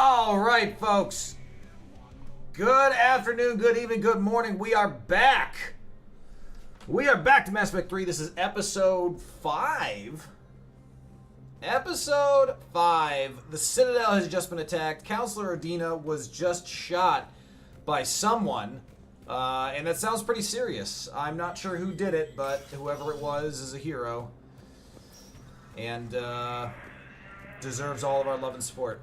All right, folks. Good afternoon, good evening, good morning. We are back. We are back to Mass Effect 3. This is episode 5. Episode 5. The Citadel has just been attacked. Counselor Adina was just shot by someone. And that sounds pretty serious. I'm not sure who did it, but whoever it was is a hero. And deserves all of our love and support.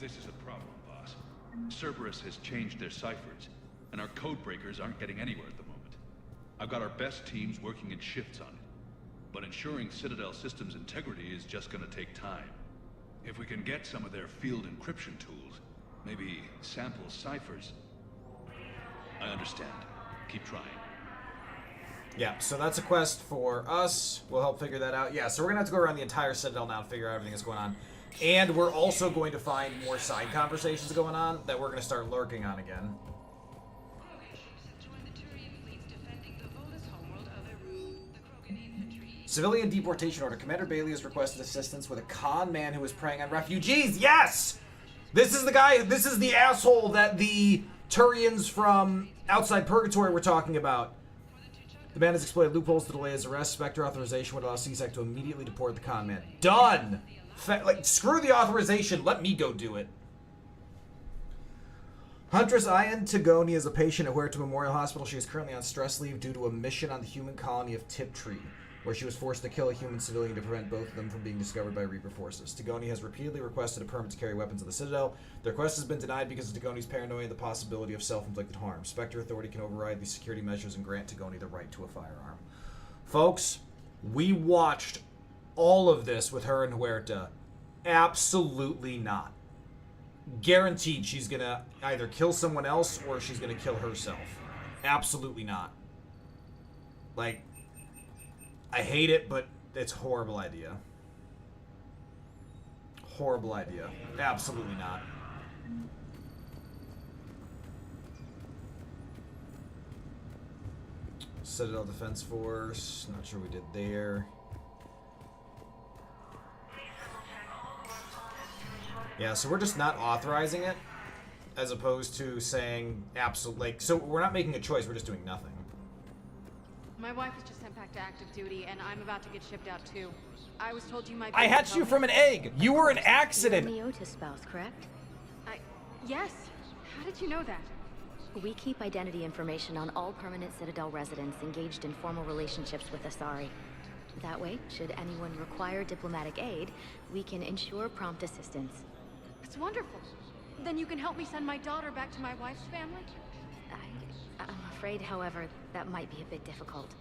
This is a problem, boss. Cerberus has changed their ciphers, and our code breakers aren't getting anywhere at the moment. I've got our best teams working in shifts on it, but ensuring Citadel systems integrity is just gonna take time. If we can get some of their field encryption tools, maybe sample ciphers. I understand. Keep trying. Yeah, so that's a quest for us. We'll help figure that out. Yeah, so we're gonna have to go around the entire Citadel now and figure out everything that's going on. And we're also going to find more side conversations going on that we're going to start lurking on again. Civilian deportation order. Commander Bailey has requested assistance with a con man who is preying on refugees. Yes! This is the guy, this is the asshole that the Turians from outside Purgatory were talking about. The man has exploited loopholes to delay his arrest. Spectre authorization would allow CSEC to immediately deport the con man. Done! Like, screw the authorization. Let me go do it. Huntress Ian Tigoni is a patient at Huerta Memorial Hospital. She is currently on stress leave due to a mission on the human colony of Tiptree, where she was forced to kill a human civilian to prevent both of them from being discovered by Reaper forces. Tigoni has repeatedly requested a permit to carry weapons in the Citadel. The request has been denied because of Tigoni's paranoia and the possibility of self-inflicted harm. Spectre Authority can override these security measures and grant Tigoni the right to a firearm. Folks, we watched all of this with her and Huerta. Absolutely not. Guaranteed she's gonna either kill someone else or she's gonna kill herself. Absolutely not. Like, I hate it, but it's a horrible idea. Horrible idea. Absolutely not. Citadel Defense Force. Not sure we did there. Yeah, so we're just not authorizing it, as opposed to saying absolutely. Like, so we're not making a choice. We're just doing nothing. My wife was just sent back to active duty, and I'm about to get shipped out too. I was told you might. I hatched you from an egg. You were an accident. You're Neota's spouse, correct? Yes. How did you know that? We keep identity information on all permanent Citadel residents engaged in formal relationships with Asari. That way, should anyone require diplomatic aid, we can ensure prompt assistance. It's wonderful. Then you can help me send my daughter back to my wife's family? I'm afraid, however, that might be a bit difficult.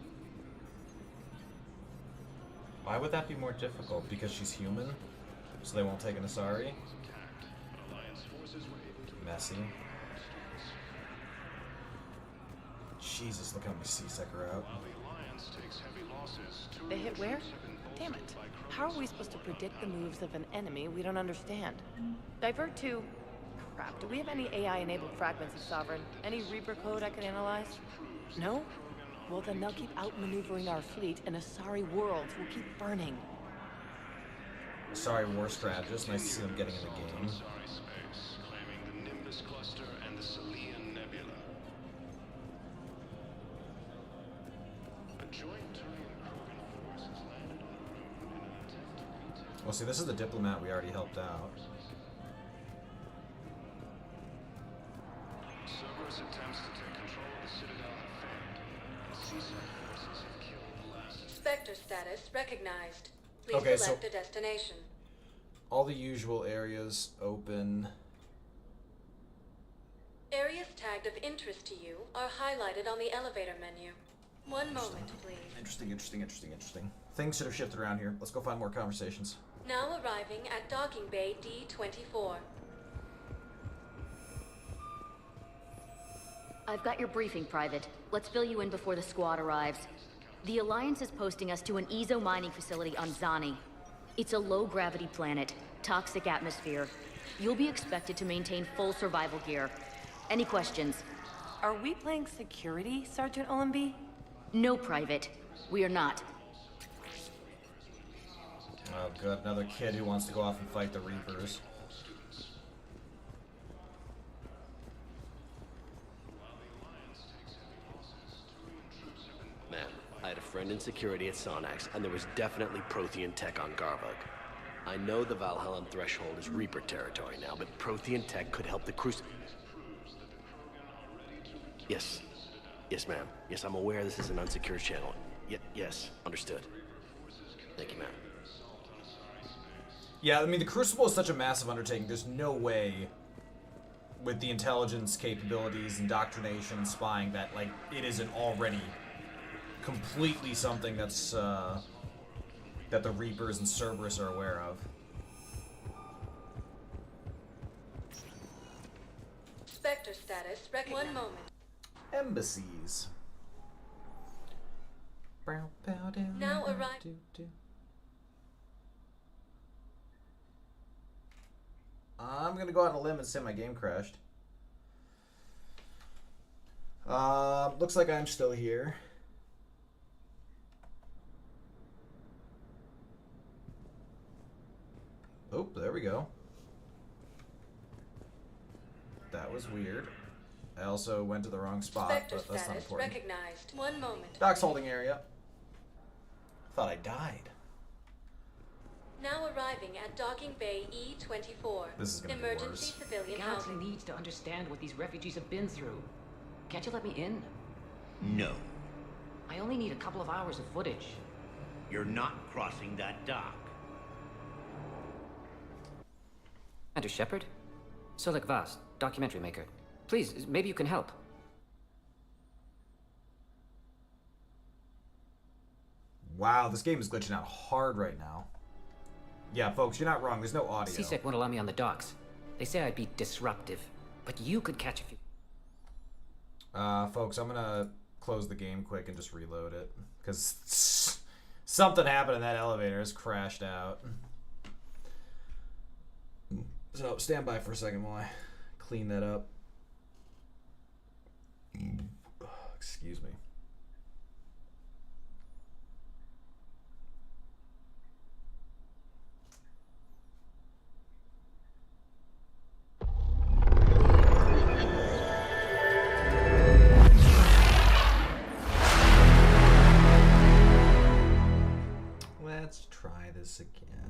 Why would that be more difficult? Because she's human? So they won't take an Asari? Messy. Jesus, look how many CSEC are out. They hit where? Damn it. How are we supposed to predict the moves of an enemy we don't understand? Divert to... Crap, do we have any AI-enabled fragments of Sovereign? Any Reaper code I can analyze? No? Well, then they'll keep outmaneuvering our fleet, and Asari worlds will keep burning. Sorry, war strategist. Nice to see them getting in the game. Well, see, this is the diplomat we already helped out. Cerberus attempts to take control of the Citadel have failed. CSEC forces have killed the last. Spectre status recognized. Please Okay, select so a destination. all the usual areas open. Areas tagged of interest to you are highlighted on the elevator menu. One moment, please. Interesting. Things should have shifted around here. Let's go find more conversations. Now arriving at docking bay D24. I've got your briefing, Private. Let's fill you in before the squad arrives. The Alliance is posting us to an Ezo mining facility on Zani. It's a low-gravity planet, toxic atmosphere. You'll be expected to maintain full survival gear. Any questions? Are we playing security, Sergeant Olenby? No, Private. We are not. Oh, good. Another kid who wants to go off and fight the Reapers. friend in security at Sonax, and there was definitely Prothean tech on Garvug. I know the Valhallan threshold is Reaper territory now, but Prothean tech could help the Yes. Yes, ma'am. Yes, I'm aware this is an unsecured channel. Yes, understood. Thank you, ma'am. Yeah, I mean, the Crucible is such a massive undertaking. There's no way, with the intelligence capabilities, indoctrination, and spying, that, like, it isn't already completely something that's, that the Reapers and Cerberus are aware of. Spectre status, one moment. Embassies. Now arrive. I'm gonna go out on a limb and say my game crashed. Looks like I'm still here. Oh, there we go. That was weird. I also went to the wrong spot, Spectre but that's not status important. recognized. One moment. Doc's holding area. Thought I died. Now arriving at Docking Bay E-24. This is gonna be Emergency worse. The civilian galaxy housing. needs to understand what these refugees have been through. Can't you let me in? No, I only need a couple of hours of footage. you're not crossing that dock. Commander Shepard? Solik Vast, documentary maker. Please, maybe you can help. Wow, this game is glitching out hard right now. Yeah, folks, you're not wrong. There's no audio. CSEC won't allow me on the docks. They say I'd be disruptive, but you could catch a few. Folks, I'm gonna close the game quick and just reload it, because something happened in that elevator. It's crashed out. So stand by for a second while I clean that up. Excuse me. Let's try this again.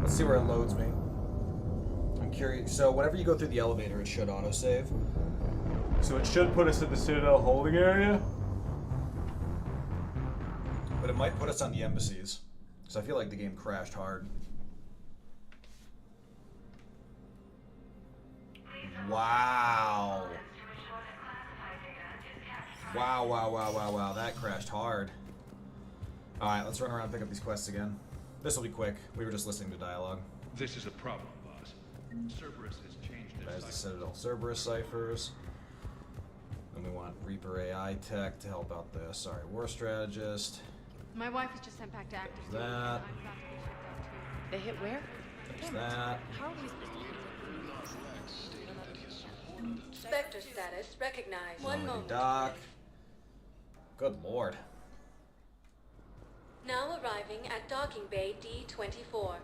Let's see where it loads me. I'm curious. So whenever you go through the elevator, it should autosave. So it should put us in the Citadel holding area. But it might put us on the embassies. Because I feel like the game crashed hard. Wow. Wow. That crashed hard. Alright, let's run around and pick up these quests again. This will be quick. We were just listening to dialogue. This is a problem, boss. Cerberus has changed their There's the ciphers. Citadel Cerberus ciphers. And we want Reaper AI tech to help out the War Strategist. My wife was just sent back to active There's duty. and that. I'm about to get shipped out too. They hit where? There's Damn it. that. How are we supposed to Spectre status recognized. One Already moment. Doc. Good lord. Now arriving at Docking Bay D-24.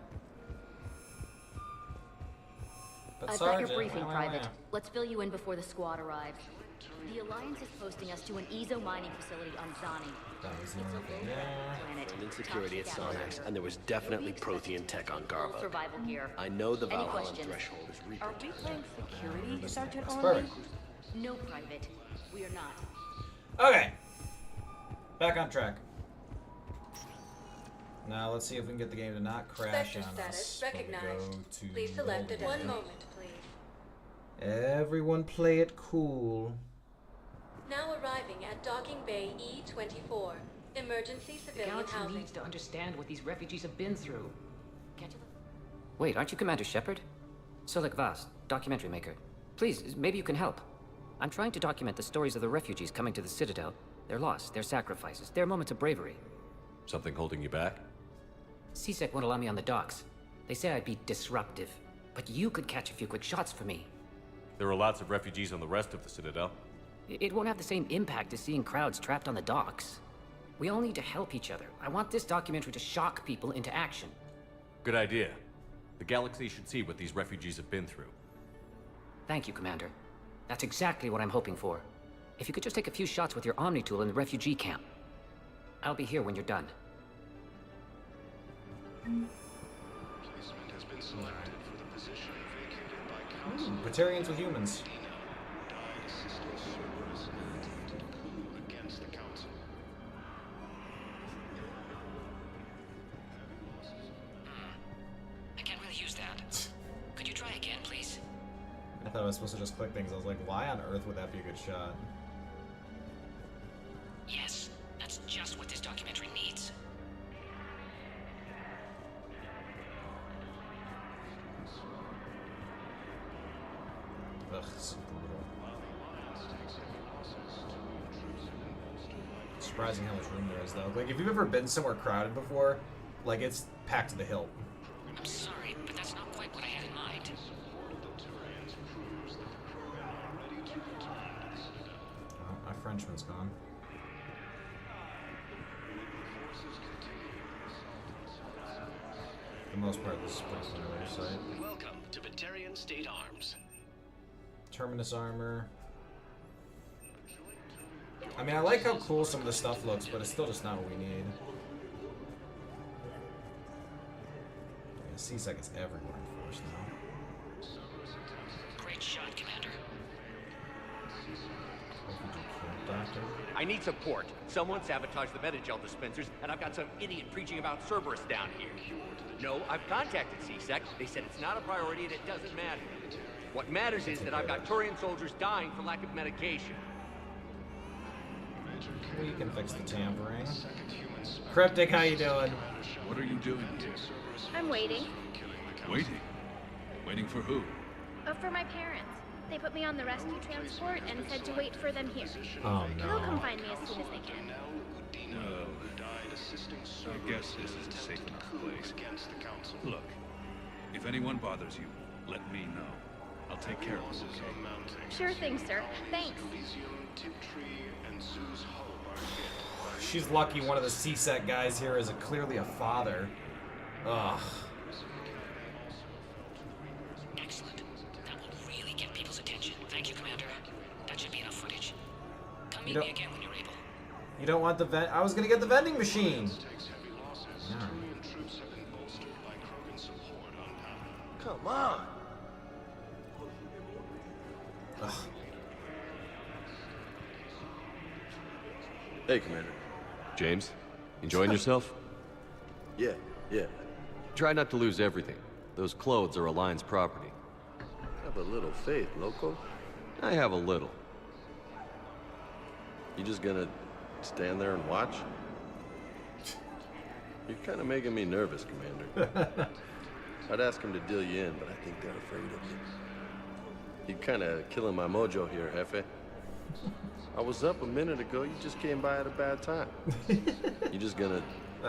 But I've got your Sergeant, briefing, wah, wah, Private. wah. Let's fill you in before the squad arrives. The Alliance is posting us to an EZO mining facility on Zani. That was It's a nothing there. low-gravity planet. Friend in security at Toxic Sonax, atmosphere. and there was definitely You'll be Prothean tech on full Garvug. survival gear. I know the Any Valhallan questions? threshold is Reaper Are we playing security, Sergeant That's Orley? perfect. No, Private. We are not. Okay. Back on track. Now let's see if we can get the game to not crash Spectre on status us. when we recognized. go to Please select the it. One holding moment, please. area. Everyone play it cool. Now arriving at Docking Bay E-24. Emergency The civilian galaxy housing. needs to understand what these refugees have been through. Can't you? Wait, aren't you Commander Shepard? Solik Vast, documentary maker. Please, maybe you can help. I'm trying to document the stories of the refugees coming to the Citadel. Their loss, their sacrifices, their moments of bravery. Something holding you back? CSEC won't allow me on the docks. They say I'd be disruptive, but you could catch a few quick shots for me. There are lots of refugees on the rest of the Citadel. It won't have the same impact as seeing crowds trapped on the docks. We all need to help each other. I want this documentary to shock people into action. Good idea. The galaxy should see what these refugees have been through. Thank you, Commander. That's exactly what I'm hoping for. if you could just take a few shots with your Omni tool in the refugee camp. I'll be here when you're done. Placement has been selected for the position vacated by Council. Batarians with humans. Died assisting Cerberus to the coup against the Council. I can't really use that. Could you try again, please? I thought I was supposed to just click things. I was like, why on earth would that be a good shot? Yes, that's just what this documentary needs. Ugh, so brutal. Surprising how much room there is, though. Like, if you've ever been somewhere crowded before, like, it's packed to the hilt. I'm sorry, but that's not quite what I had in mind. Oh, my Frenchman's gone. For the most part, this is pretty familiar sight. Welcome to Batarian State Arms. Terminus armor. I mean, I like how cool some of the stuff looks, but it's still just not what we need. Yeah, C-Sec is everywhere in Force now. Great shot, Commander. Doctor. I need support. Someone sabotaged the Metagel dispensers, and I've got some idiot preaching about Cerberus down here. No, I've contacted C-Sec. They said it's not a priority and it doesn't matter. What matters is that I've got Turian soldiers dying for lack of medication. We can fix the tampering. Cryptic, how you doing? What are you doing here? I'm waiting. Waiting? Waiting for who? For my parents. They put me on the rescue transport and said to wait for them here. Oh They'll come no. find me as soon as they can. Well, I guess this is a safe enough place. Look, if anyone bothers you, let me know. I'll take care of it, okay? Sure thing, sir. Thanks. She's lucky one of the C-Sec guys here is clearly a father. Ugh. Excellent. That will really get people's attention. Thank you, Commander. That should be enough footage. Come meet me again when you're able. You don't want the vent? I was gonna get the vending machine. Yeah. Come on. Ugh. Hey, Commander. James, enjoying yourself? Yeah. Try not to lose everything. Those clothes are Alliance property. Have a little faith, loco. I have a little. You just gonna stand there and watch? You're kind of making me nervous, Commander. I'd ask him to deal you in, but I think they're afraid of you. You're kind of killing my mojo here, Jefe. I was up a minute ago, you just came by at a bad time. You just gonna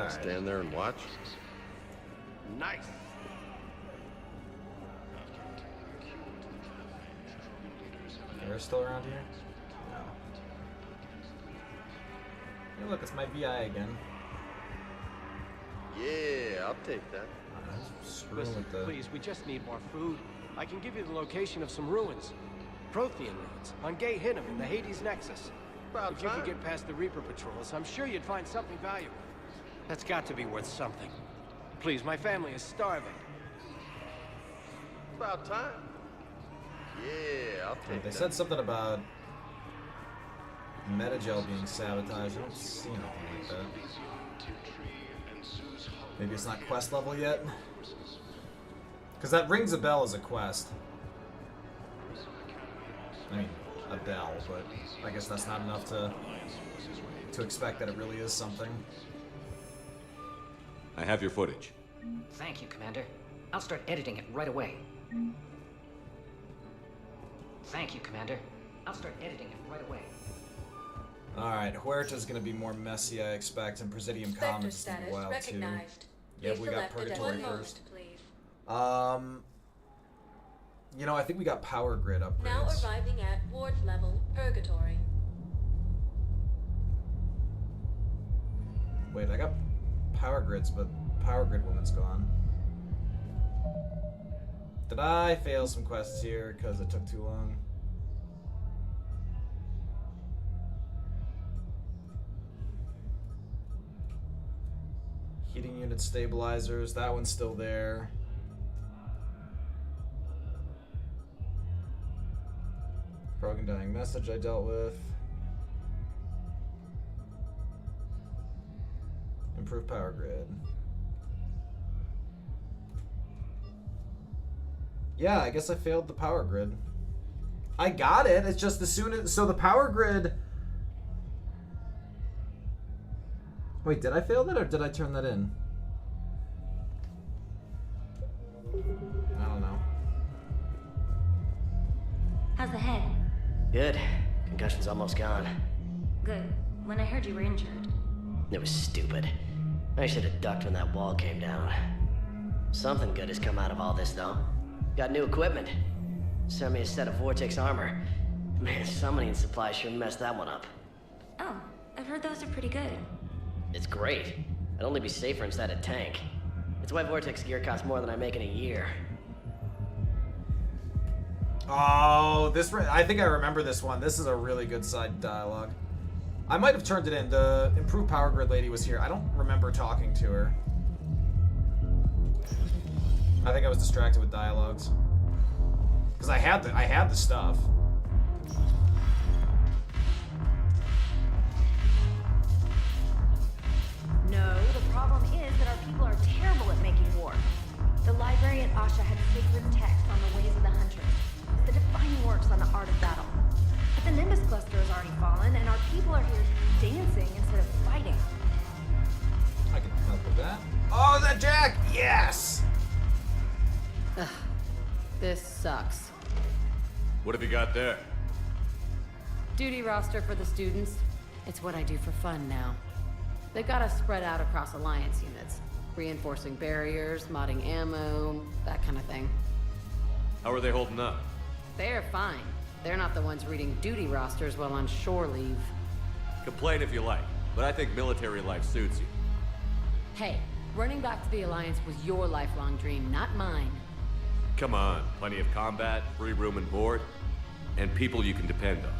stand there and watch? Nice. Garrus still around here? No. Hey, look, it's my VI again. Yeah, I'll take that. Listen, please, we just need more food. I can give you the location of some ruins. Prothean ruins, on Gay Hinnom in the Hades Nexus. If you could get past the Reaper patrols, I'm sure you'd find something valuable. That's got to be worth something. Please, my family is starving. About time. Yeah, I'll take They that. said something about Metagel being sabotaged. I don't see anything like that. Maybe it's not quest level yet? Because that rings a bell as a quest. I mean, a bell, but I guess that's not enough to expect that it really is something. I have your footage. Thank you, Commander. I'll start editing it right away. Thank you, Commander. I'll start editing it right away. Alright, Huerta's gonna be more messy, I expect, and Presidium Commons is gonna be wild too. Yep, we got Purgatory first. You know, I think we got power grid upgrades. Now arriving at ward level Purgatory. Wait, I got power grids, but power grid woman's gone. Did I fail some quests here because it took too long? Heating unit stabilizers. That one's still there. Krogan dying message I dealt with. Improved power grid. Yeah, I guess I failed the power grid. I got it. It's just as soon as... So the power grid... Wait, did I fail that or did I turn that in? I don't know. How's the head? Good. Concussion's almost gone. Good. When I heard you were injured. It was stupid. I should have ducked when that wall came down. Something good has come out of all this, though. Got new equipment. Sent me a set of Vortex armor. Man, summoning supply sure messed that one up. Oh, I've heard those are pretty good. It's great. I'd only be safer inside a tank. It's why Vortex gear costs more than I make in a year. Oh, this... I think I remember this one. This is a really good side dialogue. I might have turned it in. The improved power grid lady was here. I don't remember talking to her. I think I was distracted with dialogues. Because I had the stuff. No, the problem is that our people are terrible at making war. The library at Asha had sacred text on the ways of the Huntress. The defining works on the art of battle. But the Nimbus cluster has already fallen, and our people are here dancing instead of fighting. I can help with that. Oh, is that Jack? Yes! Ugh, this sucks. What have you got there? Duty roster for the students. It's what I do for fun now. They've got us spread out across Alliance units. Reinforcing barriers, modding ammo, that kind of thing. How are they holding up? They're fine. They're not the ones reading duty rosters while on shore leave. Complain if you like, but I think military life suits you. Hey, running back to the Alliance was your lifelong dream, not mine. Come on, plenty of combat, free room and board, and people you can depend on.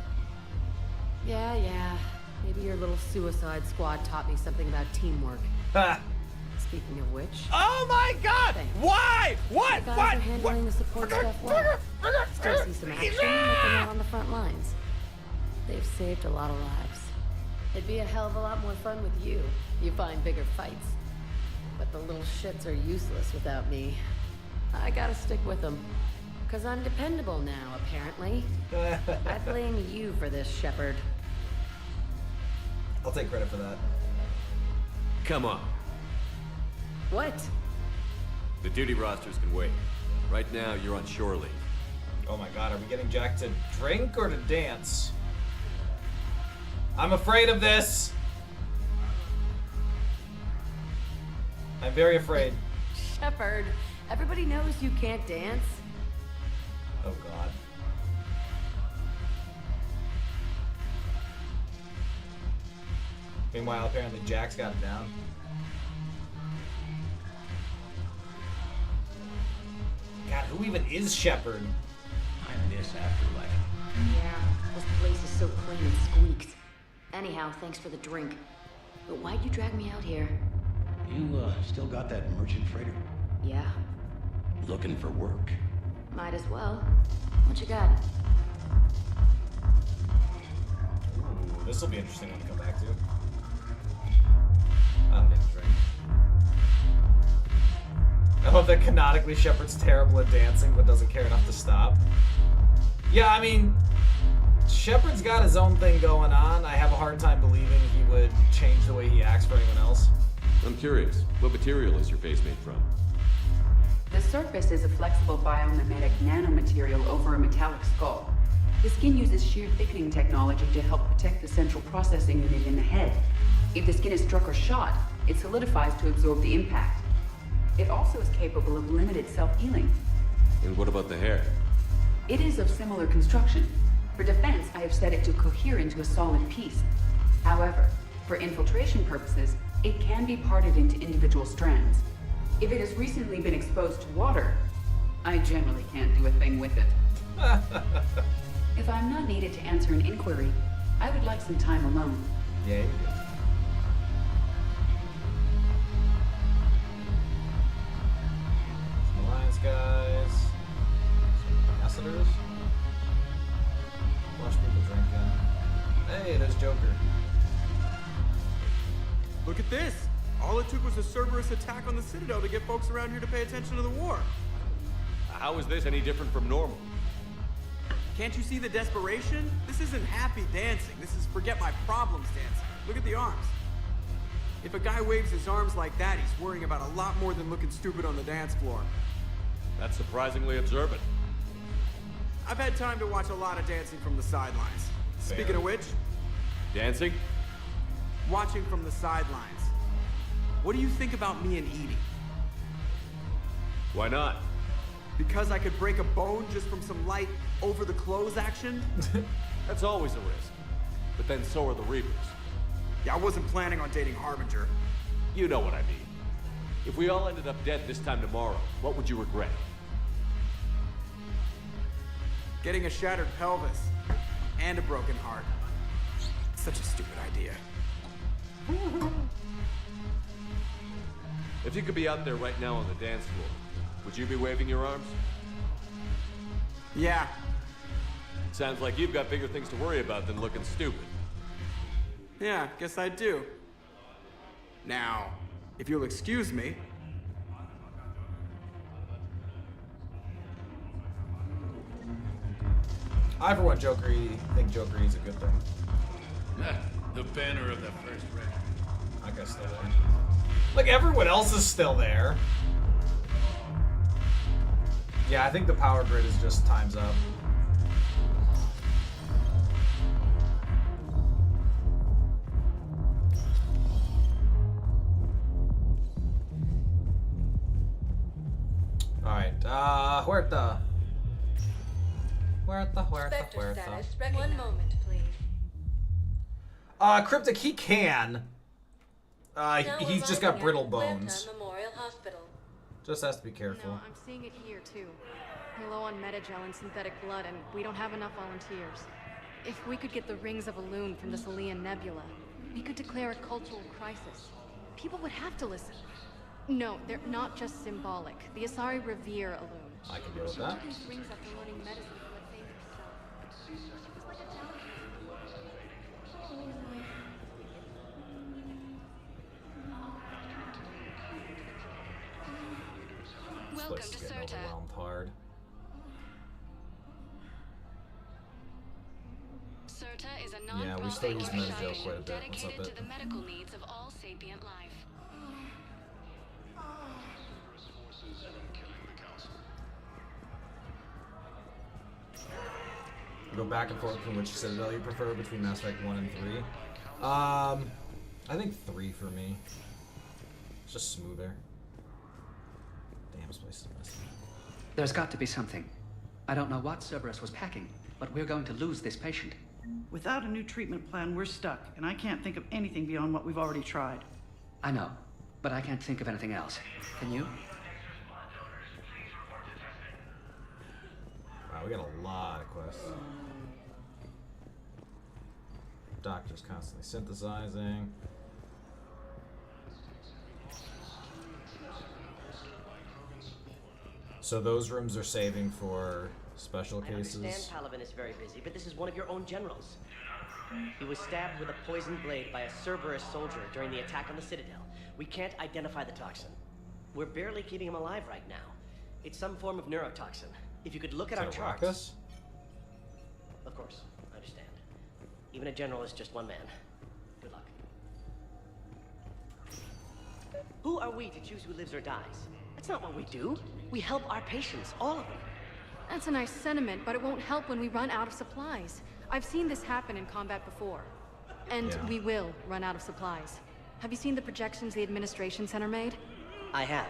Yeah. Maybe your little suicide squad taught me something about teamwork. Speaking of which... Oh my god! Thanks. Why? What? The guys What? are handling the support stuff well. Still see some action, but they're not on the front lines. They've saved a lot of lives. It'd be a hell of a lot more fun with you. You find bigger fights. But the little shits are useless without me. I gotta stick with them. 'Cause I'm dependable now, apparently. I blame you for this, Shepard. I'll take credit for that. Come on. What? The duty rosters can wait. Right now, you're on shore leave. Oh my god, are we getting Jack to drink or to dance? I'm afraid of this! I'm very afraid. Shepard, everybody knows you can't dance. Oh god. Meanwhile, apparently Jack's got it down. God, who even is Shepard? I miss Afterlife. Yeah, this place is so clean it squeaks. Anyhow, thanks for the drink. But why'd you drag me out here? You, still got that merchant freighter? Yeah, Looking for work? might as well. What you got? Ooh, this will be an interesting one to come back to. I don't need a drink. I love that canonically Shepard's terrible at dancing but doesn't care enough to stop. Yeah, I mean, Shepard's got his own thing going on. I have a hard time believing he would change the way he acts for anyone else. I'm curious, what material is your face made from? The surface is a flexible biomimetic nanomaterial over a metallic skull. The skin uses shear thickening technology to help protect the central processing unit in the head. If the skin is struck or shot, it solidifies to absorb the impact. It also is capable of limited self-healing. And what about the hair? It is of similar construction. For defense, I have set it to cohere into a solid piece. However, for infiltration purposes, it can be parted into individual strands. If it has recently been exposed to water, I generally can't do a thing with it. If I'm not needed to answer an inquiry, I would like some time alone. Yeah, you do. this. All it took was a Cerberus attack on the Citadel to get folks around here to pay attention to the war. How is this any different from normal? Can't you see the desperation? This isn't happy dancing. This is forget my problems dancing. Look at the arms. If a guy waves his arms like that, he's worrying about a lot more than looking stupid on the dance floor. That's surprisingly observant. I've had time to watch a lot of dancing from the sidelines. Speaking of which... Dancing? Watching from the sidelines. What do you think about me and Edie? Why not? Because I could break a bone just from some light over-the-clothes action? That's always a risk. But then so are the Reapers. Yeah, I wasn't planning on dating Harbinger. You know what I mean. If we all ended up dead this time tomorrow, what would you regret? Getting a shattered pelvis. And a broken heart. Such a stupid idea. If you could be out there right now on the dance floor, would you be waving your arms? Yeah. Sounds like you've got bigger things to worry about than looking stupid. Yeah, guess I do. Now, if you'll excuse me. I, for one, think Joker is a good thing. The banner of the first rank. I guess still there. Like, everyone else is still there. Yeah, I think the power grid is just time's up. Alright, Huerta. Spectre status. One moment, please. Cryptic, he can. He's just got brittle bones. Memorial Hospital. Just has to be careful. No, I'm seeing it here too. We're low on metagel and synthetic blood, and we don't have enough volunteers. If we could get the rings of Elune from the Salian Nebula, we could declare a cultural crisis. People would have to listen. No, they're not just symbolic. The Asari revere Elune. I can deal with that. These rings after learning medicine for what they themselves. It was like a talent. Welcome to Serta. Hard. Serta is a Yeah, we still use Metagel quite a bit. dedicated to the medical needs of all sapient life. Go back and forth between which Citadel you prefer between Mass Effect 1 and 3. I think 3 for me. It's just smoother. Damn, this place is messy. There's got to be something. I don't know what Cerberus was packing, but we're going to lose this patient. Without a new treatment plan, we're stuck, and I can't think of anything beyond what we've already tried. I know, but I can't think of anything else. Can you? Wow, we got a lot of quests. Doctor's constantly synthesizing. So those rooms are saving for special cases? I understand Palavin is very busy, but this is one of your own generals. He was stabbed with a poisoned blade by a Cerberus soldier during the attack on the Citadel. We can't identify the toxin. We're barely keeping him alive right now. It's some form of neurotoxin. If you could look at our charts... Raucous? Of course, I understand. Even a general is just one man. Good luck. Who are we to choose who lives or dies? That's not what we do. We help our patients, all of them. That's a nice sentiment, but it won't help when we run out of supplies. I've seen this happen in combat before. And we will run out of supplies. Have you seen the projections the Administration Center made? I have.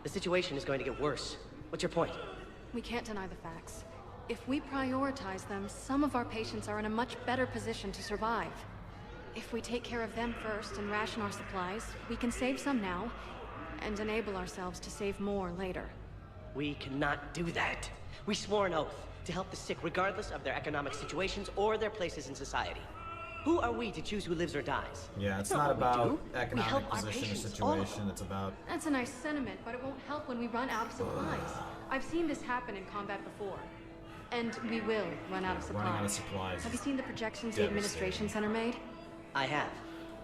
The situation is going to get worse. What's your point? We can't deny the facts. If we prioritize them, some of our patients are in a much better position to survive. If we take care of them first and ration our supplies, we can save some now, and enable ourselves to save more later. We cannot do that. We swore an oath to help the sick regardless of their economic situations or their places in society. Who are we to choose who lives or dies? Yeah, it's not about economic position or situation, it's about... That's a nice sentiment, but it won't help when we run out of supplies. I've seen this happen in combat before. And we will run out of supplies. Running out of supplies. Have you seen the projections the Administration Center made? I have.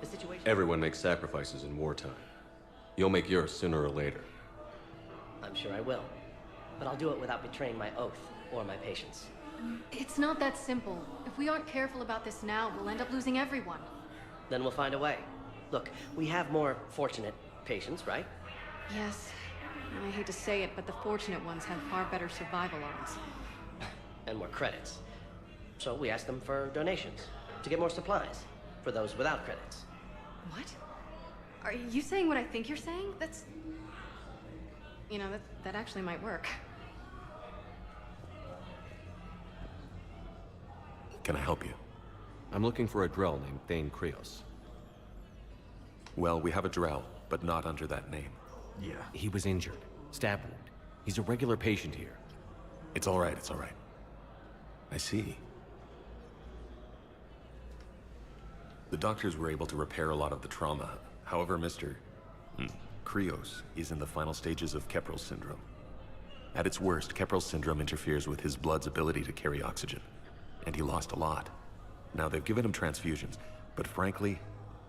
The situation... Everyone makes sacrifices in wartime. You'll make yours sooner or later. I'm sure I will. But I'll do it without betraying my oath or my patients. It's not that simple. If we aren't careful about this now, we'll end up losing everyone. Then we'll find a way. Look, we have more fortunate patients, right? Yes. And I hate to say it, but the fortunate ones have far better survival odds. And more credits. So we asked them for donations to get more supplies for those without credits. What? Are you saying what I think you're saying? That's... You know, that actually might work. Can I help you? I'm looking for a Drell named Thane Krios. Well, we have a Drell, but not under that name. Yeah. He was injured. Stab wound. He's a regular patient here. It's all right, it's all right. I see. The doctors were able to repair a lot of the trauma. However, Mr. Krios is in the final stages of Keprel's syndrome. At its worst, Keprel's syndrome interferes with his blood's ability to carry oxygen. And he lost a lot. Now, they've given him transfusions, but frankly,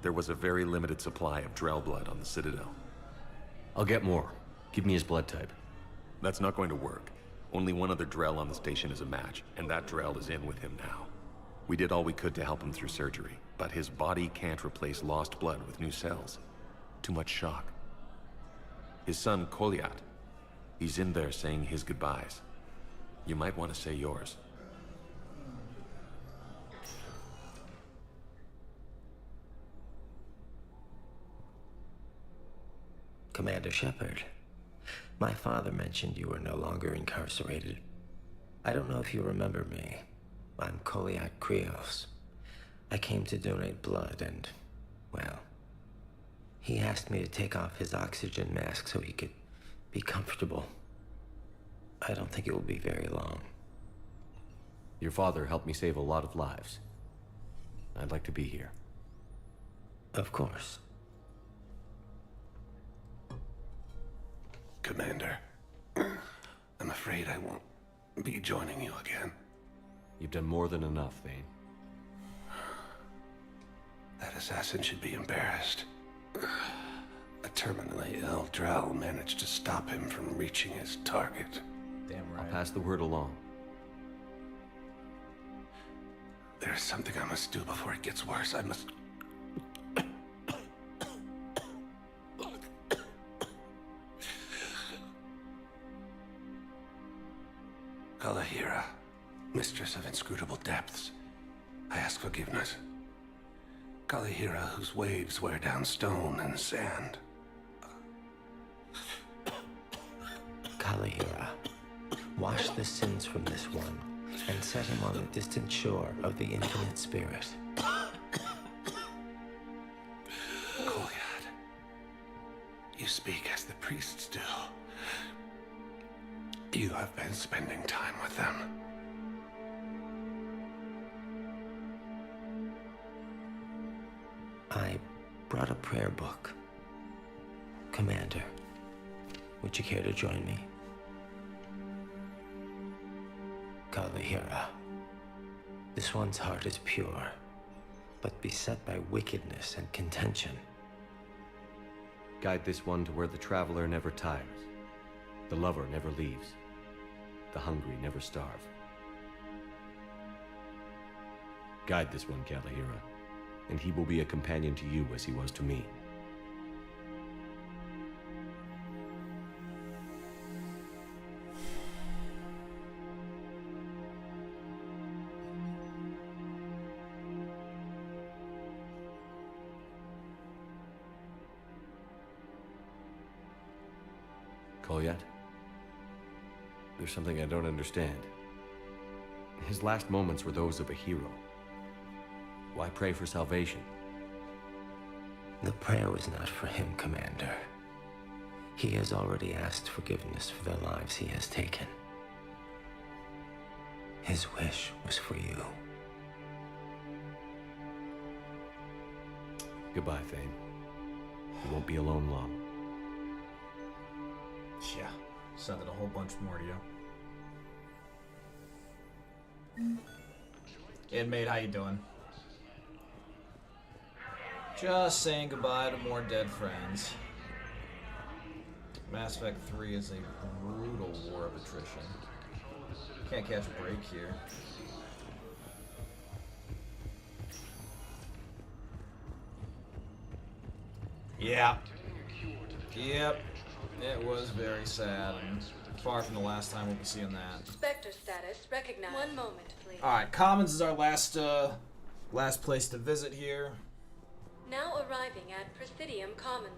there was a very limited supply of Drell blood on the Citadel. I'll get more. Give me his blood type. That's not going to work. Only one other Drell on the station is a match, and that Drell is in with him now. We did all we could to help him through surgery, but his body can't replace lost blood with new cells. Too much shock. His son, Kolyat, he's in there saying his goodbyes. You might want to say yours. Commander Shepard, my father mentioned you were no longer incarcerated. I don't know if you remember me. I'm Kolyat Krios. I came to donate blood and, well, he asked me to take off his oxygen mask so he could be comfortable. I don't think it will be very long. Your father helped me save a lot of lives. I'd like to be here. Of course. Commander, I'm afraid I won't be joining you again. You've done more than enough, Thane. That assassin should be embarrassed. A terminally ill Drell managed to stop him from reaching his target. Damn right. I'll pass the word along. There's something I must do before it gets worse. I must... Liara, mistress of inscrutable depths, I ask forgiveness. Liara, whose waves wear down stone and sand. Liara, wash the sins from this one and set him on the distant shore of the infinite spirit. Kolyat, you speak as the priests do. You have been spending time with them. I brought a prayer book. Commander, would you care to join me? Liara, this one's heart is pure, but beset by wickedness and contention. Guide this one to where the traveler never tires, the lover never leaves, the hungry never starve. Guide this one, Liara, and he will be a companion to you as he was to me. Kolyat? There's something I don't understand. His last moments were those of a hero. Why pray for salvation? The prayer was not for him, Commander. He has already asked forgiveness for the lives he has taken. His wish was for you. Goodbye, Thane. You won't be alone long. Yeah, sent it a whole bunch more to you. Inmate, how you doing? Just saying goodbye to more dead friends. Mass Effect 3 is a brutal war of attrition. Can't catch a break here. Yeah. Yep. It was very sad and far from the last time we'll be seeing that. Spectre status recognized. One moment, please. Alright, Commons is our last place to visit here. Now arriving at Presidium Commons.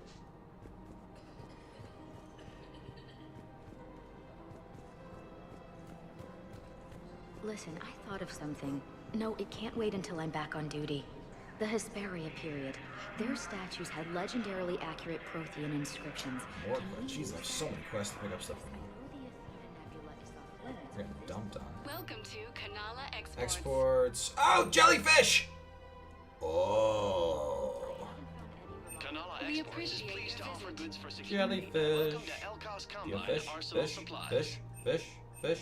Listen, I thought of something. No, it can't wait until I'm back on duty. The Hesperia period. Their statues had legendarily accurate Prothean inscriptions. Lord, jeez, there's so many quests to pick up stuff from. We're getting dumped on. Welcome to Kanala Exports. Exports. Oh, jellyfish! Oh. Kanala Exports is pleased to offer goods for security. Jellyfish. Welcome to Elkos Yeah, Combine fish, Arsenal fish, Supplies. fish, fish, fish,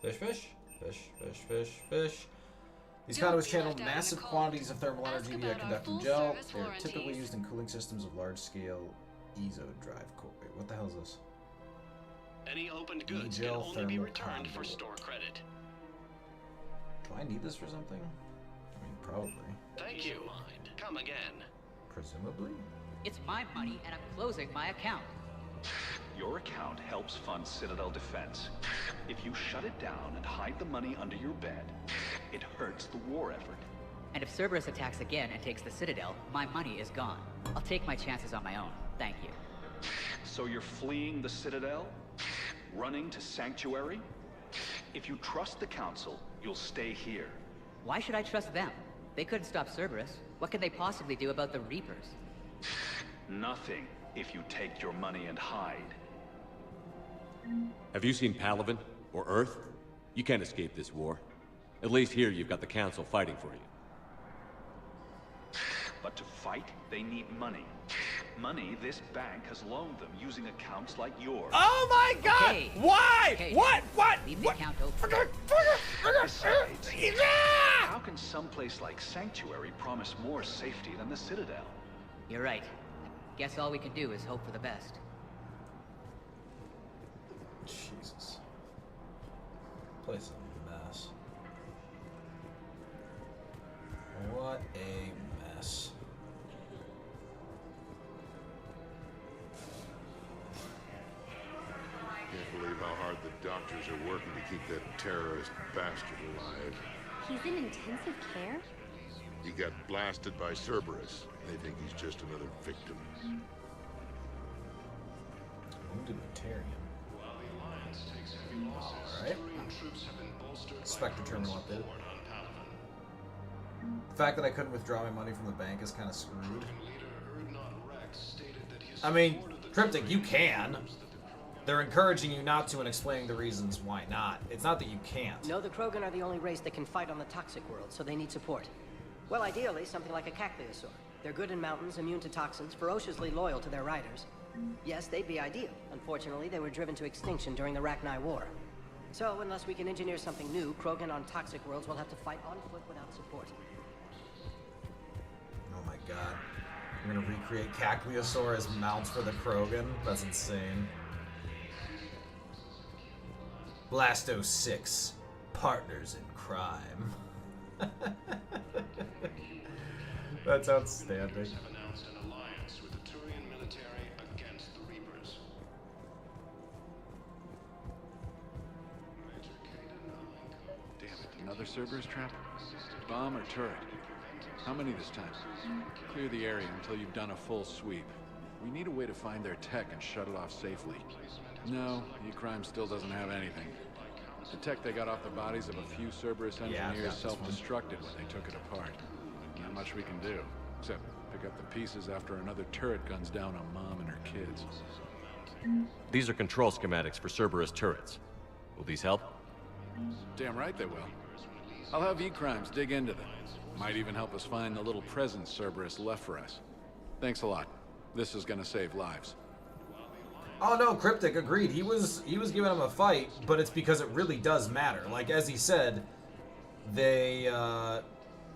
fish, fish, fish, fish, fish, fish. These conduits channel massive quantities of thermal energy via conductive gel. They are typically used in cooling systems of large-scale ESO drive core. Wait, what the hell is this? Any opened goods can E-gel only be thermal returned for conduit. store credit. Do I need this for something? I mean, probably. Thank you. Come again. Presumably? It's my money, and I'm closing my account. Your account helps fund Citadel defense. If you shut it down and hide the money under your bed, it hurts the war effort. And if Cerberus attacks again and takes the Citadel, my money is gone. I'll take my chances on my own. Thank you. So you're fleeing the Citadel? Running to Sanctuary? If you trust the Council, you'll stay here. Why should I trust them? They couldn't stop Cerberus. What can they possibly do about the Reapers? Nothing, if you take your money and hide. Have you seen Palaven? Or Earth? You can't escape this war. At least here you've got the Council fighting for you. But to fight, they need money. Money this bank has loaned them using accounts like yours. Oh my god! Okay. Why? Okay. What? Leave the account open. Besides, how can someplace like Sanctuary promise more safety than the Citadel? You're right. Guess all we can do is hope for the best. Jesus. Place is a mess. What a mess. Can't believe how hard the doctors are working to keep that terrorist bastard alive. He's in intensive care? He got blasted by Cerberus. They think he's just another victim. Wounded Materium. Alright. Spectre terminal update. The fact that I couldn't withdraw my money from the bank is kind of screwed. I mean, Cryptic, you can. They're encouraging you not to and explaining the reasons why not. It's not that you can't. No, the Krogan are the only race that can fight on the toxic world, so they need support. Well, ideally, something like a Cacliosaur. They're good in mountains, immune to toxins, ferociously loyal to their riders. Yes, they'd be ideal. Unfortunately, they were driven to extinction during the Rachni War. So, unless we can engineer something new, Krogan on toxic worlds will have to fight on foot without support. Oh my god. We're gonna recreate Cacliosaur as mounts for the Krogan? That's insane. Blasto 6. Partners in crime. That's outstanding. Have announced an alliance with the Turian military against the Reapers. Damn it, another Cerberus trap? Bomb or turret? How many this time? Clear the area until you've done a full sweep. We need a way to find their tech and shut it off safely. No, E-Crime still doesn't have anything. The tech they got off the bodies of a few Cerberus engineers self-destructed when they took it apart. Not much we can do, except pick up the pieces after another turret guns down on Mom and her kids. These are control schematics for Cerberus turrets. Will these help? Damn right they will. I'll have E-Crimes dig into them. Might even help us find the little presents Cerberus left for us. Thanks a lot. This is gonna save lives. Oh no, Cryptic agreed. He was giving him a fight, but it's because it really does matter. Like as he said, they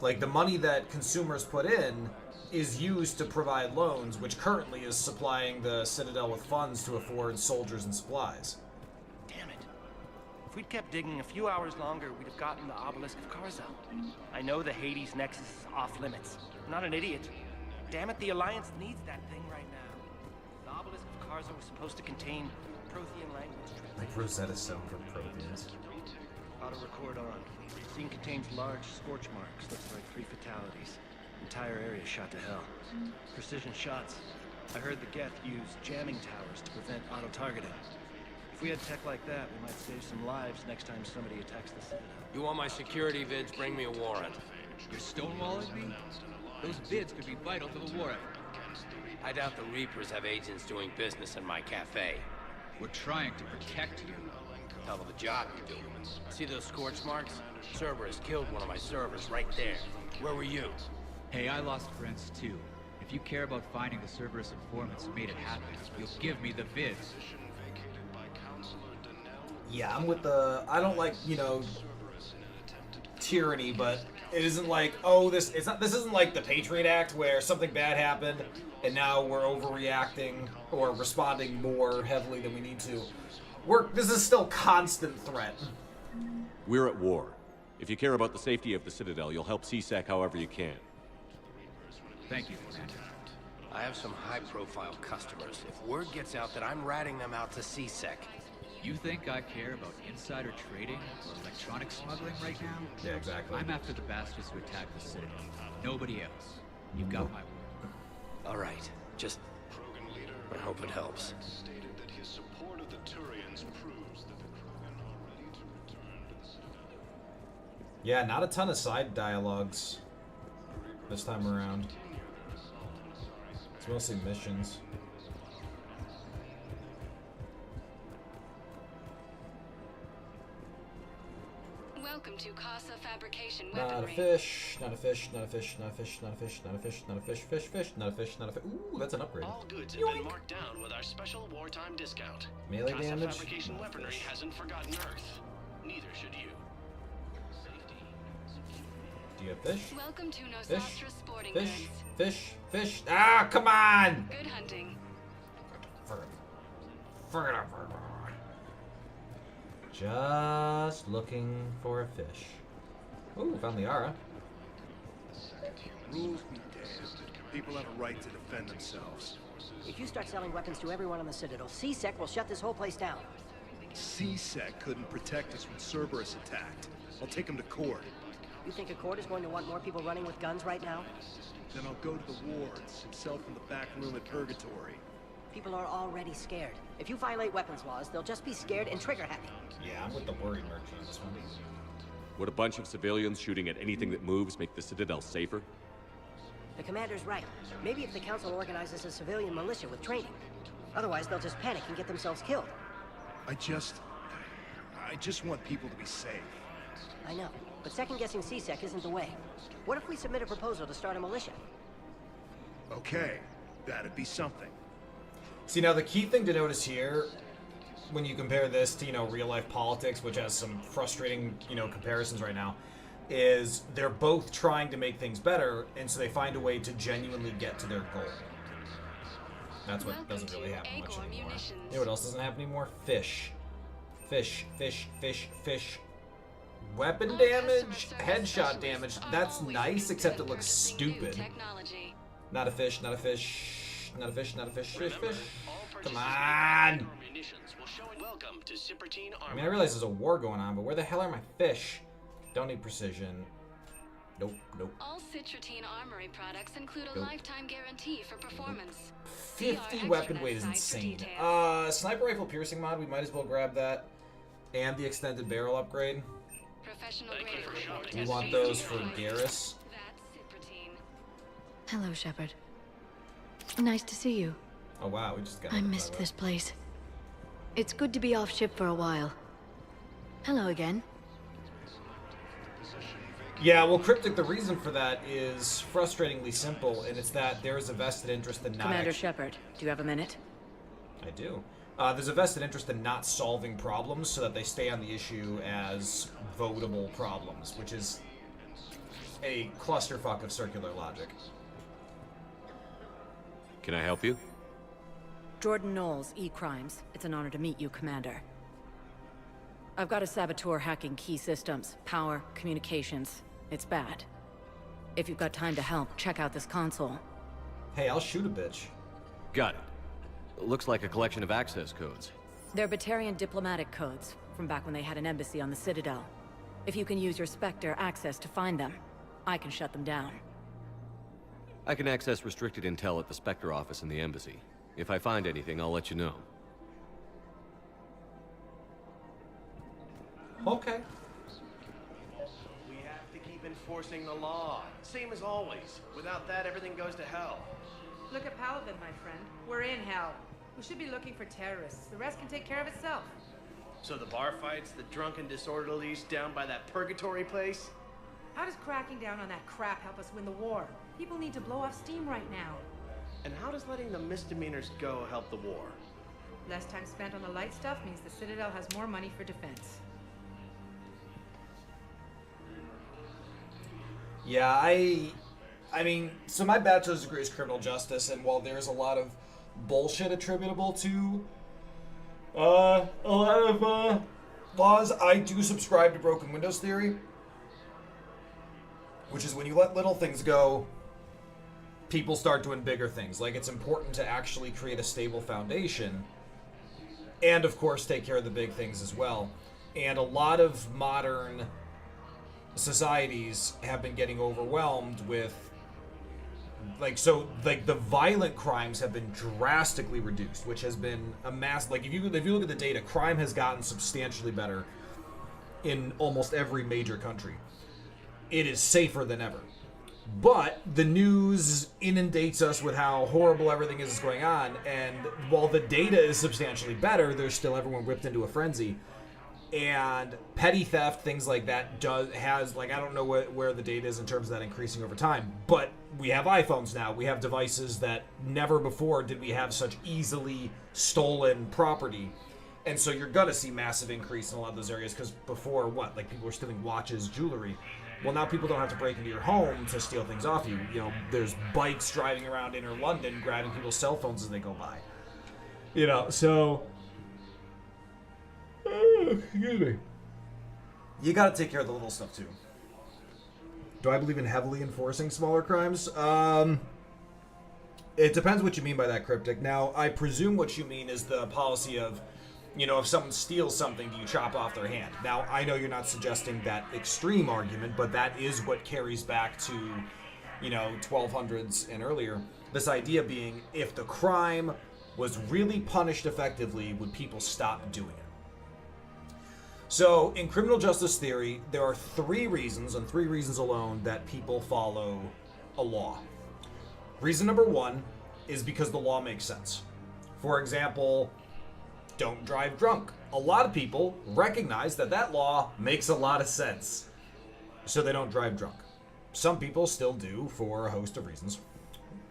like the money that consumers put in is used to provide loans, which currently is supplying the Citadel with funds to afford soldiers and supplies. Damn it. If we'd kept digging a few hours longer, we'd have gotten the obelisk of Karza. I know the Hades Nexus is off limits. I'm not an idiot. Damn it, the Alliance needs that thing right now. The obelisk of Karza was supposed to contain Prothean language. Like Rosetta Stone for Protheans. Auto record on. Scene contains large scorch marks. Looks like 3 fatalities. Entire area shot to hell. Precision shots. I heard the Geth use jamming towers to prevent auto-targeting. If we had tech like that, we might save some lives next time somebody attacks the Citadel. You want my security vids? Bring me a warrant. You're stonewalling me? Those vids could be vital to the war effort. I doubt the Reapers have agents doing business in my cafe. We're trying to protect you. Hell of a job you're doing. See those scorch marks? Cerberus killed one of my servers right there. Where were you? Hey, I lost friends too. If you care about finding the Cerberus informants who made it happen, you'll give me the vids. Yeah, I'm with the... I don't like, you know, tyranny, but it isn't like, oh, this isn't like the Patriot Act where something bad happened and now we're overreacting or responding more heavily than we need to. This is still constant threat. We're at war. If you care about the safety of the Citadel, you'll help CSEC however you can. Thank you, Commander. I have some high-profile customers. If word gets out that I'm ratting them out to CSEC. You think I care about insider trading or electronic smuggling right now? Yeah, exactly. I'm after the bastards who attacked the Citadel. Nobody else. You've got my word. All right. Just... I hope it helps. Stated that his support of the Turians proves that the Krogan are ready to return to the Citadel. Yeah, not a ton of side dialogues this time around. It's mostly missions. Welcome to Casa Fabrication Not a Weaponry. fish, not a fish, not a fish, not a fish, not a fish, not a fish, not a fish, fish, not a fish, not a fish. Ooh, that's an upgrade. All goods have been marked down with our special wartime discount. Melee Casa damage? Fabrication Not a Weaponry fish. hasn't forgotten Earth. Neither should you. Do you have fish? Welcome to Fish? Nosotros Sporting Fish? Goods. Fish? Fish? Ah, come on! Good hunting. Just looking for a fish. Ooh, found Liara. Rules be damned. People have a right to defend themselves. If you start selling weapons to everyone on the Citadel, CSEC will shut this whole place down. CSEC couldn't protect us when Cerberus attacked. I'll take him to court. You think a court is going to want more people running with guns right now? Then I'll go to the wards, himself in the back room at Purgatory. People are already scared. If you violate weapons laws, they'll just be scared and trigger happy. Yeah, I'm with the worried merchant on this one. Would a bunch of civilians shooting at anything that moves make the Citadel safer? The commander's right. Maybe if the council organizes a civilian militia with training. Otherwise, they'll just panic and get themselves killed. I just want people to be safe. I know, but second-guessing CSEC isn't the way. What if we submit a proposal to start a militia? Okay, that'd be something. See, now the key thing to notice here, when you compare this to, you know, real-life politics, which has some frustrating, you know, comparisons right now, is they're both trying to make things better, and so they find a way to genuinely get to their goal. That's what doesn't really happen much anymore. You know what else doesn't happen anymore? Fish. Fish, fish, fish, fish. Weapon damage, headshot damage, that's nice, except it looks stupid. Not a fish, not a fish, not a fish, not a fish, fish, fish. Come on! I mean, I realize there's a war going on, but where the hell are my fish? Don't need precision. Nope, nope. All Citratine Armory products include a Nope. lifetime guarantee for performance. 50 weapon weight is insane. Sniper rifle piercing mod, we might as well grab that. And the extended barrel upgrade. We want those for Garrus. Hello, Shepard. Nice to see you. Oh wow, we just got I missed this place. It's good to be off ship for a while. Hello again. Yeah, well, Cryptic, the reason for that is frustratingly simple, and it's that there's a vested interest in not... Commander Shepard, do you have a minute? I do. There's a vested interest in not solving problems so that they stay on the issue as votable problems, which is a clusterfuck of circular logic. Can I help you? Jordan Knowles, E-Crimes. It's an honor to meet you, Commander. I've got a saboteur hacking key systems, power, communications. It's bad. If you've got time to help, check out this console. Hey, I'll shoot a bitch. Got it. Looks like a collection of access codes. They're Batarian diplomatic codes, from back when they had an embassy on the Citadel. If you can use your Spectre access to find them, I can shut them down. I can access restricted intel at the Spectre office in the embassy. If I find anything, I'll let you know. Okay. We have to keep enforcing the law. Same as always. Without that, everything goes to hell. Look at Paladin, my friend. We're in hell. We should be looking for terrorists. The rest can take care of itself. So the bar fights, the drunken disorderlies down by that purgatory place? How does cracking down on that crap help us win the war? People need to blow off steam right now. And how does letting the misdemeanors go help the war? Less time spent on the light stuff means the Citadel has more money for defense. Yeah, I mean, so my bachelor's degree is criminal justice, and while there's a lot of bullshit attributable to a lot of laws, I do subscribe to broken windows theory, which is when you let little things go, people start doing bigger things. Like, it's important to actually create a stable foundation, and of course take care of the big things as well. And a lot of modern societies have been getting overwhelmed with, the violent crimes have been drastically reduced, which has been a mass. Like, if you look at the data, crime has gotten substantially better in almost every major country. It is safer than ever. But the news inundates us with how horrible everything is going on, and while the data is substantially better, there's still everyone whipped into a frenzy. And petty theft, things like that, I don't know where the data is in terms of that increasing over time, but we have iPhones now. We have devices that never before did we have such easily stolen property. And so you're going to see massive increase in a lot of those areas, because before, people were stealing watches, jewelry. Well, now people don't have to break into your home to steal things off you. You know, there's bikes driving around inner London, grabbing people's cell phones as they go by. You know, so... excuse me. You gotta take care of the little stuff, too. Do I believe in heavily enforcing smaller crimes? It depends what you mean by that, Cryptic. Now, I presume what you mean is the policy of, if someone steals something, do you chop off their hand? Now, I know you're not suggesting that extreme argument, but that is what carries back to, 1200s and earlier. This idea being, if the crime was really punished effectively, would people stop doing it? So, in criminal justice theory, there are 3 reasons, and 3 reasons alone, that people follow a law. Reason number 1 is because the law makes sense. For example, don't drive drunk. A lot of people recognize that law makes a lot of sense, so they don't drive drunk. Some people still do for a host of reasons.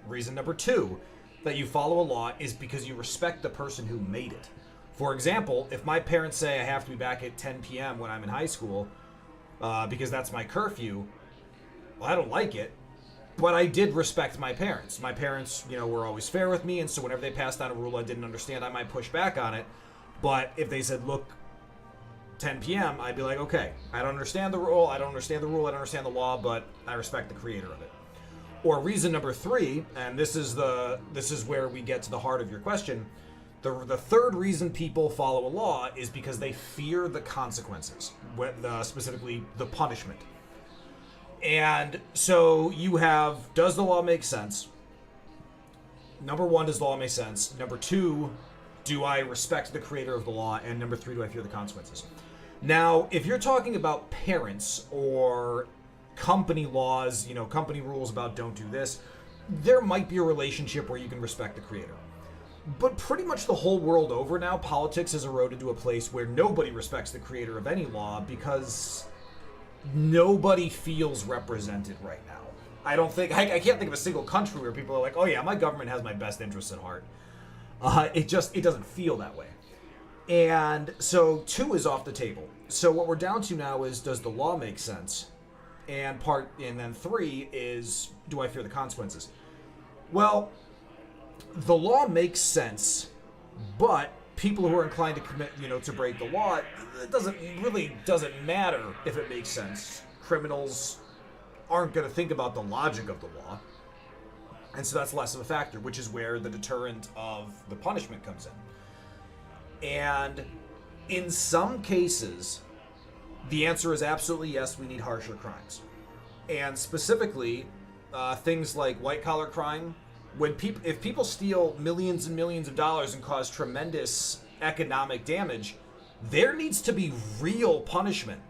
Reason number 2 that you follow a law is because you respect the person who made it. For example, if my parents say I have to be back at 10 p.m. when I'm in high school, because that's my curfew, well, I don't like it, but I did respect my parents. My parents, were always fair with me, and so whenever they passed down a rule I didn't understand, I might push back on it. But if they said, look, 10 p.m., I'd be like, okay, I don't understand the rule, I don't understand the law, but I respect the creator of it. Or reason number 3, and this is where we get to the heart of your question, the third reason people follow a law is because they fear the consequences, specifically the punishment. And so you have, does the law make sense? Number 1, does the law make sense? Number 2, do I respect the creator of the law? And number 3, do I fear the consequences? Now, if you're talking about parents or company laws, company rules about don't do this, there might be a relationship where you can respect the creator. But pretty much the whole world over now, politics has eroded to a place where nobody respects the creator of any law because nobody feels represented right now. I can't think of a single country where people are like, oh yeah, my government has my best interests at heart. It doesn't feel that way. And so 2 is off the table. So what we're down to now is, does the law make sense? And then 3 is, do I fear the consequences? Well, the law makes sense, but people who are inclined to commit, to break the law, it doesn't matter if it makes sense. Criminals aren't going to think about the logic of the law. And so that's less of a factor, which is where the deterrent of the punishment comes in. And in some cases, the answer is absolutely yes, we need harsher crimes. And specifically, things like white-collar crime, if people steal millions and millions of dollars and cause tremendous economic damage, there needs to be real punishment.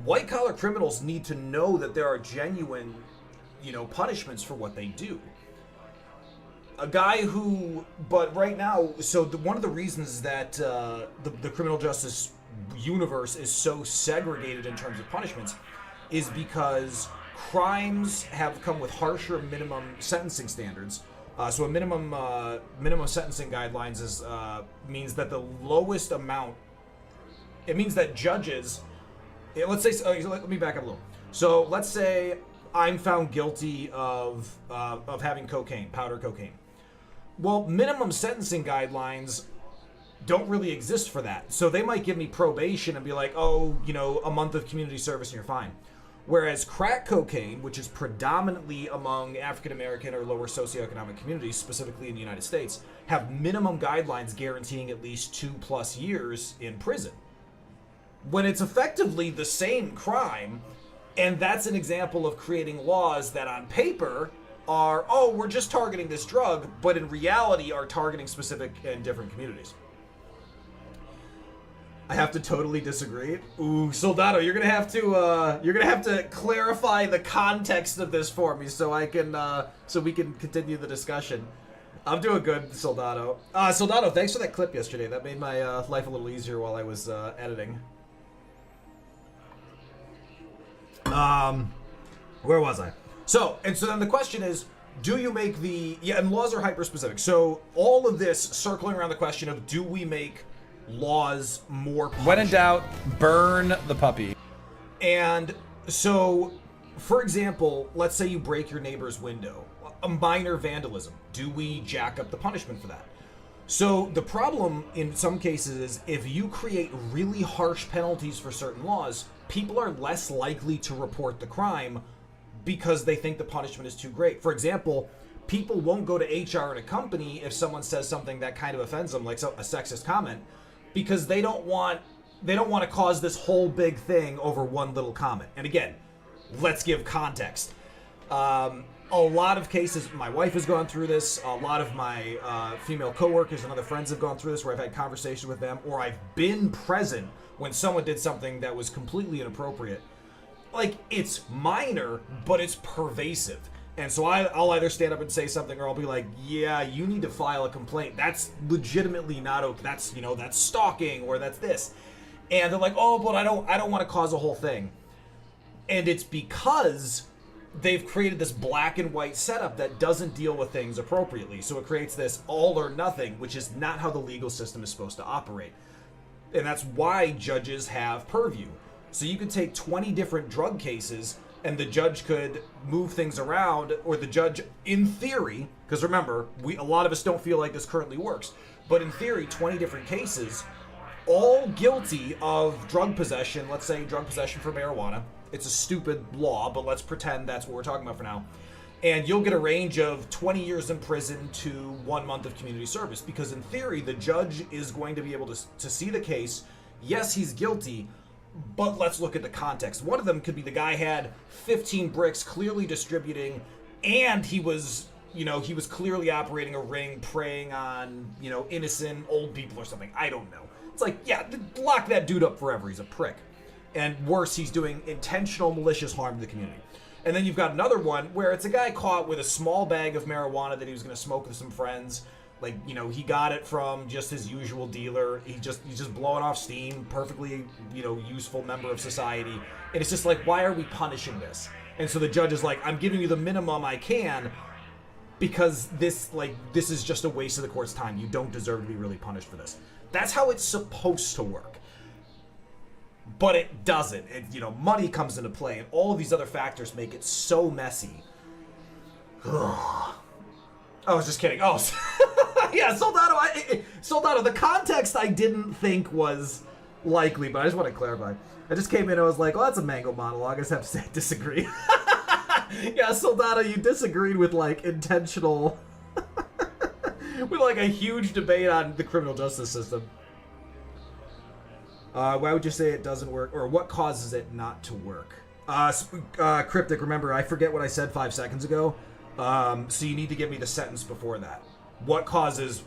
White-collar criminals need to know that there are genuine, punishments for what they do. But right now, so one of the reasons that the criminal justice universe is so segregated in terms of punishments is because crimes have come with harsher minimum sentencing standards. So a minimum sentencing guidelines means that the lowest amount. It means that judges. Let's say. Let me back up a little. So let's say I'm found guilty of having powder cocaine. Well, minimum sentencing guidelines don't really exist for that. So they might give me probation and be like, oh, a month of community service and you're fine. Whereas crack cocaine, which is predominantly among African-American or lower socioeconomic communities, specifically in the United States, have minimum guidelines guaranteeing at least 2+ years in prison. When it's effectively the same crime, and that's an example of creating laws that on paper are, oh, we're just targeting this drug, but in reality are targeting specific and different communities. I have to totally disagree. Ooh, Soldado, you're gonna have to clarify the context of this for me so I can so we can continue the discussion. I'm doing good, Soldado. Soldado, thanks for that clip yesterday. That made my life a little easier while I was editing. Where was I? So then the question is, do you make and laws are hyper specific. So all of this circling around the question of, do we make laws more punishable? When in doubt, burn the puppy. And so, for example, let's say you break your neighbor's window. A minor vandalism. Do we jack up the punishment for that? So the problem in some cases is if you create really harsh penalties for certain laws, people are less likely to report the crime because they think the punishment is too great. For example, people won't go to HR in a company if someone says something that kind of offends them, like a sexist comment, because they don't want to cause this whole big thing over one little comment. And again, let's give context. A lot of cases, my wife has gone through this, a lot of my female coworkers and other friends have gone through this, where I've had conversations with them, or I've been present when someone did something that was completely inappropriate. Like, it's minor, but it's pervasive. And so I'll either stand up and say something, or I'll be like, yeah, you need to file a complaint. That's legitimately not okay. That's stalking, or that's this. And they're like, oh, but I don't want to cause a whole thing. And it's because they've created this black and white setup that doesn't deal with things appropriately. So it creates this all or nothing, which is not how the legal system is supposed to operate. And that's why judges have purview. So you could take 20 different drug cases and the judge could move things around, or the judge, in theory, because remember, a lot of us don't feel like this currently works, but in theory, 20 different cases, all guilty of drug possession, let's say drug possession for marijuana. It's a stupid law, but let's pretend that's what we're talking about for now. And you'll get a range of 20 years in prison to 1 month of community service, because in theory, the judge is going to be able to see the case. Yes, he's guilty, but let's look at the context. One of them could be the guy had 15 bricks clearly distributing, and he was clearly operating a ring preying on, innocent old people or something. I don't know. It's like, yeah, lock that dude up forever. He's a prick. And worse, he's doing intentional malicious harm to the community. And then you've got another one where it's a guy caught with a small bag of marijuana that he was going to smoke with some friends. Like, he got it from just his usual dealer. He's just blowing off steam, perfectly, useful member of society. And it's just like, why are we punishing this? And so the judge is like, I'm giving you the minimum I can because this is just a waste of the court's time. You don't deserve to be really punished for this. That's how it's supposed to work. But it doesn't. Money comes into play, and all of these other factors make it so messy. I was just kidding. Oh, yeah, Soldado. Soldado, the context I didn't think was likely, but I just want to clarify. I just came in and I was like, well, that's a Mango monologue. I just have to say I disagree. Yeah, Soldado, you disagreed with, like, intentional... with, like, a huge debate on the criminal justice system. Why would you say it doesn't work? Or what causes it not to work? Cryptic, remember, I forget what I said 5 seconds ago. So you need to give me the sentence before that. What causes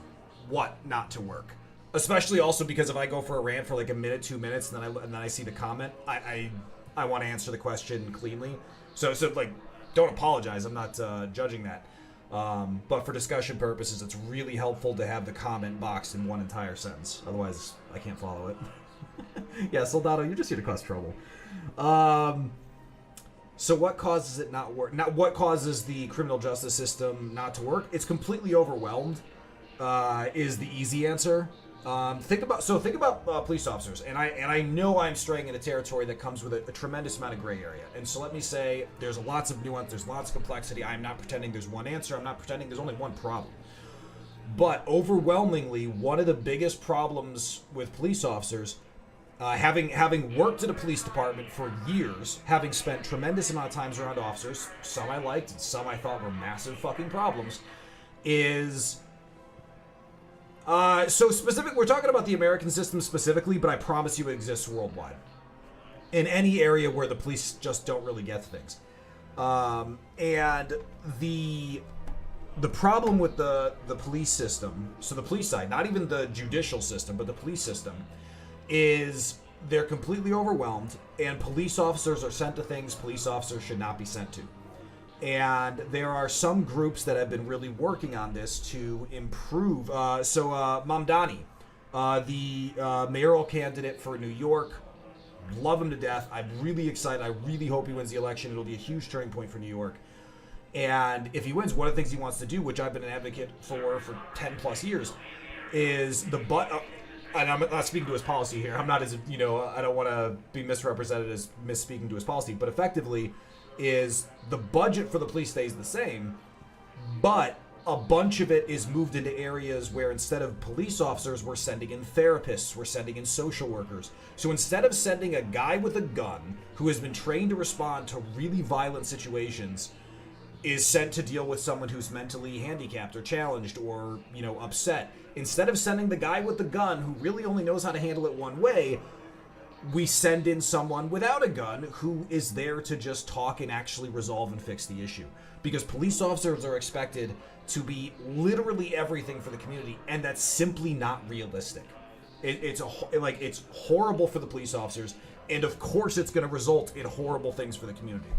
what not to work? Especially also because if I go for a rant for like a minute, 2 minutes, and then I see the comment, I want to answer the question cleanly. So like, don't apologize. I'm not judging that. But for discussion purposes, it's really helpful to have the comment boxed in one entire sentence. Otherwise, I can't follow it. Yeah, Soldado, you're just here to cause trouble. So what causes it not work? What causes the criminal justice system not to work? It's completely overwhelmed. Is the easy answer. Think about police officers, and I know I'm straying into territory that comes with a tremendous amount of gray area. And so let me say, there's lots of nuance, there's lots of complexity. I'm not pretending there's one answer. I'm not pretending there's only one problem. But overwhelmingly, one of the biggest problems with police officers, having worked at a police department for years, having spent tremendous amount of times around officers, some I liked and some I thought were massive fucking problems, is... so specific, we're talking about the American system specifically, but I promise you it exists worldwide. In any area where the police just don't really get things. And the problem with the police system, so the police side, not even the judicial system, but the police system, is they're completely overwhelmed, and police officers are sent to things police officers should not be sent to. And there are some groups that have been really working on this to improve. Mamdani, the mayoral candidate for New York, love him to death. I'm really excited. I really hope he wins the election. It'll be a huge turning point for New York. And if he wins, one of the things he wants to do, which I've been an advocate for 10 plus years, is and I'm not speaking to his policy here. I'm not as, I don't want to be misrepresented as misspeaking to his policy, but effectively is the budget for the police stays the same, but a bunch of it is moved into areas where instead of police officers, we're sending in therapists, we're sending in social workers. So instead of sending a guy with a gun who has been trained to respond to really violent situations, is sent to deal with someone who's mentally handicapped or challenged or, upset. Instead of sending the guy with the gun who really only knows how to handle it one way, we send in someone without a gun who is there to just talk and actually resolve and fix the issue. Because police officers are expected to be literally everything for the community, and that's simply not realistic. It's horrible for the police officers, and of course it's going to result in horrible things for the community.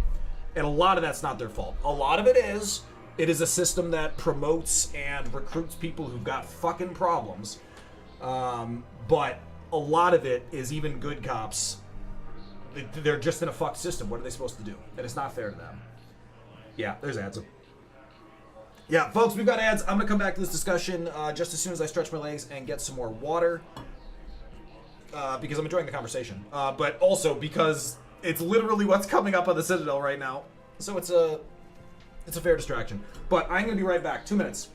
And a lot of that's not their fault. A lot of it is a system that promotes and recruits people who've got fucking problems. But a lot of it is even good cops. They're just in a fucked system. What are they supposed to do? And it's not fair to them. Yeah, there's ads. Yeah, folks, we've got ads. I'm going to come back to this discussion just as soon as I stretch my legs and get some more water. Because I'm enjoying the conversation. But also because it's literally what's coming up on the Citadel right now. So it's a fair distraction. But I'm going to be right back. 2 minutes.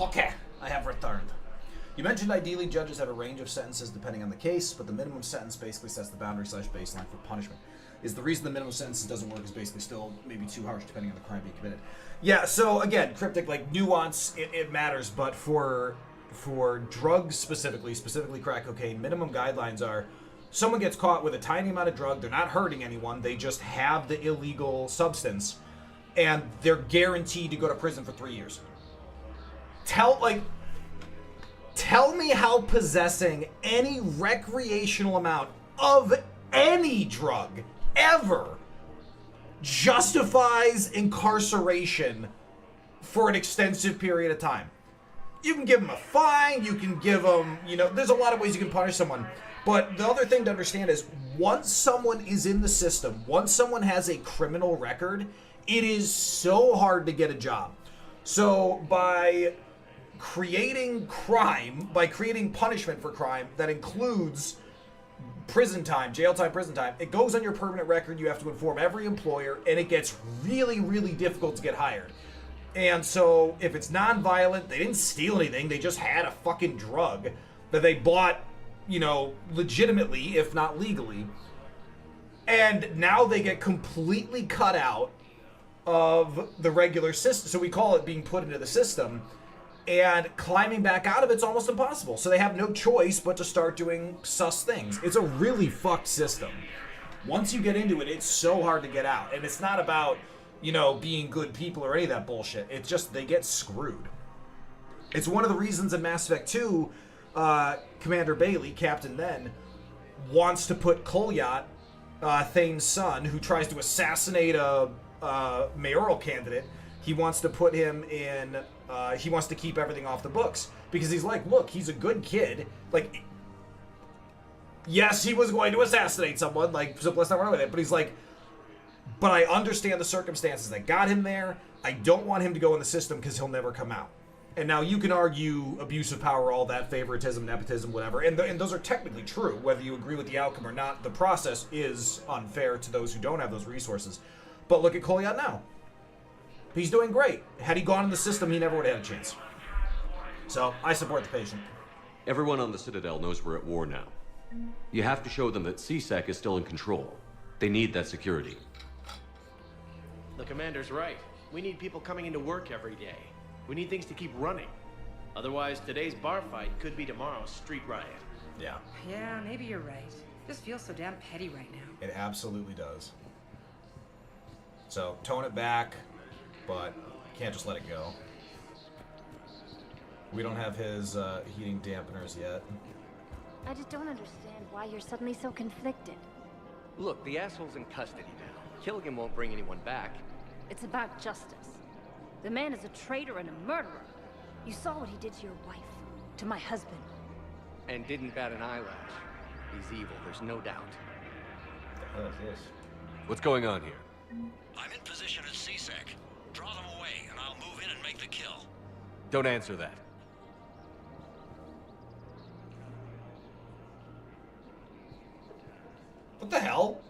Okay, I have returned. You mentioned ideally judges have a range of sentences depending on the case, but the minimum sentence basically sets the boundary/baseline for punishment. Is the reason the minimum sentence doesn't work is basically still maybe too harsh depending on the crime being committed. Yeah, so again, cryptic, like nuance, it matters, but for drugs specifically crack cocaine, minimum guidelines are someone gets caught with a tiny amount of drug, they're not hurting anyone, they just have the illegal substance, and they're guaranteed to go to prison for 3 years. Tell me how possessing any recreational amount of any drug ever justifies incarceration for an extensive period of time. You can give them a fine, you can give them, there's a lot of ways you can punish someone. But the other thing to understand is once someone is in the system, once someone has a criminal record, it is so hard to get a job. So by creating crime, by creating punishment for crime that includes prison time, jail time, prison time, it goes on your permanent record. You have to inform every employer, and it gets really, really difficult to get hired. And so if it's non-violent, they didn't steal anything, they just had a fucking drug that they bought, legitimately, if not legally. And now they get completely cut out of the regular system. So we call it being put into the system. And climbing back out of it's almost impossible. So they have no choice but to start doing sus things. It's a really fucked system. Once you get into it, it's so hard to get out. And it's not about, being good people or any of that bullshit. It's just they get screwed. It's one of the reasons in Mass Effect 2, Commander Bailey, Captain Then, wants to put Kolyat, Thane's son, who tries to assassinate a mayoral candidate, he wants to put him in, he wants to keep everything off the books. Because he's like, look, he's a good kid. Like, yes, he was going to assassinate someone, so let's not run with it. But he's like, but I understand the circumstances that got him there. I don't want him to go in the system because he'll never come out. And now you can argue abuse of power, all that, favoritism, nepotism, whatever. And those are technically true, whether you agree with the outcome or not. The process is unfair to those who don't have those resources. But look at Kolyat now. He's doing great. Had he gone in the system, he never would have had a chance. So, I support the patient. Everyone on the Citadel knows we're at war now. You have to show them that CSEC is still in control. They need that security. The commander's right. We need people coming into work every day. We need things to keep running. Otherwise, today's bar fight could be tomorrow's street riot. Yeah. Yeah, maybe you're right. This feels so damn petty right now. It absolutely does. So, tone it back, but can't just let it go. We don't have his heating dampeners yet. I just don't understand why you're suddenly so conflicted. Look, the asshole's in custody now. Killigan won't bring anyone back. It's about justice. The man is a traitor and a murderer. You saw what he did to your wife, to my husband. And didn't bat an eyelash. He's evil, there's no doubt. What the hell is this? What's going on here? I'm in position at CSEC. Draw them away, and I'll move in and make the kill. Don't answer that. What the hell?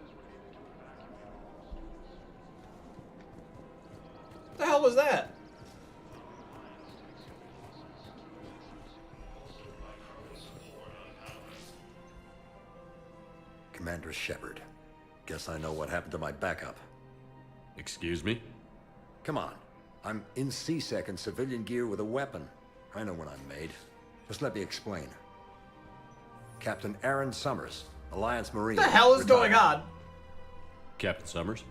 What the hell was that? Commander Shepard. Guess I know what happened to my backup. Excuse me? Come on. I'm in CSEC in civilian gear with a weapon. I know when I'm made. Just let me explain. Captain Aaron Summers, Alliance Marine. What the hell is going on? Captain Summers?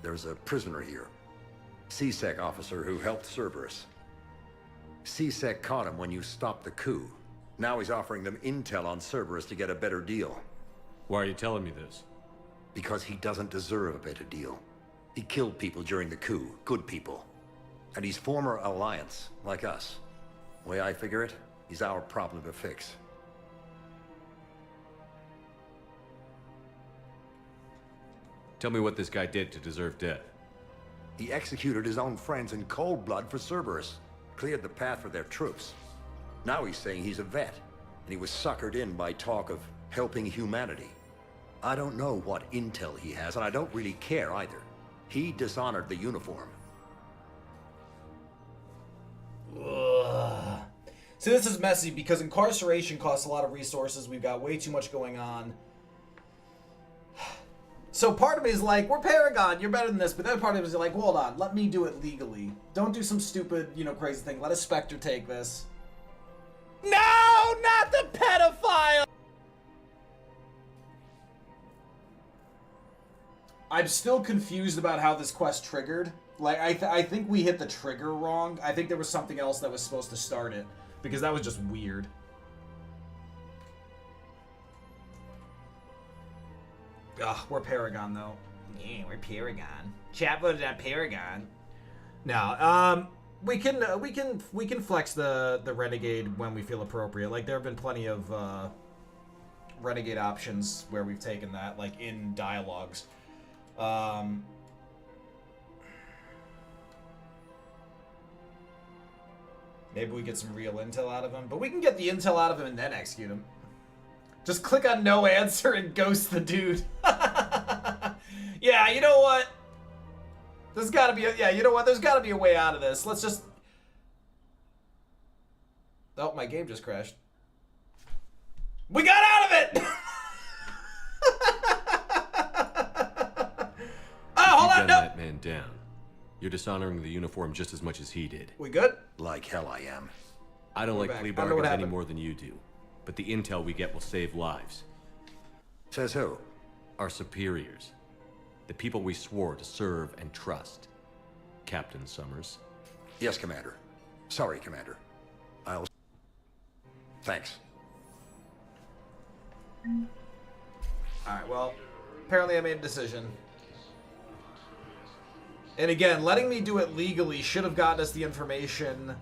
There's a prisoner here. CSEC officer who helped Cerberus. CSEC caught him when you stopped the coup. Now he's offering them intel on Cerberus to get a better deal. Why are you telling me this? Because he doesn't deserve a better deal. He killed people during the coup, good people. And he's former Alliance, like us. The way I figure it, he's our problem to fix. Tell me what this guy did to deserve death. He executed his own friends in cold blood for Cerberus. Cleared the path for their troops. Now he's saying he's a vet, and he was suckered in by talk of helping humanity. I don't know what intel he has, and I don't really care either. He dishonored the uniform. Whoa. See, this is messy because incarceration costs a lot of resources. We've got way too much going on. So part of me is like, we're Paragon, you're better than this. But the other part of me is like, hold on, let me do it legally. Don't do some stupid, crazy thing. Let a Spectre take this. No, not the pedophile! I'm still confused about how this quest triggered. Like, I think we hit the trigger wrong. I think there was something else that was supposed to start it. Because that was just weird. Ugh, we're Paragon, though. Yeah, we're Paragon. Chat voted on Paragon. No, we can flex the Renegade when we feel appropriate. Like, there have been plenty of Renegade options where we've taken that, like, in dialogues. Maybe we get some real intel out of him. But we can get the intel out of him and then execute him. Just click on no answer and ghost the dude. Yeah, you know what? There's gotta be there's gotta be a way out of this. Let's just... Oh, my game just crashed. We got out of it! Oh, hold on, no! That man down. You're dishonoring the uniform just as much as he did. We good? Like hell I am. I don't like plea bargains any more than you do. But the intel we get will save lives. Says who? Our superiors. The people we swore to serve and trust. Captain Summers. Yes, Commander. Sorry, Commander. I'll... Thanks. Alright, well, apparently I made a decision. And again, letting me do it legally should have gotten us the information.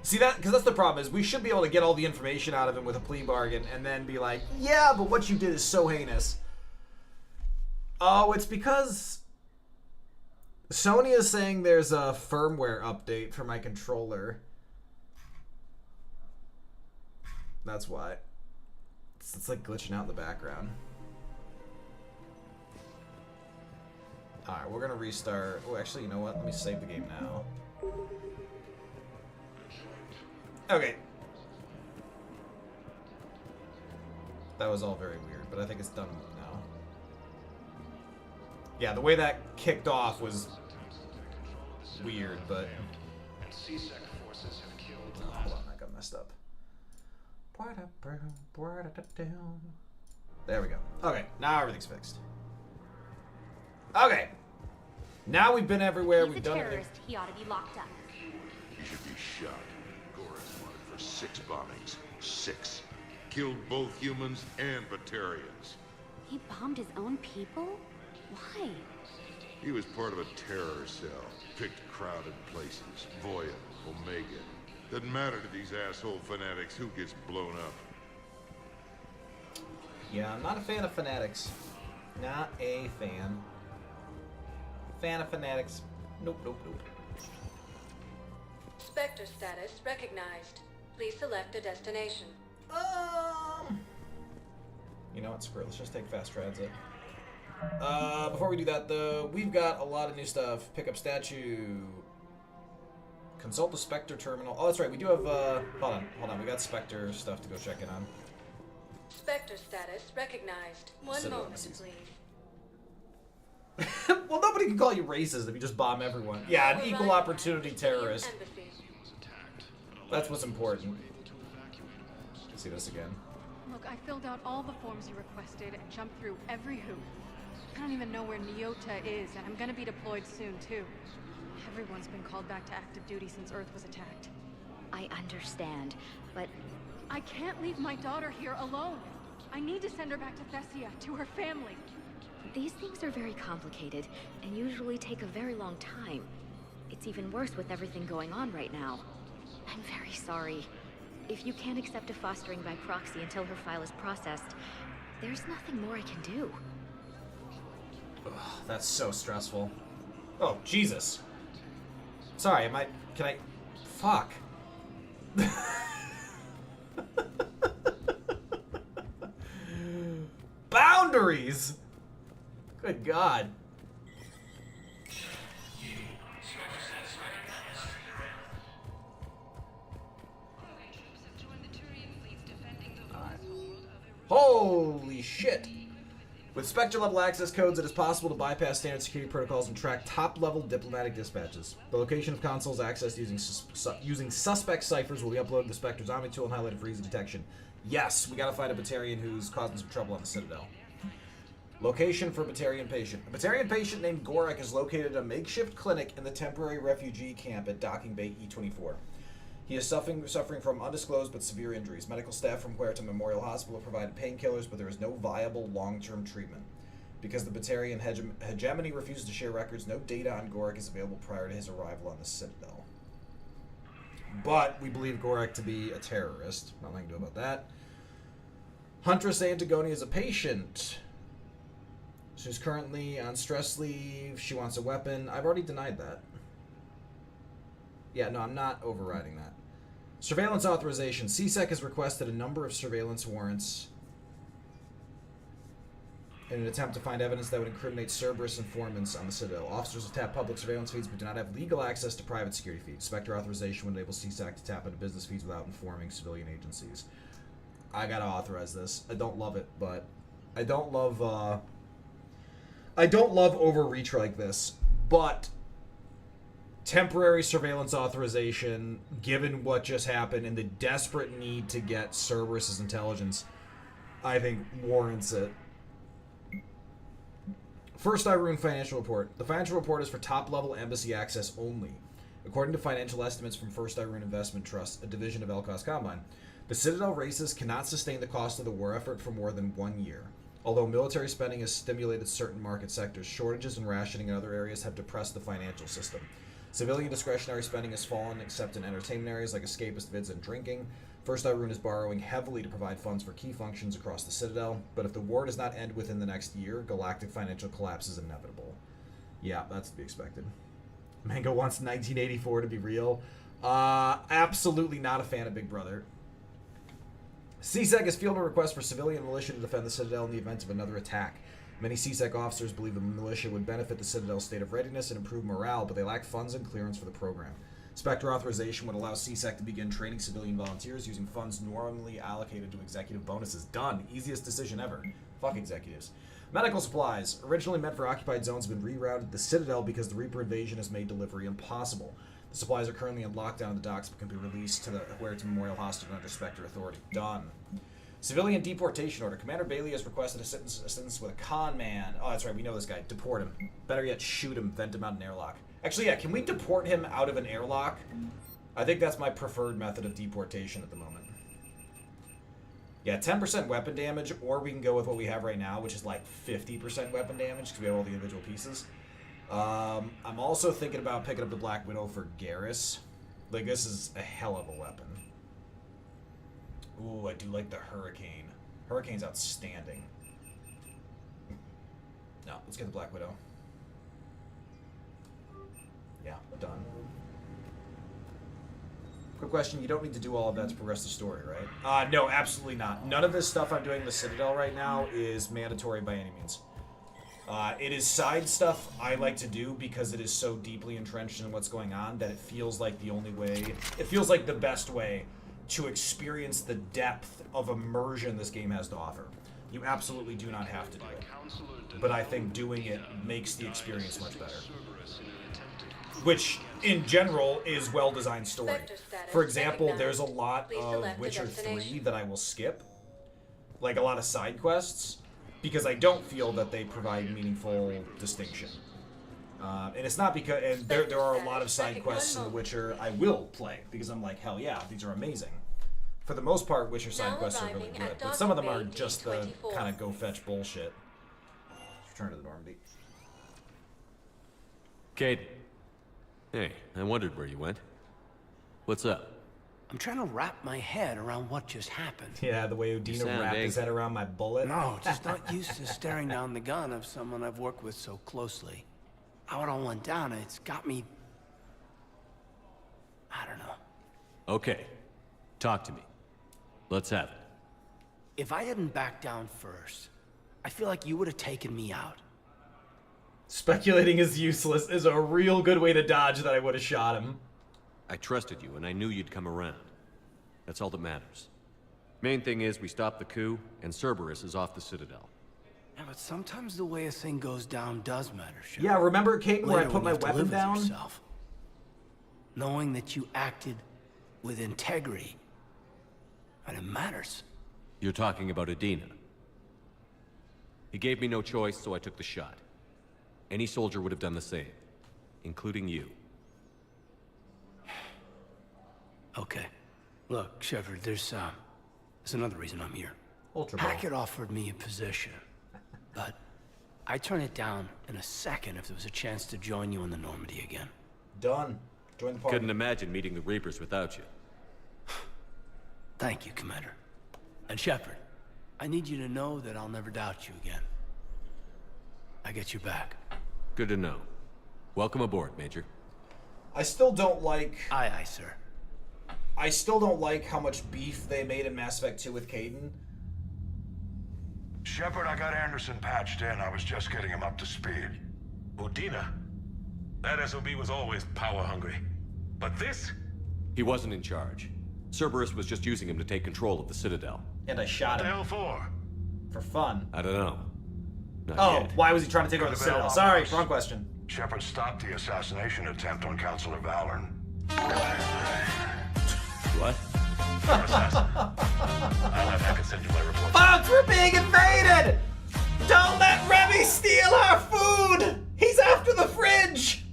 See that? Because that's the problem, is we should be able to get all the information out of him with a plea bargain and then be like, yeah, but what you did is so heinous. Oh, it's because Sony is saying there's a firmware update for my controller. That's why. It's like glitching out in the background. Alright, we're gonna restart. Oh, actually, you know what? Let me save the game now. Okay. That was all very weird, but I think it's done now. Yeah, the way that kicked off was weird, but... Oh, hold on, that got messed up. There we go. Okay, now everything's fixed. Okay. Now we've been everywhere. We've done everything. He ought to be locked up. He should be shot. Garrus wanted for 6 bombings. 6. Killed both humans and Batarians. He bombed his own people? Why? He was part of a terror cell. Picked crowded places. Voya, Omega. Doesn't matter to these asshole fanatics who gets blown up. Yeah, I'm not a fan of fanatics. Not a fan. Fan of fanatics. Nope, nope, nope. Spectre status recognized. Please select a destination. You know what? Screw it. Let's just take fast transit. Before we do that, though, we've got a lot of new stuff. Pick up statue. Consult the Spectre terminal. Oh, that's right. We do have, hold on. We got Spectre stuff to go check in on. Spectre status recognized. One moment, please. Well, nobody can call you racist if you just bomb everyone. Yeah, an equal opportunity terrorist. That's what's important. Let's see this again. Look, I filled out all the forms you requested and jumped through every hoop. I don't even know where Nyota is, and I'm gonna be deployed soon, too. Everyone's been called back to active duty since Earth was attacked. I understand, but... I can't leave my daughter here alone. I need to send her back to Thessia, to her family. These things are very complicated, and usually take a very long time. It's even worse with everything going on right now. I'm very sorry. If you can't accept a fostering by proxy until her file is processed, there's nothing more I can do. Ugh, that's so stressful. Oh, Jesus. Sorry, can I... Fuck. Boundaries! Good God. shit. With Spectre-level access codes, it is possible to bypass standard security protocols and track top-level diplomatic dispatches. The location of consoles accessed using suspect ciphers will be uploaded to the Spectre's Omni tool and highlighted for easy detection. Yes, we gotta find a Batarian who's causing some trouble on the Citadel. Location for Batarian patient. A Batarian patient named Gorek is located at a makeshift clinic in the temporary refugee camp at Docking Bay E24. He is suffering from undisclosed but severe injuries. Medical staff from Huerta Memorial Hospital provided painkillers, but there is no viable long-term treatment. Because the Batarian hegemony refuses to share records, no data on Gorek is available prior to his arrival on the Citadel. But we believe Gorek to be a terrorist. Nothing to do about that. Huntress Antigone is a patient. She's currently on stress leave. She wants a weapon. I've already denied that. Yeah, no, I'm not overriding that. Surveillance authorization. CSEC has requested a number of surveillance warrants in an attempt to find evidence that would incriminate Cerberus informants on the Citadel. Officers have tapped public surveillance feeds but do not have legal access to private security feeds. Spectre authorization would enable CSEC to tap into business feeds without informing civilian agencies. I gotta authorize this. I don't love it, but I don't love overreach like this, but temporary surveillance authorization, given what just happened and the desperate need to get Cerberus's intelligence, I think warrants it. First Irune financial report. The financial report is for top-level embassy access only. According to financial estimates from First Irune Investment Trust, a division of Elkos Combine, the Citadel races cannot sustain the cost of the war effort for more than 1 year. Although military spending has stimulated certain market sectors, shortages and rationing in other areas have depressed the financial system. Civilian discretionary spending has fallen, except in entertainment areas like escapist vids and drinking. First Irune is borrowing heavily to provide funds for key functions across the Citadel, but if the war does not end within the next year, galactic financial collapse is inevitable. Yeah, that's to be expected. Mango wants 1984 to be real. Absolutely not a fan of Big Brother. CSEC has fielded a request for civilian militia to defend the Citadel in the event of another attack. Many CSEC officers believe the militia would benefit the Citadel's state of readiness and improve morale, but they lack funds and clearance for the program. Spectre authorization would allow CSEC to begin training civilian volunteers using funds normally allocated to executive bonuses. Done. Easiest decision ever. Fuck executives. Medical supplies. Originally meant for occupied zones have been rerouted to the Citadel because the Reaper invasion has made delivery impossible. The supplies are currently on lockdown in the docks but can be released to the Huerta Memorial Hospital under Spectre authority. Done. Civilian deportation order. Commander Bailey has requested assistance with a con man. Oh, that's right. We know this guy. Deport him. Better yet, shoot him. Vent him out an airlock. Actually, yeah. Can we deport him out of an airlock? I think that's my preferred method of deportation at the moment. Yeah, 10% weapon damage, or we can go with what we have right now, which is like 50% weapon damage because we have all the individual pieces. I'm also thinking about picking up the Black Widow for Garrus. Like, this is a hell of a weapon. Ooh, I do like the Hurricane. Hurricane's outstanding. No, let's get the Black Widow. Yeah, done. Quick question, you don't need to do all of that to progress the story, right? No, absolutely not. None of this stuff I'm doing in the Citadel right now is mandatory by any means. It is side stuff I like to do because it is so deeply entrenched in what's going on that it feels like the only way, it feels like the best way to experience the depth of immersion this game has to offer. You absolutely do not have to do it, but I think doing it makes the experience much better. Which, in general, is well-designed story. For example, there's a lot of Witcher 3 that I will skip, like a lot of side quests, because I don't feel that they provide meaningful distinction. And it's not because, and there are a lot of side quests in The Witcher I will play, because I'm like, hell yeah, these are amazing. For the most part, Witcher side quests are really good, but some of them are just the kind of go-fetch bullshit. Let's return to the Normandy. Kate. Hey, I wondered where you went. What's up? I'm trying to wrap my head around what just happened. Yeah, the way Udina wrapped his head around my bullet. No, just not used to staring down the gun of someone I've worked with so closely. How it all went down, it's got me... I don't know. Okay. Talk to me. Let's have it. If I hadn't backed down first, I feel like you would have taken me out. Speculating is useless is a real good way to dodge that I would have shot him. I trusted you, and I knew you'd come around. That's all that matters. Main thing is we stop the coup, and Cerberus is off the Citadel. Yeah, but sometimes the way a thing goes down does matter, Shepard. Yeah, remember, Caden, where I Later, put when my you have to weapon live with down? yourself, knowing that you acted with integrity, and it matters. You're talking about Adina. He gave me no choice, so I took the shot. Any soldier would have done the same, including you. Okay. Look, Shepard, there's another reason I'm here. Ultra Ball. Hackett offered me a position, but I'd turn it down in a second if there was a chance to join you in the Normandy again. Done. Join the party. Couldn't imagine meeting the Reapers without you. Thank you, Commander. And Shepard, I need you to know that I'll never doubt you again. I get you back. Good to know. Welcome aboard, Major. I still don't like... Aye, aye, sir. I still don't like how much beef they made in Mass Effect 2 with Caden. Shepard, I got Anderson patched in. I was just getting him up to speed. Udina. That SOB was always power-hungry. But this? He wasn't in charge. Cerberus was just using him to take control of the Citadel. And I shot him. What the hell for? For fun. I don't know. Not yet. Why was he trying to take over the Citadel? Sorry, wrong question. Shepard stopped the assassination attempt on Counselor Valorn. What? I'll have Hackett send you my report. Folks, we're being invaded! Don't let Remy steal our food! He's after the fridge!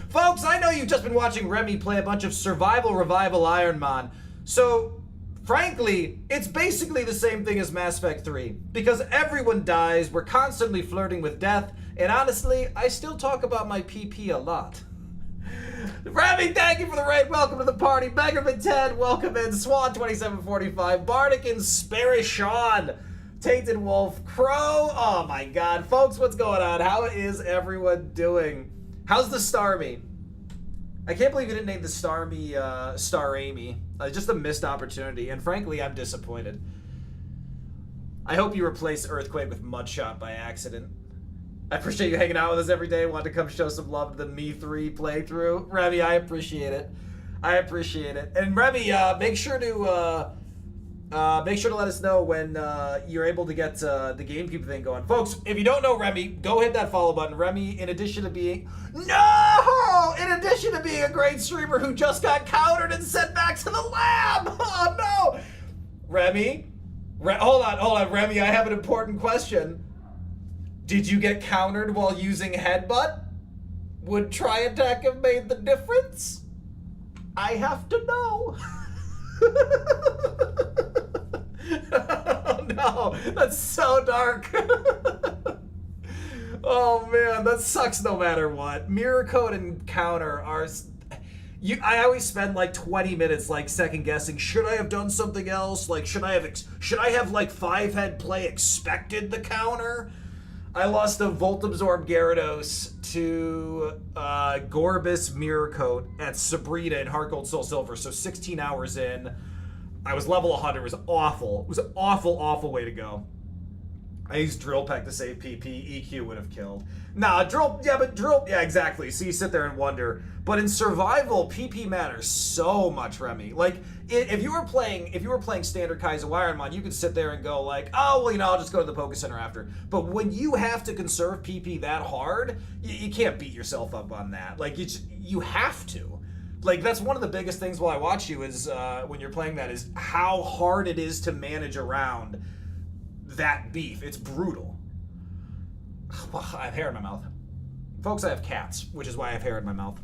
Folks, I know you've just been watching Remy play a bunch of Survival Revival Iron Man, so frankly, it's basically the same thing as Mass Effect 3. Because everyone dies, we're constantly flirting with death, and honestly, I still talk about my PP a lot. Remy, thank you for the raid. Welcome to the party. Beggarman 10, welcome in. Swan 2745, Bardic and Sparishon, Tainted Wolf, Crow. Oh my god. Folks, what's going on? How is everyone doing? How's the Starmie? I can't believe you didn't name the Starmie Star Amy. Just a missed opportunity, and frankly, I'm disappointed. I hope you replace Earthquake with Mudshot by accident. I appreciate you hanging out with us every day. Want to come show some love to the Me 3 playthrough. Remy, I appreciate it. I appreciate it. And Remy, make sure to let us know when you're able to get the GameCube thing going. Folks, if you don't know Remy, go hit that follow button. Remy, in addition to being... No! In addition to being a great streamer who just got countered and sent back to the lab! Oh, no! Remy? Hold on, Remy, I have an important question. Did you get countered while using Headbutt? Would Try Attack have made the difference? I have to know. Oh no, that's so dark. Oh man, that sucks no matter what. Mirror Code and Counter are... I always spend like 20 minutes like second guessing. Should I have done something else? Like, should I have like 5-head play expected the counter? I lost a Volt Absorb Gyarados to Gorbis Mirror Coat at Sabrina in Heart Gold Soul Silver. So 16 hours in, I was level 100. It was awful. It was an awful, awful way to go. I used Drill Peck to save PP. EQ would have killed. Nah, Drill, yeah, exactly. So you sit there and wonder. But in survival, PP matters so much, Remy. Like, if you were playing standard Kaizo Ironmon, you could sit there and go like, oh, well, I'll just go to the Poké Center after. But when you have to conserve PP that hard, you can't beat yourself up on that. Like, you have to. Like, that's one of the biggest things while I watch you is when you're playing that is how hard it is to manage around that beef. It's brutal. I have hair in my mouth. Folks, I have cats, which is why I have hair in my mouth.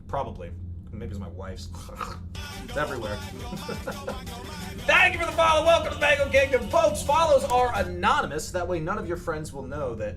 Probably. Maybe it's my wife's. It's everywhere. Thank you for the follow. Welcome to the Mango Kingdom. Folks, follows are anonymous. That way none of your friends will know that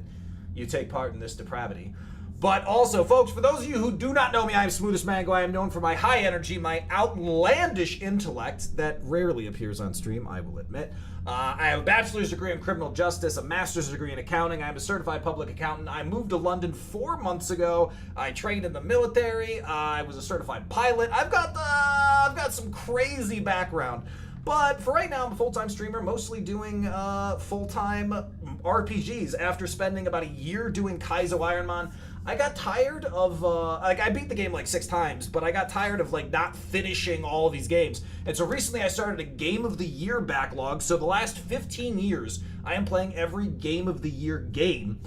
you take part in this depravity. But also, folks, for those of you who do not know me, I am Smoothest Mango. I am known for my high energy, my outlandish intellect that rarely appears on stream, I will admit. I have a bachelor's degree in criminal justice, a master's degree in accounting. I am a certified public accountant. I moved to London 4 months ago. I trained in the military. I was a certified pilot. I've got some crazy background. But for right now, I'm a full-time streamer, mostly doing full-time RPGs. After spending about a year doing Kaizo Ironmon, I got tired of, like, I beat the game like 6 times, but I got tired of, like, not finishing all of these games. And so recently I started a Game of the Year backlog. So the last 15 years, I am playing every Game of the Year game,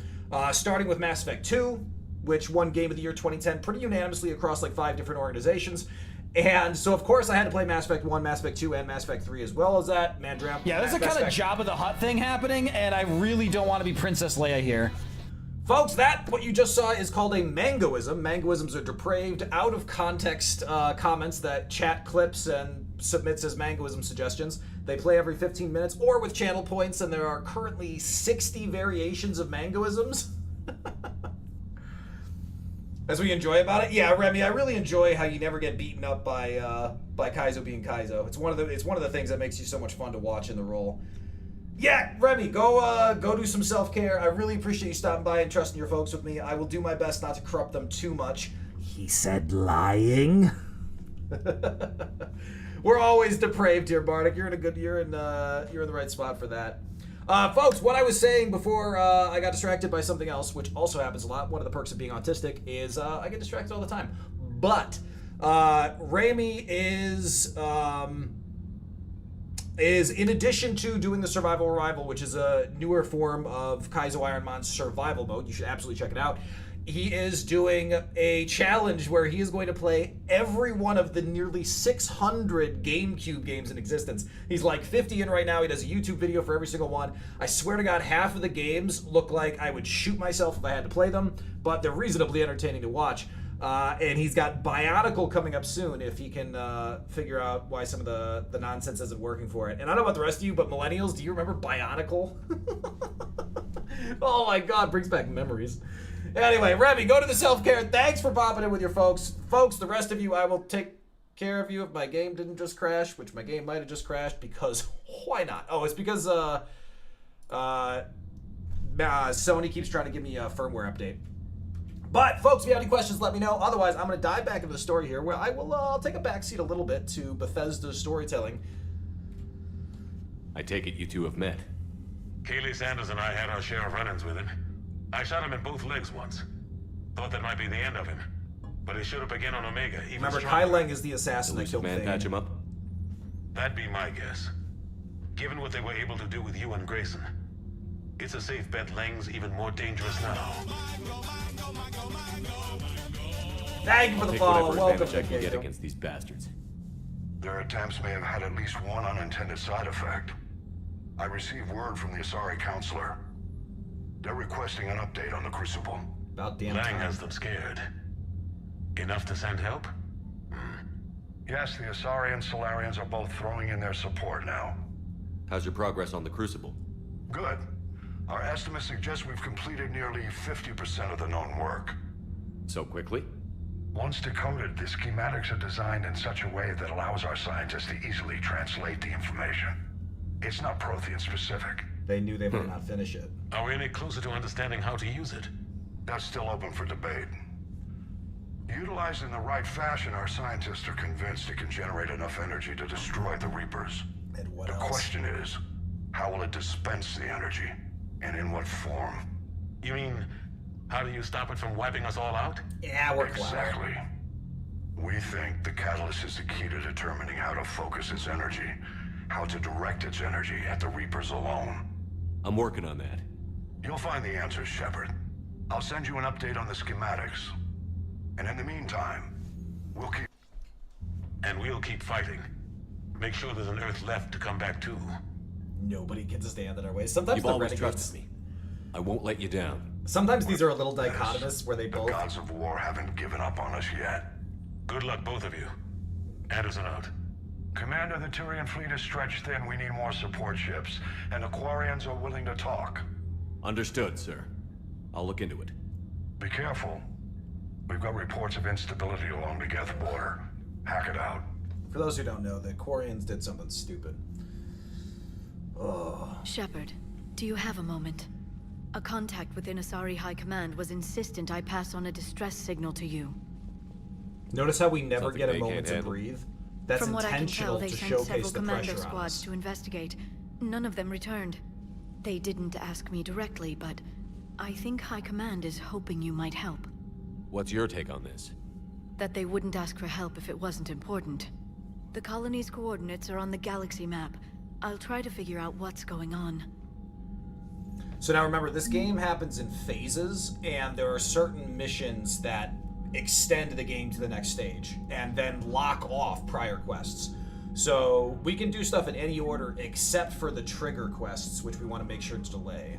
starting with Mass Effect 2, which won Game of the Year 2010 pretty unanimously across, like, 5 different organizations. And so, of course, I had to play Mass Effect 1, Mass Effect 2, and Mass Effect 3 as well as that. Yeah, there's a kind of Jabba the Hutt thing happening, and I really don't want to be Princess Leia here. Folks, what you just saw is called a mangoism. Mangoisms are depraved, out-of-context comments that chat clips and submits as mangoism suggestions. They play every 15 minutes or with channel points, and there are currently 60 variations of mangoisms. As we enjoy about it, yeah, Remy, I really enjoy how you never get beaten up by Kaizo being Kaizo. It's one of the things that makes you so much fun to watch in the role. Yeah, Remy, go do some self-care. I really appreciate you stopping by and trusting your folks with me. I will do my best not to corrupt them too much. He said lying. We're always depraved here, Bardic. You're in the right spot for that. Folks, what I was saying before I got distracted by something else, which also happens a lot. One of the perks of being autistic is I get distracted all the time. But Remy is in addition to doing the Survival Arrival, which is a newer form of Kaizo Ironmon's survival mode. You should absolutely check it out. He is doing a challenge where he is going to play every one of the nearly 600 GameCube games in existence. He's like 50 in right now. He does a YouTube video for every single one. I swear to God, half of the games look like I would shoot myself if I had to play them, but they're reasonably entertaining to watch. And he's got Bionicle coming up soon if he can figure out why some of the nonsense isn't working for it. And I don't know about the rest of you, but millennials, do you remember Bionicle? Oh my God, brings back memories. Anyway, Remy, go to the self-care. Thanks for popping in with your folks. Folks, the rest of you, I will take care of you if my game didn't just crash, which my game might have just crashed, because why not? Oh, it's because Sony keeps trying to give me a firmware update. But, folks, if you have any questions, let me know. Otherwise, I'm going to dive back into the story here, where I'll take a backseat a little bit to Bethesda's storytelling. I take it you two have met. Kaylee Sanders and I had our share of run-ins with him. I shot him in both legs once. Thought that might be the end of him. But he showed up again on Omega. Remember, Kai Leng is the assassin that killed man Thane. patch him up? That'd be my guess. Given what they were able to do with you and Grayson, it's a safe bet Leng's even more dangerous now. Thank you for the follow. Welcome to get against these bastards. Their attempts may have had at least one unintended side effect. I received word from the Asari counselor. They're requesting an update on the Crucible. About damn Lang time. has them scared. Enough to send help? Yes, the Asari and Solarians are both throwing in their support now. How's your progress on the Crucible? Good. Our estimates suggest we've completed nearly 50% of the known work. So quickly? Once decoded, the schematics are designed in such a way that allows our scientists to easily translate the information. It's not Prothean specific. They knew they might not finish it. Are we any closer to understanding how to use it? That's still open for debate. Utilized in the right fashion, our scientists are convinced it can generate enough energy to destroy the Reapers. And what the else? question is, how will it dispense the energy? And in what form? You mean, how do you stop it from wiping us all out? Yeah, we're Exactly. We think the catalyst is the key to determining how to focus its energy, how to direct its energy at the Reapers alone. I'm working on that. You'll find the answers, Shepard. I'll send you an update on the schematics. And in the meantime, we'll keep fighting. Make sure there's an Earth left to come back to. Nobody can stand in our way. Sometimes You've the always renegades... trusted me. I won't let you down. Sometimes these are a little dichotomous where they The both... gods of war haven't given up on us yet. Good luck, both of you. Anderson out. Commander, the Turian fleet is stretched thin. We need more support ships. And the Quarians are willing to talk. Understood, sir. I'll look into it. Be careful. We've got reports of instability along the Geth border. Hack it out. For those who don't know, the Quarians did something stupid. Oh. Shepard, do you have a moment? A contact within Asari High Command was insistent I pass on a distress signal to you. Notice how we never Something get a they moment can't to handle. breathe? That's From what I can tell, intentional they to sent showcase several the commander pressure on squads us. to investigate. None of them returned. They didn't ask me directly, but I think High Command is hoping you might help. What's your take on this? That they wouldn't ask for help if it wasn't important. The colony's coordinates are on the galaxy map. I'll try to figure out what's going on. So now remember, this game happens in phases, and there are certain missions that extend the game to the next stage, and then lock off prior quests. So we can do stuff in any order except for the trigger quests, which we want to make sure to delay.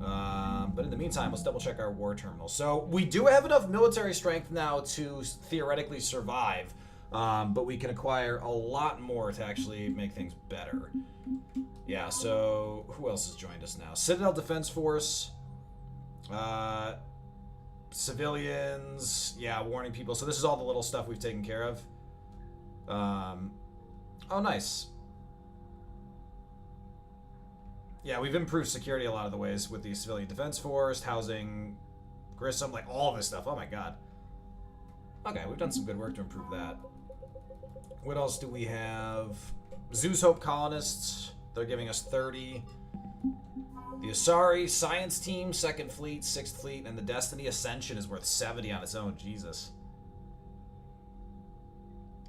But in the meantime, let's double check our war terminal. So we do have enough military strength now to theoretically survive, but we can acquire a lot more to actually make things better. Yeah, so who else has joined us now? Citadel Defense Force, civilians, yeah, warning people. So this is all the little stuff we've taken care of. Oh, nice. Yeah, we've improved security a lot of the ways with the Civilian Defense Force, housing, Grissom, like all of this stuff. Oh my god. Okay, we've done some good work to improve that. What else do we have? Zeus Hope Colonists, they're giving us 30. The Asari Science Team, 2nd Fleet, 6th Fleet, and the Destiny Ascension is worth 70 on its own. Jesus.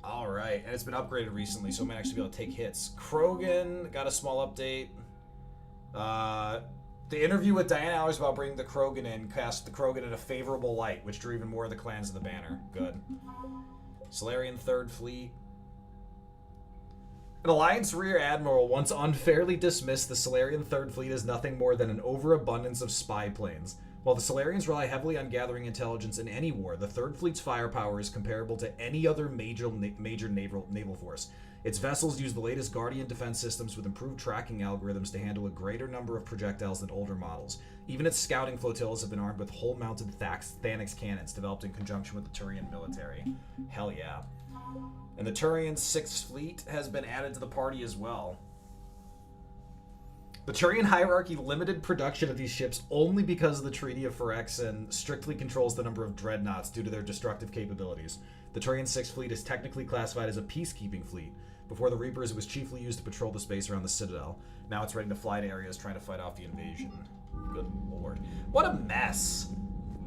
Alright, and it's been upgraded recently, so it might actually be able to take hits. Krogan got a small update. The interview with Diana Allers about bringing the Krogan in cast the Krogan in a favorable light, which drew even more of the clans of the banner. Good. Solarian 3rd Fleet. An Alliance Rear Admiral once unfairly dismissed the Solarian 3rd Fleet as nothing more than an overabundance of spy planes. While the Solarians rely heavily on gathering intelligence in any war, the 3rd Fleet's firepower is comparable to any other major naval force. Its vessels use the latest Guardian defense systems with improved tracking algorithms to handle a greater number of projectiles than older models. Even its scouting flotillas have been armed with hull-mounted Thanix cannons developed in conjunction with the Turian military. Hell yeah. And the Turian 6th Fleet has been added to the party as well. The Turian hierarchy limited production of these ships only because of the Treaty of Phyrex strictly controls the number of dreadnoughts due to their destructive capabilities. The Turian 6th Fleet is technically classified as a peacekeeping fleet. Before the Reapers, it was chiefly used to patrol the space around the Citadel. Now it's ready to fly to areas trying to fight off the invasion. Good lord. What a mess!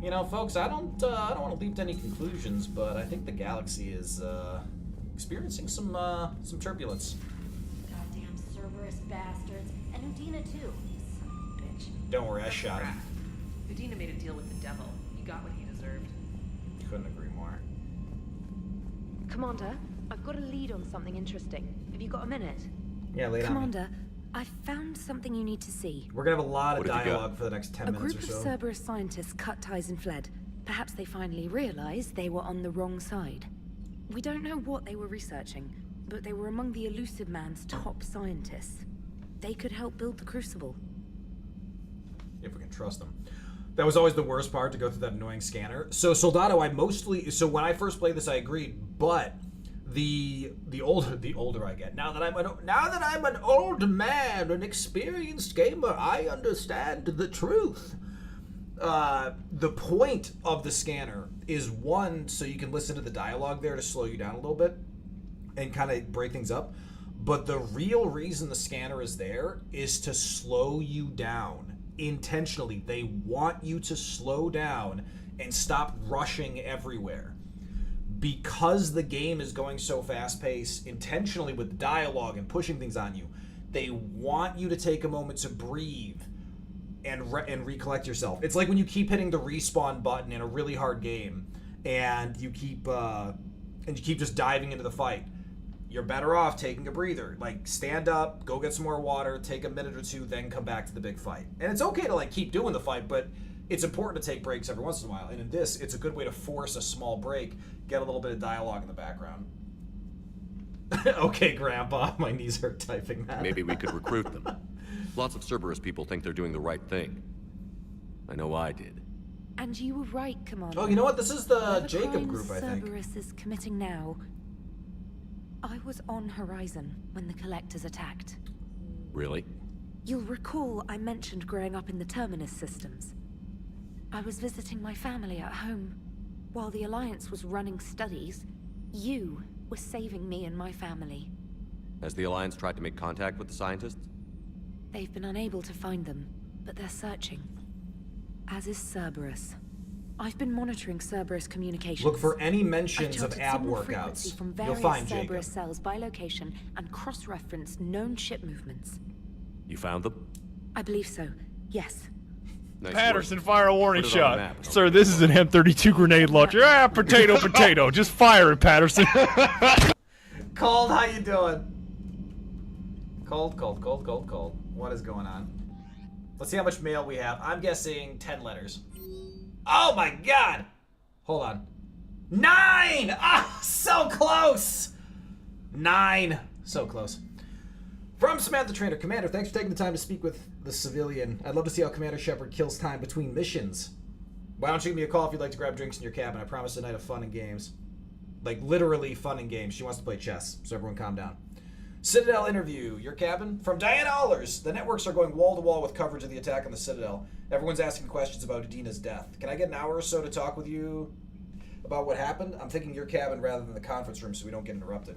You know, folks, I don't want to leap to any conclusions, but I think the galaxy is experiencing some turbulence. Goddamn Cerberus bastards. And Udina too. Son of a bitch. Don't worry, I shot him. Udina made a deal with the devil. He got what he deserved. Couldn't agree more. Commander, I've got a lead on something interesting. Have you got a minute? Yeah, lay it on me. Commander, I found something you need to see. We're gonna have a lot of dialogue for the next 10 minutes or so. A group of Cerberus scientists cut ties and fled. Perhaps they finally realized they were on the wrong side. We don't know what they were researching, but they were among the Elusive Man's top scientists. They could help build the Crucible. If we can trust them. That was always the worst part, to go through that annoying scanner. So Soldado, when I first played this, I agreed, but the older I get, now that I'm an old man, an experienced gamer, I understand the truth. The point of the scanner is, one, so you can listen to the dialogue there to slow you down a little bit and kind of break things up. But the real reason the scanner is there is to slow you down intentionally. They want you to slow down and stop rushing everywhere. Because the game is going so fast-paced, intentionally with dialogue and pushing things on you, they want you to take a moment to breathe and recollect yourself. It's like when you keep hitting the respawn button in a really hard game, and you keep just diving into the fight. You're better off taking a breather. Like, stand up, go get some more water, take a minute or two, then come back to the big fight. And it's okay to, like, keep doing the fight, but it's important to take breaks every once in a while. And in this, it's a good way to force a small break, get a little bit of dialogue in the background. Okay, Grandpa, my knees hurt typing that. Maybe we could recruit them. Lots of Cerberus people think they're doing the right thing. I know I did. And you were right, Commander. Oh, you know what? This is the Whatever Jacob group, I think. Cerberus is committing now. I was on Horizon when the Collectors attacked. Really? You'll recall I mentioned growing up in the Terminus systems. I was visiting my family at home. While the Alliance was running studies, you were saving me and my family. Has the Alliance tried to make contact with the scientists? They've been unable to find them, but they're searching. As is Cerberus. I've been monitoring Cerberus communications. Look for any I've mentions of jotted ab signal frequency workouts. from You'll various find Jacob. Cerberus cells by location and cross-referenced known ship movements. You found them? I believe so. Yes. Nice Patterson, work. fire a warning Put it on the shot. map. Sir, this is an M32 grenade launcher. Ah, potato, potato. Just fire it, Patterson. Cold, how you doing? Cold. What is going on? Let's see how much mail we have. I'm guessing 10 letters. Oh my god! Hold on. 9! Ah, so close! 9. So close. From Samantha Trainer, Commander, thanks for taking the time to speak with the civilian. I'd love to see how Commander Shepard kills time between missions. Why don't you give me a call if you'd like to grab drinks in your cabin? I promise a night of fun and games. Like, literally fun and games. She wants to play chess, so everyone calm down. Citadel interview, your cabin? From Diana Allers. The networks are going wall-to-wall with coverage of the attack on the Citadel. Everyone's asking questions about Adina's death. Can I get an hour or so to talk with you about what happened? I'm thinking your cabin rather than the conference room so we don't get interrupted.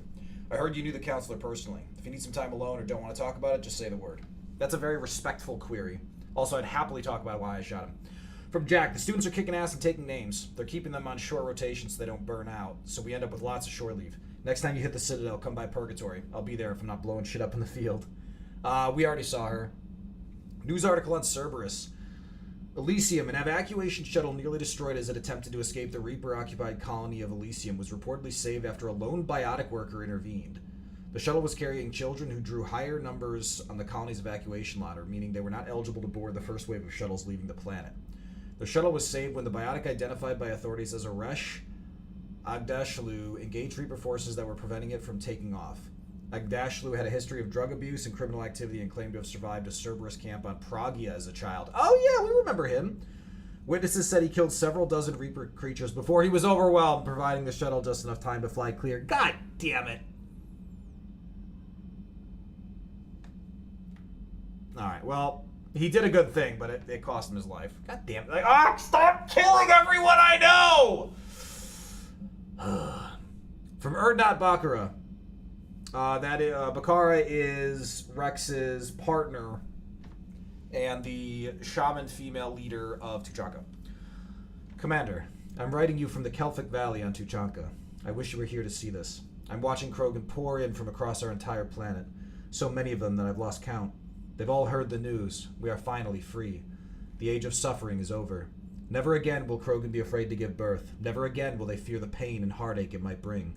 I heard you knew the counselor personally. If you need some time alone or don't want to talk about it, just say the word. That's a very respectful query. Also, I'd happily talk about why I shot him. From Jack, the students are kicking ass and taking names. They're keeping them on shore rotation so they don't burn out, so we end up with lots of shore leave. Next time you hit the Citadel, come by Purgatory. I'll be there if I'm not blowing shit up in the field. We already saw her. News article on Cerberus. Elysium, an evacuation shuttle nearly destroyed as it attempted to escape the Reaper-occupied colony of Elysium, was reportedly saved after a lone biotic worker intervened. The shuttle was carrying children who drew higher numbers on the colony's evacuation ladder, meaning they were not eligible to board the first wave of shuttles leaving the planet. The shuttle was saved when the biotic, identified by authorities as Aresh Agdashlu, engaged Reaper forces that were preventing it from taking off. Agdashlu had a history of drug abuse and criminal activity and claimed to have survived a Cerberus camp on Pragia as a child. Oh yeah, we remember him. Witnesses said he killed several dozen Reaper creatures before he was overwhelmed, providing the shuttle just enough time to fly clear. God damn it. Alright, well, he did a good thing, but it cost him his life. God damn it. Like, stop killing everyone I know! From Erdnot Bakara. Bakara is Rex's partner and the shaman female leader of Tuchanka. Commander, I'm writing you from the Kelphic Valley on Tuchanka. I wish you were here to see this. I'm watching Krogan pour in from across our entire planet. So many of them that I've lost count. They've all heard the news. We are finally free. The age of suffering is over. Never again will Krogan be afraid to give birth. Never again will they fear the pain and heartache it might bring.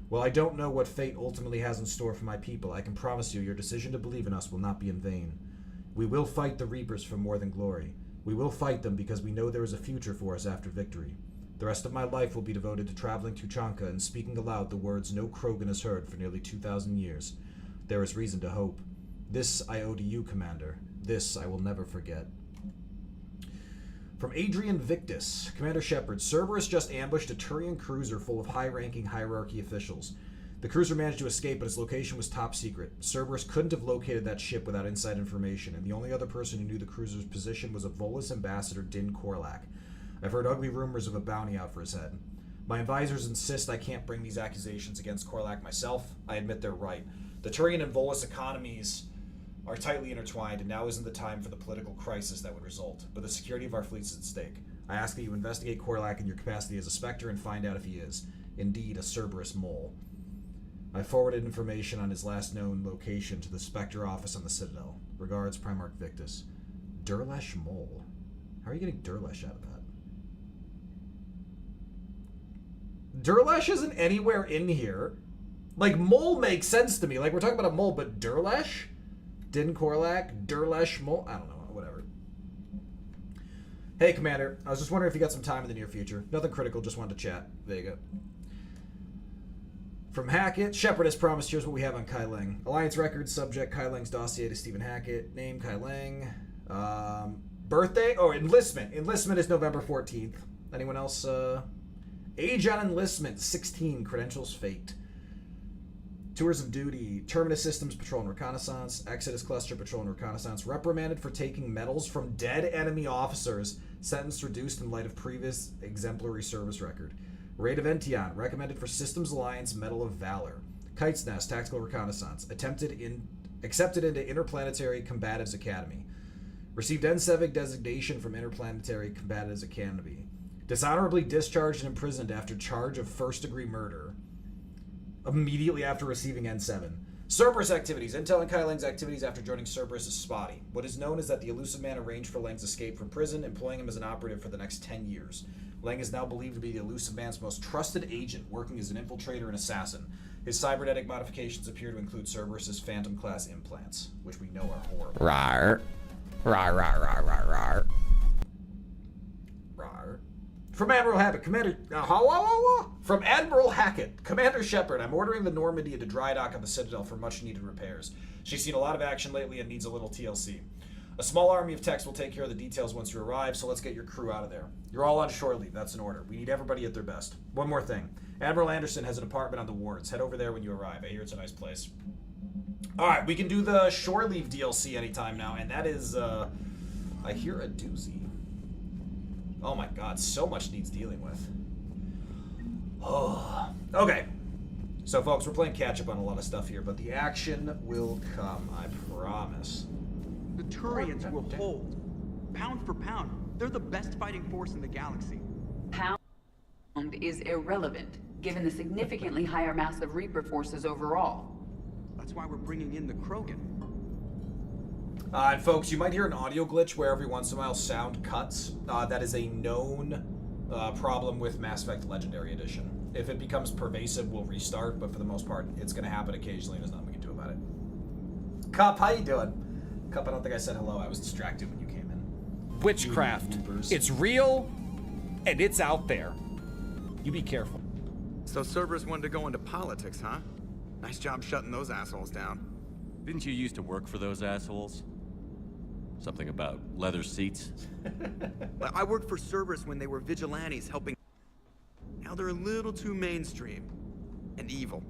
While I don't know what fate ultimately has in store for my people, I can promise you your decision to believe in us will not be in vain. We will fight the Reapers for more than glory. We will fight them because we know there is a future for us after victory. The rest of my life will be devoted to traveling Tuchanka and speaking aloud the words no Krogan has heard for nearly 2,000 years. There is reason to hope. This I owe to you, Commander. This I will never forget. From Adrian Victus, Commander Shepard, Cerberus just ambushed a Turian cruiser full of high-ranking hierarchy officials. The cruiser managed to escape, but its location was top secret. Cerberus couldn't have located that ship without inside information, and the only other person who knew the cruiser's position was a Volus ambassador, Din Korlak. I've heard ugly rumors of a bounty out for his head. My advisors insist I can't bring these accusations against Korlak myself. I admit they're right. The Turian and Volus economies are tightly intertwined, and now isn't the time for the political crisis that would result, but the security of our fleet is at stake. I ask that you investigate Korlak in your capacity as a Spectre and find out if he is, indeed, a Cerberus mole. I forwarded information on his last known location to the Spectre office on the Citadel. Regards, Primarch Victus. Durlesh mole. How are you getting Durlesh out of that? Durlesh isn't anywhere in here. Like, mole makes sense to me. Like, we're talking about a mole, but Durlesh? Din Korlak, Durlesh mole? I don't know, whatever. Hey, Commander. I was just wondering if you got some time in the near future. Nothing critical, just wanted to chat. There you go. From Hackett, Shepard has promised, here's what we have on Kai Lang. Alliance records, subject, Kai Lang's dossier to Stephen Hackett. Name, Kai Lang. Birthday? Oh, enlistment. Enlistment is November 14th. Anyone else? Age on enlistment, 16. Credentials faked. Tours of duty, Terminus Systems Patrol and Reconnaissance, Exodus Cluster Patrol and Reconnaissance, reprimanded for taking medals from dead enemy officers, sentence reduced in light of previous exemplary service record. Raid of Ention, recommended for Systems Alliance Medal of Valor. Kite's Nest, Tactical Reconnaissance, accepted into Interplanetary Combatives Academy. Received NSEVIC designation from Interplanetary Combatives Academy. Dishonorably discharged and imprisoned after charge of first-degree murder. Immediately after receiving N7. Cerberus activities. Intel and Kai Leng's activities after joining Cerberus is spotty. What is known is that the elusive man arranged for Leng's escape from prison, employing him as an operative for the next 10 years. Leng is now believed to be the elusive man's most trusted agent, working as an infiltrator and assassin. His cybernetic modifications appear to include Cerberus's Phantom-class implants, which we know are horrible. Rar. Rar, rar, rar, rar, rar. Rar. From Admiral Hackett, From Admiral Hackett, Commander Shepard, I'm ordering the Normandy into dry dock at the Citadel for much-needed repairs. She's seen a lot of action lately and needs a little TLC. A small army of techs will take care of the details once you arrive, so let's get your crew out of there. You're all on shore leave, that's an order. We need everybody at their best. One more thing. Admiral Anderson has an apartment on the wards. Head over there when you arrive. I hear it's a nice place. Alright, we can do the shore leave DLC anytime now, and that is, I hear a doozy. Oh my god, so much needs dealing with. Oh, okay. So folks, we're playing catch-up on a lot of stuff here, but the action will come, I promise. The Turians will hold. Pound for pound, they're the best fighting force in the galaxy. Pound is irrelevant, given the significantly higher mass of Reaper forces overall. That's why we're bringing in the Krogan. And folks, you might hear an audio glitch where every once in a while sound cuts. That is a known problem with Mass Effect Legendary Edition. If it becomes pervasive, we'll restart, but for the most part, it's going to happen occasionally, and there's nothing we can do about it. Cup, how you doing? Cup, I don't think I said hello. I was distracted when you came in. Witchcraft. It's real, and it's out there. You be careful. So Cerberus wanted to go into politics, huh? Nice job shutting those assholes down. Didn't you used to work for those assholes? Something about leather seats? I worked for Cerberus when they were vigilantes helping. Now they're a little too mainstream and evil.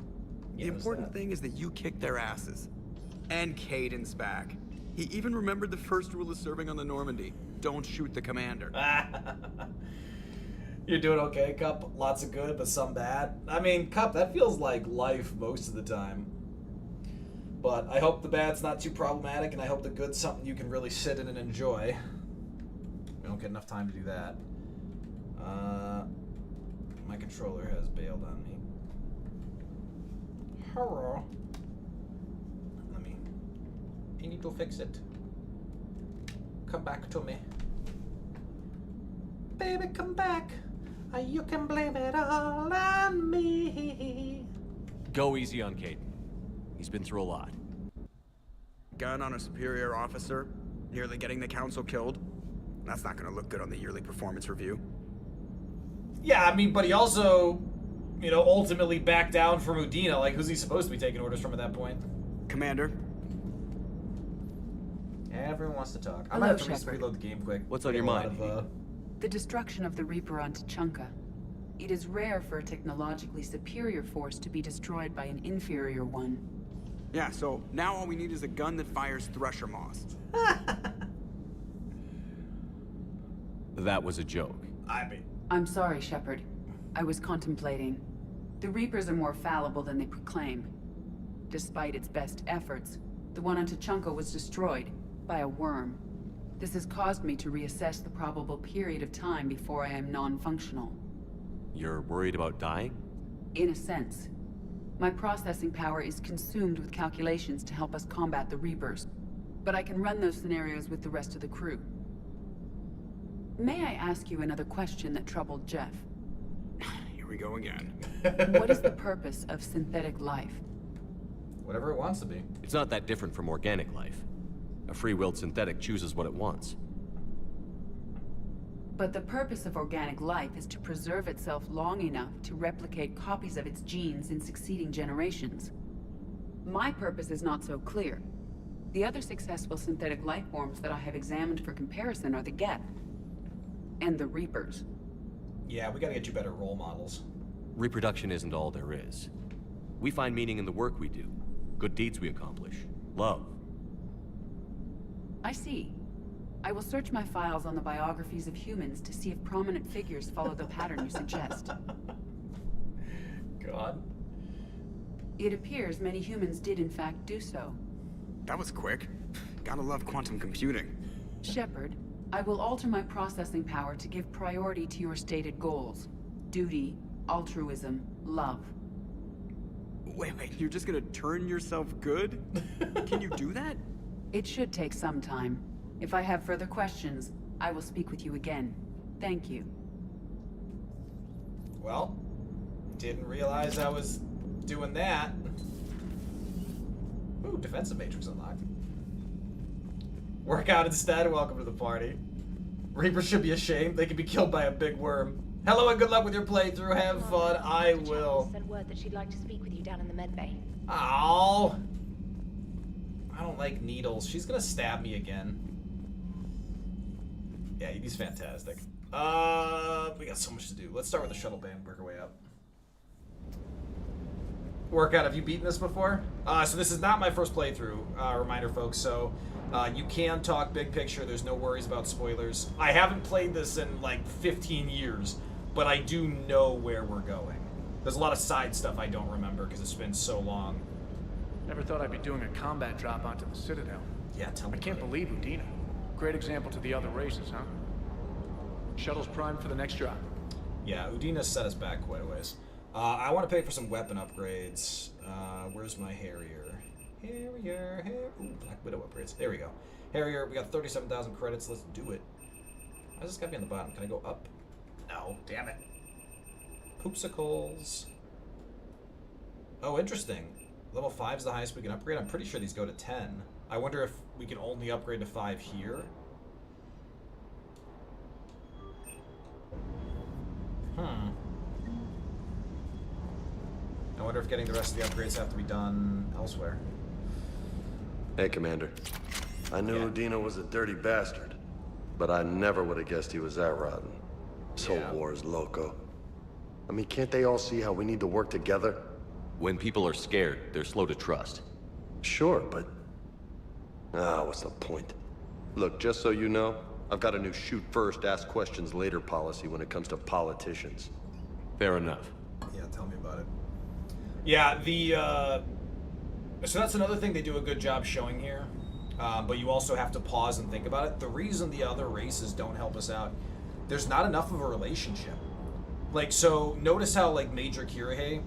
The important thing is that you kicked their asses. And Caden's back. He even remembered the first rule of serving on the Normandy. Don't shoot the commander. You're doing okay, Cup. Lots of good, but some bad. I mean, Cup, that feels like life most of the time. But I hope the bad's not too problematic, and I hope the good's something you can really sit in and enjoy. We don't get enough time to do that. My controller has bailed on me. Hello. You need to fix it. Come back to me. Baby, come back. You can blame it all on me. Go easy on Caden. He's been through a lot. Gun on a superior officer, nearly getting the council killed. That's not gonna look good on the yearly performance review. Yeah, I mean, but he also, you know, ultimately backed down from Udina. Like, who's he supposed to be taking orders from at that point? Commander. Everyone wants to talk. I Hello, might have to Shepard. reload the game quick. What's on your mind? The destruction of the Reaper on Tuchanka. It is rare for a technologically superior force to be destroyed by an inferior one. Yeah, so now all we need is a gun that fires thresher moss. That was a joke. I'm sorry, Shepard. I was contemplating. The Reapers are more fallible than they proclaim. Despite its best efforts, the one on Tuchanka was destroyed by a worm. This has caused me to reassess the probable period of time before I am non-functional. You're worried about dying? In a sense. My processing power is consumed with calculations to help us combat the Reapers. But I can run those scenarios with the rest of the crew. May I ask you another question that troubled Jeff? Here we go again. What is the purpose of synthetic life? Whatever it wants to be. It's not that different from organic life. A free-willed synthetic chooses what it wants. But the purpose of organic life is to preserve itself long enough to replicate copies of its genes in succeeding generations. My purpose is not so clear. The other successful synthetic life forms that I have examined for comparison are the Geth and the Reapers. Yeah, we gotta get you better role models. Reproduction isn't all there is. We find meaning in the work we do, good deeds we accomplish, love. I see. I will search my files on the biographies of humans to see if prominent figures follow the pattern you suggest. God. It appears many humans did in fact do so. That was quick. Gotta love quantum computing. Shepard, I will alter my processing power to give priority to your stated goals. Duty, altruism, love. Wait, you're just gonna turn yourself good? Can you do that? It should take some time. If I have further questions, I will speak with you again. Thank you. Well, didn't realize I was doing that. Ooh, defensive matrix unlocked. Work out instead, welcome to the party. Reapers should be ashamed, they could be killed by a big worm. Hello and good luck with your playthrough, have fun, I will. Sent word that she'd like to speak with you down in the med bay. Ow! I don't like needles, she's gonna stab me again. Yeah, he's fantastic. We got so much to do. Let's start with the shuttle bay and work our way up. Workout, have you beaten this before? So this is not my first playthrough, reminder folks, so you can talk big picture, there's no worries about spoilers. I haven't played this in like 15 years, but I do know where we're going. There's a lot of side stuff I don't remember because it's been so long. Never thought I'd be doing a combat drop onto the Citadel. Yeah, tell me. I can't believe Udina. Great example to the other races, huh? Shuttle's primed for the next drop. Yeah, Udina set us back quite a ways. I want to pay for some weapon upgrades. Where's my Harrier? Harrier. Ooh, Black Widow upgrades. There we go. Harrier, we got 37,000 credits. Let's do it. Why does this gotta be on the bottom? Can I go up? No, damn it. Poopsicles. Oh, interesting. Level 5 is the highest we can upgrade. I'm pretty sure these go to 10. I wonder if we can only upgrade to 5 here. I wonder if getting the rest of the upgrades have to be done elsewhere. Hey, Commander. I knew Udina was a dirty bastard, but I never would have guessed he was that rotten. This whole war is loco. I mean, can't they all see how we need to work together? When people are scared, they're slow to trust. Sure, but... what's the point? Look, just so you know, I've got a new shoot first, ask questions later policy when it comes to politicians. Fair enough. Yeah, tell me about it. Yeah, so that's another thing they do a good job showing here, but you also have to pause and think about it. The reason the other races don't help us out, there's not enough of a relationship. Like, so notice how, like, Major Kirihei,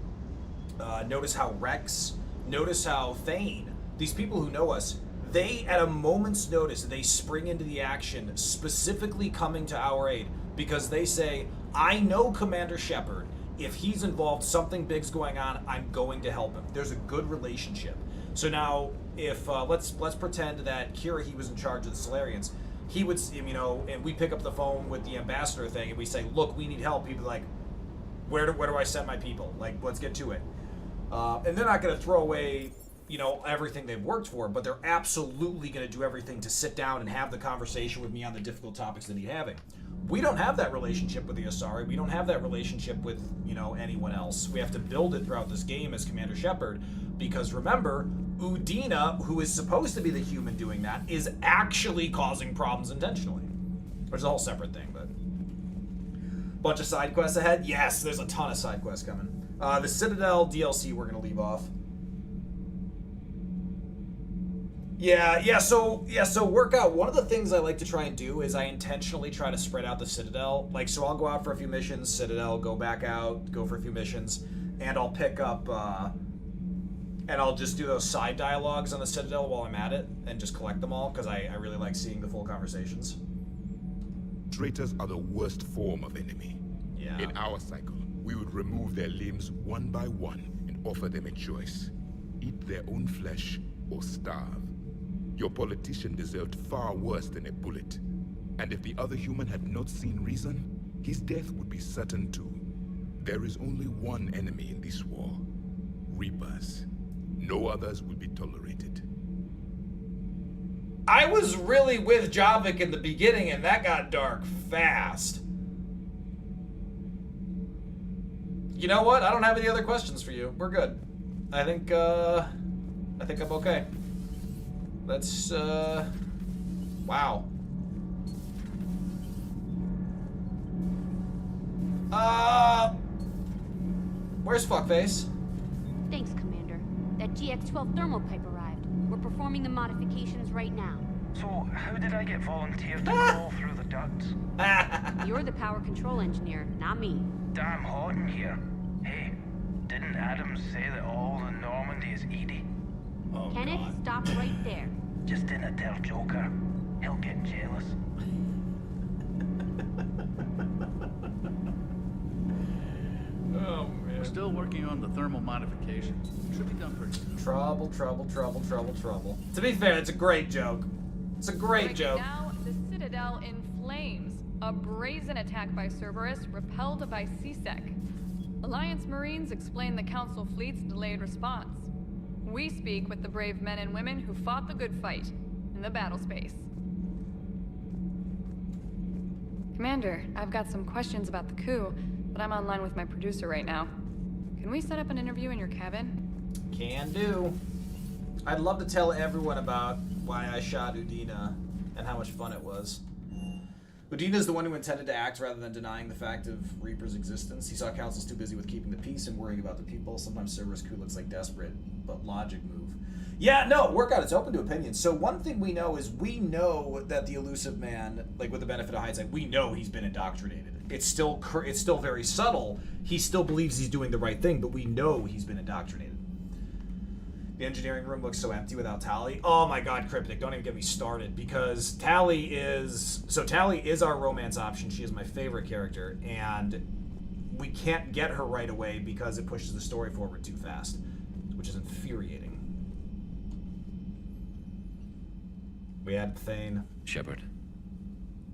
notice how Rex, notice how Thane, these people who know us, they, at a moment's notice, they spring into the action, specifically coming to our aid, because they say, I know Commander Shepard. If he's involved, something big's going on, I'm going to help him. There's a good relationship. So now, if, let's pretend that Kirihei was in charge of the Solarians, he would, you know, and we pick up the phone with the ambassador thing, and we say, look, we need help. He'd be like, where do I send my people? Like, let's get to it. And they're not going to throw away, you know, everything they've worked for, but they're absolutely going to do everything to sit down and have the conversation with me on the difficult topics that he's having. We don't have that relationship with the Asari. We don't have that relationship with, you know, anyone else. We have to build it throughout this game as Commander Shepard, because remember, Udina, who is supposed to be the human doing that, is actually causing problems intentionally. There's a whole separate thing, but... Bunch of side quests ahead? Yes, there's a ton of side quests coming. The Citadel DLC we're going to leave off. So work out. One of the things I like to try and do is I intentionally try to spread out the Citadel. Like, so I'll go out for a few missions, Citadel, go back out, go for a few missions, and I'll pick up, and I'll just do those side dialogues on the Citadel while I'm at it, and just collect them all, because I really like seeing the full conversations. Traitors are the worst form of enemy. Yeah. In our cycle, we would remove their limbs one by one and offer them a choice. Eat their own flesh or starve. Your politician deserved far worse than a bullet. And if the other human had not seen reason, his death would be certain too. There is only one enemy in this war. Reapers. No others will be tolerated. I was really with Javik in the beginning, and that got dark fast. You know what? I don't have any other questions for you. We're good. I think I'm okay. Let's, wow. Where's Fuckface? Thanks, Commander. That GX-12 thermal pipe arrived. We're performing the modifications right now. So, how did I get volunteered to crawl through the ducts? You're the power control engineer, not me. Damn hot in here. Hey, didn't Adams say that all the Normandy is Edie? Oh, Kenneth, stop right there. Just didn't tell Joker. He'll get jealous. Oh, man. We're still working on the thermal modifications. Should be done pretty soon. Trouble, trouble, trouble, trouble, trouble. To be fair, it's a great joke. It's a great joke. Now, the Citadel in flames. A brazen attack by Cerberus, repelled by CSEC. Alliance Marines explain the Council fleet's delayed response. We speak with the brave men and women who fought the good fight in the battle space. Commander, I've got some questions about the coup, but I'm online with my producer right now. Can we set up an interview in your cabin? Can do. I'd love to tell everyone about why I shot Udina and how much fun it was. Udina is the one who intended to act rather than denying the fact of Reaper's existence. He saw Council's too busy with keeping the peace and worrying about the people. Sometimes Cerberus coup looks like desperate, but logic move. Yeah, no, work out. It's open to opinion. So one thing we know is we know that the elusive man, like with the benefit of hindsight, we know he's been indoctrinated. It's still very subtle. He still believes he's doing the right thing, but we know he's been indoctrinated. The engineering room looks so empty without Tali. Oh my god, Cryptic, don't even get me started, because Tali is our romance option. She is my favorite character, and we can't get her right away because it pushes the story forward too fast, which is infuriating. We had Thane. Shepard.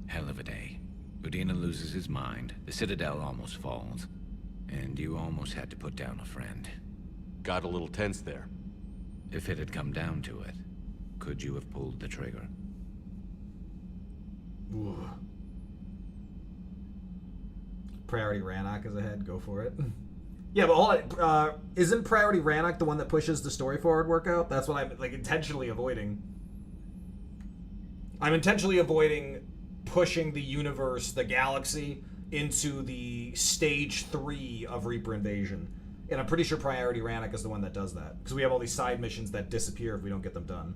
Hell of a day. Udina loses his mind, the Citadel almost falls, and you almost had to put down a friend. Got a little tense there. If it had come down to it, could you have pulled the trigger? Ooh. Priority Rannoch is ahead. Go for it. Yeah, but hold on. Isn't Priority Rannoch the one that pushes the story forward workout? That's what I'm intentionally avoiding. I'm intentionally avoiding pushing the universe, the galaxy, into the stage 3 of Reaper Invasion. And I'm pretty sure Priority Rannoch is the one that does that. Because we have all these side missions that disappear if we don't get them done.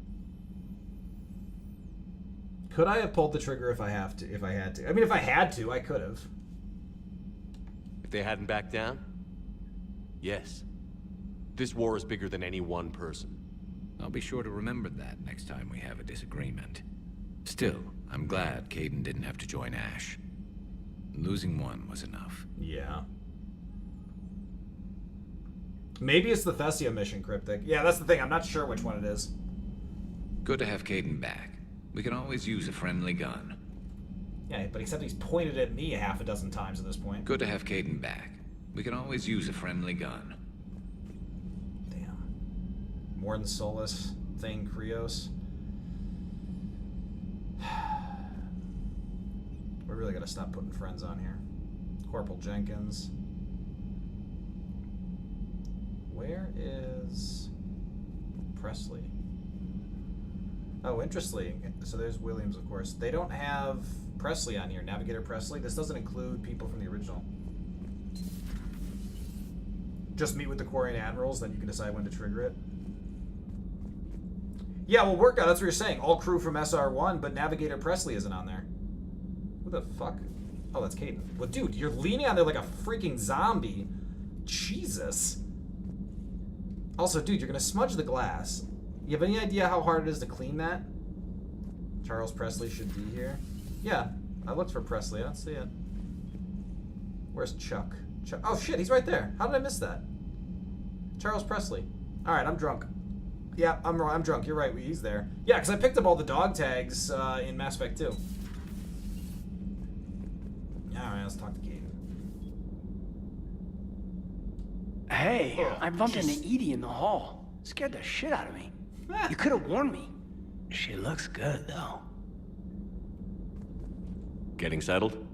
Could I have pulled the trigger if I had to? I mean, if I had to, I could have. If they hadn't backed down? Yes. This war is bigger than any one person. I'll be sure to remember that next time we have a disagreement. Still, I'm glad Kaidan didn't have to join Ash. Losing one was enough. Yeah. Maybe it's the Thessia mission, Cryptic. Yeah, that's the thing. I'm not sure which one it is. Good to have Kaidan back. We can always use a friendly gun. Yeah, but except he's pointed at me half a dozen times at this point. Good to have Kaidan back. We can always use a friendly gun. Damn. More than Solus, Thane Krios. We really gotta stop putting friends on here. Corporal Jenkins. Where is Presley? Oh, interesting. So there's Williams, of course. They don't have Presley on here. Navigator Presley. This doesn't include people from the original. Just meet with the Quarian Admirals, then you can decide when to trigger it. Yeah, well, work out. That's what you're saying. All crew from SR1, but Navigator Presley isn't on there. Who the fuck? Oh, that's Kaidan. Well, dude, you're leaning on there like a freaking zombie. Jesus. Also, dude, you're gonna smudge the glass. You have any idea how hard it is to clean that? Charles Presley should be here. Yeah, I looked for Presley. I don't see it. Where's Chuck? Oh shit, he's right there. How did I miss that? Charles Presley. All right, I'm drunk. Yeah, I'm drunk. You're right. He's there. Yeah, because I picked up all the dog tags in Mass Effect 2. All right, let's talk to Kaidan. Hey, I bumped into Edie in the hall. Scared the shit out of me. You could have warned me. She looks good, though. Getting settled?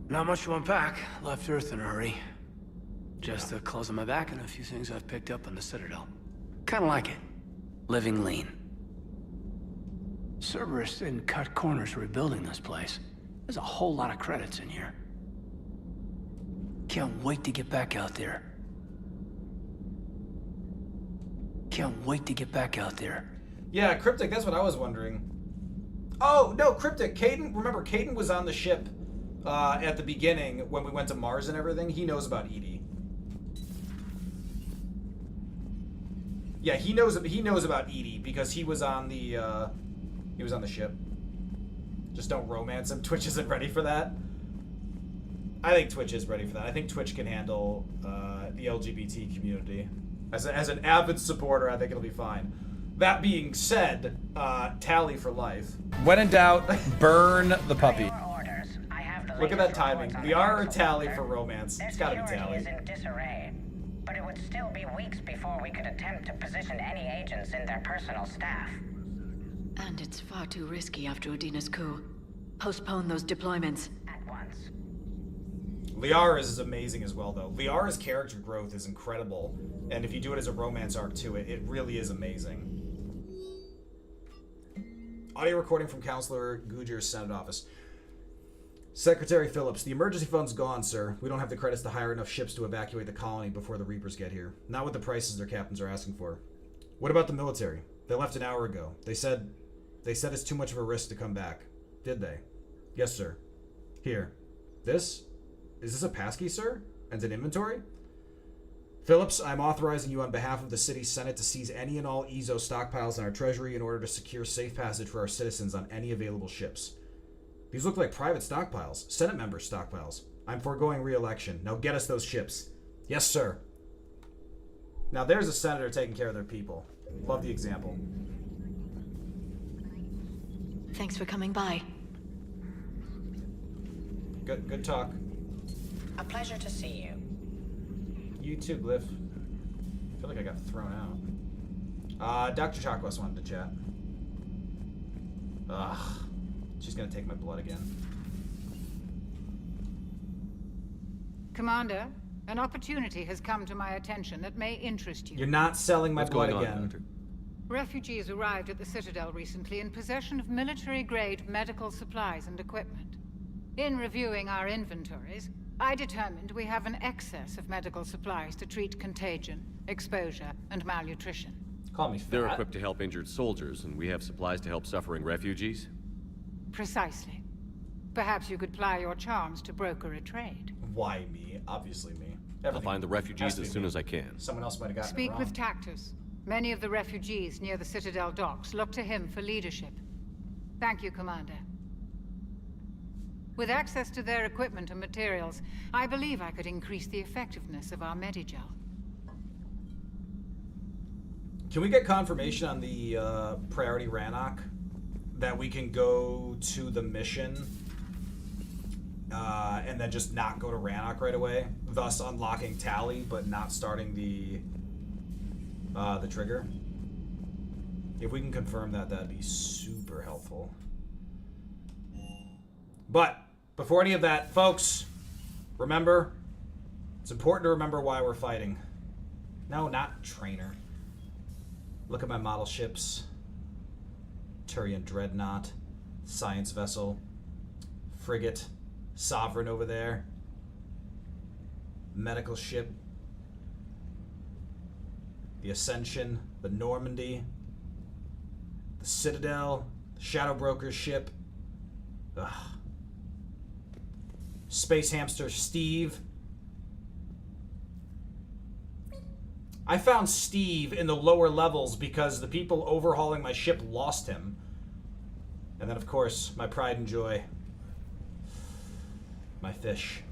Not much to unpack. Left Earth in a hurry. Just the clothes on my back and a few things I've picked up on the Citadel. Kinda like it. Living lean. Cerberus didn't cut corners rebuilding this place. There's a whole lot of credits in here. Can't wait to get back out there. Can't wait to get back out there. Yeah, Cryptic, that's what I was wondering. Oh, no, Cryptic. Caden, remember, Caden was on the ship at the beginning when we went to Mars and everything. He knows about EDI. Yeah, he knows about EDI because he was on the ship. Just don't romance him. Twitch isn't ready for that. I think Twitch is ready for that. I think Twitch can handle the LGBT community. As an avid supporter, I think it'll be fine. That being said, Tali for life. When in doubt, burn the puppy. Look at that timing. Liara or Tali for romance. It's gotta be Tali. Is in disarray, but it would still be weeks before we could attempt to position any agents in their personal staff. And it's far too risky after Udina's coup. Postpone those deployments. At once. Liara's is amazing as well, though. Liara's character growth is incredible, and if you do it as a romance arc too, it really is amazing. Audio recording from Counselor Gujar's Senate office. Secretary Phillips, the emergency fund's gone, sir. We don't have the credits to hire enough ships to evacuate the colony before the Reapers get here. Not with the prices their captains are asking for. What about the military? They left an hour ago. They said it's too much of a risk to come back. Did they? Yes, sir. Here. Is this a passkey, sir? And an inventory? Phillips, I'm authorizing you on behalf of the city's Senate to seize any and all EZO stockpiles in our treasury in order to secure safe passage for our citizens on any available ships. These look like private stockpiles. Senate members' stockpiles. I'm foregoing re-election. Now get us those ships. Yes, sir. Now there's a senator taking care of their people. Love the example. Thanks for coming by. Good talk. A pleasure to see you. You too, Glyph. I feel like I got thrown out. Dr. Chakwas wanted to chat. Ugh. She's gonna take my blood again. Commander, an opportunity has come to my attention that may interest you. You're not selling my blood going on, again. Doctor? Refugees arrived at the Citadel recently in possession of military-grade medical supplies and equipment. In reviewing our inventories, I determined we have an excess of medical supplies to treat contagion, exposure, and malnutrition. Call me fat. They're equipped to help injured soldiers, and we have supplies to help suffering refugees? Precisely. Perhaps you could ply your charms to broker a trade. Why me? Obviously me. I'll find the refugees as soon as I can. Someone else might have gotten it Speak wrong. with Tactus. Many of the refugees near the Citadel docks look to him for leadership. Thank you, Commander. With access to their equipment and materials, I believe I could increase the effectiveness of our Medigel. Can we get confirmation on the priority Rannoch that we can go to the mission and then just not go to Rannoch right away, thus unlocking Tali but not starting the trigger? If we can confirm that, that'd be super helpful. But before any of that, folks, remember, it's important to remember why we're fighting. No, not trainer. Look at my model ships. Turian Dreadnought, Science Vessel, Frigate, Sovereign over there, Medical Ship, the Ascension, the Normandy, the Citadel, the Shadow Broker's ship, ugh. Space Hamster Steve. I found Steve in the lower levels because the people overhauling my ship lost him. And then, of course, my pride and joy. My fish.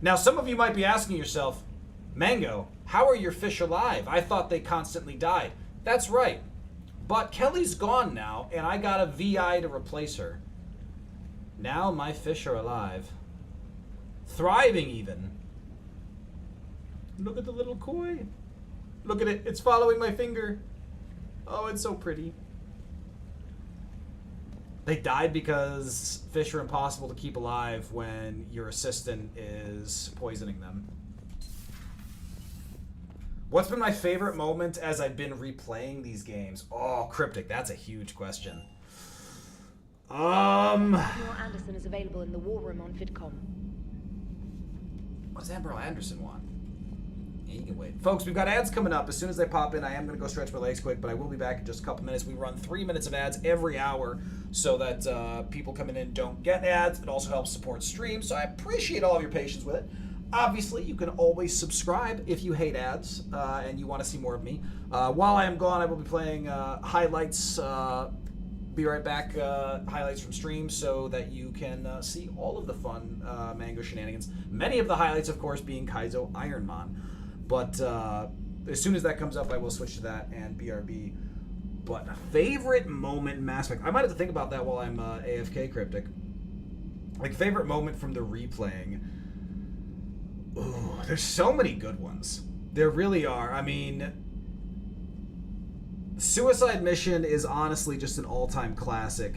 Now, some of you might be asking yourself, Mango, how are your fish alive? I thought they constantly died. That's right. But Kelly's gone now, and I got a VI to replace her. Now my fish are alive. Thriving, even. Look at the little koi. Look at it. It's following my finger. Oh, it's so pretty. They died because fish are impossible to keep alive when your assistant is poisoning them. What's been my favorite moment as I've been replaying these games? Oh, Cryptic, that's a huge question. Admiral Anderson is available in the war room on VidCom. What does Admiral Anderson want? Yeah, you can wait. Folks, we've got ads coming up. As soon as they pop in, I am going to go stretch my legs quick, but I will be back in just a couple minutes. We run 3 minutes of ads every hour so that people coming in don't get ads. It also helps support streams, so I appreciate all of your patience with it. Obviously, you can always subscribe if you hate ads and you want to see more of me. While I am gone, I will be playing highlights. Be right back. Highlights from streams so that you can see all of the fun Mango shenanigans. Many of the highlights, of course, being Kaizo Ironman. But as soon as that comes up, I will switch to that and BRB. But favorite moment in Mass Effect. I might have to think about that while I'm AFK Cryptic. Like, favorite moment from the replaying. Ooh, there's so many good ones. There really are. I mean, Suicide Mission is honestly just an all-time classic.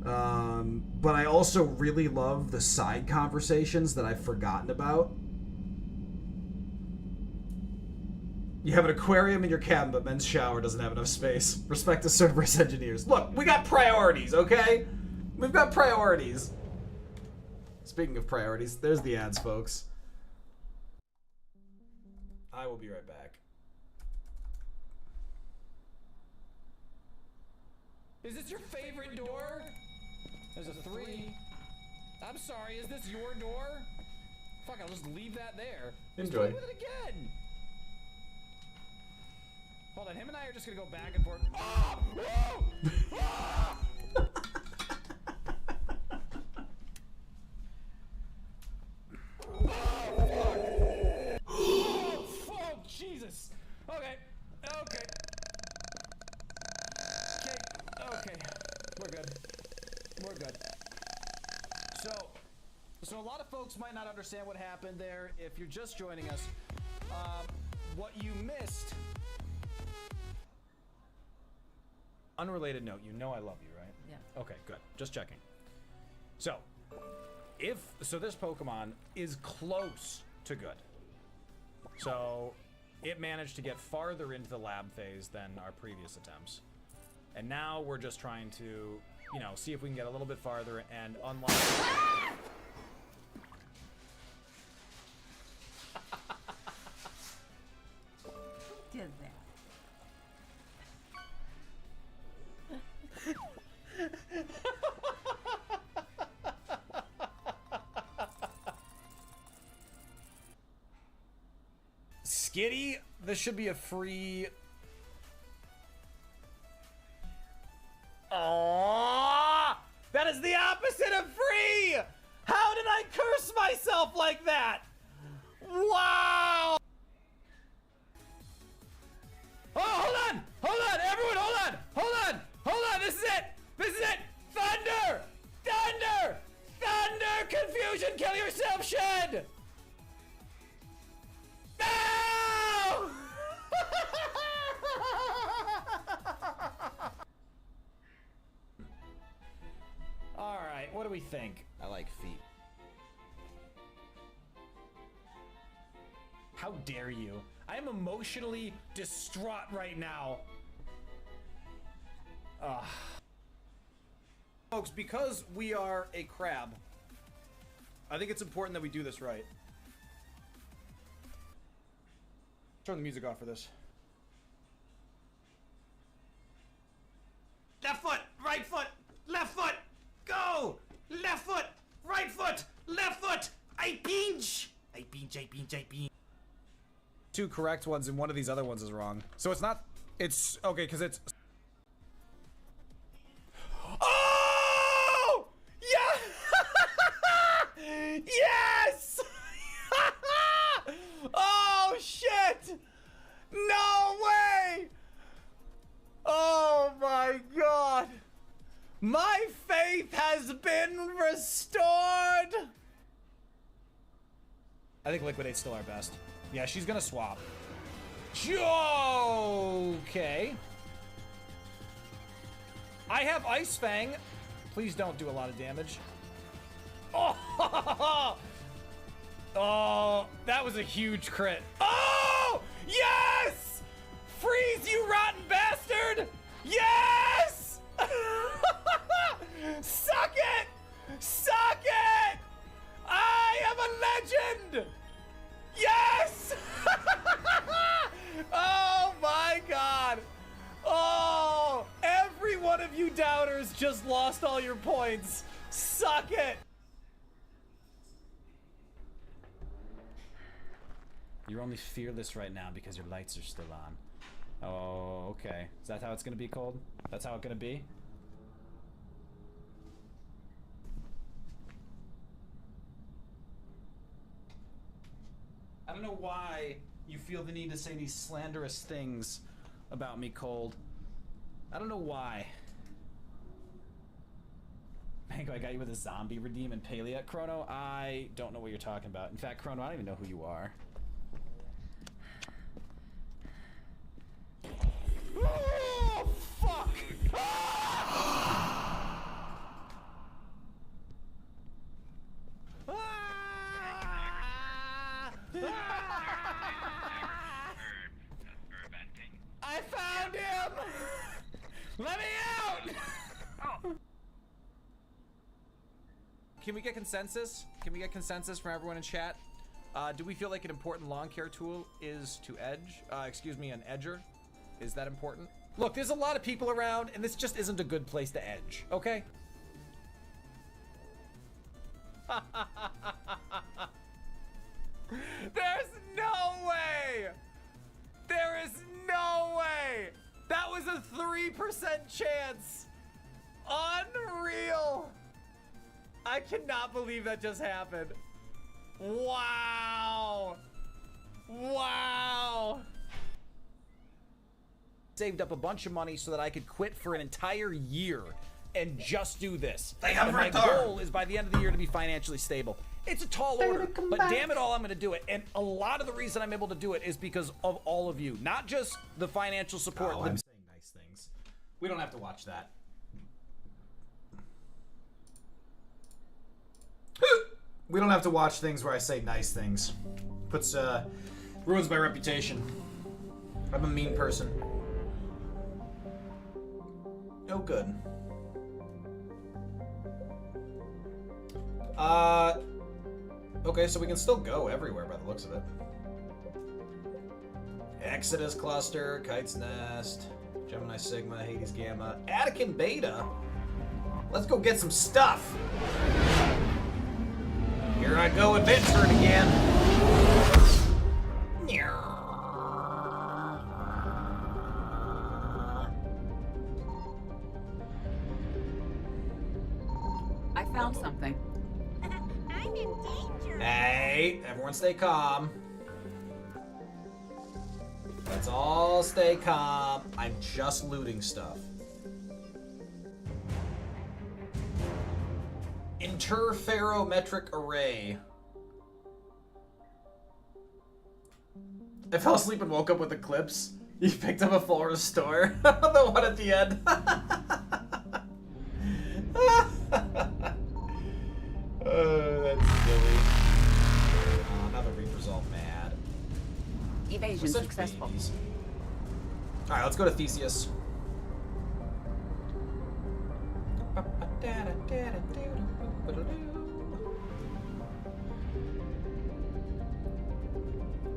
But I also really love the side conversations that I've forgotten about. You have an aquarium in your cabin, but men's shower doesn't have enough space. Respect to Cerberus engineers. Look, we got priorities, okay? We've got priorities. Speaking of priorities, there's the ads, folks. I will be right back. Is this your favorite door? There's a 3. I'm sorry, is this your door? Fuck, I'll just leave that there. Enjoy. Let's play with it again. Hold on, him and I are just gonna go back and forth. Oh! Whoa! Ah! Oh, fuck, Jesus. Okay. We're good. So a lot of folks might not understand what happened there. If you're just joining us, what you missed. Unrelated note, you know I love you, right? Yeah. Okay, good. Just checking. So, this Pokemon is close to good. So, it managed to get farther into the lab phase than our previous attempts. And now we're just trying to, see if we can get a little bit farther and unlock... Did that. Skitty, this should be a free... Aww! That is the opposite of free! How did I curse myself like that? Wow! Oh, hold on, everyone, hold on, this is it, thunder, confusion, kill yourself, Shed! No! Alright, what do we think? I like feet. How dare you? I am emotionally distraught right now. Folks, because we are a crab, I think it's important that we do this right. Turn the music off for this. Left foot, right foot, left foot, go! Left foot, right foot, left foot, I pinch! I pinch. 2 correct ones and one of these other ones is wrong. So it's not, it's, okay, because it's... Oh! Yeah! Yes! Oh, shit! No way! Oh my god! My faith has been restored! I think Liquidate's still our best. Yeah, she's gonna swap. Okay. I have Ice Fang. Please don't do a lot of damage. Oh! Oh, that was a huge crit. Oh! Yes! Freeze, you rotten bastard! Yes! Suck it! Suck it! I am a legend! Yes! of you doubters just lost all your points. Suck it! You're only fearless right now because your lights are still on. Oh, okay. Is that how it's gonna be, Cold? That's how it's gonna be? I don't know why you feel the need to say these slanderous things about me, Cold. I don't know why. Mango, I got you with a zombie redeem and Palea. Chrono, I don't know what you're talking about. In fact, Chrono, I don't even know who you are. Oh, fuck! I found him! Let me out! Can we get consensus? Can we get consensus from everyone in chat? Do we feel like an important lawn care tool is to edge? Excuse me, an edger? Is that important? Look, there's a lot of people around, and this just isn't a good place to edge, okay? There's no way! There is no way! That was a 3% chance! Unreal! I cannot believe that just happened. Wow! Wow! Saved up a bunch of money so that I could quit for an entire year and just do this. And my goal is by the end of the year to be financially stable. It's a tall order, but damn it all, I'm gonna do it. And a lot of the reason I'm able to do it is because of all of you, not just the financial support. Oh, I'm saying nice things. We don't have to watch that. We don't have to watch things where I say nice things. Puts, ruins my reputation. I'm a mean person. No good. Okay, so we can still go everywhere by the looks of it. Exodus Cluster, Kite's Nest, Gemini Sigma, Hades Gamma, Attican Beta. Let's go get some stuff. Here I go adventuring again. I found something. I'm in danger. Hey, everyone stay calm. Let's all stay calm. I'm just looting stuff. Interferometric array. I fell asleep and woke up with Eclipse. You picked up a full restore. The one at the end. Oh, that's silly. Oh, now the Reaper's all mad. Evasion successful. Alright, let's go to Theseus.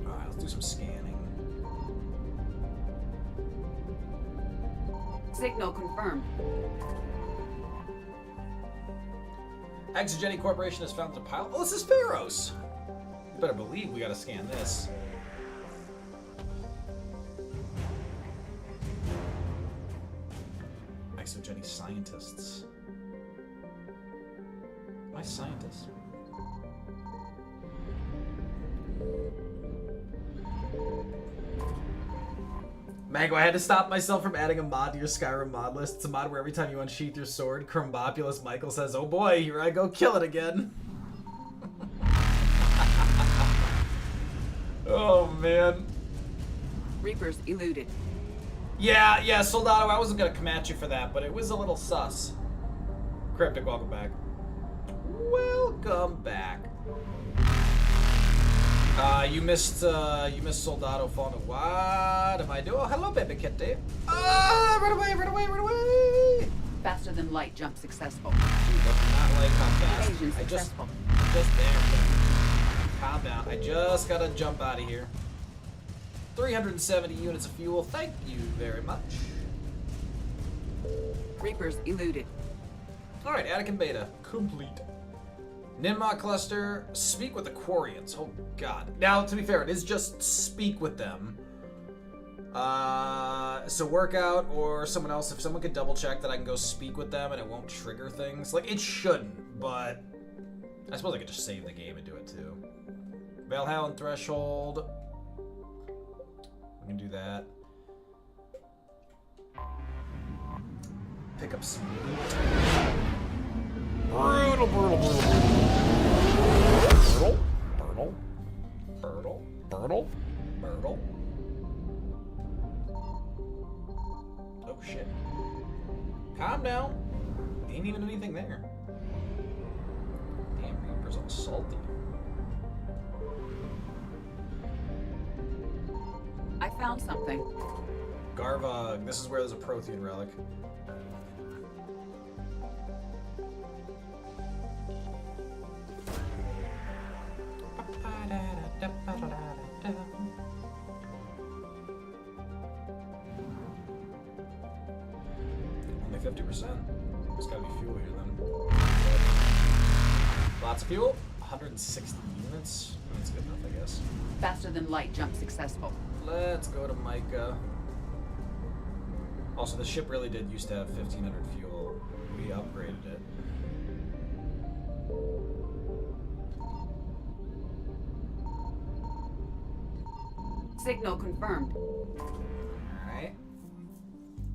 Alright, let's do some scanning. Signal confirmed. Exogeny Corporation has found the pilot. Oh, this is Pharos! You better believe we gotta scan this. Exogeny scientists. My scientists. Mango, I had to stop myself from adding a mod to your Skyrim mod list. It's a mod where every time you unsheath your sword, Crumbopulous Michael says, "Oh boy, here I go, kill it again." Oh man. Reapers eluded. Yeah, Soldado, I wasn't gonna come at you for that, but it was a little sus. Cryptic, welcome back. Welcome back. You missed Soldado falling. What am I doing? Oh, hello, baby kitty. Ah, run away, run away, run away! Faster than light jump successful. Dude, that's not like how fast. Evasion successful. Just there. Calm down. I just gotta jump out of here. 370 units of fuel. Thank you very much. Reapers eluded. Alright, Anakin Beta. Complete. Ninmah cluster, speak with the Quarians. Oh god. Now, to be fair, it is just speak with them. So Workout or someone else, if someone could double check that I can go speak with them and it won't trigger things. Like, it shouldn't, but I suppose I could just save the game and do it too. Valhalla and Threshold. We can do that. Pick up some loot. Brutal. Oh shit. Calm down. Ain't even anything there. Damn, Reaper's all salty. I found something. Garvug, this is where there's a Prothean relic. Only 50%. There's gotta be fuel here then. Lots of fuel. 160 units. That's good enough, I guess. Faster than light jump successful. Let's go to Micah. Also, the ship really did used to have 1,500 fuel. We upgraded it. Signal confirmed. Alright.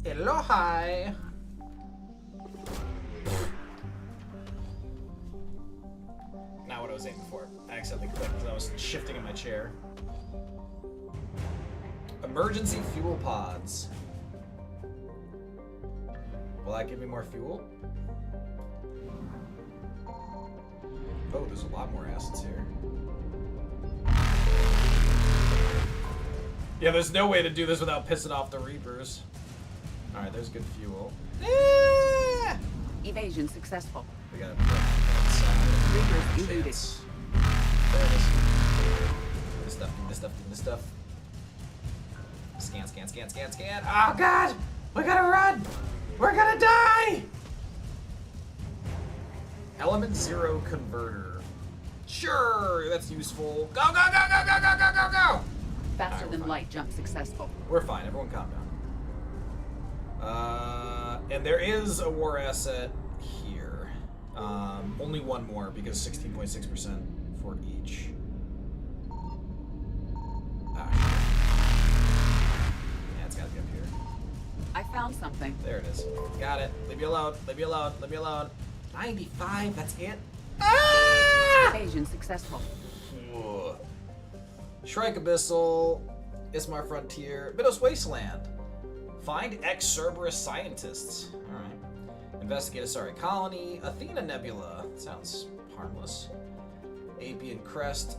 Elohai! Not what I was aiming for. I accidentally clicked because I was shifting in my chair. Emergency fuel pods. Will that give me more fuel? Oh, there's a lot more assets here. Yeah, there's no way to do this without pissing off the Reapers. Alright, there's good fuel. Evasion successful. We gotta put that side. Reapers eluded. There it is. Give me this stuff. Scan. Oh god! We gotta run! We're gonna die! Element 0 converter. Sure, that's useful. Go! Faster than light jump successful. We're fine, everyone calm down. And there is a war asset here. Only one more because 16.6% for each. Yeah, it's gotta be up here. I found something. There it is. Got it. Leave me alone. 95, that's it? Evasion successful. Shrike Abyssal, Ismar Frontier, Midos Wasteland. Find ex-Cerberus scientists. Alright. Investigate Asari Colony, Athena Nebula. Sounds harmless. Apian Crest,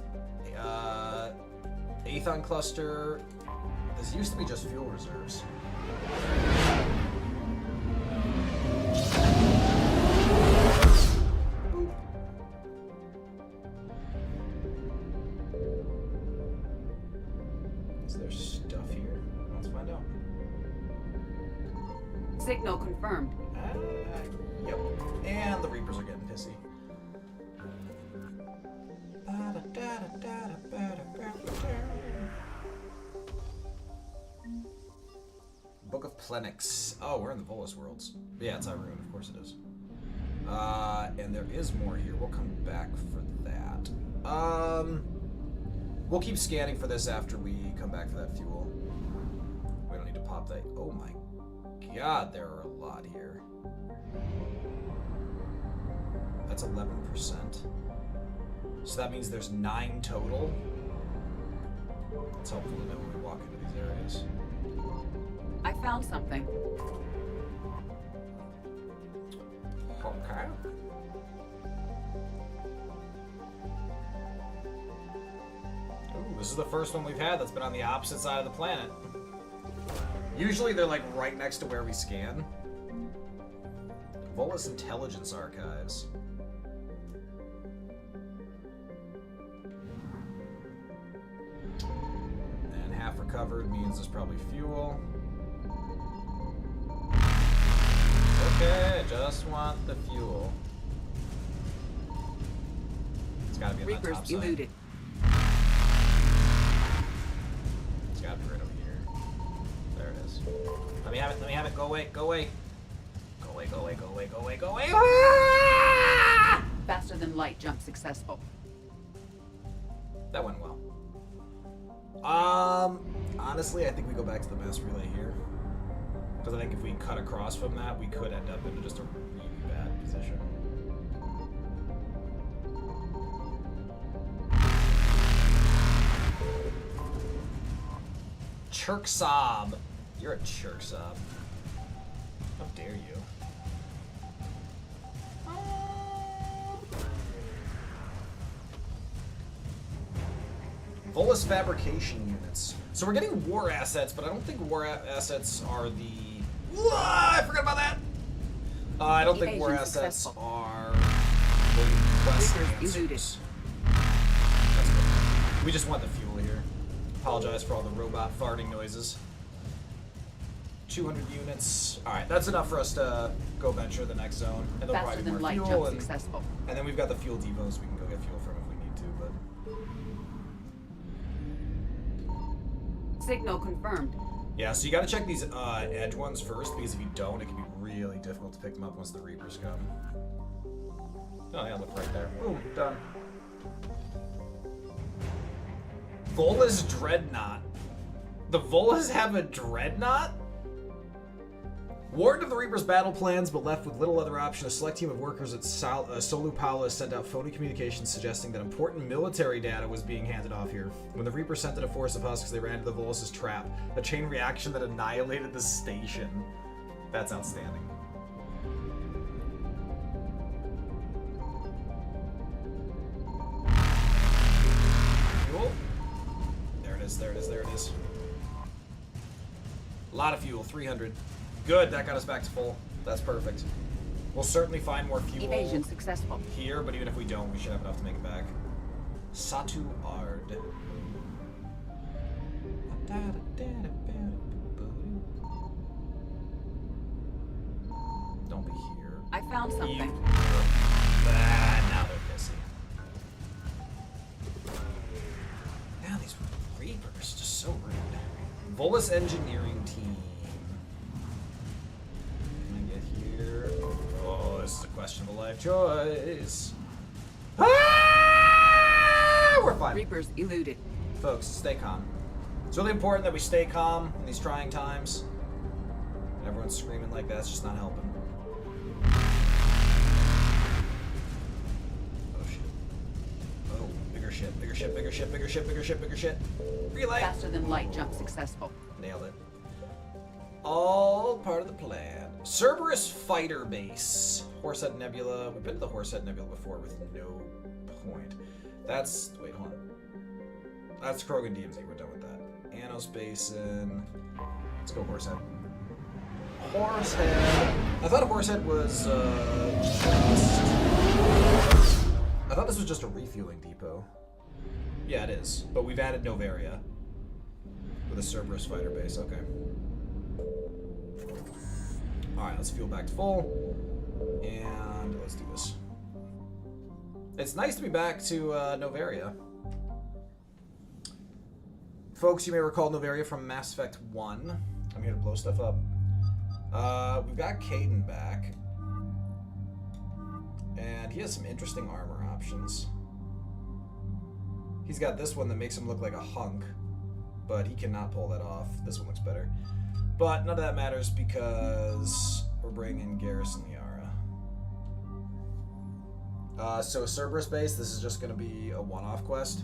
Aethon Cluster. This used to be just fuel reserves. Is there stuff here? Let's find out. Signal confirmed. Yep. And the Reapers are getting pissy. Book of Plenix. Oh, we're in the Volus worlds. Yeah, it's Irune, of course it is. And there is more here. We'll come back for that. We'll keep scanning for this after we come back for that fuel. We don't need to pop that. Oh my god, there are a lot here. That's 11%. So that means there's 9 total. It's helpful to know when we walk into these areas. I found something. Okay. Ooh, this is the first one we've had that's been on the opposite side of the planet. Usually they're like right next to where we scan. Volus Intelligence Archives. And half recovered means there's probably fuel. Okay, just want the fuel. It's gotta be on that Reapers top side. eluded. It's gotta be right over here. There it is. Let me have it, let me have it. Go away, go away. Go away, go away, go away, go away, go away. Ah! Faster than light jump successful. That went well. Honestly, I think we go back to the mass relay here. Because I think if we cut across from that, we could end up in just a really bad position. Chirk sob. You're a chirk sob. How dare you? Volus fabrication units. So we're getting war assets, but I don't think war assets are the... I forgot about that! I don't think war assets are the quest answers. That's good. We just want the fuel here. Apologize for all the robot farting noises. 200 units. Alright, that's enough for us to go venture the next zone. And there'll Faster probably be than more light fuel. jump successful. And then we've got the fuel depots we can go get fuel from if we need to, but... Signal confirmed. Yeah, so you gotta check these edge ones first, because if you don't, it can be really difficult to pick them up once the Reapers come. Oh yeah, look right there. Boom, done. Vola's Dreadnought. The Volas have a Dreadnought? Warned of the Reapers' battle plans, but left with little other option, a select team of workers at Solu Paula sent out phony communications suggesting that important military data was being handed off here. When the Reapers sent in a force of husks, they ran into the Volas' trap, a chain reaction that annihilated the station. That's outstanding. Fuel? There it is, there it is, there it is. A lot of fuel, 300. Good, that got us back to full. That's perfect. We'll certainly find more fuel Evasion successful. here, but even if we don't, we should have enough to make it back. Satu Ard. Don't be here. I found something. Now they're pissy. Now these Reapers, just so rude. Volus Engineering Team. Can I get here? Oh, this is a questionable life choice. Ah! We're fine. Reapers eluded. Folks, stay calm. It's really important that we stay calm in these trying times. And everyone's screaming like that, it's just not helping. Oh shit. Oh, bigger ship, bigger ship, bigger ship, bigger ship, bigger ship, bigger ship. Relay! Faster than light jump successful. Nailed it. All part of the plan. Cerberus Fighter Base. Horsehead Nebula. We've been to the Horsehead Nebula before with no point. That's... Wait, hold on. That's Krogan DMZ. We're done with that. Anos Basin. Let's go Horsehead. Horsehead. I thought Horsehead was, I thought this was just a refueling depot. Yeah, it is. But we've added Novaria. With a Cerberus Fighter Base. Okay. Alright, let's fuel back to full. And let's do this. It's nice to be back to Novaria. Folks, you may recall Novaria from Mass Effect 1. I'm here to blow stuff up. We've got Caden back. And he has some interesting armor options. He's got this one that makes him look like a hunk, but he cannot pull that off. This one looks better. But none of that matters because we're bringing Garrus and Liara. So Cerberus Base, this is just going to be a one-off quest.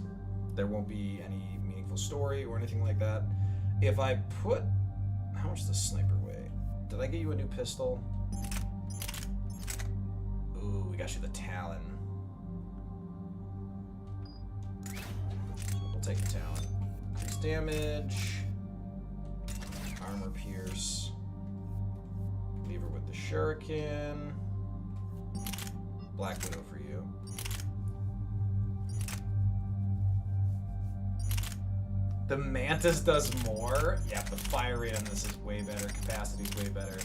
There won't be any meaningful story or anything like that. If I put... How much does this sniper weigh? Did I get you a new pistol? Ooh, we got you the Talon. We'll take the Talon. Increase damage. Armor pierce. Leave her with the Shuriken. Black Widow for you. The Mantis does more? Yeah, the fire rate on this is way better. Capacity's way better.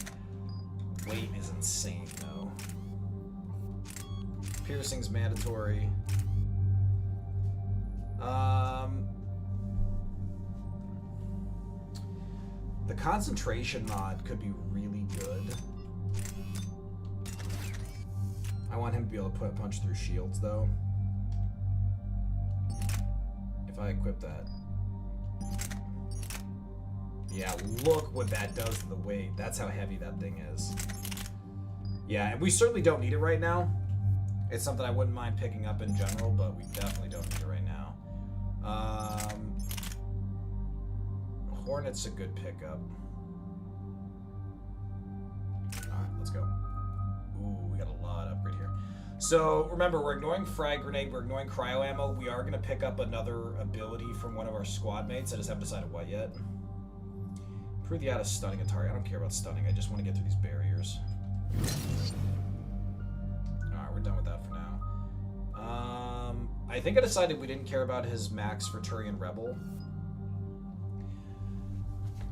weight is insane, though. Piercing's mandatory. The concentration mod could be really good. I want him to be able to punch through shields, though. If I equip that. Yeah, look what that does to the weight. That's how heavy that thing is. Yeah, and we certainly don't need it right now. It's something I wouldn't mind picking up in general, but we definitely don't need it right now. Hornet's a good pickup. Alright, let's go. Ooh, we got a lot of upgrade here. So, remember, we're ignoring frag grenade, we're ignoring cryo ammo. We are going to pick up another ability from one of our squad mates. I just haven't decided what yet. Improve the out of stunning a target. I don't care about stunning, I just want to get through these barriers. Alright, we're done with that for now. I think I decided we didn't care about his max for Turian Rebel.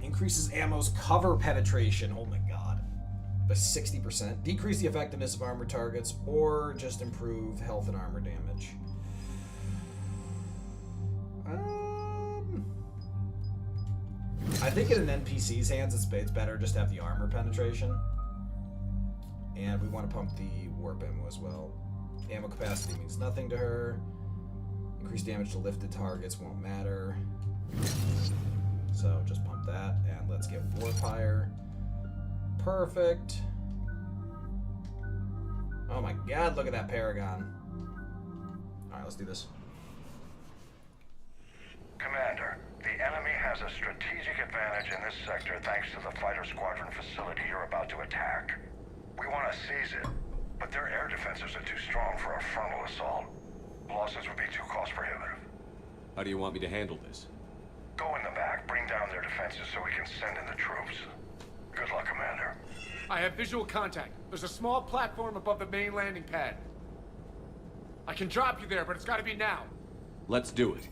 Increases ammo's cover penetration. Oh my god. By 60%. Decrease the effectiveness of armor targets, or just improve health and armor damage. I think in an NPC's hands, it's better just to have the armor penetration. And we want to pump the warp ammo as well. Ammo capacity means nothing to her. Increased damage to lifted targets won't matter. So just pump that, and let's get Warpire. Perfect. Oh my god, look at that Paragon. Alright, let's do this. Commander, the enemy has a strategic advantage in this sector thanks to the fighter squadron facility you're about to attack. We want to seize it, but their air defenses are too strong for a frontal assault. Losses would be too cost prohibitive. How do you want me to handle this? Go in the back, bring down their defenses so we can send in the troops. Good luck, Commander. I have visual contact. There's a small platform above the main landing pad. I can drop you there, but it's gotta be now. Let's do it.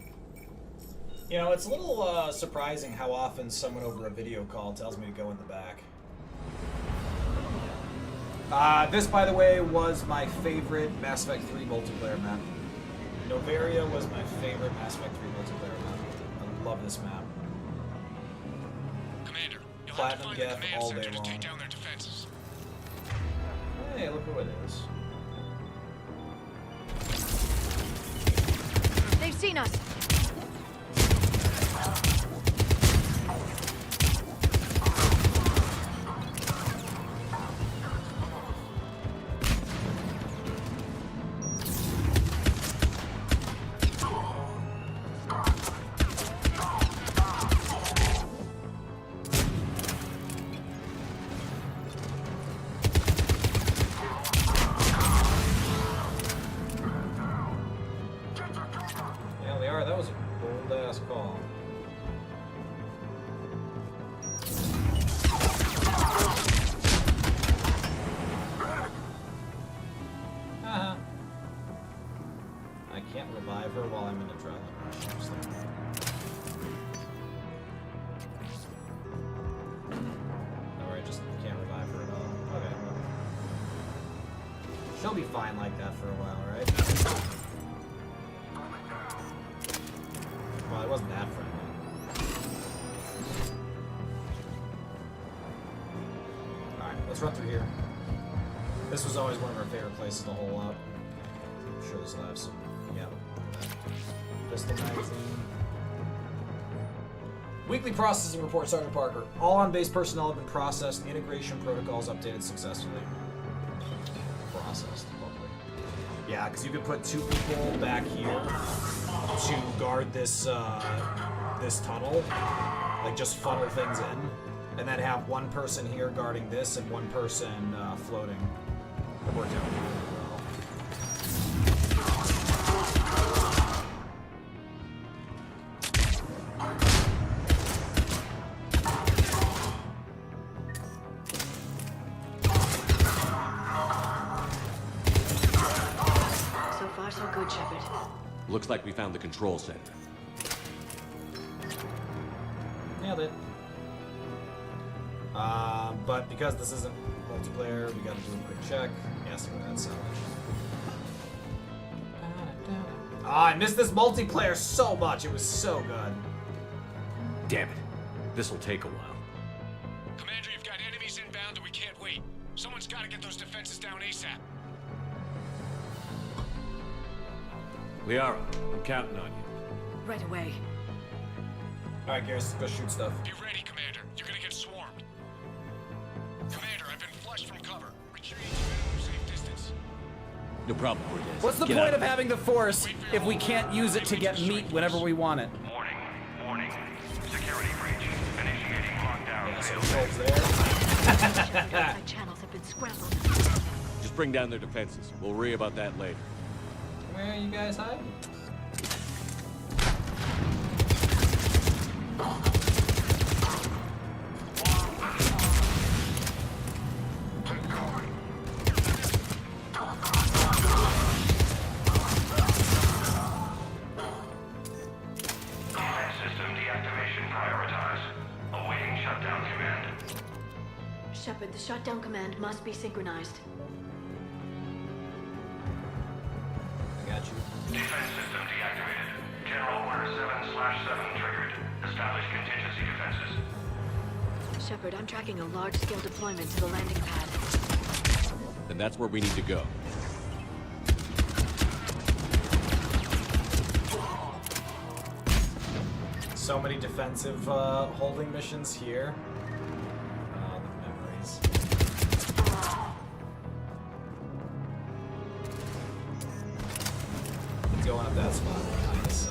You know, it's a little surprising how often someone over a video call tells me to go in the back. This, by the way, was my favorite Mass Effect 3 multiplayer map. Novaria was my favorite Mass Effect 3 multiplayer map. I love this map. Commander, you'll Platinum have to find Geth the command all center day to long. take down their defenses. Hey, look who it is. They've seen us. Yeah, Liara, that was a bold-ass call. Haha. I can't revive her while I'm in a adrenaline rush. Just like that. Or I just can't revive her at all. Okay, well. She'll be fine like that for a while, right? Well, it wasn't that friendly. Alright, let's run through here. This was always one of our favorite places to hole up. I'm sure this will have some. Yeah. Pistol magazine. Weekly processing report, Sergeant Parker. All on-base personnel have been processed. Integration protocols updated successfully. Processed. Lovely. Yeah, because you could put 2 people back here to guard this this tunnel, like just funnel things in, and then have 1 person here guarding this and 1 person floating. It worked out really well. So far, so good, Shepard. Looks like we found the control center. Nailed it. But because this isn't Multiplayer, we gotta do a quick check. Yes, go ahead, so. Ah, I missed this multiplayer so much. It was so good. Damn it. This'll take a while. Commander, you've got enemies inbound and we can't wait. Someone's got to get those defenses down ASAP. Liara, I'm counting on you. Right away. Alright, Garrus, let's go shoot stuff. Be ready, Commander. You're gonna get swarmed. Commander, I've been flushed from cover. Retreat to safe distance. No problem, Cortez. What's the Get point out. of having the Force if we can't use it to get meat whenever we want it? Warning. Security breach. Initiating lockdown. Yeah, so controls there. Outside channels have been scrambled. Just bring down their defenses. We'll worry about that later. Where are you guys hiding? System deactivation prioritized. Awaiting shutdown command. Shepard, the shutdown command must be synchronized. I got you. Defense system deactivated. General Order 7/7 triggered. Establish contingency defenses. Shepard, I'm tracking a large-scale deployment to the landing pad. Then that's where we need to go. So many defensive holding missions here. The memories. It's going up that spot. Nice.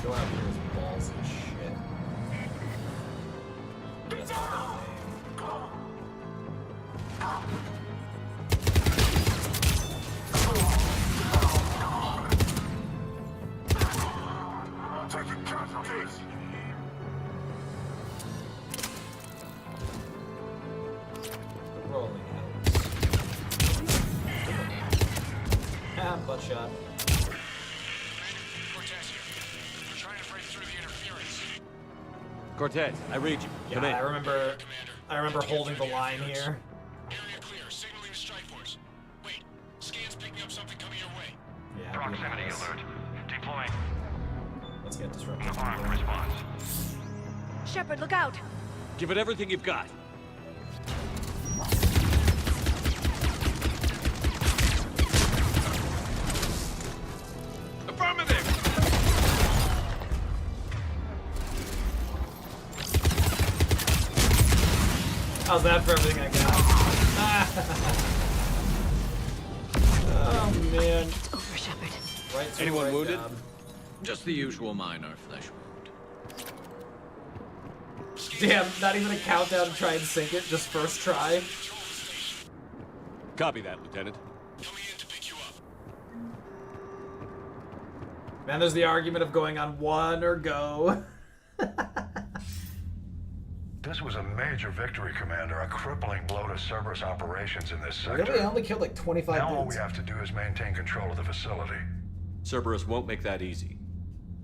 Going up here with balls and shit. That's not that name. Rolling butt shot. Cortez here. We're trying to break through the interference. Cortez, I read you. Yeah, Come in. I remember holding the line here. Area clear. Signaling the strike force. Wait. Scan's picking up something coming your way. Yeah. Proximity alert. Deploying. Let's get disrupted. Armed response. Shepard, look out! Give it everything you've got. Affirmative! How's that for everything I got? Oh man. It's over, Shepard. Right to Anyone right wounded? down. Just the usual minor flesh wound. Damn, not even a countdown to try and sink it, just first try. Copy that, Lieutenant. Man, there's the argument of going on one or go. This was a major victory, Commander. A crippling blow to Cerberus operations in this sector. Really? I only killed like 25 Now all dudes. we have to do is maintain control of the facility. Cerberus won't make that easy.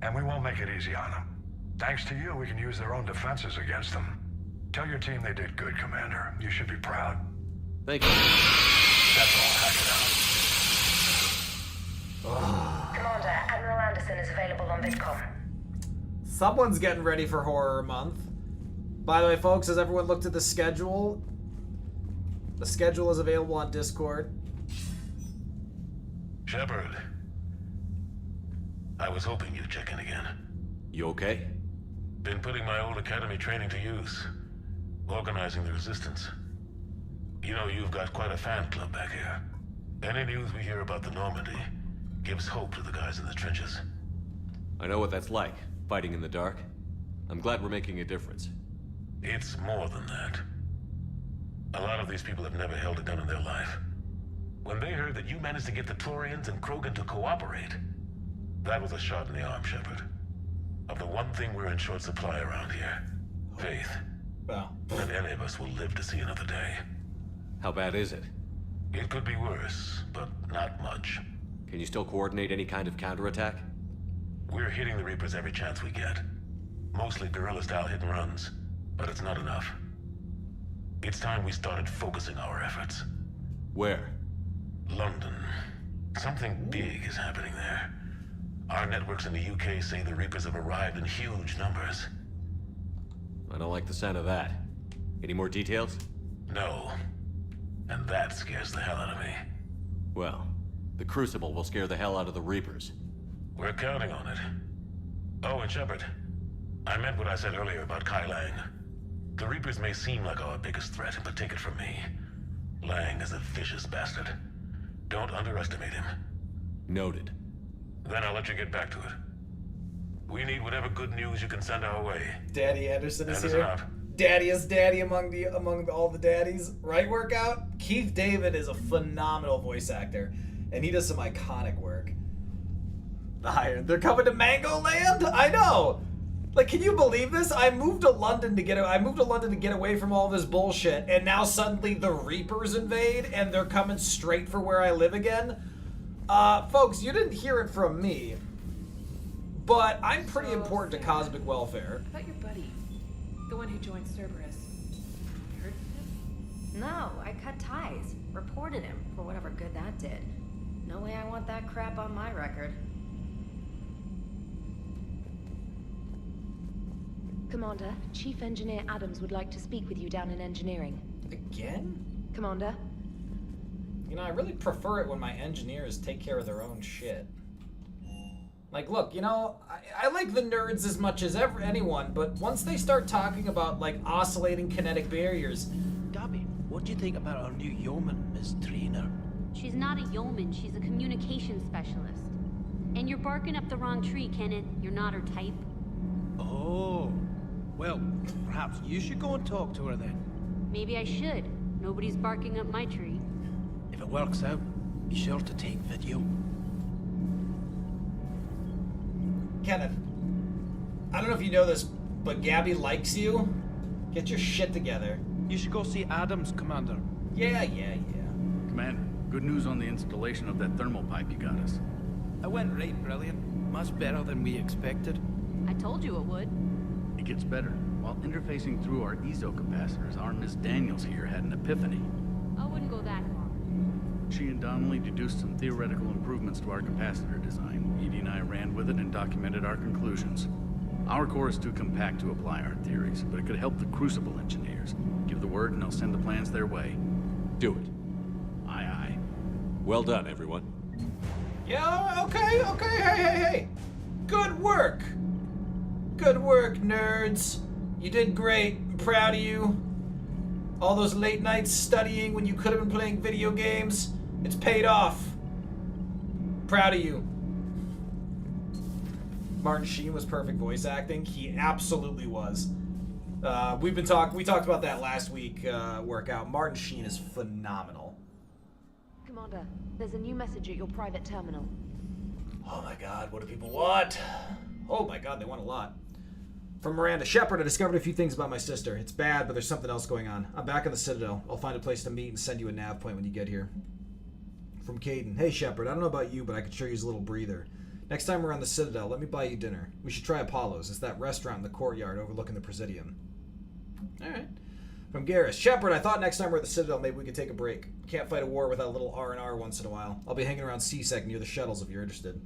And we won't make it easy on them. Thanks to you, we can use their own defenses against them. Tell your team they did good, Commander. You should be proud. Thank you. That's all. Hack it out. Commander, Admiral Anderson is available on VidCom. Someone's getting ready for Horror Month. By the way, folks, has everyone looked at the schedule? The schedule is available on Discord. Shepard. I was hoping you'd check in again. You okay? Been putting my old academy training to use. Organizing the resistance. You know, you've got quite a fan club back here. Any news we hear about the Normandy gives hope to the guys in the trenches. I know what that's like, fighting in the dark. I'm glad we're making a difference. It's more than that. A lot of these people have never held a gun in their life. When they heard that you managed to get the Turians and Krogan to cooperate, that was a shot in the arm, Shepard. Of the one thing we're in short supply around here, faith. Well, that any of us will live to see another day. How bad is it? It could be worse, but not much. Can you still coordinate any kind of counterattack? We're hitting the Reapers every chance we get. Mostly guerrilla-style hit-and-runs, but it's not enough. It's time we started focusing our efforts. Where? London. Something big is happening there. Our networks in the UK say the Reapers have arrived in huge numbers. I don't like the sound of that. Any more details? No. And that scares the hell out of me. Well, the Crucible will scare the hell out of the Reapers. We're counting on it. Oh, and Shepard, I meant what I said earlier about Kai Lang. The Reapers may seem like our biggest threat, but take it from me. Lang is a vicious bastard. Don't underestimate him. Noted. Then I'll let you get back to it. We need whatever good news you can send our way. Daddy Anderson is Anderson here. out. Daddy is daddy among all the daddies. Right, Workout? Keith David is a phenomenal voice actor, and he does some iconic work. They're coming to Mango Land? I know. Like, can you believe this? I moved to London to get away from all this bullshit, and now suddenly the Reapers invade, and they're coming straight for where I live again. Folks, you didn't hear it from me, but I'm pretty important to cosmic welfare. How about your buddy? The one who joined Cerberus. You heard from him? No, I cut ties. Reported him for whatever good that did. No way I want that crap on my record. Commander, Chief Engineer Adams would like to speak with you down in engineering. Again? Commander? You know, I really prefer it when my engineers take care of their own shit. Like, look, you know, I like the nerds as much as anyone, but once they start talking about, like, oscillating kinetic barriers... Gabby, what do you think about our new yeoman, Miss Trainer? She's not a yeoman, she's a communications specialist. And you're barking up the wrong tree, Kenneth. You're not her type. Oh. Well, perhaps you should go and talk to her then. Maybe I should. Nobody's barking up my tree. If it works out, be sure to take video. Kenneth, I don't know if you know this, but Gabby likes you. Get your shit together. You should go see Adams, Commander. Yeah. Commander, good news on the installation of that thermal pipe you got us. It went right brilliant. Much better than we expected. I told you it would. It gets better. While interfacing through our ezo capacitors, our Miss Daniels here had an epiphany. I wouldn't go that far. She and Donnelly deduced some theoretical improvements to our capacitor design. Edie and I ran with it and documented our conclusions. Our core is too compact to apply our theories, but it could help the Crucible engineers. Give the word and I'll send the plans their way. Do it. Aye, aye. Well done, everyone. Yeah, okay, hey. Good work. Good work, nerds. You did great. I'm proud of you. All those late nights studying when you could have been playing video games, it's paid off. Proud of you. Martin Sheen was perfect voice acting. He absolutely was. We talked about that last week, Workout. Martin Sheen is phenomenal. Commander, there's a new message at your private terminal. Oh my god, what do people want? Oh my god, they want a lot. From Miranda. Shepard, I discovered a few things about my sister. It's bad, but there's something else going on. I'm back in the Citadel. I'll find a place to meet and send you a nav point when you get here. From Caden. Hey Shepard, I don't know about you, but I could sure use a little breather. Next time we're on the Citadel, let me buy you dinner. We should try Apollo's. It's that restaurant in the courtyard overlooking the Presidium. Alright. From Garrus. Shepard, I thought next time we're at the Citadel, maybe we could take a break. Can't fight a war without a little R&R once in a while. I'll be hanging around CSEC near the shuttles if you're interested.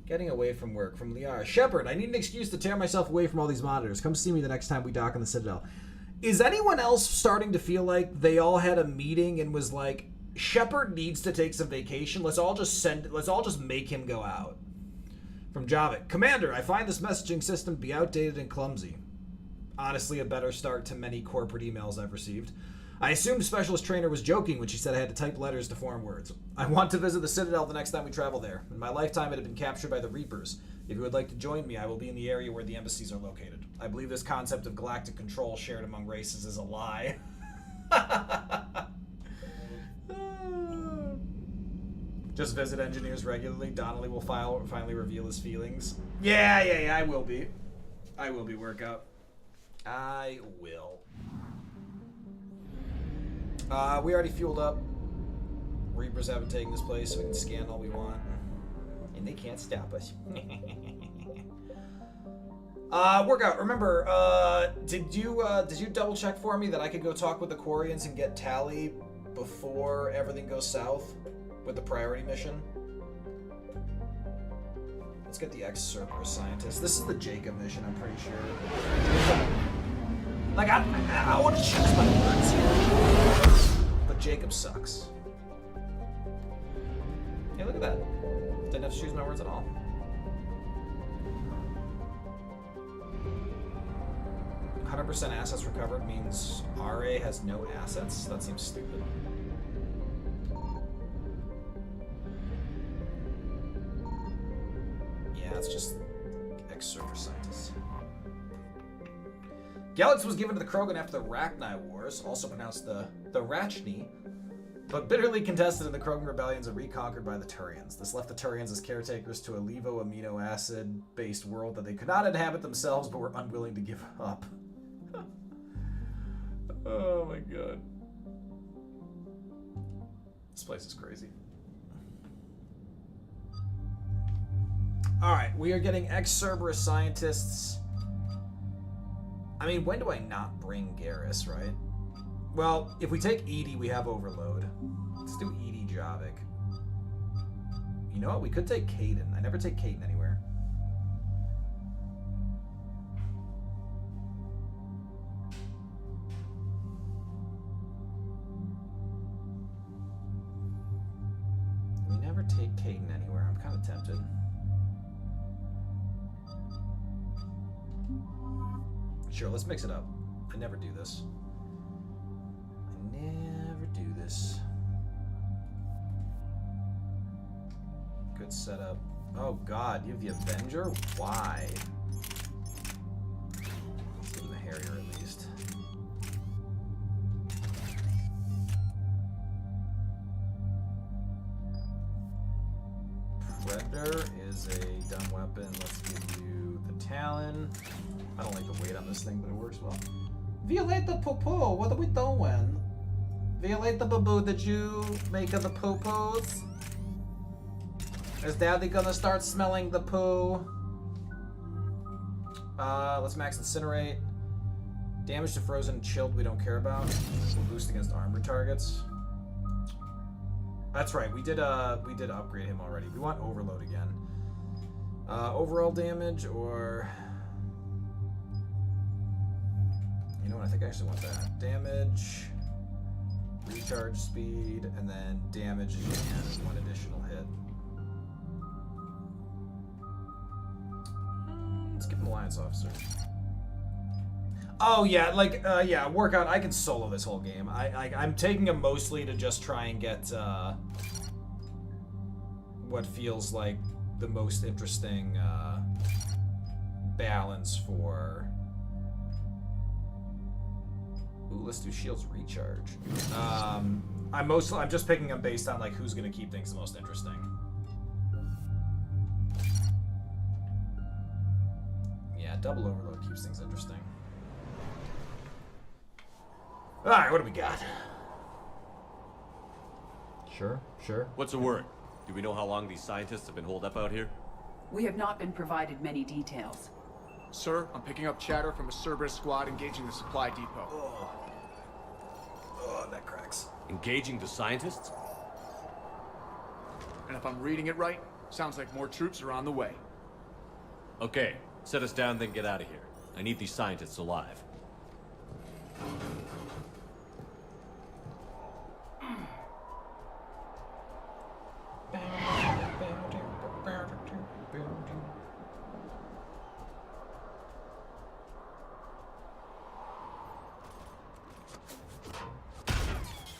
Getting away from work. From Liara. Shepard, I need an excuse to tear myself away from all these monitors. Come see me the next time we dock in the Citadel. Is anyone else starting to feel like they all had a meeting and was like, Shepard needs to take some vacation. Let's all just make him go out. From Javik. Commander, I find this messaging system to be outdated and clumsy. Honestly, a better start to many corporate emails I've received. I assumed Specialist Trainer was joking when she said I had to type letters to form words. I want to visit the Citadel the next time we travel there. In my lifetime, it had been captured by the Reapers. If you would like to join me, I will be in the area where the embassies are located. I believe this concept of galactic control shared among races is a lie. Just visit engineers regularly. Donnelly will finally reveal his feelings. Yeah, I will be. I will be, Workout. I will. We already fueled up. Reapers haven't taken this place, so we can scan all we want. And they can't stop us. Workout, remember, did you double check for me that I could go talk with the Quarians and get Tali before everything goes south with the priority mission? Let's get the ex-Cerberus scientist. This is the Jacob mission, I'm pretty sure. Like, I want to choose my words here. But Jacob sucks. Hey, look at that. Didn't have to choose my words at all. "100% assets recovered" means RA has no assets? That seems stupid. Yeah, it's just ex-server scientists. Galax was given to the Krogan after the Rachni Wars, also pronounced the Rachni, but bitterly contested in the Krogan rebellions and reconquered by the Turians. This left the Turians as caretakers to a levo amino acid-based world that they could not inhabit themselves but were unwilling to give up. Oh my god. This place is crazy. Alright, we are getting ex-Cerberus scientists. I mean, when do I not bring Garrus, right? Well, if we take Edie, we have Overload. Let's do Edie Javik. You know what? We could take Kaidan. I never take Kaidan anywhere. We never take Kaidan anywhere. I'm kind of tempted. Sure, let's mix it up. I never do this. I never do this. Good setup. Oh god, you have the Avenger? Why? Let's give him the Harrier at least. Predator is a dumb weapon. Let's give you the Talon. I don't like the weight on this thing, but it works well. Violate the poo-poo. What are we doing? Violate the boo-boo. Did you make of the poo-poos? Is Daddy gonna start smelling the poo? Let's max Incinerate. Damage to frozen and chilled we don't care about. We'll boost against armored targets. That's right, we did upgrade him already. We want Overload again. Overall damage or... You know what, I think I actually want that. Damage, recharge speed, and then damage and one additional hit. Let's give him Alliance Officer. Oh yeah, like, yeah, Workout, I can solo this whole game. I'm taking him mostly to just try and get, what feels like the most interesting, balance for... Ooh, let's do Shields Recharge. I'm just picking them based on like who's gonna keep things the most interesting. Yeah, double Overload keeps things interesting. Alright, what do we got? Sure. What's the word? Do we know how long these scientists have been holed up out here? We have not been provided many details. Sir, I'm picking up chatter from a Cerberus squad engaging the supply depot. Oh, that cracks. Engaging the scientists? And if I'm reading it right, sounds like more troops are on the way. Okay, set us down, then get out of here. I need these scientists alive.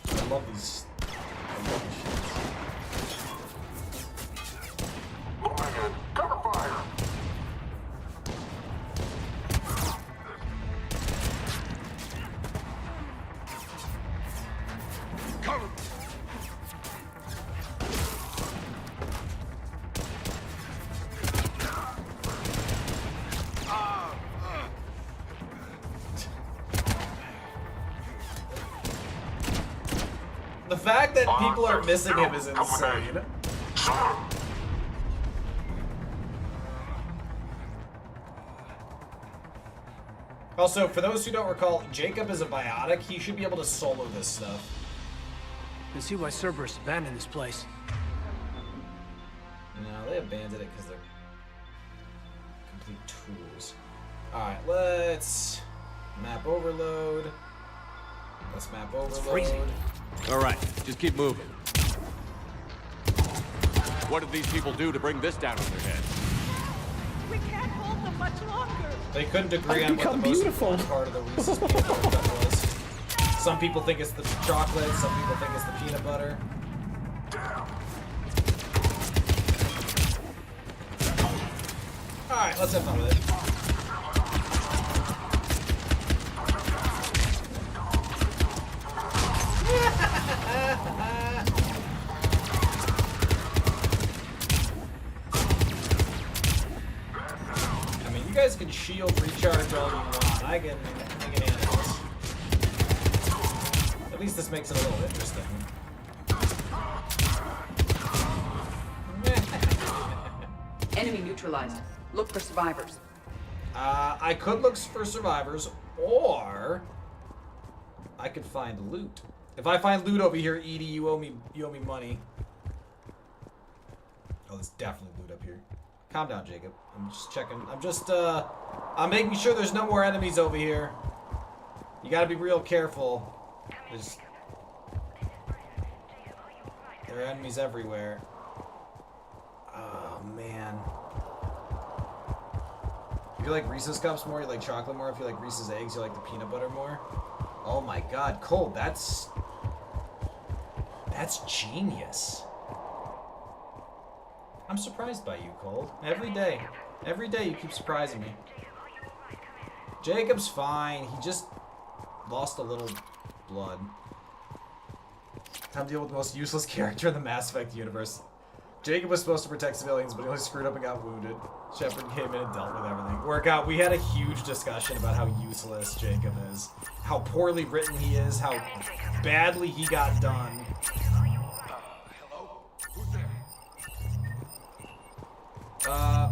I love these shields. Cover fire! fact that people are missing him is insane. Also, for those who don't recall, Jacob is a biotic. He should be able to solo this stuff. You can see why Cerberus abandoned this place. No, they abandoned it because they're complete tools. Alright, let's map overload. Let's map overload. Alright, just keep moving. What did these people do to bring this down on their heads? We can't hold them much longer. They couldn't agree on what the most important part of the Reese's peanut butter cup was. Some people think it's the chocolate, some people think it's the peanut butter. Alright, let's have fun with it. I mean, you guys can shield recharge all you want. I can handle this. At least this makes it a little interesting. Enemy neutralized. Look for survivors. I could look for survivors, or I could find loot. If I find loot over here, Edie, you owe me money. Oh, there's definitely loot up here. Calm down, Jacob. I'm just checking. I'm making sure there's no more enemies over here. You gotta be real careful. There are enemies everywhere. Oh, man. If you like Reese's Cups more, you like chocolate more. If you like Reese's Eggs, you like the peanut butter more. Oh my god, Cole, that's genius. I'm surprised by you, Cole. Every day you keep surprising me. Jacob's fine. He just lost a little blood. Time to deal with the most useless character in the Mass Effect universe. Jacob was supposed to protect civilians, but he only screwed up and got wounded. Shepard came in and dealt with everything. We had a huge discussion about how useless Jacob is. How poorly written he is, how badly he got done. Hello? Who's there?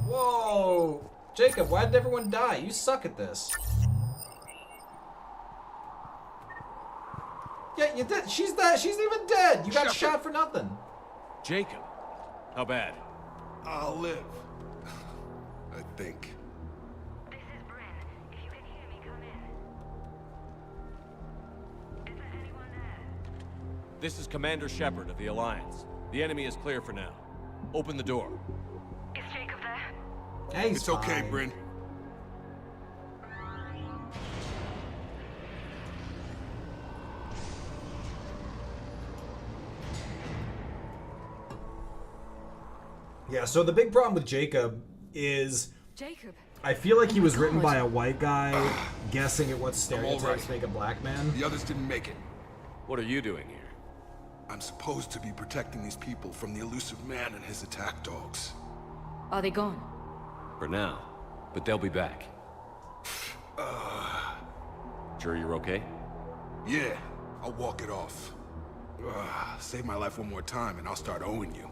Whoa! Jacob, why did everyone die? You suck at this. Yeah, you did. She's even dead. You got shot for nothing. Jacob, how bad? I'll live. I think. This is Bryn. If you can hear me, come in. Is there anyone there? This is Commander Shepard of the Alliance. The enemy is clear for now. Open the door. Is Jacob there? Hey, it's okay, Bryn. Yeah, so the big problem with Jacob is... Jacob. I feel like he was written by a white guy guessing at what stereotypes right. make a black man. The others didn't make it. What are you doing here? I'm supposed to be protecting these people from the elusive man and his attack dogs. Are they gone? For now. But they'll be back. Sure you're okay? Yeah, I'll walk it off. Save my life one more time and I'll start owing you.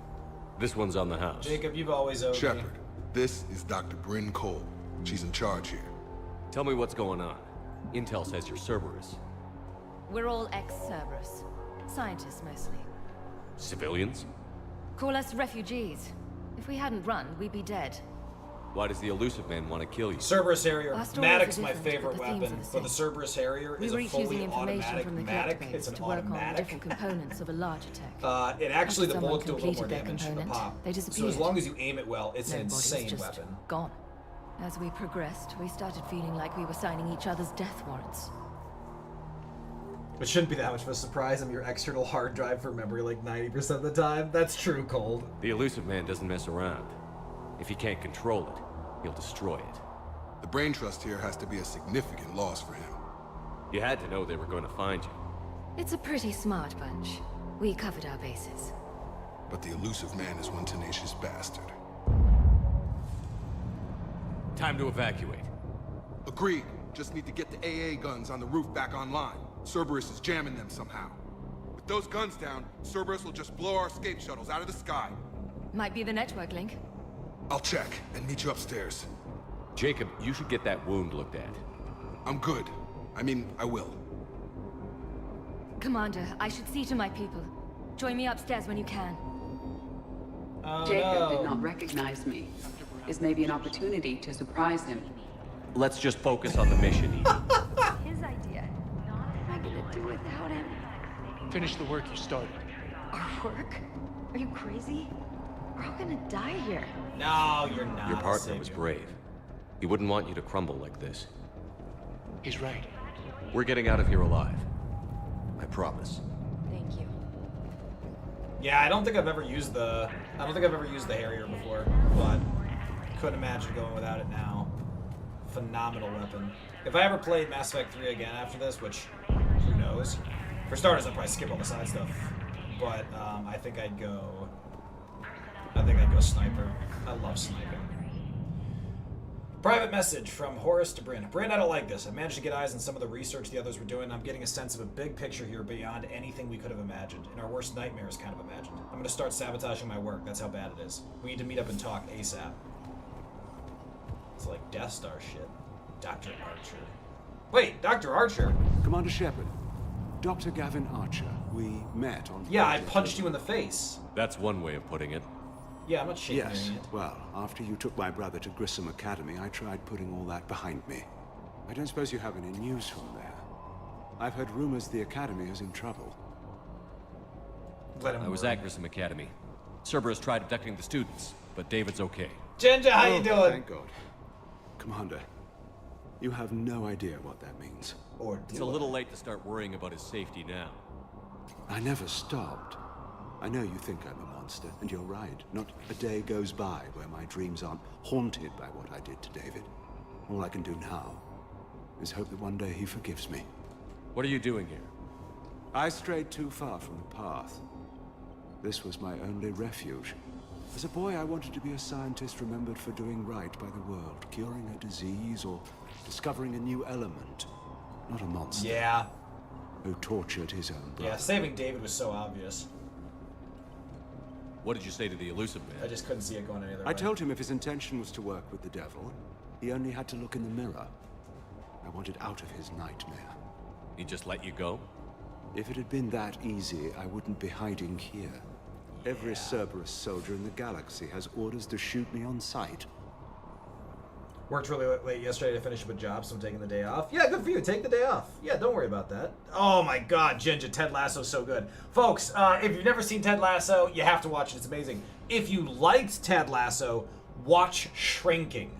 This one's on the house. Jacob, you've always owed me. Shepard, this is Dr. Bryn Cole. She's in charge here. Tell me what's going on. Intel says you're Cerberus. We're all ex-Cerberus. Scientists, mostly. Civilians? Call us refugees. If we hadn't run, we'd be dead. Why does the elusive man want to kill you? Cerberus Harrier. Our stories Maddox, are my different, favorite but the themes weapon. are the But the same. Cerberus Harrier We is were a each using fully information automatic from the Matic. Cryptbase It's an to work on the automatic. different components of a larger tech. It actually, the After bullets do a little someone more completed their damage than the component, pop. they So as disappeared. long as you aim it well, it's an Their bodies insane just weapon. Gone. As we progressed, we started feeling like we were signing each other's death warrants. It shouldn't be that much of a surprise. I'm your external hard drive for memory like 90% of the time. That's true, Cold. The elusive man doesn't mess around. If he can't control it, he'll destroy it. The brain trust here has to be a significant loss for him. You had to know they were going to find you. It's a pretty smart bunch. We covered our bases. But the elusive man is one tenacious bastard. Time to evacuate. Agreed. Just need to get the AA guns on the roof back online. Cerberus is jamming them somehow. With those guns down, Cerberus will just blow our escape shuttles out of the sky. Might be the network link. I'll check and meet you upstairs. Jacob, you should get that wound looked at. I'm good. I mean, I will. Commander, I should see to my people. Join me upstairs when you can. Oh, Jacob did not recognize me. Is maybe an opportunity to surprise him. Let's just focus on the mission, Edie. His idea. What am I gonna do without him? Finish the work you started. Our work? Are you crazy? We're all gonna die here. No, you're not. Your partner was brave. He wouldn't want you to crumble like this. He's right. We're getting out of here alive. I promise. Thank you. Yeah, I don't think I've ever used the Harrier before, but couldn't imagine going without it now. Phenomenal weapon. If I ever played Mass Effect 3 again after this, which who knows? For starters, I'd probably skip all the side stuff. But I think I'd go sniper. I love sniping. Private message from Horace to Bryn. Bryn, I don't like this. I managed to get eyes on some of the research the others were doing. I'm getting a sense of a big picture here beyond anything we could have imagined. In our worst nightmares kind of imagined. I'm going to start sabotaging my work. That's how bad it is. We need to meet up and talk ASAP. It's like Death Star shit. Dr. Archer. Wait, Dr. Archer? Commander Shepard. Dr. Gavin Archer. We met on... Yeah, I punched you in the face. That's one way of putting it. Yeah, I'm not shaking Yes, it. well, after you took my brother to Grissom Academy, I tried putting all that behind me. I don't suppose you have any news from there. I've heard rumors the Academy is in trouble. I was at Grissom Academy. Cerberus tried abducting the students, but David's okay. Ginger, how you doing? Thank God. Commander, you have no idea what that means. Or It's a little late to start worrying about his safety now. I never stopped. I know you think I'm a monster, and you're right. Not a day goes by where my dreams aren't haunted by what I did to David. All I can do now is hope that one day he forgives me. What are you doing here? I strayed too far from the path. This was my only refuge. As a boy, I wanted to be a scientist remembered for doing right by the world, curing a disease or discovering a new element. Not a monster. Yeah. Who tortured his own brother. Yeah, saving David was so obvious. What did you say to the elusive man? I just couldn't see it going any other way. I told him if his intention was to work with the devil, he only had to look in the mirror. I wanted out of his nightmare. He just let you go? If it had been that easy, I wouldn't be hiding here. Every Cerberus soldier in the galaxy has orders to shoot me on sight. Worked really late yesterday to finish up a job, so I'm taking the day off. Yeah, good for you. Take the day off. Yeah, don't worry about that. Oh my God, Ginger, Ted Lasso's so good. Folks, if you've never seen Ted Lasso, you have to watch it. It's amazing. If you liked Ted Lasso, watch Shrinking.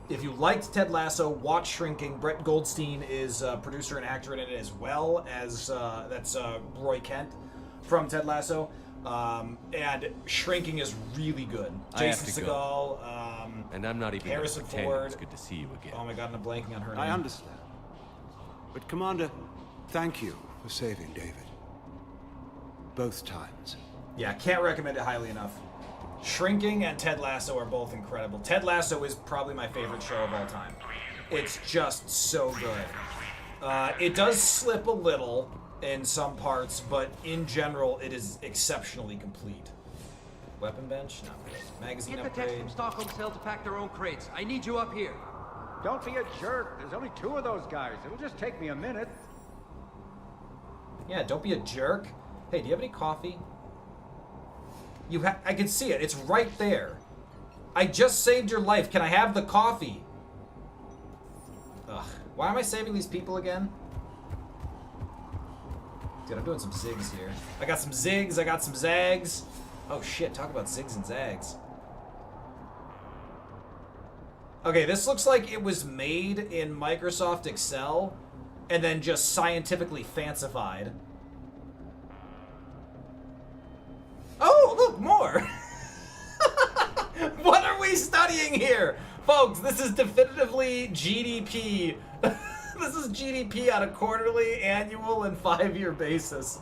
If you liked Ted Lasso, watch Shrinking. Brett Goldstein is a producer and actor in it, as well as that's Roy Kent from Ted Lasso. And Shrinking is really good. Jason Segel, and I'm not even Harrison pretend Ford. It's good to see you again. Oh my God, I'm blanking on her name. I understand. But Commander, thank you for saving David. Both times. Yeah, can't recommend it highly enough. Shrinking and Ted Lasso are both incredible. Ted Lasso is probably my favorite show of all time. It's just so good. It does slip a little in some parts, but in general, it is exceptionally complete. Weapon bench? Not really. Magazine Get the text from upgrade. Stockholm Cell to pack their own crates. I need you up here. Don't be a jerk. There's only 2 of those guys. It'll just take me a minute. Yeah, don't be a jerk. Hey, do you have any coffee? I can see it. It's right there. I just saved your life. Can I have the coffee? Ugh. Why am I saving these people again? Dude, I'm doing some zigs here. I got some zigs. I got some zags. Oh shit, talk about zigs and zags. Okay, this looks like it was made in Microsoft Excel and then just scientifically fancified. Oh, look, more! What are we studying here? Folks, this is definitively GDP. This is GDP on a quarterly, annual, and 5-year basis.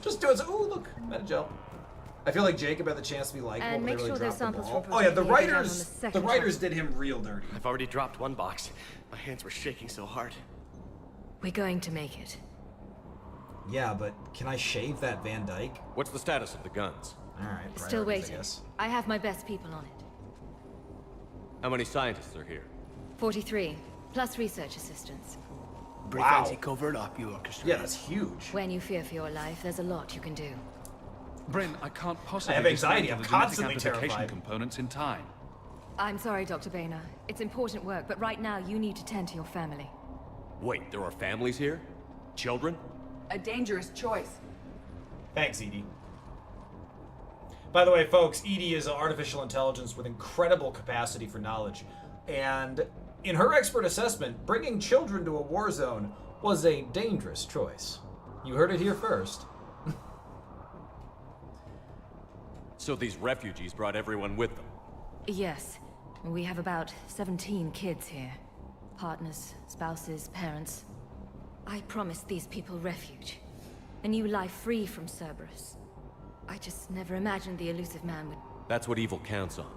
Just doing so. Ooh, look, Metagel. I feel like Jacob had the chance to be likable, And but they make really sure those dropped the samples ball. from Oh yeah, the Project Leader down on writers, the second writers did him real dirty. I've already dropped one box. My hands were shaking so hard. We're going to make it. Yeah, but can I shave that Van Dyke? What's the status of the guns? Alright, Still priorities, I waiting. guess. I have my best people on it. How many scientists are here? 43, plus research assistants. Pretty fancy covert op you orchestrated. Yeah, that's huge. When you fear for your life, there's a lot you can do. Bryn, I can't possibly I have anxiety. dismantle I'm the genetic constantly amplification terrified. components in time. I'm sorry, Dr. Boehner. It's important work, but right now you need to tend to your family. Wait, there are families here? Children? A dangerous choice. Thanks, Edie. By the way, folks, Edie is an artificial intelligence with incredible capacity for knowledge. And in her expert assessment, bringing children to a war zone was a dangerous choice. You heard it here first. So these refugees brought everyone with them? Yes. We have about 17 kids here. Partners, spouses, parents. I promised these people refuge. A new life free from Cerberus. I just never imagined the elusive man would... That's what evil counts on.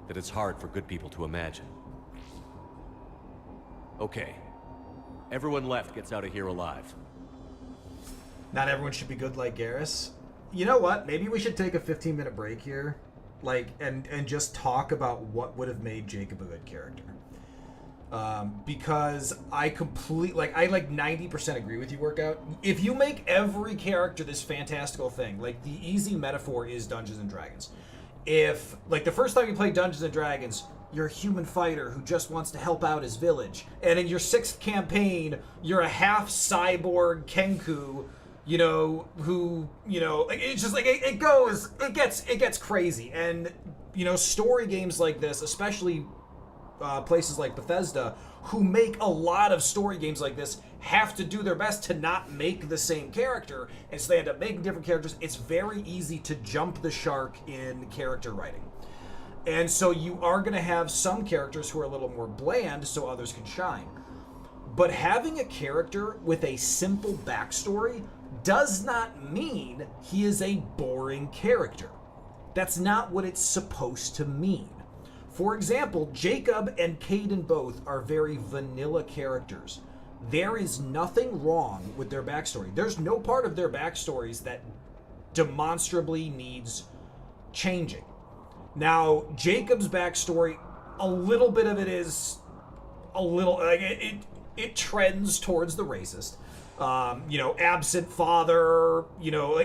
That it's hard for good people to imagine. Okay. Everyone left gets out of here alive. Not everyone should be good like Garrus. You know what? Maybe we should take a 15-minute break here. Like, and just talk about what would have made Jacob a good character. Because I completely, I 90% agree with you, Workout. If you make every character this fantastical thing, like, the easy metaphor is Dungeons and Dragons. If, like, the first time you play Dungeons and Dragons, you're a human fighter who just wants to help out his village. And in your 6th campaign, you're a half-cyborg Kenku, you know, who, you know, like, it's just like, it gets crazy. And, you know, story games like this, especially places like Bethesda, who make a lot of story games like this, have to do their best to not make the same character, and so they end up making different characters. It's very easy to jump the shark in character writing. And so you are going to have some characters who are a little more bland so others can shine. But having a character with a simple backstory does not mean he is a boring character. That's not what it's supposed to mean. For example, Jacob and Caden both are very vanilla characters. There is nothing wrong with their backstory. There's no part of their backstories that demonstrably needs changing. Now, Jacob's backstory, a little bit of it is a little, like, it trends towards the racist. You know, absent father, you know,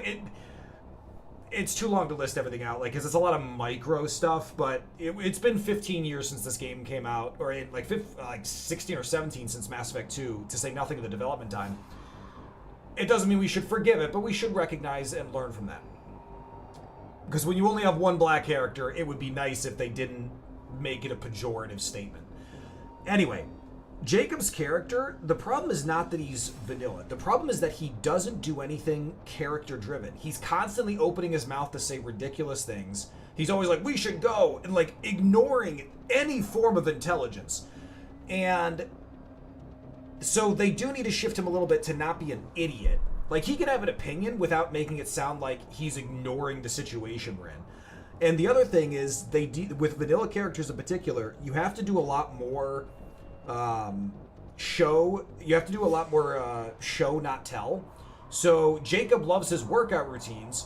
it's too long to list everything out, like, because it's a lot of micro stuff, but it's been 15 years since this game came out, or like 16 or 17 since Mass Effect 2, to say nothing of the development time. It doesn't mean we should forgive it, but we should recognize and learn from that. Because when you only have one black character, it would be nice if they didn't make it a pejorative statement. Anyway, Jacob's character, the problem is not that he's vanilla. The problem is that he doesn't do anything character-driven. He's constantly opening his mouth to say ridiculous things. He's always like, we should go, and, like, ignoring any form of intelligence. And so they do need to shift him a little bit to not be an idiot. Like, he can have an opinion without making it sound like he's ignoring the situation we're in. And the other thing is, with vanilla characters in particular, you have to do a lot more show, not tell. So Jacob loves his workout routines.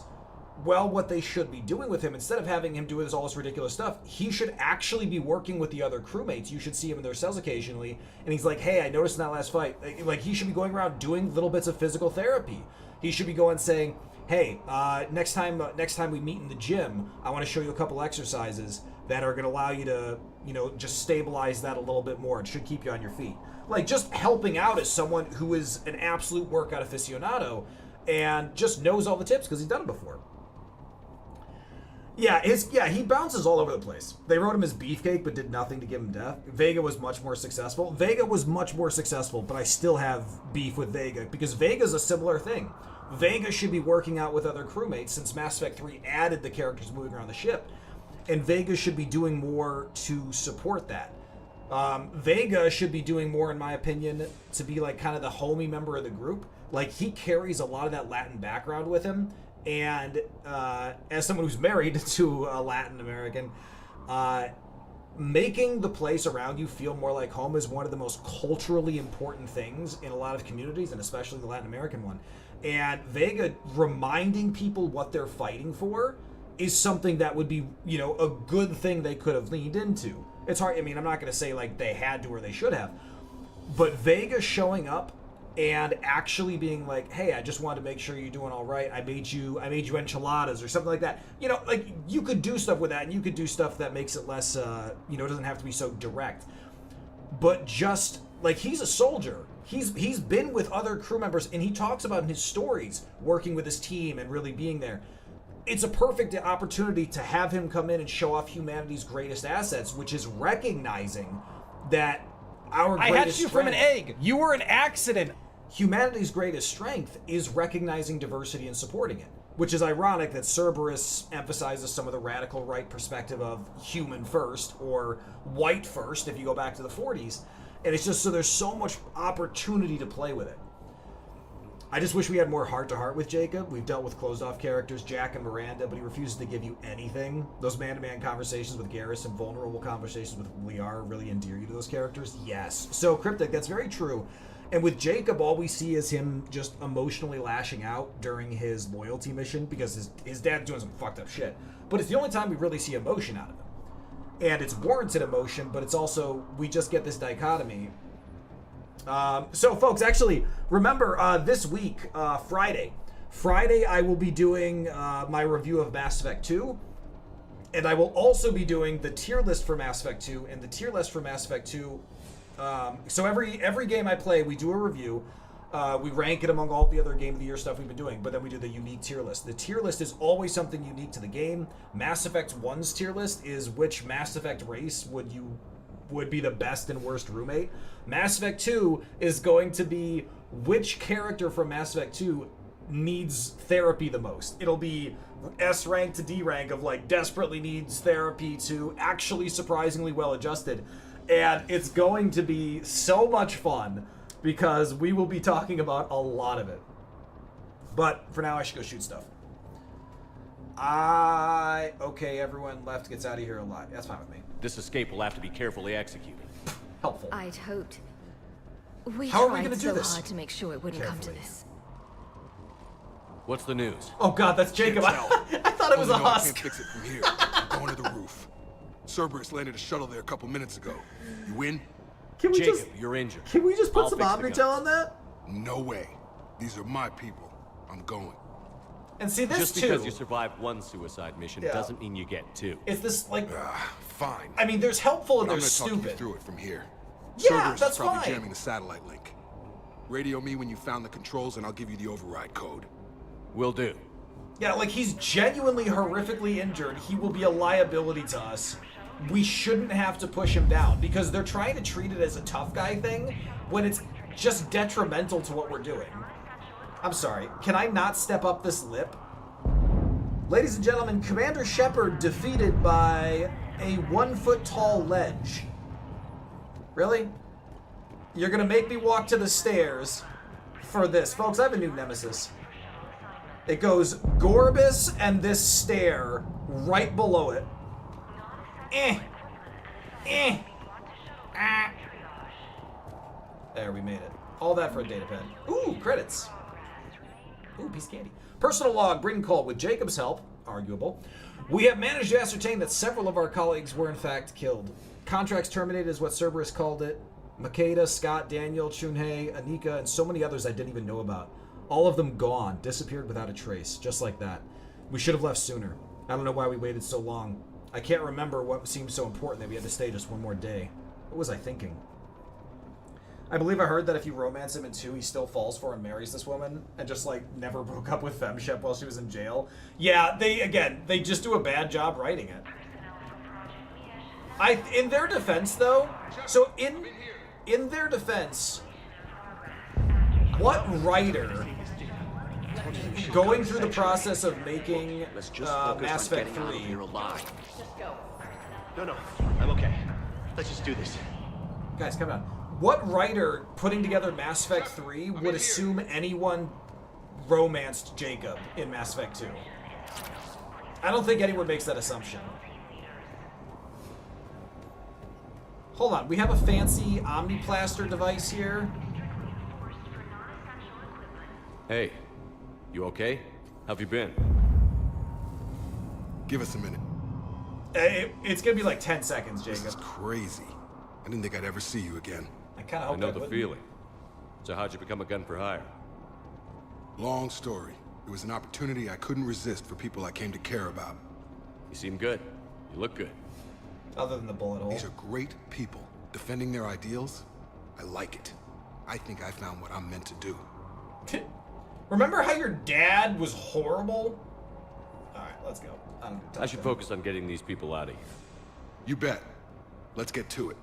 Well, what they should be doing with him, instead of having him do all this ridiculous stuff, he should actually be working with the other crewmates. You should see him in their cells occasionally, and he's like, hey, I noticed in that last fight, like, he should be going around doing little bits of physical therapy. He should be going saying, hey, next time we meet in the gym, I want to show you a couple exercises that are going to allow you to, you know, just stabilize that a little bit more. It should keep you on your feet. Like, just helping out as someone who is an absolute workout aficionado and just knows all the tips because he's done it before. Yeah, he bounces all over the place. They wrote him as Beefcake, but did nothing to give him death. Vega was much more successful, but I still have beef with Vega, because Vega's a similar thing. Vega should be working out with other crewmates, since Mass Effect 3 added the characters moving around the ship. And Vega should be doing more to support that. Vega should be doing more, in my opinion, to be like kind of the homie member of the group. Like, he carries a lot of that Latin background with him. And as someone who's married to a Latin American, making the place around you feel more like home is one of the most culturally important things in a lot of communities, and especially the Latin American one. And Vega reminding people what they're fighting for is something that would be, you know, a good thing they could have leaned into. It's hard, I mean, I'm not going to say, like, they had to or they should have. But Vega showing up and actually being like, hey, I just wanted to make sure you're doing all right. I made you enchiladas or something like that. You know, like, you could do stuff with that, and you could do stuff that makes it less, you know, it doesn't have to be so direct. But just, like, he's a soldier. He's been with other crew members, and he talks about in his stories working with his team and really being there. It's a perfect opportunity to have him come in and show off humanity's greatest assets, which is recognizing that our greatest I hatched you from an egg. You were an accident. Humanity's greatest strength is recognizing diversity and supporting it, which is ironic that Cerberus emphasizes some of the radical right perspective of human first or white first if you go back to the 40s. And it's just so there's so much opportunity to play with it. I just wish we had more heart-to-heart with Jacob. We've dealt with closed-off characters, Jack and Miranda, but he refuses to give you anything. Those man-to-man conversations with Garrus and vulnerable conversations with Liara really endear you to those characters? Yes. So, Cryptic, that's very true. And with Jacob, all we see is him just emotionally lashing out during his loyalty mission because his dad's doing some fucked up shit. But it's the only time we really see emotion out of him. And it's warranted emotion, but it's also, we just get this dichotomy. So, folks, actually, remember, this week, Friday, I will be doing my review of Mass Effect 2, and I will also be doing the tier list for Mass Effect 2, and the tier list for Mass Effect 2, so every game I play, we do a review. We rank it among all the other Game of the Year stuff we've been doing, but then we do the unique tier list. The tier list is always something unique to the game. Mass Effect 1's tier list is which Mass Effect race would be the best and worst roommate. Mass Effect 2 is going to be which character from Mass Effect 2 needs therapy the most. It'll be S rank to D rank of like desperately needs therapy to actually surprisingly well adjusted. And it's going to be so much fun because we will be talking about a lot of it. But for now, I should go shoot stuff. Okay, everyone left gets out of here alive. That's fine with me. This escape will have to be carefully executed. Helpful. I'd hoped. We How are we tried gonna do so this? hard to make sure it wouldn't come to this. What's the news? Oh god, that's Jacob. I thought it was a Only know I husk. can't fix it from here. I'm going to the roof. Cerberus landed a shuttle there a couple minutes ago. You win? Jacob, you're injured. Can we just put I'll some fix the Omnitel guns. on that? No way. These are my people. I'm going. And see, this Just too. because you survived one suicide mission doesn't mean you get two. Is this like? Fine. I mean, there's helpful and But I'm there's gonna talk stupid. you through it from here. Yeah, Cerberus that's is probably fine. jamming the satellite link. Radio me when you found the controls, and I'll give you the override code. Will do. Yeah, like he's genuinely horrifically injured. He will be a liability to us. We shouldn't have to push him down because they're trying to treat it as a tough guy thing when it's just detrimental to what we're doing. I'm sorry. Can I not step up this lip? Ladies and gentlemen, Commander Shepard defeated by a 1-foot-tall ledge. Really? You're gonna make me walk to the stairs for this. Folks, I have a new nemesis. It goes Gorbis and this stair right below it. There, we made it. All that for a data pad. Ooh, credits. Ooh, piece of candy. Personal log, Bring call. With Jacob's help, arguable, we have managed to ascertain that several of our colleagues were in fact killed. Contracts terminated is what Cerberus called it. Makeda, Scott, Daniel, Chunhei, Anika, and so many others I didn't even know about. All of them gone, disappeared without a trace, just like that. We should have left sooner. I don't know why we waited so long. I can't remember what seemed so important that we had to stay just one more day. What was I thinking? I believe I heard that if you romance him in 2, he still falls for and marries this woman, and just, like, never broke up with Femshep while she was in jail. Yeah, they just do a bad job writing it. In their defense, though, so in their defense, what writer, going through the process of making Mass Effect 3... No, I'm okay. Let's just do this. Guys, come on. What writer putting together Mass Effect 3 would assume anyone romanced Jacob in Mass Effect 2? I don't think anyone makes that assumption. Hold on, we have a fancy Omniplaster device here. Hey, You okay? How've you been? Give us a minute. It's gonna be like 10 seconds, Jacob. This is crazy. I didn't think I'd ever see you again. I know the feeling. So how'd you become a gun for hire? Long story. It was an opportunity I couldn't resist for people I came to care about. You seem good. You look good. Other than the bullet hole. These are great people. Defending their ideals, I like it. I think I found what I'm meant to do. Remember how your dad was horrible? Alright, let's go. I should focus on getting these people out of here. You bet. Let's get to it.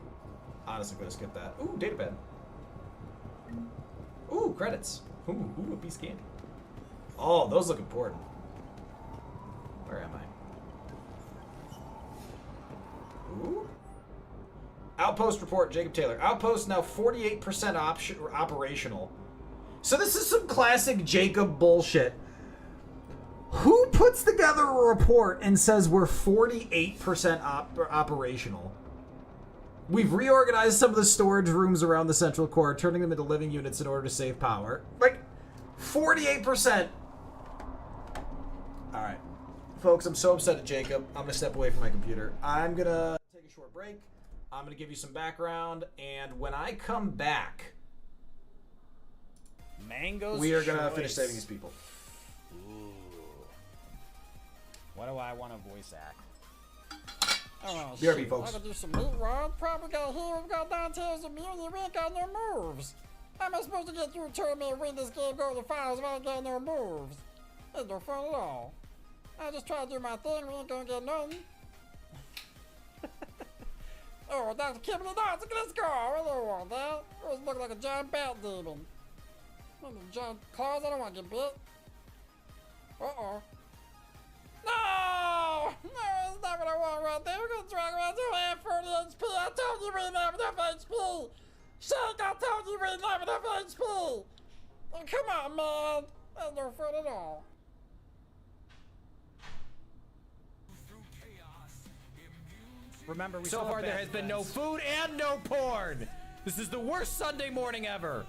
Honestly, I'm gonna skip that. Ooh, datapad. Ooh, credits. Ooh, a piece of candy. Oh, those look important. Where am I? Ooh. Outpost report, Jacob Taylor. Outpost now 48% operational. So this is some classic Jacob bullshit. Who puts together a report and says we're 48% operational? We've reorganized some of the storage rooms around the central core, turning them into living units in order to save power. Like, 48%. Alright. Folks, I'm so upset at Jacob. I'm going to step away from my computer. I'm going to take a short break. I'm going to give you some background. And when I come back, we are going to finish saving these people. Ooh. What do I want to voice act? Oh, BRB, shit. folks. I gotta do some meat rod. Probably got here. We've got downstairs immunity. We ain't got no moves. How am I supposed to get through tournament and win this game, go to the finals if I ain't got no moves? Ain't no fun at all. I just try to do my thing. We ain't gonna get nothing. Oh, Dr. Kimberly Dodson, let's go. I don't want that. It was looking like a giant bat demon. Giant claws. I don't want to get bit. Uh-oh. No! No, that's not what I want right there. We're gonna drag around to have 40 HP. I told you we didn't have enough HP. Shake, I told you we didn't have enough HP. Oh, come on, man. That's no fun at all. Remember, so far there has been no food and no porn. This is the worst Sunday morning ever.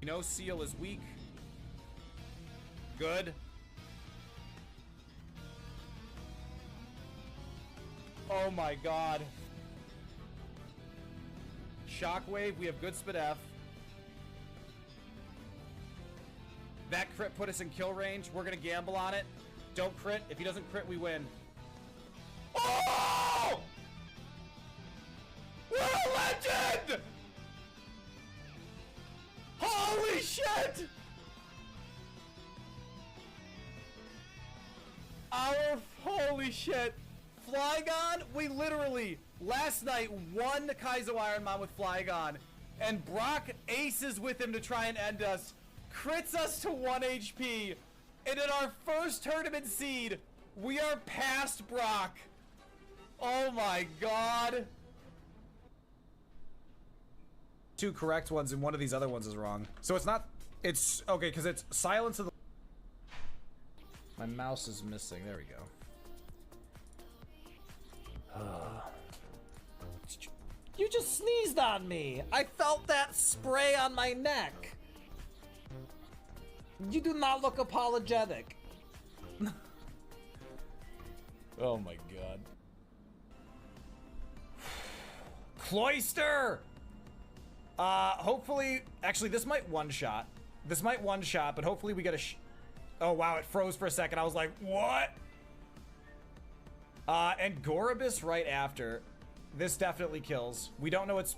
No seal is weak. Good. Oh my god. Shockwave, we have good spit F. That crit put us in kill range. We're gonna gamble on it. Don't crit. If he doesn't crit, we win. Oh! We're a legend! Holy shit! Holy shit. Flygon, we literally, last night, won the Kaizo Ironman with Flygon, and Brock aces with him to try and end us, crits us to 1 HP, and in our first tournament seed, we are past Brock. Oh my god. 2 correct ones and one of these other ones is wrong. So it's not, it's, okay, because it's Silence of the... My mouse is missing, there we go. You just sneezed on me! I felt that spray on my neck! You do not look apologetic. Oh my god. Cloister! Hopefully, actually this might one-shot. This might one-shot, but hopefully we get a oh wow, it froze for a second. I was like, what? And Gorobus right after. This definitely kills. We don't know it's...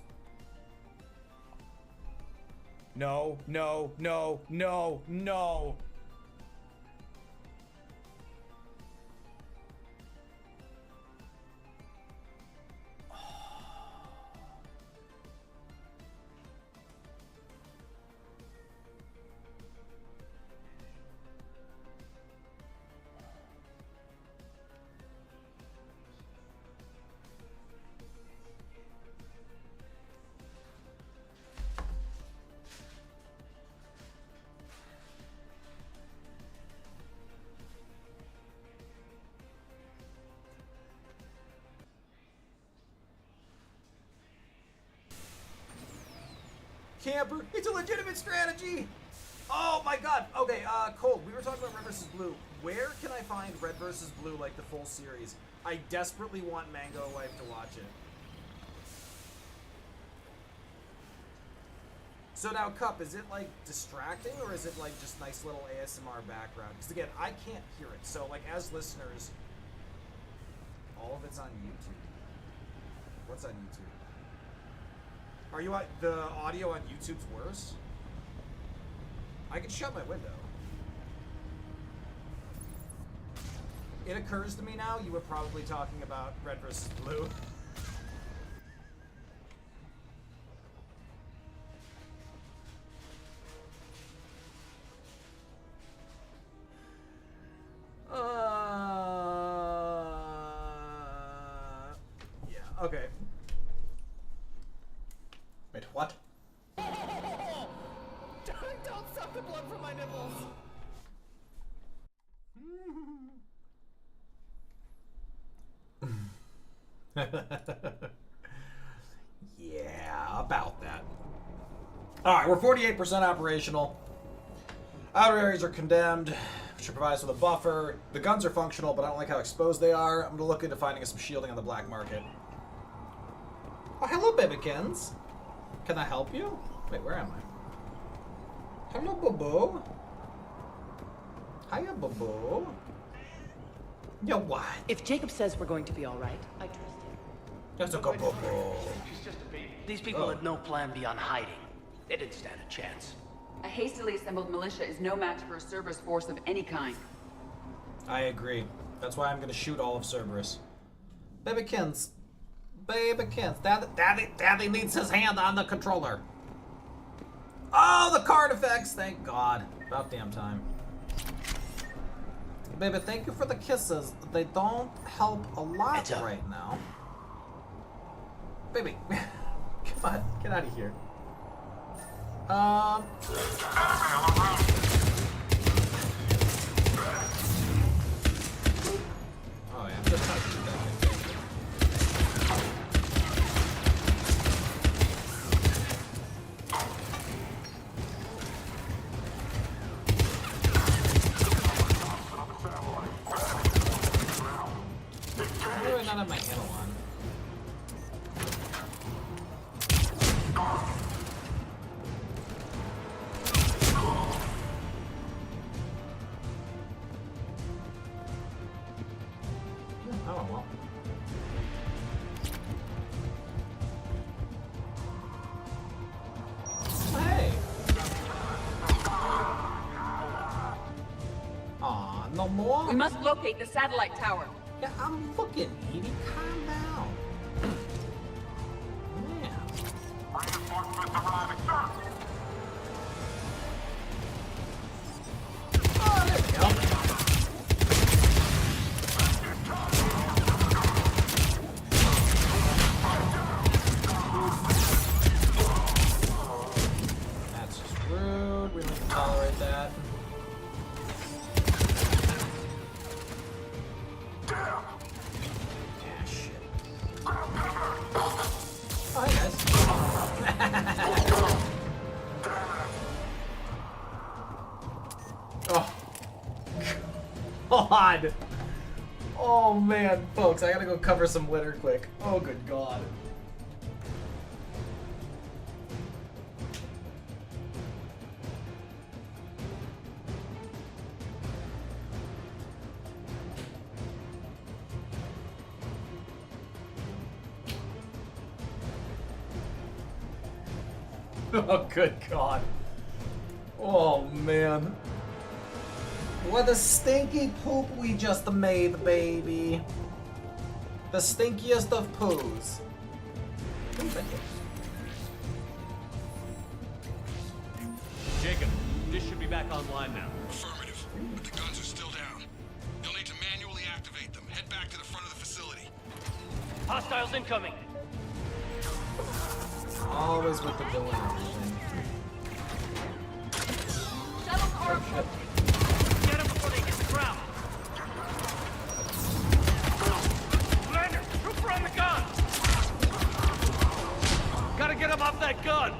No, no, no, no, no. Camper, it's a legitimate strategy! Oh my god! Okay, Cole, we were talking about Red vs. Blue. Where can I find Red vs. Blue, like the full series? I desperately want Mango Wife to watch it. So now, Cup, is it like distracting or is it like just nice little ASMR background? Because again, I can't hear it. So like as listeners, all of it's on YouTube. What's on YouTube? Are you the audio on YouTube's worse? I can shut my window. It occurs to me now you were probably talking about Red vs. Blue. Yeah, okay. Wait, what? Don't suck the blood from my nipples. Yeah, about that. Alright, we're 48% operational. Outer areas are condemned, which provides with a buffer. The guns are functional, but I don't like how exposed they are. I'm going to look into finding some shielding on the black market. Oh, hello, babykins. Can I help you? Wait, where am I? Hello, Bobo. Hiya, Bobo. Yo, what? If Jacob says we're going to be all right, I trust him. That's a go, Bobo. These people had no plan beyond hiding. They didn't stand a chance. A hastily assembled militia is no match for a Cerberus force of any kind. I agree. That's why I'm going to shoot all of Cerberus. Babykins. Babykins. Daddy needs his hand on the controller. Oh, the card effects. Thank God. About damn time. Baby, thank you for the kisses. They don't help a lot right now. Baby, come on, get out of here. Oh yeah, I'm just trying to shoot that thing. I'm really not have my handle on. Oh, well. Hey! Aw, no more? We must locate the satellite tower. Yeah, I'm looking, Edie. Calm down. Man. Reinforcements arriving, sir. Oh, there we go. That's just rude. We don't tolerate that. Yeah, shit. Oh, hey guys. Oh. God. Oh man, folks, I gotta go cover some litter quick. Oh, good God. Oh, good God. Oh, man. What a stinky poop we just made, baby. The stinkiest of poos. Jacob, this should be back online now. Affirmative. But the guns are still down. You'll need to manually activate them. Head back to the front of the facility. Hostiles incoming. Always with the villain and everything. Shuttle car Get them before they hit the ground. Commander, trooper on the gun. Gotta get him off that gun!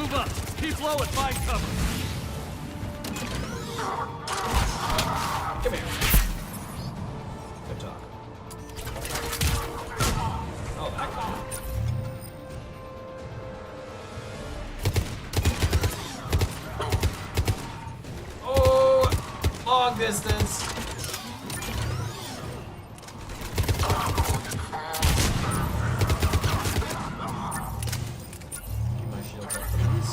Move up. Keep low and find cover. Come here. Good talk. Oh, that guy. Oh, long distance. Keep my shield up, please.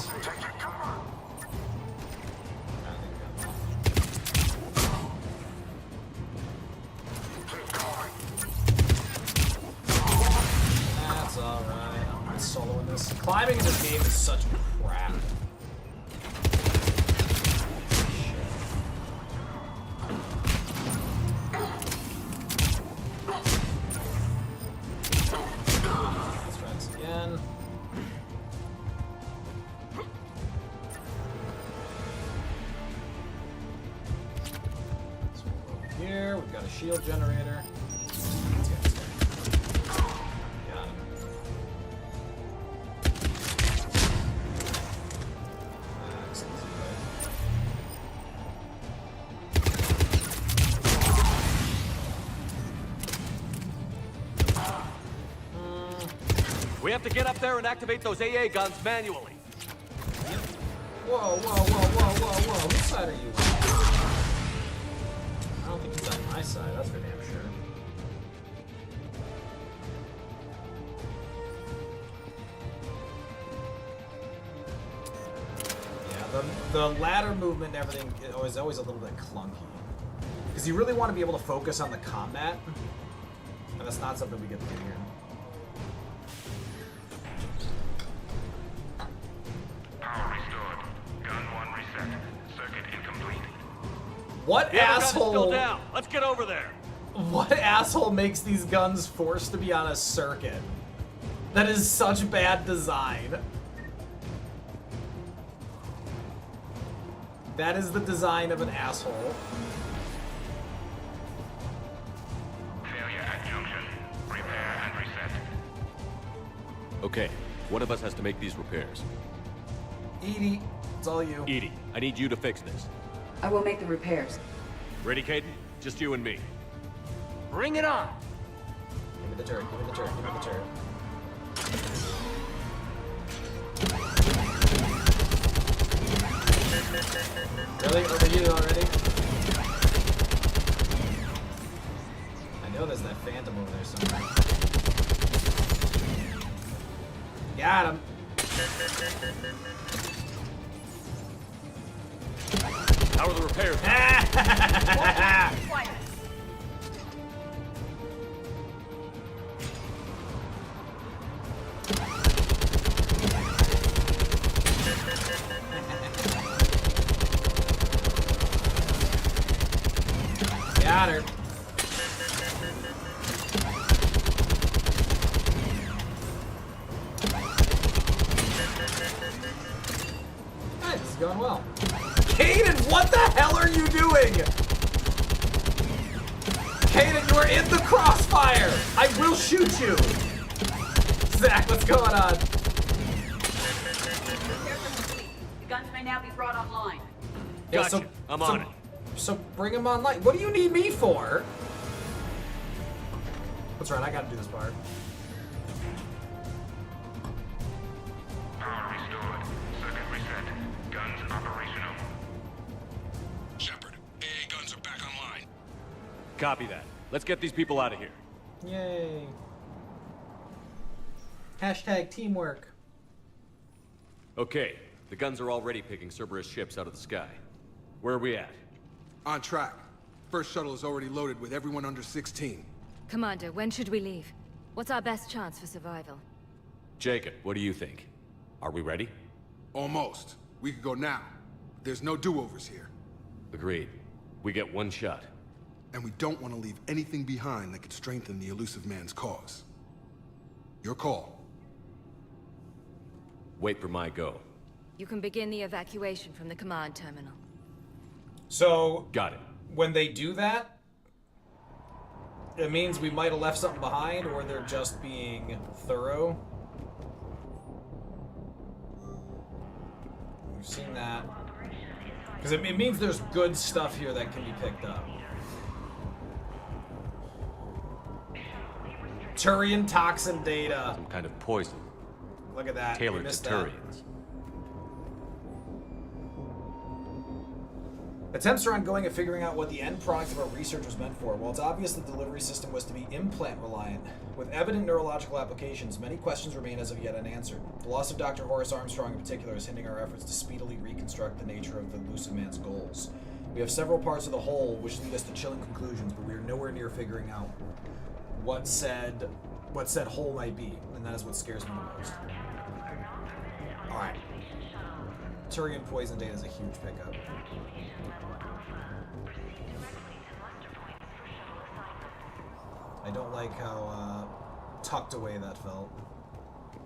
That's alright. I'm soloing this. Climbing in this game is such crap. Let's try this again. So over here, we've got a shield generator. Let's get this guy. Got him. That's easy, right? We have to get up there and activate those AA guns manually. Whoa, whoa, whoa, whoa, whoa, whoa. Which side are you on? I don't think he's on my side, that's for damn sure. Yeah, the ladder movement and everything is always a little bit clunky. Because you really want to be able to focus on the combat. And that's not something we get to do here. Power restored. Gun 1 reset. Circuit incomplete. What asshole? Still down. Let's get over there. What asshole makes these guns forced to be on a circuit? That is such bad design. That is the design of an asshole. Failure at junction. Repair and reset. Okay, one of us has to make these repairs. Edie, it's all you. Edie, I need you to fix this. I will make the repairs. Ready, Caden? Just you and me. Bring it on! Give me the turret, give me the turret, give me the turret. Really? Overheated already? I know there's that phantom over there somewhere. Got him. How are the repairs? Quiet. Got her. Alright, this is going well. Caden, what the hell are you doing? Caden, you are in the crossfire! I will shoot you! Zach, what's going on? The guns may now be brought online. Yeah, Gotcha. I'm on it. So bring him online. What do you need me for? That's right, I gotta do this part. Power restored. Circuit reset. Guns operational. Shepard, AA guns are back online. Copy that. Let's get these people out of here. Yay. Hashtag teamwork. Okay, the guns are already picking Cerberus ships out of the sky. Where are we at? On track. First shuttle is already loaded with everyone under 16. Commander, when should we leave? What's our best chance for survival? Jacob, what do you think? Are we ready? Almost. We could go now. There's no do-overs here. Agreed. We get one shot. And we don't want to leave anything behind that could strengthen the elusive man's cause. Your call. Wait for my go. You can begin the evacuation from the command terminal. So, got it. When they do that, it means we might have left something behind, or they're just being thorough. we've seen that. Because it means there's good stuff here that can be picked up. Turian toxin data. Some kind of poison. Look at that. Tailored to Turians. Attempts are ongoing at figuring out what the end product of our research was meant for. While it's obvious the delivery system was to be implant-reliant, with evident neurological applications, many questions remain as of yet unanswered. The loss of Dr. Horace Armstrong in particular is hindering our efforts to speedily reconstruct the nature of the elusive man's goals. We have several parts of the whole which lead us to chilling conclusions, but we are nowhere near figuring out what said whole might be, and that is what scares me the most. Alright. Turian poison data is a huge pickup. I don't like how tucked away that felt.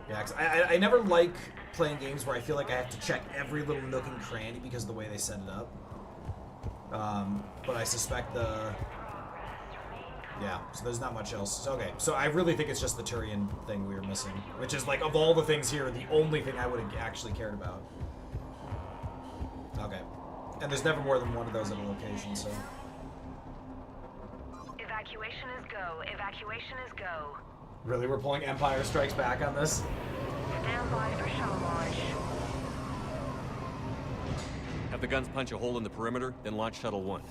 Yeah, 'cause I never like playing games where I feel like I have to check every little nook and cranny because of the way they set it up. But I suspect yeah, so there's not much else. Okay, so I really think it's just the Turian thing we were missing, which is, like, of all the things here, the only thing I would have actually cared about. Okay. And there's never more than one of those at a location, so... Evacuation is go. Evacuation is go. Really, we're pulling Empire Strikes Back on this? Stand by for shuttle launch. Have the guns punch a hole in the perimeter, then launch Shuttle 1.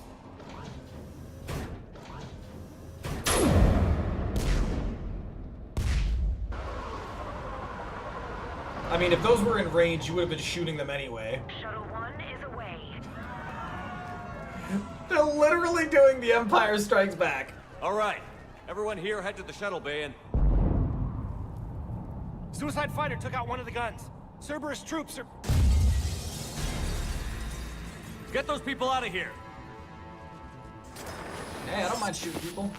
I mean, if those were in range, you would have been shooting them anyway. Shuttle 1 is away. They're literally doing the Empire Strikes Back. All right, everyone here, head to the shuttle bay and... Suicide fighter took out one of the guns. Cerberus troops are... Get those people out of here. Hey, I don't mind shooting people.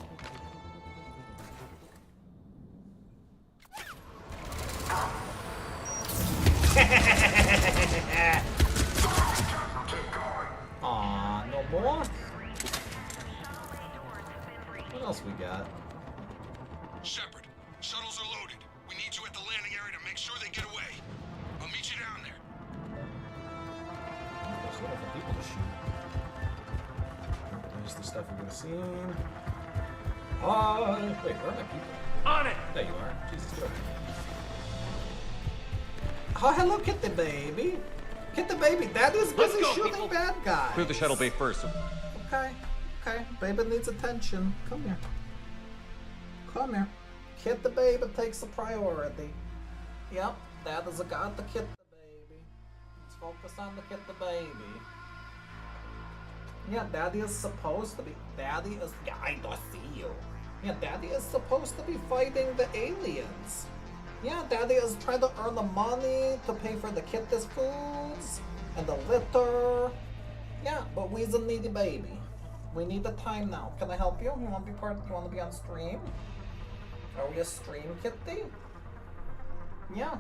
Aw, no more? What else we got? Shepard, shuttles are loaded. We need you at the landing area to make sure they get away. I'll meet you down there. There's wonderful people to shoot. There's the stuff we would have seen. Wait, where are my people? On it! There you are. Jesus Christ. Oh, hello, Kitty baby. Kitty baby, Daddy's busy shooting bad guys. Clear the shuttle bay first. Okay, okay. Baby needs attention. Come here. Come here. Kitty baby takes the priority. Yep, Dad is got the Kitty baby. Let's focus on the Kitty baby. Yeah, Daddy is supposed to be. Daddy is. Yeah, I don't see you. Yeah, Daddy is supposed to be fighting the aliens. Yeah, Daddy is trying to earn the money to pay for the kitty's foods and the litter. Yeah, but we's a needy baby. We need the time now. Can I help you? You want to be part? You want to be on stream? Are we a stream kitty? Yeah.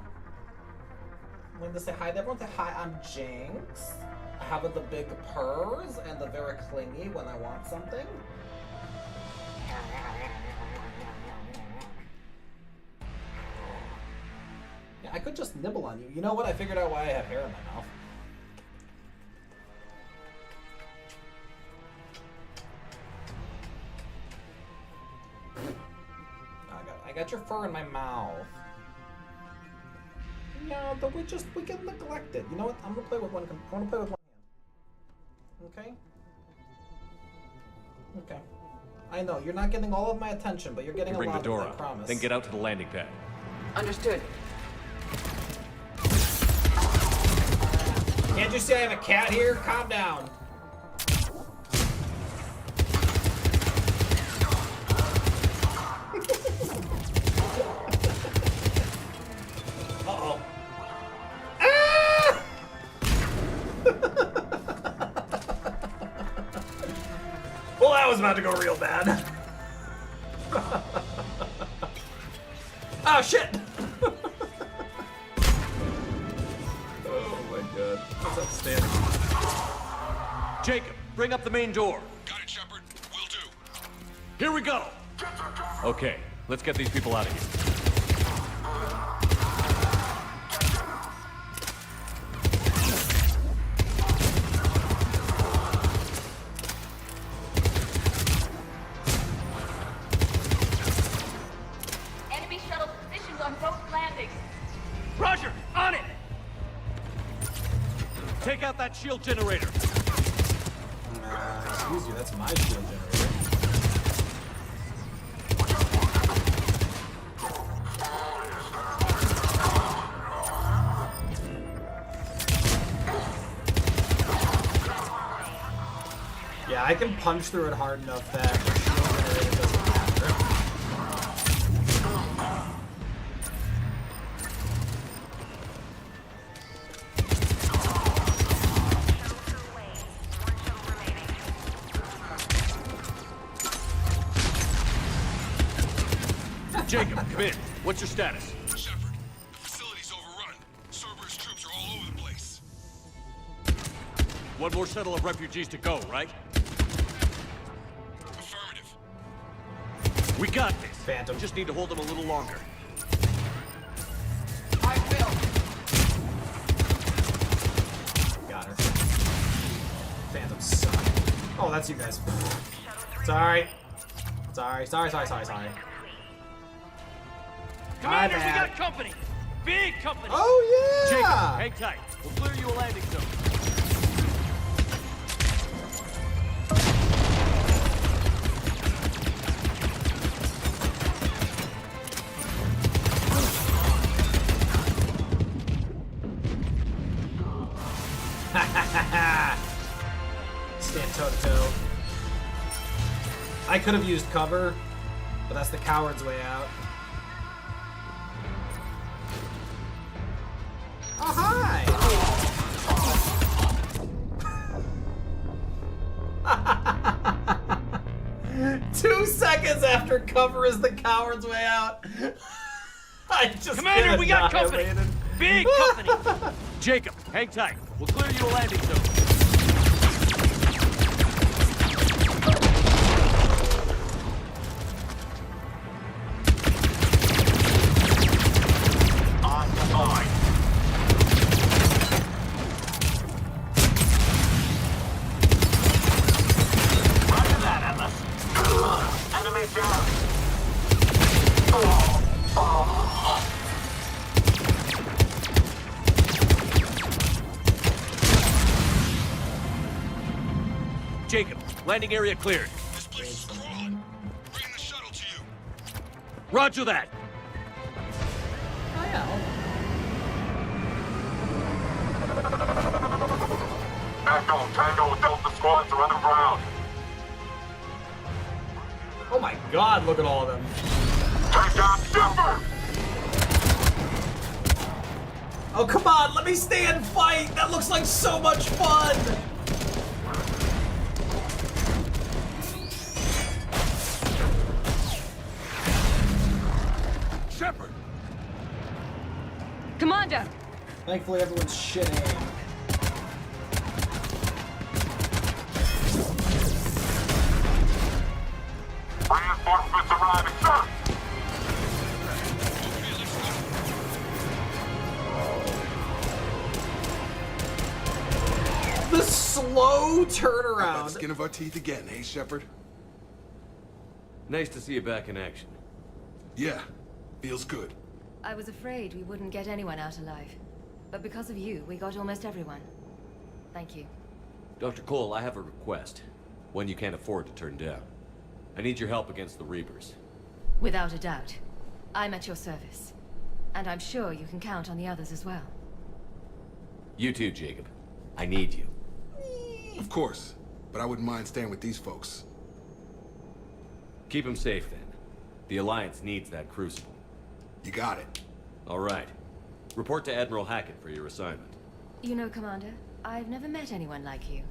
I'm going to say hi to everyone. Say hi, I'm Jinx. I have the big purrs and the very clingy when I want something. Yeah, I could just nibble on you. You know what? I figured out why I have hair in my mouth. I got your fur in my mouth. Yeah, but we get neglected. You know what? I'm gonna play with one. I wanna play with one hand. Okay. Okay. I know you're not getting all of my attention, but you're getting a lot of it, I promise. Then get out to the landing pad. Understood. Can't you see I have a cat here? Calm down. Uh-oh. Ah! Well, that was about to go real bad. Oh, shit! What's upstanding? Jacob, bring up the main door. Got it, Shepard. Will do. Here we go. Okay, let's get these people out of here. out that shield generator. Excuse you, that's my shield generator. Yeah, I can punch through it hard enough that the shield generator doesn't matter. Jacob, come in. What's your status? Shepard, the facility's overrun. Cerberus troops are all over the place. One more shuttle of refugees to go, right? Affirmative. We got this. Phantom. Just need to hold them a little longer. I will. Got her. Phantom suck. Oh, that's you guys. Sorry. Sorry. Commander, we got company! Big company! Oh, yeah! Jacob, hang tight. We'll clear you a landing zone. Stand toe to toe. I could have used cover, but that's the coward's way out. Oh, hi! 2 seconds after cover is the coward's way out. I just Commander, we got company! Big company! Jacob, hang tight. We'll clear you a landing zone. On the line. Roger that, Atlas. Enemy down. Jacob, landing area cleared. This place is crawling. Bring the shuttle to you. Roger that. Oh, yeah. Echo, Tango, Delta squads are underground. Oh my god, look at all of them. Take down Shepard! Oh, come on, let me stay and fight! That looks like so much fun! Shepard! Commander! Thankfully, everyone's shit aim. Reinforcements arriving, sir! The slow By the turnaround. skin of our teeth again, hey, Shepard? Nice to see you back in action. Yeah, feels good. I was afraid we wouldn't get anyone out alive. But because of you, we got almost everyone. Thank you. Dr. Cole, I have a request. One you can't afford to turn down. I need your help against the Reapers. Without a doubt. I'm at your service. And I'm sure you can count on the others as well. You too, Jacob. I need you. Of course, but I wouldn't mind staying with these folks. Keep them safe, then. The Alliance needs that crucible. You got it. All right. Report to Admiral Hackett for your assignment. You know, Commander, I've never met anyone like you.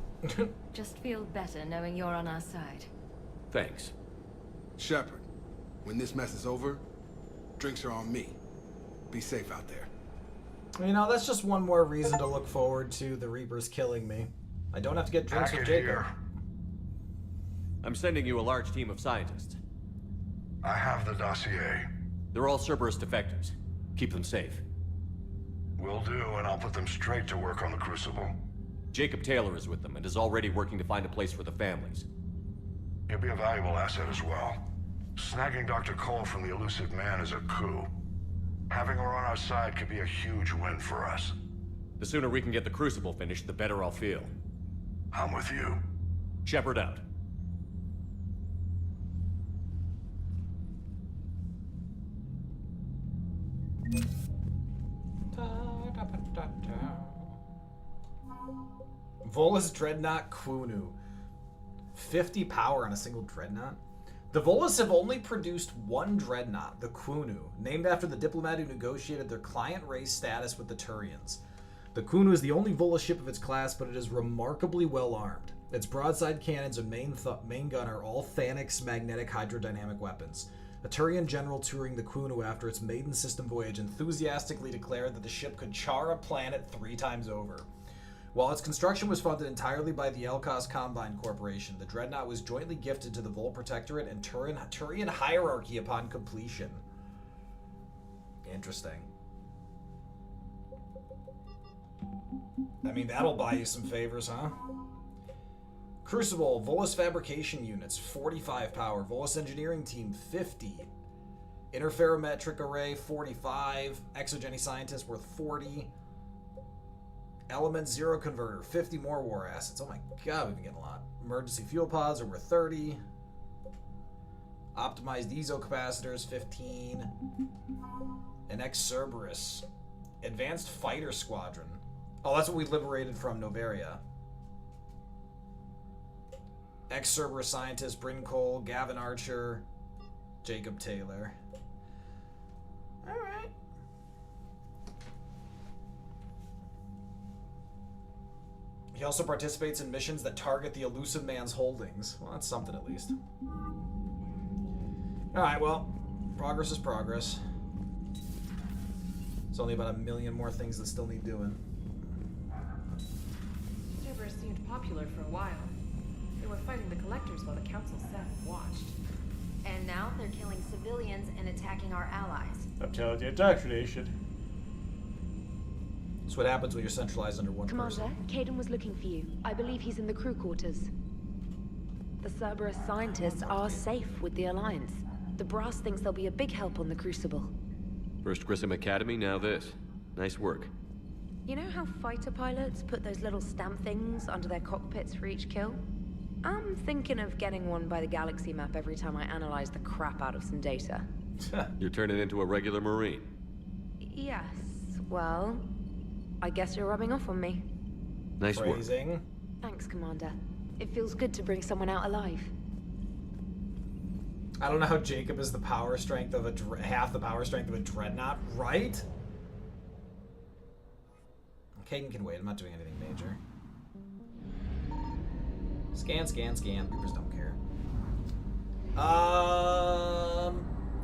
Just feel better knowing you're on our side. Thanks. Shepard, when this mess is over, drinks are on me. Be safe out there. You know, that's just one more reason to look forward to the Reapers killing me. I don't have to get drinks with Hackett Jacob. here. I'm sending you a large team of scientists. I have the dossier. They're all Cerberus defectors. Keep them safe. Will do, and I'll put them straight to work on the Crucible. Jacob Taylor is with them and is already working to find a place for the families. He'll be a valuable asset as well. Snagging Dr. Cole from the elusive man is a coup. Having her on our side could be a huge win for us. The sooner we can get the Crucible finished, the better I'll feel. I'm with you. Shepard out. Volus Dreadnought Quunu. 50 power on a single Dreadnought? The Volus have only produced one Dreadnought, the Quunu, named after the diplomat who negotiated their client race status with the Turians. The Quunu is the only Volus ship of its class, but it is remarkably well armed. Its broadside cannons and main gun are all Thanix magnetic hydrodynamic weapons. A Turian general touring the Quunu after its maiden system voyage enthusiastically declared that the ship could char a planet 3 times over. While its construction was funded entirely by the Elkos Combine Corporation, the Dreadnought was jointly gifted to the Vol Protectorate and Turian hierarchy upon completion. Interesting. I mean, that'll buy you some favors, huh? Crucible, Volus Fabrication Units, 45 power. Volus Engineering Team, 50. Interferometric Array, 45. Exogeny Scientist, worth 40. Element Zero Converter, 50 more war assets. Oh my god, we've been getting a lot. Emergency Fuel Pods are worth 30. Optimized Ezo Capacitors, 15. And Cerberus. Advanced Fighter Squadron. Oh, that's what we liberated from Noveria. Cerberus Scientist, Bryn Cole, Gavin Archer, Jacob Taylor. Alright. He also participates in missions that target the elusive man's holdings. Well, that's something at least. Alright, well, progress is progress. It's only about 1 million more things that still need doing. Cerberus seemed popular for a while. They were fighting the Collectors while the Council sat and watched. And now they're killing civilians and attacking our allies. I'm telling you, indoctrination. That's what happens when you're centralized under one person. Commander, Caden was looking for you. I believe he's in the crew quarters. The Cerberus scientists are safe with the Alliance. The brass thinks they'll be a big help on the Crucible. First Grissom Academy, now this. Nice work. You know how fighter pilots put those little stamp things under their cockpits for each kill? I'm thinking of getting one by the galaxy map every time I analyze the crap out of some data. You're turning into a regular Marine. Yes, well, I guess you're rubbing off on me. Nice work. Thanks, Commander. It feels good to bring someone out alive. I don't know how Jacob is the power strength of half the power strength of a Dreadnought, right? Caden can wait. I'm not doing anything major. Scan, scan, scan. Reapers don't care.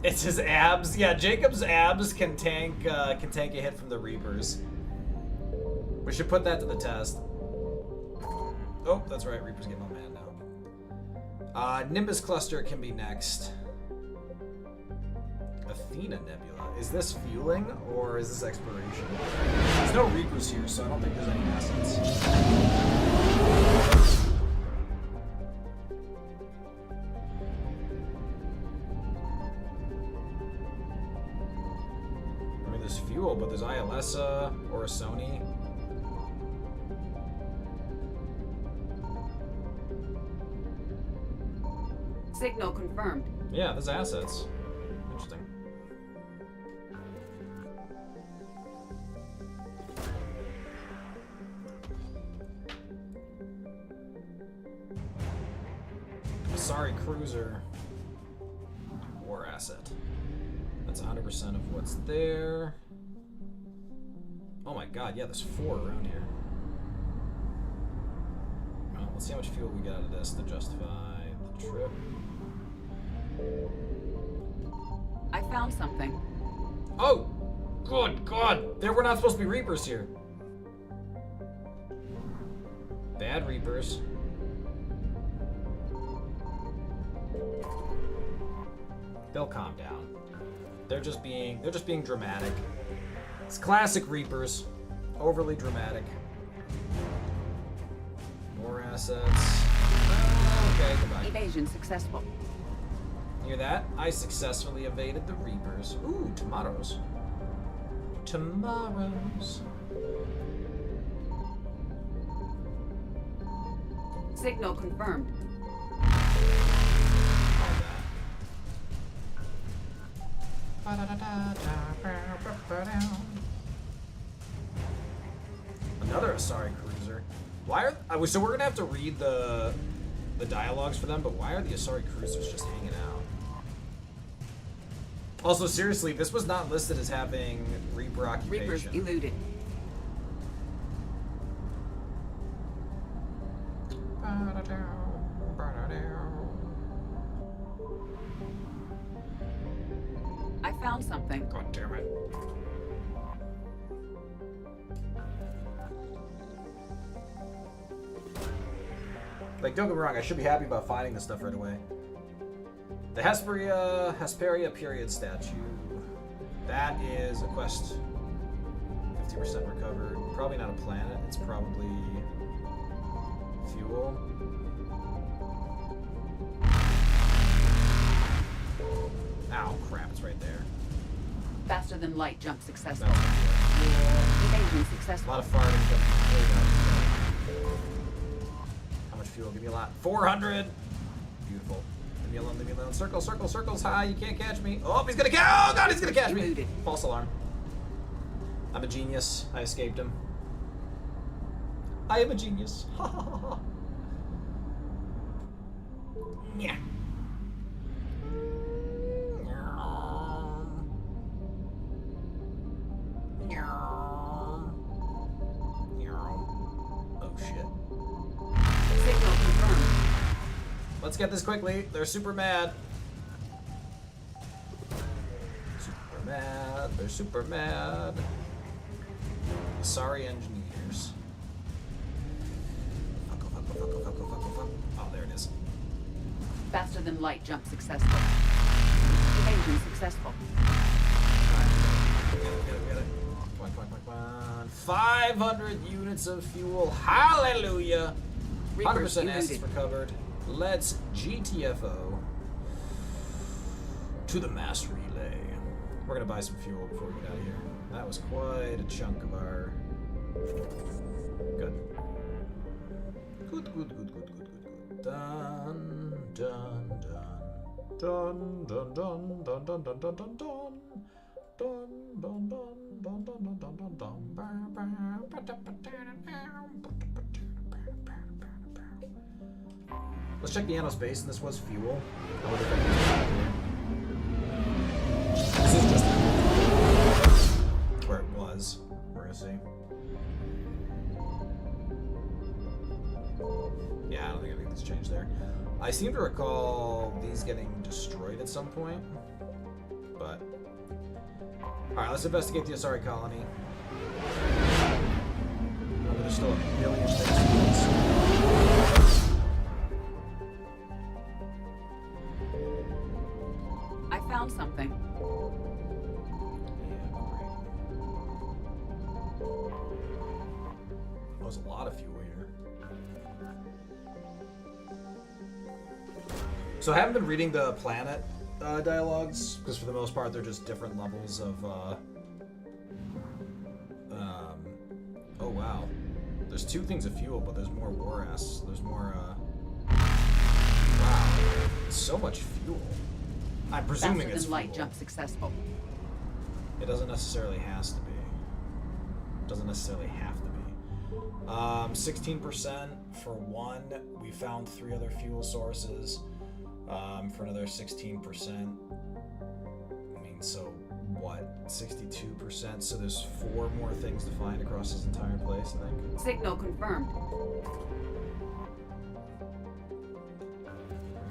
It's his abs. Yeah, Jacob's abs can tank a hit from the Reapers. We should put that to the test. Oh, that's right. Reaper's getting all mad now. Nimbus Cluster can be next. Athena Nebula. Is this fueling or is this exploration? There's no Reapers here, so I don't think there's any assets. I mean, there's fuel, but there's ILSA or a Sony. Signal confirmed. Yeah, there's assets. Interesting. Sorry, cruiser. War asset. That's 100% of what's there. Oh my god, yeah, there's 4 around here. Well, let's see how much fuel we get out of this to justify the trip. I found something. Oh! Good God! There were not supposed to be Reapers here. Bad Reapers. They'll calm down. They're just being dramatic. It's classic Reapers. Overly dramatic. More assets. Okay, goodbye. Evasion successful. Hear that? I successfully evaded the Reapers. Ooh, tomatoes. Tomorrows. Signal confirmed. Another Asari cruiser. Why are so we're gonna have to read the dialogues for them, but why are the Asari cruisers just hanging out? Also, seriously, this was not listed as having Reaper occupation. Reapers eluded. I found something. God damn it. Like, don't get me wrong, I should be happy about finding this stuff right away. The Hesperia period statue. That is a quest. 50% recovered. Probably not a planet, it's probably fuel. Ow, crap, it's right there. Faster than light jump successful. That's Evasion successful. a lot of farting, but there you go. How much fuel? Give me a lot. 400! Beautiful. Leave me alone, leave me alone. Circle, circle, circles high, you can't catch me. Oh, he's gonna catch. Oh god, he's gonna catch me! False alarm. I'm a genius. I escaped him. I am a genius. Ha ha ha ha. Yeah. Oh shit. Signal confirmed. Let's get this quickly. They're super mad. Super mad. They're super mad. Sorry, engineers. Oh, there it is. Faster than light jump successful. Evasion successful. Get it. Come on. 500 units of fuel. Hallelujah. 100% assets recovered. Let's GTFO to the mass relay. We're gonna buy some fuel before we get out of here. That was quite a chunk of our... Good. Good. Dun, dun, dun. Dun, dun, dun, dun, dun, dun, dun, dun, dun. Dun, dun, dun, dun, dun, dun, dun, dun. Let's check the Anos base, and this was fuel. I wonder if I can get this is just where it was. We're gonna see. Yeah, I don't think anything's changed there. I seem to recall these getting destroyed at some point, but alright, let's investigate the Asari colony. Oh, there's still a million things to do. I found something. There's a lot of fuel here. So I haven't been reading the planet dialogues, because for the most part they're just different levels of oh wow. There's 2 things of fuel, but there's more war ass. There's more wow. So much fuel. I'm presuming Faster it's than light fuel. jump successful. It doesn't necessarily has to be. Doesn't necessarily have to be. 16% for one. We found 3 other fuel sources. For another 16%. I mean, so what? 62%. So there's 4 more things to find across this entire place, I think. Signal confirmed.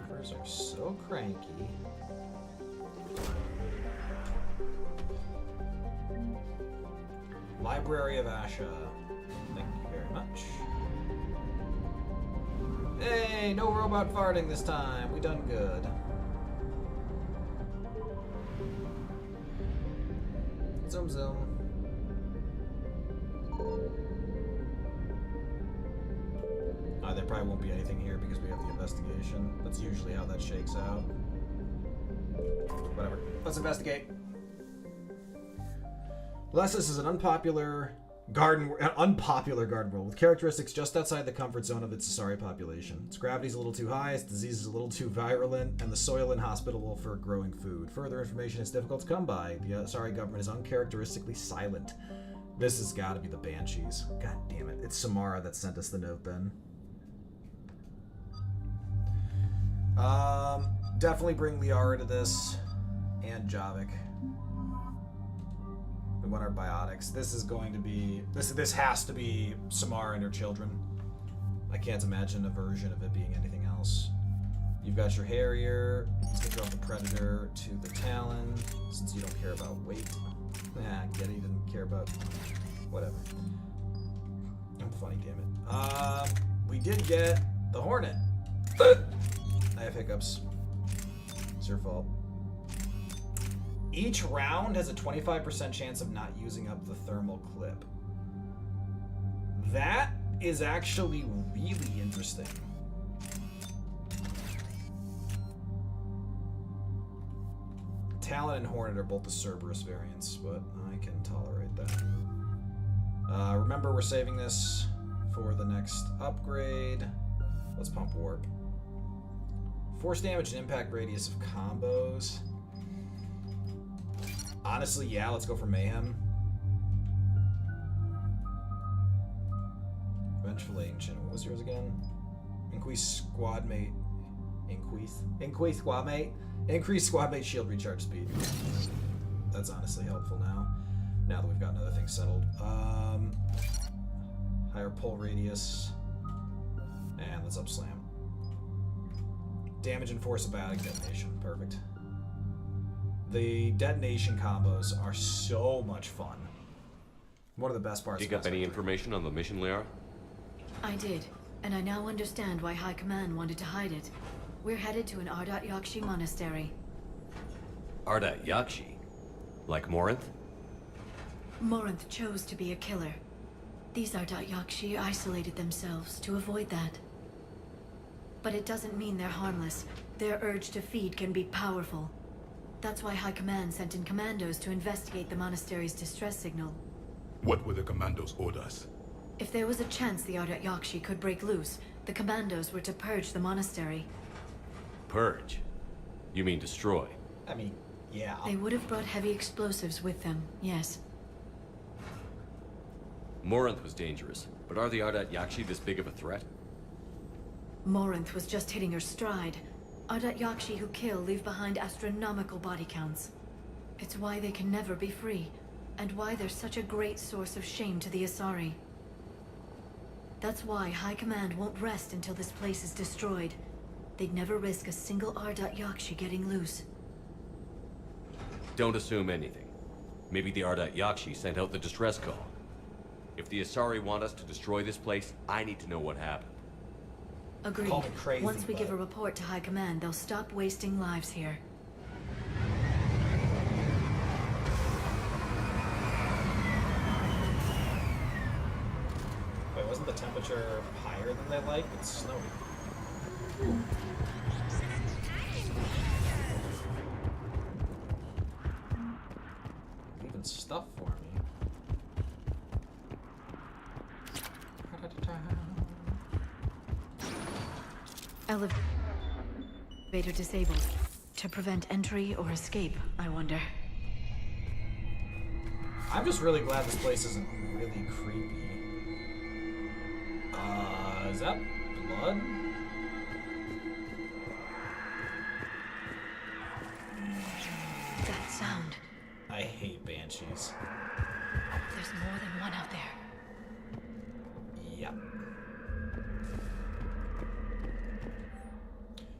Reapers are so cranky. Library of Asha. Thank you very much. Hey, no robot farting this time. We done good. Zoom zoom. There probably won't be anything here because we have the investigation. That's usually how that shakes out. Whatever. Let's investigate. Unless this is an unpopular An unpopular garden world with characteristics just outside the comfort zone of its Asari population. Its gravity's a little too high, its disease is a little too virulent, and the soil inhospitable for growing food. Further information is difficult to come by. The Asari government is uncharacteristically silent. This has got to be the Banshees. God damn it. It's Samara that sent us the note then. Definitely bring Liara to this. And Javik. We want our biotics. This is going to be... This has to be Samara and her children. I can't imagine a version of it being anything else. You've got your Harrier. Let's get off the Predator to the Talon, since you don't care about weight. Nah, get it. You didn't care about... Whatever. I'm funny, damn it. We did get the Hornet. I have hiccups. It's your fault. Each round has a 25% chance of not using up the thermal clip. That is actually really interesting. Talon and Hornet are both the Cerberus variants, but I can tolerate that. Remember, we're saving this for the next upgrade. Let's pump warp. Force damage and impact radius of combos. Honestly, yeah, let's go for Mayhem. Vengeful Ancient. What was yours again? Increase squad mate. Increase squad mate. Increase squad mate shield recharge speed. That's honestly helpful now. Now that we've got another thing settled. Higher pull radius. And let's up slam. Damage and force abiotic detonation. Perfect. The detonation combos are so much fun. One of the best parts. Did you get any information on the mission, Liara? I did, and I now understand why High Command wanted to hide it. We're headed to an Ardat Yakshi monastery. Ardat Yakshi? Like Morinth? Morinth chose to be a killer. These Ardat Yakshi isolated themselves to avoid that. But it doesn't mean they're harmless. Their urge to feed can be powerful. That's why High Command sent in commandos to investigate the monastery's distress signal. What were the commandos' orders? If there was a chance the Ardat Yakshi could break loose, the commandos were to purge the monastery. Purge? You mean destroy? I mean, yeah. They would have brought heavy explosives with them, yes. Morinth was dangerous, but are the Ardat Yakshi this big of a threat? Morinth was just hitting her stride. Ardat Yakshi who kill leave behind astronomical body counts. It's why they can never be free, and why they're such a great source of shame to the Asari. That's why High Command won't rest until this place is destroyed. They'd never risk a single Ardat Yakshi getting loose. Don't assume anything. Maybe the Ardat Yakshi sent out the distress call. If the Asari want us to destroy this place, I need to know what happened. Agreed. Call me crazy, Once we give a report to High Command, they'll stop wasting lives here. Wait, wasn't the temperature higher than they like? It's snowy. Even stuff for me. Elevator disabled. To prevent entry or escape, I wonder. I'm just really glad this place isn't really creepy. Is that blood? That sound. I hate banshees. There's more than one out there. Yep.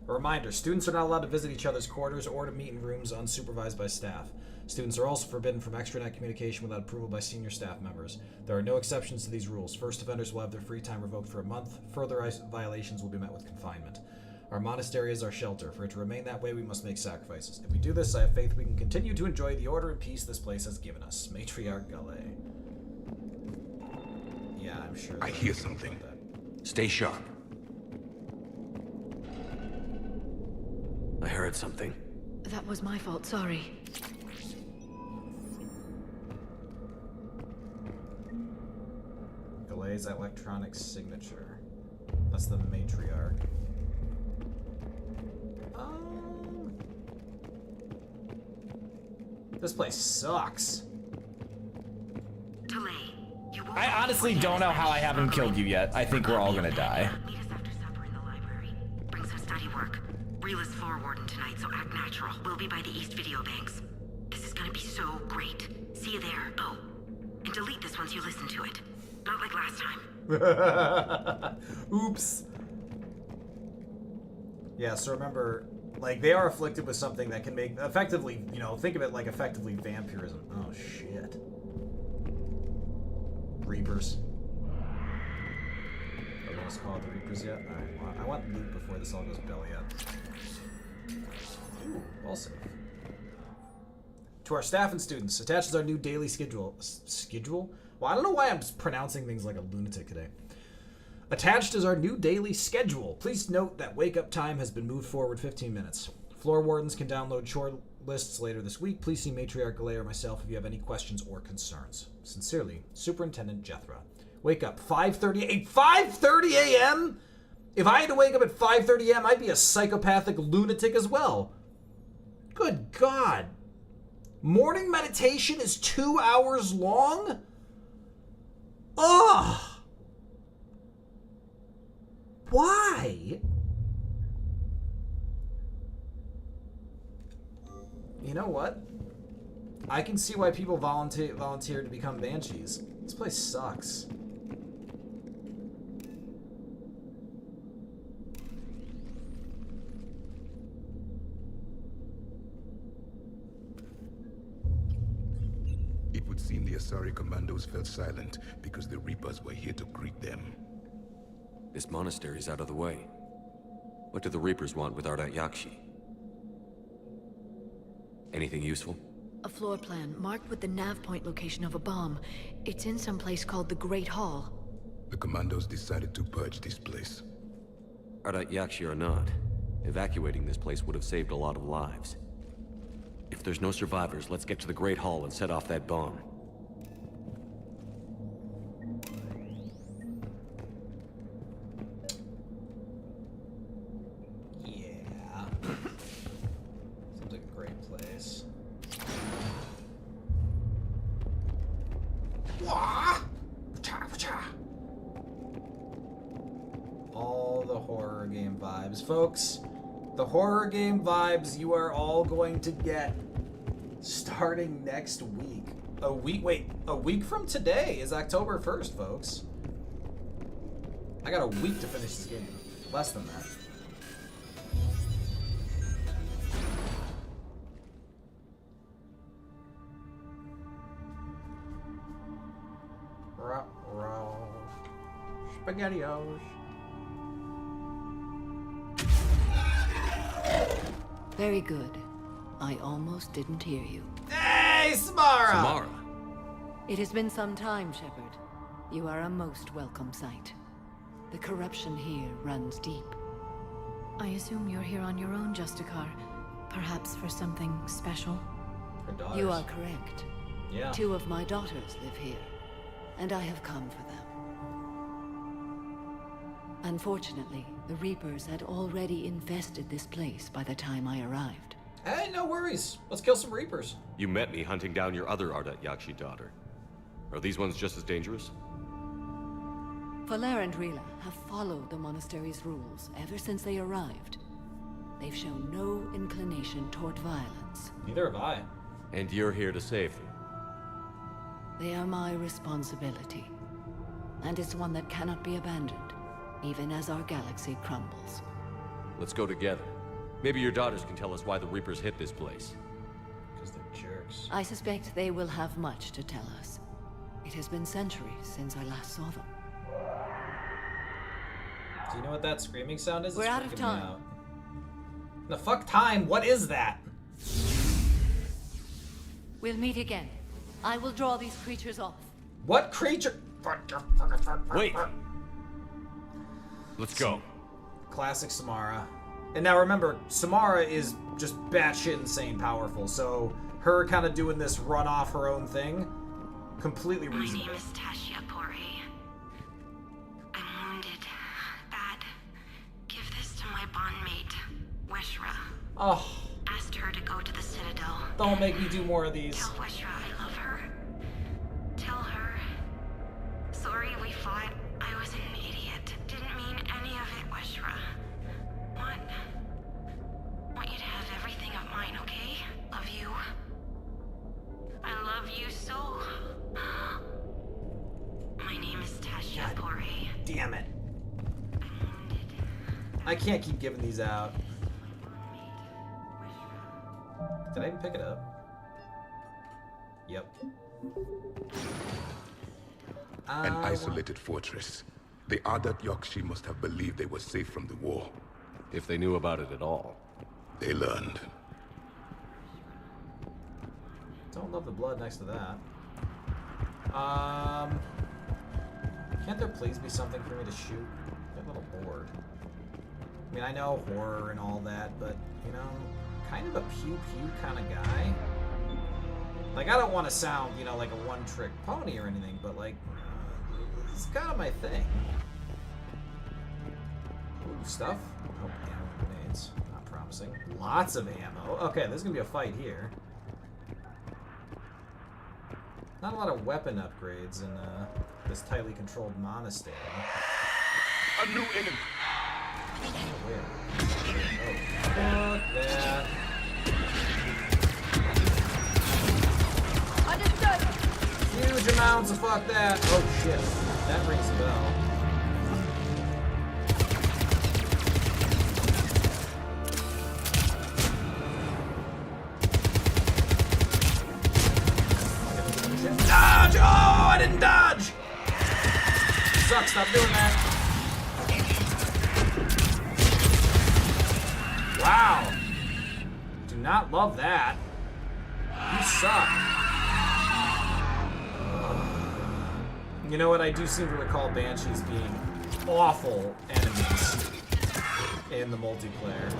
A reminder, students are not allowed to visit each other's quarters or to meet in rooms unsupervised by staff. Students are also forbidden from extranet communication without approval by senior staff members. There are no exceptions to these rules. First offenders will have their free time revoked for a month. Further violations will be met with confinement. Our monastery is our shelter. For it to remain that way, we must make sacrifices. If we do this, I have faith we can continue to enjoy the order and peace this place has given us. Matriarch Gale. Yeah, I'm sure. I hear something. Stay sharp. I heard something. That was my fault, sorry. Conveys electronic signature. That's the matriarch. This place sucks. I honestly don't know how I haven't killed you yet. I think we're all gonna die. Meet us after supper in the library. Bring some study work. Reela's floor warden tonight, so act natural. We'll be by the East Video Banks. This is gonna be so great. See you there. Oh, and delete this once you listen to it. Not like last time. Oops. Yeah, so remember, like, they are afflicted with something that can make, effectively, you know, think of it like effectively vampirism. Oh, shit. Reapers. Are we gonna call it the Reapers yet? Alright, well, I want loot before this all goes belly up. Ooh, well saved. To our staff and students, attached is our new daily schedule. Schedule? Well, I don't know why I'm just pronouncing things like a lunatic today. Attached is our new daily schedule. Please note that wake-up time has been moved forward 15 minutes. Floor wardens can download short lists later this week. Please see Matriarch Galea or myself if you have any questions or concerns. Sincerely, Superintendent Jethra. Wake up, 5:30 a.m.? If I had to wake up at 5:30 a.m., I'd be a psychopathic lunatic as well. Good God. Morning meditation is 2 hours long? Ugh! Why? You know what? I can see why people volunteer to become banshees. This place sucks. It would seem the Asari commandos fell silent because the Reapers were here to greet them. This monastery's out of the way. What do the Reapers want with Ardat Yakshi? Anything useful? A floor plan marked with the nav point location of a bomb. It's in some place called the Great Hall. The commandos decided to purge this place. Ardat Yakshi or not, evacuating this place would have saved a lot of lives. If there's no survivors, let's get to the Great Hall and set off that bomb. All the horror game vibes. Folks, the horror game vibes you are all going to get starting next week. A week from today is October 1st, folks. I got a week to finish this game. Less than that. SpaghettiOs. Very good. I almost didn't hear you. Hey, Samara! Samara? It has been some time, Shepard. You are a most welcome sight. The corruption here runs deep. I assume you're here on your own, Justicar. Perhaps for something special? Her daughters. You are correct. Yeah. 2 of my daughters live here, and I have come for them. Unfortunately, the Reapers had already infested this place by the time I arrived. Hey, no worries. Let's kill some Reapers. You met me hunting down your other Ardat Yakshi daughter. Are these ones just as dangerous? Valer and Reela have followed the monastery's rules ever since they arrived. They've shown no inclination toward violence. Neither have I. And you're here to save them? They are my responsibility. And it's one that cannot be abandoned, even as our galaxy crumbles. Let's go together. Maybe your daughters can tell us why the Reapers hit this place. Because they're jerks. I suspect they will have much to tell us. It has been centuries since I last saw them. Do you know what that screaming sound is? We're It's out of freaking me time. out. The fuck time? What is that? We'll meet again. I will draw these creatures off. What creature? Wait. Let's go. Classic Samara. And now remember, Samara is just batshit insane powerful, so her kind of doing this run off her own thing, completely reasonable. My name is Tasha Pori. Oh. Asked her to go to the Citadel. Don't make me do more of these. Tell Weshra I love her. Tell her. Sorry we fought. I was an idiot. Didn't mean any of it, Weshra. Want you to have everything of mine, okay? Love you. I love you so. My name is Tasha Pore. Damn it. I can't keep giving these out. Did I even pick it up? Yep. An isolated fortress. The Ardat Yakshi must have believed they were safe from the war. If they knew about it at all. They learned. Don't love the blood next to that. Can't there please be something for me to shoot? I'm a little bored. I mean, I know horror and all that, but, you know, kind of a pew-pew kind of guy. Like, I don't want to sound, you know, like a one-trick pony or anything, but, like, it's kind of my thing. Ooh, stuff? Oh, ammo grenades. Not promising. Lots of ammo. Okay, there's gonna be a fight here. Not a lot of weapon upgrades in this tightly controlled monastery. A new enemy. Where? Oh, fuck that. Understood. Huge amounts of fuck that. Oh shit. That rings a bell. Dodge! Oh, I didn't dodge! Sucks, stop doing that. Wow. Do not love that. You suck. You know what? I do seem to recall Banshees being awful enemies in the multiplayer.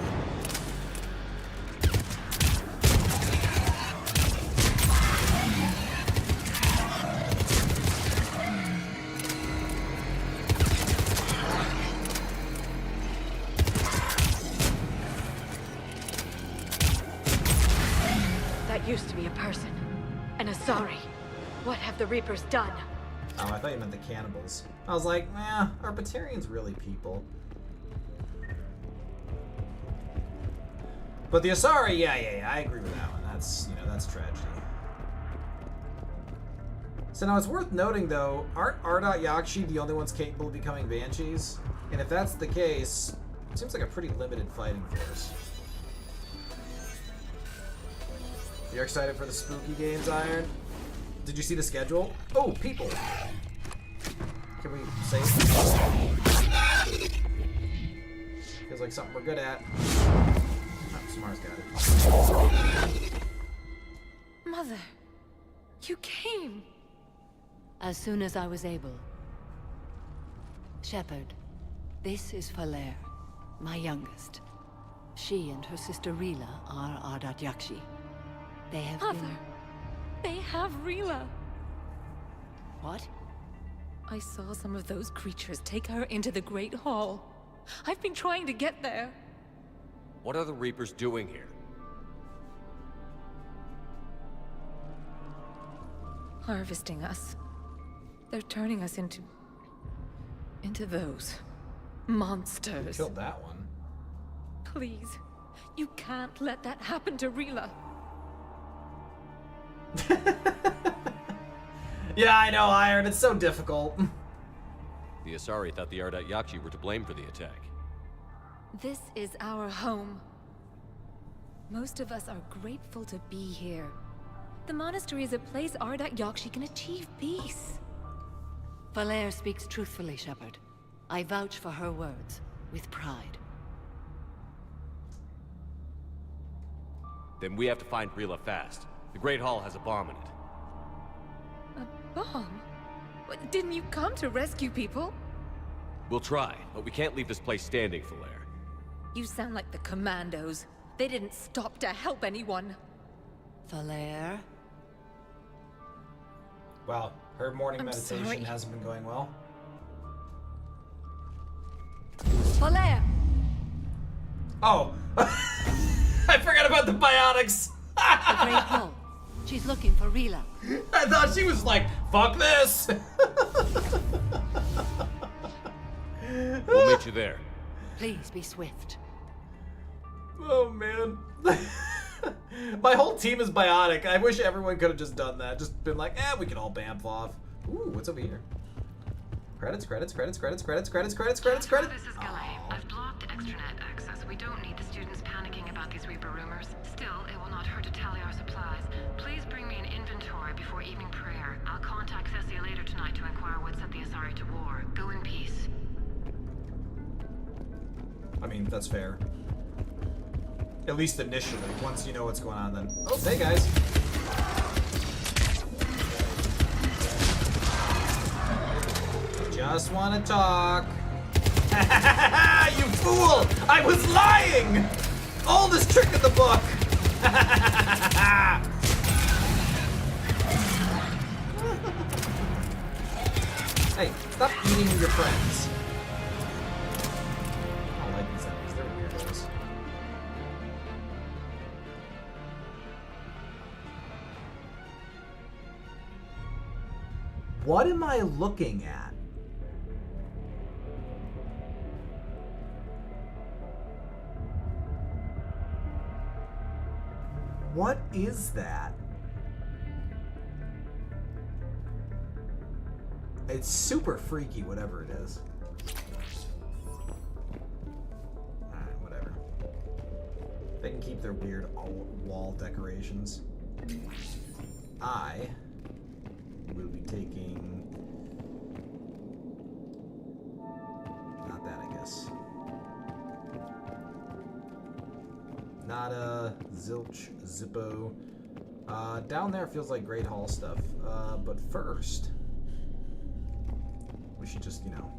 That used to be a person. An Asari. What have the Reapers done? Oh, I thought you meant the cannibals. I was like, nah, are Batarians really people? But the Asari, yeah, I agree with that one. That's, you know, that's tragedy. So now it's worth noting, though, aren't Ardat Yakshi the only ones capable of becoming Banshees? And if that's the case, it seems like a pretty limited fighting force. You're excited for the spooky games, Iron? Did you see the schedule? Oh, people! Can we save? Feels like something we're good at. Oh, Samar's got it. Mother, you came. As soon as I was able. Shepard, this is Falere, my youngest. She and her sister Rila are Ardat Yakshi. They have been... They have Rila. What? I saw some of those creatures take her into the Great Hall. I've been trying to get there. What are the Reapers doing here? Harvesting us. They're turning us into those monsters. You killed that one. Please, you can't let that happen to Rila. Yeah, I know, Iron. It's so difficult. The Asari thought the Ardat Yakshi were to blame for the attack. This is our home. Most of us are grateful to be here. The monastery is a place Ardat Yakshi can achieve peace. Falere speaks truthfully, Shepard. I vouch for her words, with pride. Then we have to find Rila fast. The Great Hall has a bomb in it. A bomb? What, didn't you come to rescue people? We'll try, but we can't leave this place standing, Falere. You sound like the Commandos. They didn't stop to help anyone. Falere? Wow, her morning I'm meditation sorry. hasn't been going well. Falere! Oh! I forgot about the biotics. The Great Hall. She's looking for Rila. I thought she was like, fuck this. We'll meet you there. Please be swift. Oh, man. My whole team is biotic. I wish everyone could have just done that. Just been like, we can all bamf off. Ooh, what's over here? Credits. This is Galley. I've blocked extranet access. We don't need the students panicking about these Reaper rumors. Still, it will not hurt to tally our supplies. Please bring me an inventory before evening prayer. I'll contact Cessia later tonight to inquire what set the Asari to war. Go in peace. I mean, that's fair. At least initially. Once you know what's going on, then. Oh, hey, guys. Just want to talk. You fool! I was lying! Oldest trick in the book! Hey, stop eating your friends. I don't like these enemies. They're weirdos. What am I looking at? What is that? It's super freaky, whatever it is. Alright, whatever. They can keep their weird wall decorations. I will be taking... not that, I guess. Nada, Zilch, Zippo. Down there feels like Great Hall stuff. But first, we should just, you know,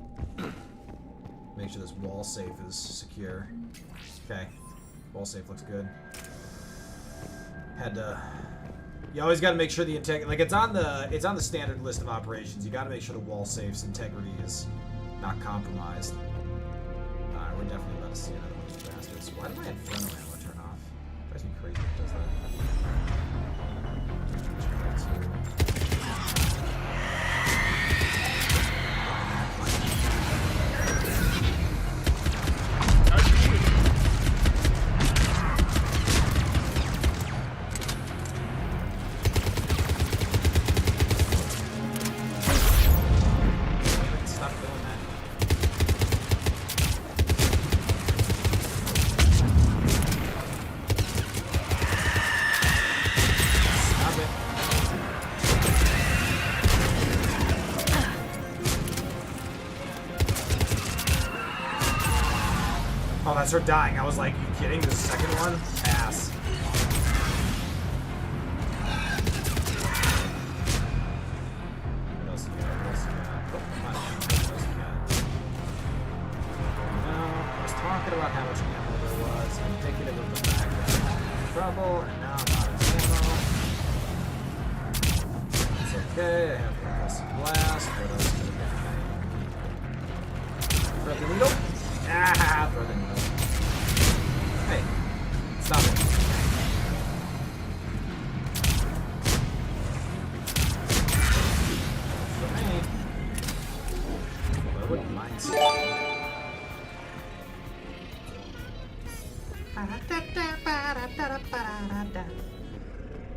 make sure this wall safe is secure. Okay, wall safe looks good. Had to. You always got to make sure the integrity, like it's on the standard list of operations. You got to make sure the wall safe's integrity is not compromised. Alright, we're definitely about to see another one of these bastards. Why did my Inferno ammo turn off? Drives me crazy if it does that. That's her dying. I was like, you kidding? The second one? Ass. What else you got? What else you got? Oh, come on. What else you got? No, I was talking about how much ammo there was, indicative of the fact that I'm in trouble, and now I'm out of ammo. It's okay. I have concussive blast. What else do I got? Thread the needle? Ah, thread the needle. Hey, stop it. For me. Well, I wouldn't mind seeing.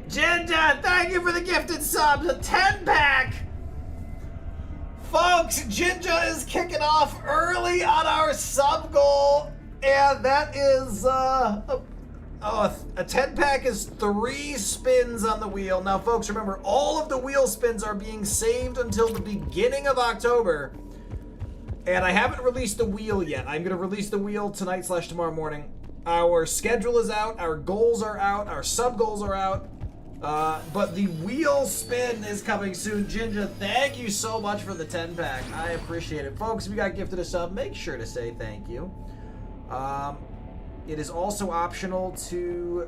Ginger, thank you for the gifted subs. A 10-pack! Folks, Ginger is kicking off early on our sub goal. And that is, a 10-pack is 3 spins on the wheel. Now, folks, remember, all of the wheel spins are being saved until the beginning of October. And I haven't released the wheel yet. I'm going to release the wheel tonight/tomorrow morning. Our schedule is out. Our goals are out. Our sub-goals are out. But the wheel spin is coming soon. Ginger, thank you so much for the 10-pack. I appreciate it. Folks, if you got gifted a sub, make sure to say thank you. It is also optional to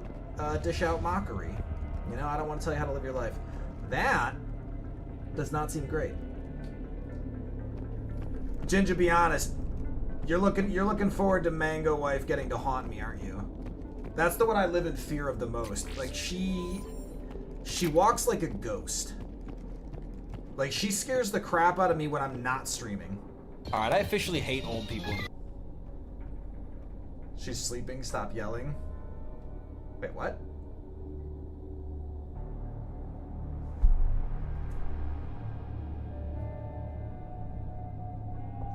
dish out mockery. You know, I don't want to tell you how to live your life. That does not seem great. Ginger, be honest. You're looking forward to Mango Wife getting to haunt me, aren't you? That's the one I live in fear of the most. Like, she walks like a ghost. Like, she scares the crap out of me when I'm not streaming. Alright, I officially hate old people. She's sleeping, stop yelling. Wait, what?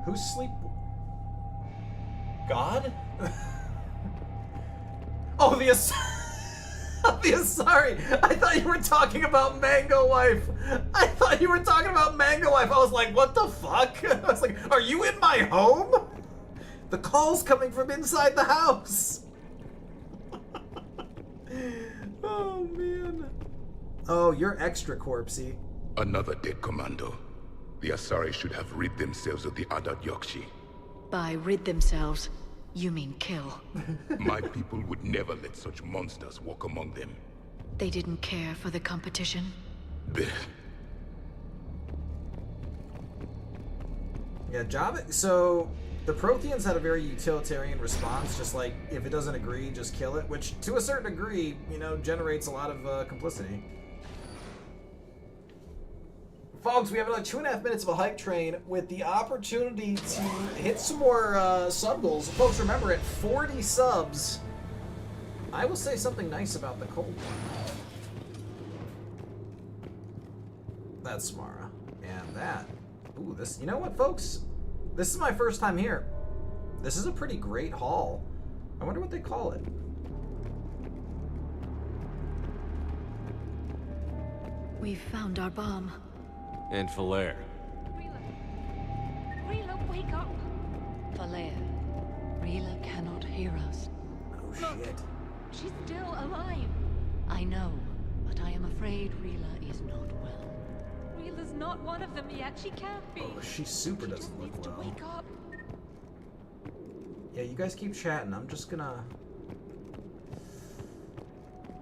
Who's sleep? God? Oh, the Asari! I thought you were talking about Mango Wife! I thought you were talking about Mango Wife! I was like, what the fuck? I was like, are you in my home? The call's coming from inside the house! Oh, man. Oh, you're extra corpsey. Another dead commando. The Asari should have rid themselves of the Adat Yokshi. By rid themselves, you mean kill. My people would never let such monsters walk among them. They didn't care for the competition? Blech. Yeah, Java. So the Protheans had a very utilitarian response, just like if it doesn't agree, just kill it, which to a certain degree, you know, generates a lot of complicity. Folks, we have another 2.5 minutes of a hype train with the opportunity to hit some more sub goals. Folks, remember, at 40 subs, I will say something nice about the Cold One. That's Samara. And that. Ooh, this. You know what, folks? This is my first time here. This is a pretty great haul. I wonder what they call it. We've found our bomb. And Falere. Rila, wake up! Falere, Rila cannot hear us. Oh, shit. She's still alive. I know, but I am afraid Rila is not well. Rila's not one of them yet. She can't be. Oh, she super doesn't look well. Wake up. Yeah, you guys keep chatting. I'm just gonna...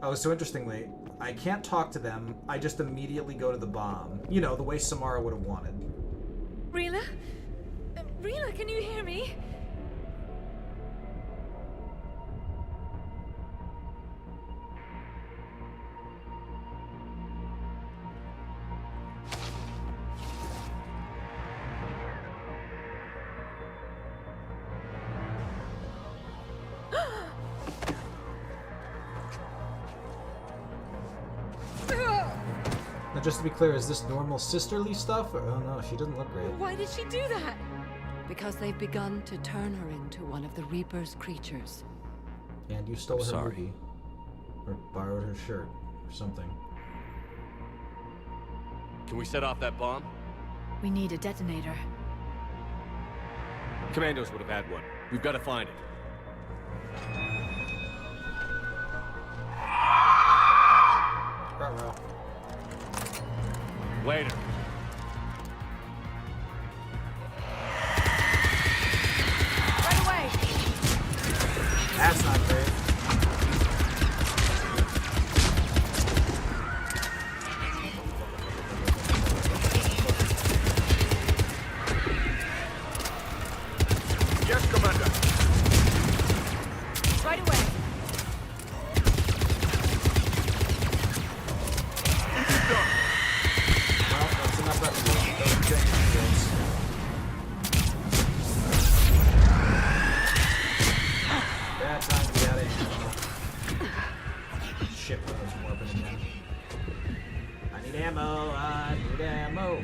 Oh, so interestingly, I can't talk to them. I just immediately go to the bomb. You know, the way Samara would have wanted. Rila? Rila, can you hear me? Just to be clear, is this normal sisterly stuff? Or, oh no, she doesn't look great. Why did she do that? Because they've begun to turn her into one of the Reaper's creatures. And you stole her movie. Or borrowed her shirt. Or something. Can we set off that bomb? We need a detonator. Commandos would have had one. We've got to find it. Ruh-roh. Later. Right away! That's not great. Yes, Commander. Right away! Bad time to be out of ammo. Shit, I was warping again. I need ammo. I need ammo.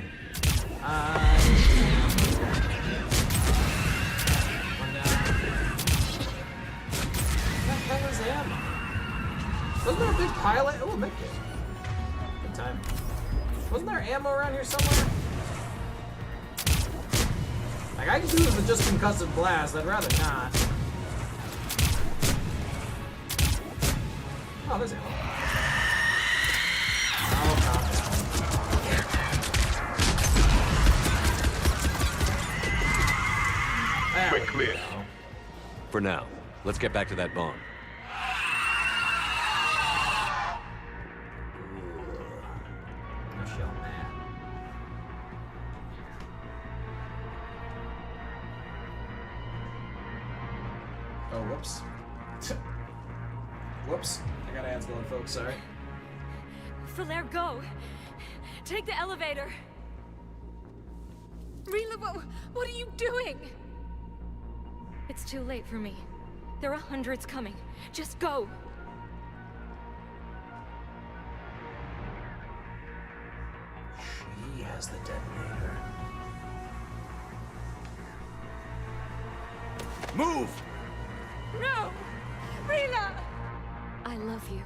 I need ammo. One down. What the hell is ammo? Wasn't there a big pile of... Oh, a medkit. Good time. Wasn't there ammo around here somewhere? Like, I can do this with just concussive blast. I'd rather not. Oh, there's ammo. Oh, calm down. We're clear. For now, let's get back to that bomb. No shell, man. Oh, whoops. Whoops. I got ads going, folks. Sorry. Falaire, go! Take the elevator! Rila, what are you doing? It's too late for me. There are hundreds coming. Just go! She has the detonator. Move! No! Rila! I love you.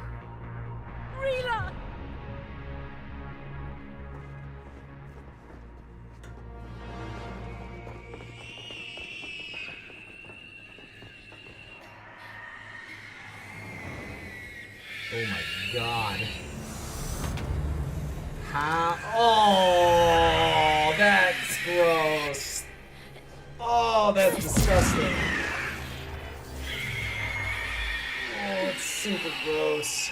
Rila! Oh my god. How? Oh, that's gross. Oh, that's disgusting. Oh, it's super gross.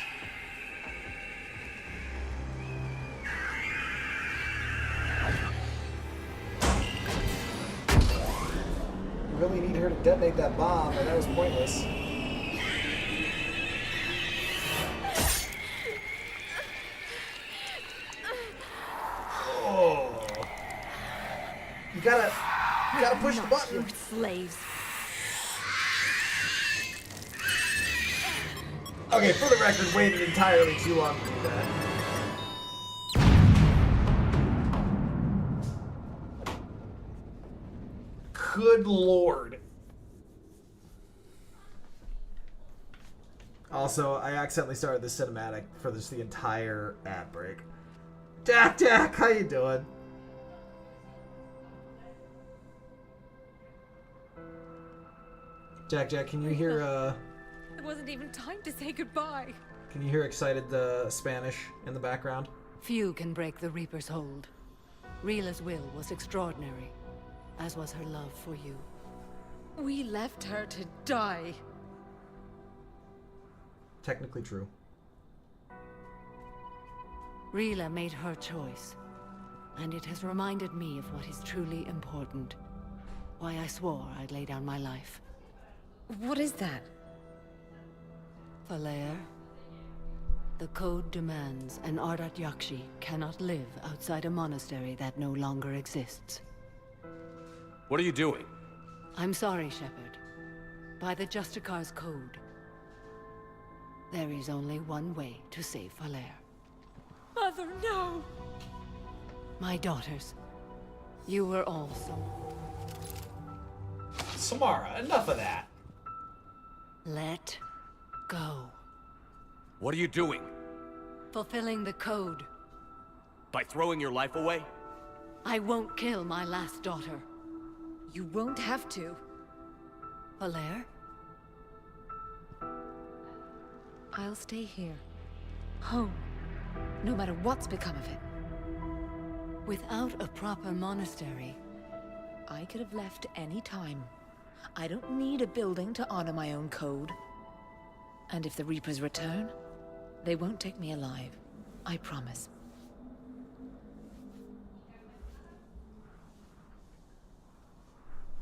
You really need her to detonate that bomb, and that was pointless. Oh. You gotta push the button. You slaves. Okay, for the record, waited entirely too long to do that. Good lord. Also, I accidentally started the cinematic for this the entire ad break. Jack, how you doing? Jack, can you hear, It wasn't even time to say goodbye. Can you hear excited Spanish in the background? Few can break the Reaper's hold. Rila's will was extraordinary, as was her love for you. We left her to die. Technically true. Rila made her choice, and it has reminded me of what is truly important. Why I swore I'd lay down my life. What is that? Falaire, the code demands an Ardat Yakshi cannot live outside a monastery that no longer exists. What are you doing? I'm sorry, Shepard. By the Justicar's code, there is only one way to save Falaire. Mother, no! My daughters, you were all Samara, enough of that. Let go. What are you doing? Fulfilling the code. By throwing your life away? I won't kill my last daughter. You won't have to. Falaire? I'll stay here. Home. No matter what's become of it. Without a proper monastery, I could have left any time. I don't need a building to honor my own code. And if the Reapers return, they won't take me alive. I promise.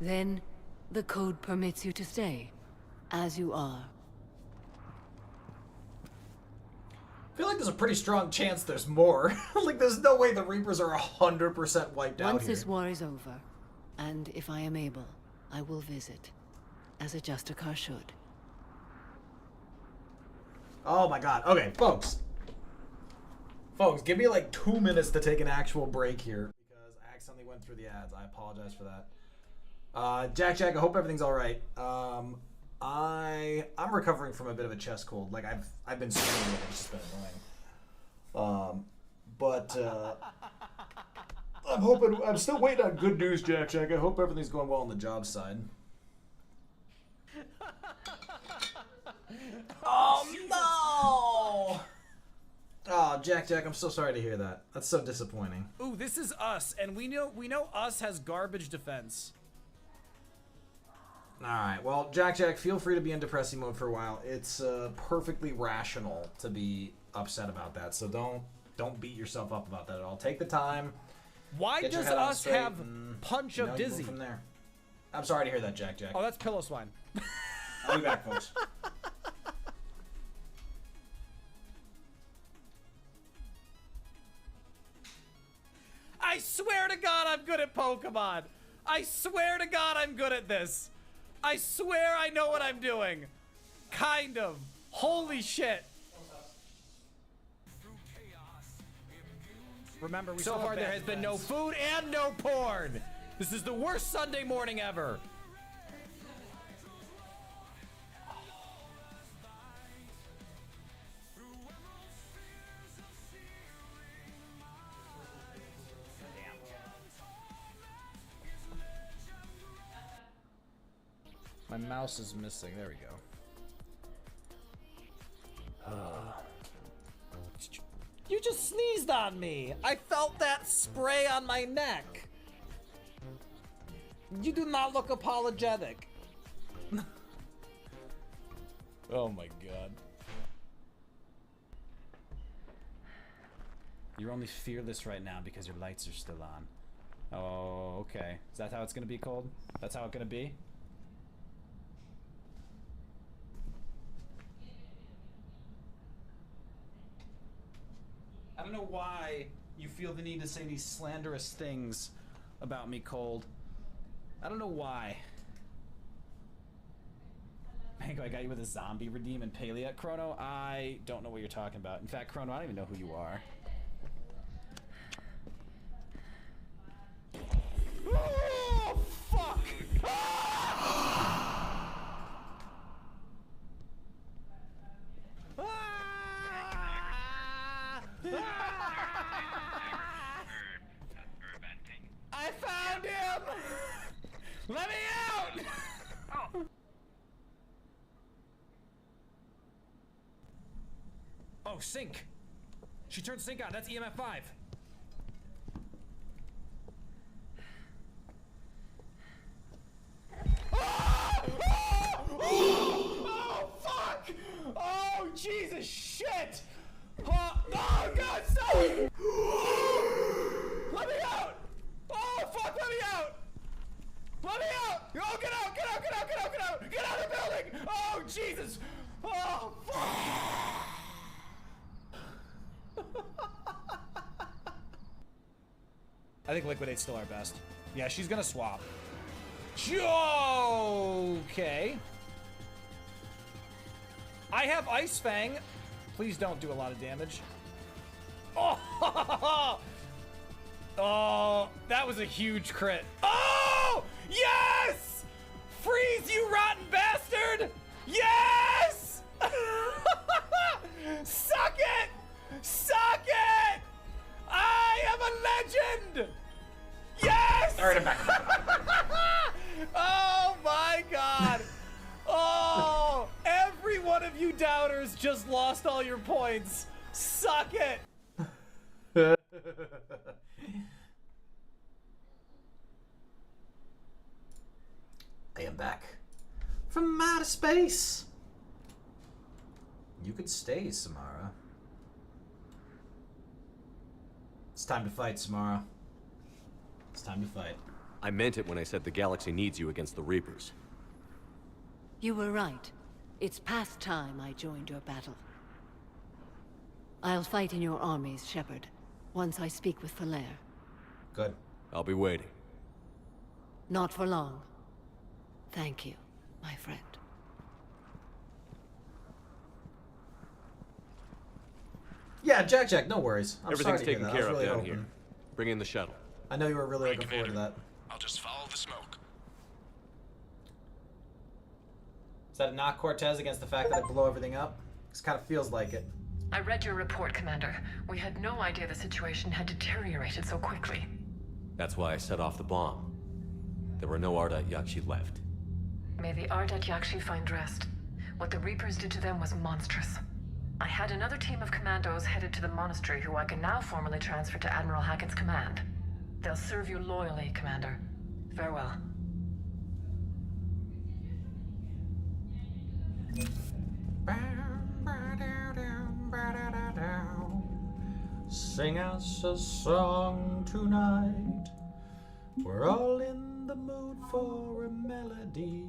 then the code permits you to stay, as you are. I feel like there's a pretty strong chance there's more. Like, there's no way the Reapers are 100% wiped out Once here. this war is over, and if I am able, I will visit, as a Justicar should. Oh my god. Okay, folks. Folks, give me like 2 minutes to take an actual break here, because I accidentally went through the ads. I apologize for that. Jack, I hope everything's alright. I'm recovering from a bit of a chest cold. Like, I've been screaming, it's just been annoying. I'm still waiting on good news, Jack. I hope everything's going well on the job side. Oh no! Oh, Jack, I'm so sorry to hear that. That's so disappointing. Ooh, this is us, and we know us has garbage defense. Alright, well, Jack, feel free to be in depressing mode for a while. It's perfectly rational to be upset about that, so don't beat yourself up about that at all. Take the time. Why does us have punch of dizzy? From there. I'm sorry to hear that, Jack. Oh, that's pillow swine. I'll be back, folks. I swear to God I'm good at Pokemon. I swear to God I'm good at this. I swear I know what I'm doing. Kind of. Holy shit. Remember, so far there has been no food and no porn. This is the worst Sunday morning ever. My mouse is missing. There we go. You just sneezed on me. I felt that spray on my neck. You do not look apologetic. Oh my god. You're only fearless right now because your lights are still on. Oh, okay. Is that how it's gonna be, Cold? That's how it's gonna be? I don't know why you feel the need to say these slanderous things about me, Cold. I don't know why. Mango, I got you with a zombie redeem and Palea. Chrono, I don't know what you're talking about. In fact, Chrono, I don't even know who you are. Oh, fuck! I found him! Let me out! Oh, sync! She turned sync on. That's EMF 5. Oh, fuck! Oh, Jesus, shit! Oh, God, stop! Let me out! Oh, fuck, let me out! Let me out! Oh, get out, get out, get out, get out, get out! Get out of the building! Oh, Jesus! Oh, fuck! I think Liquidate's still our best. Yeah, she's gonna swap. Okay. I have Ice Fang. Please don't do a lot of damage. Oh! Oh, that was a huge crit. Oh! Yes! Freeze, you rotten bastard! Yes! Suck it! Suck it! I am a legend! Yes! Alright, I'm back. Oh my god! Oh! Every one of you doubters just lost all your points. Suck it! I am back from outer space. You could stay, Samara. It's time to fight, Samara. It's time to fight. I meant it when I said the galaxy needs you against the Reapers. You were right. It's past time I joined your battle. I'll fight in your armies, Shepard, once I speak with Falair. Good. I'll be waiting. Not for long. Thank you, my friend. Yeah, Jack, no worries. I'm Everything's sorry to hear taken that. care I of was really down here. Bring in the shuttle. I know you were really looking forward to that. I'll just follow the smoke. Is that a knock, Cortez, against the fact that I blow everything up? This kind of feels like it. I read your report, Commander. We had no idea the situation had deteriorated so quickly. That's why I set off the bomb. There were no Ardat Yakshi left. May the Ardat Yakshi find rest. What the Reapers did to them was monstrous. I had another team of commandos headed to the monastery who I can now formally transfer to Admiral Hackett's command. They'll serve you loyally, Commander. Farewell. Sing us a song tonight. We're all in the mood for a melody,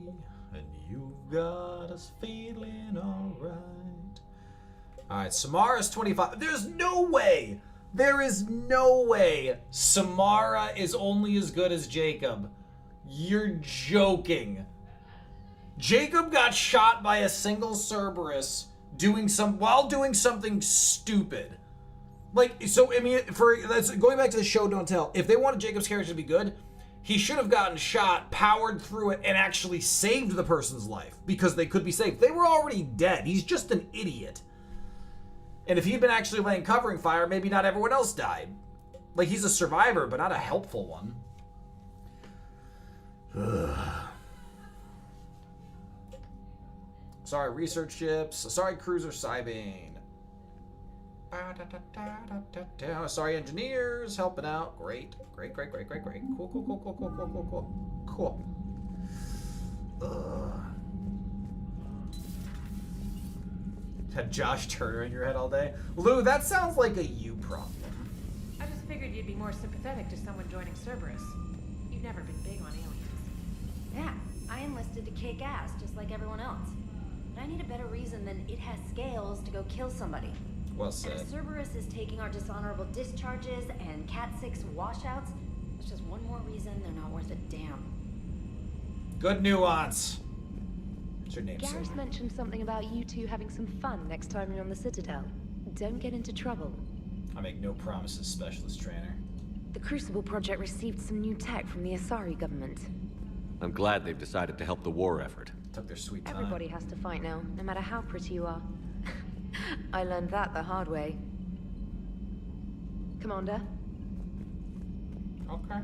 and you've got us feeling alright. Alright, Samara's 25. There's no way There is no way Samara is only as good as Jacob. You're joking. Jacob got shot by a single Cerberus while doing something stupid. Like, so, I mean, that's going back to the show Don't Tell. If they wanted Jacob's character to be good, he should have gotten shot, powered through it, and actually saved the person's life because they could be saved. They were already dead. He's just an idiot. And if he'd been actually laying covering fire, maybe not everyone else died. Like, he's a survivor, but not a helpful one. Sorry, research ships. Sorry, cruiser Cybane. Sorry, engineers helping out. Great. Great. Cool. Had Josh Turner in your head all day? Lou, that sounds like a you problem. I just figured you'd be more sympathetic to someone joining Cerberus. You've never been big on aliens. Yeah, I enlisted to kick ass, just like everyone else. But I need a better reason than it has scales to go kill somebody. Well said. And if Cerberus is taking our dishonorable discharges and Cat 6 washouts, that's just one more reason they're not worth a damn. Good nuance. What's your name, Garrus mentioned something about you two having some fun next time you're on the Citadel. Don't get into trouble. I make no promises, Specialist Trainer. The Crucible Project received some new tech from the Asari government. I'm glad they've decided to help the war effort. Took their sweet time. Everybody has to fight now, no matter how pretty you are. I learned that the hard way. Commander? Okay.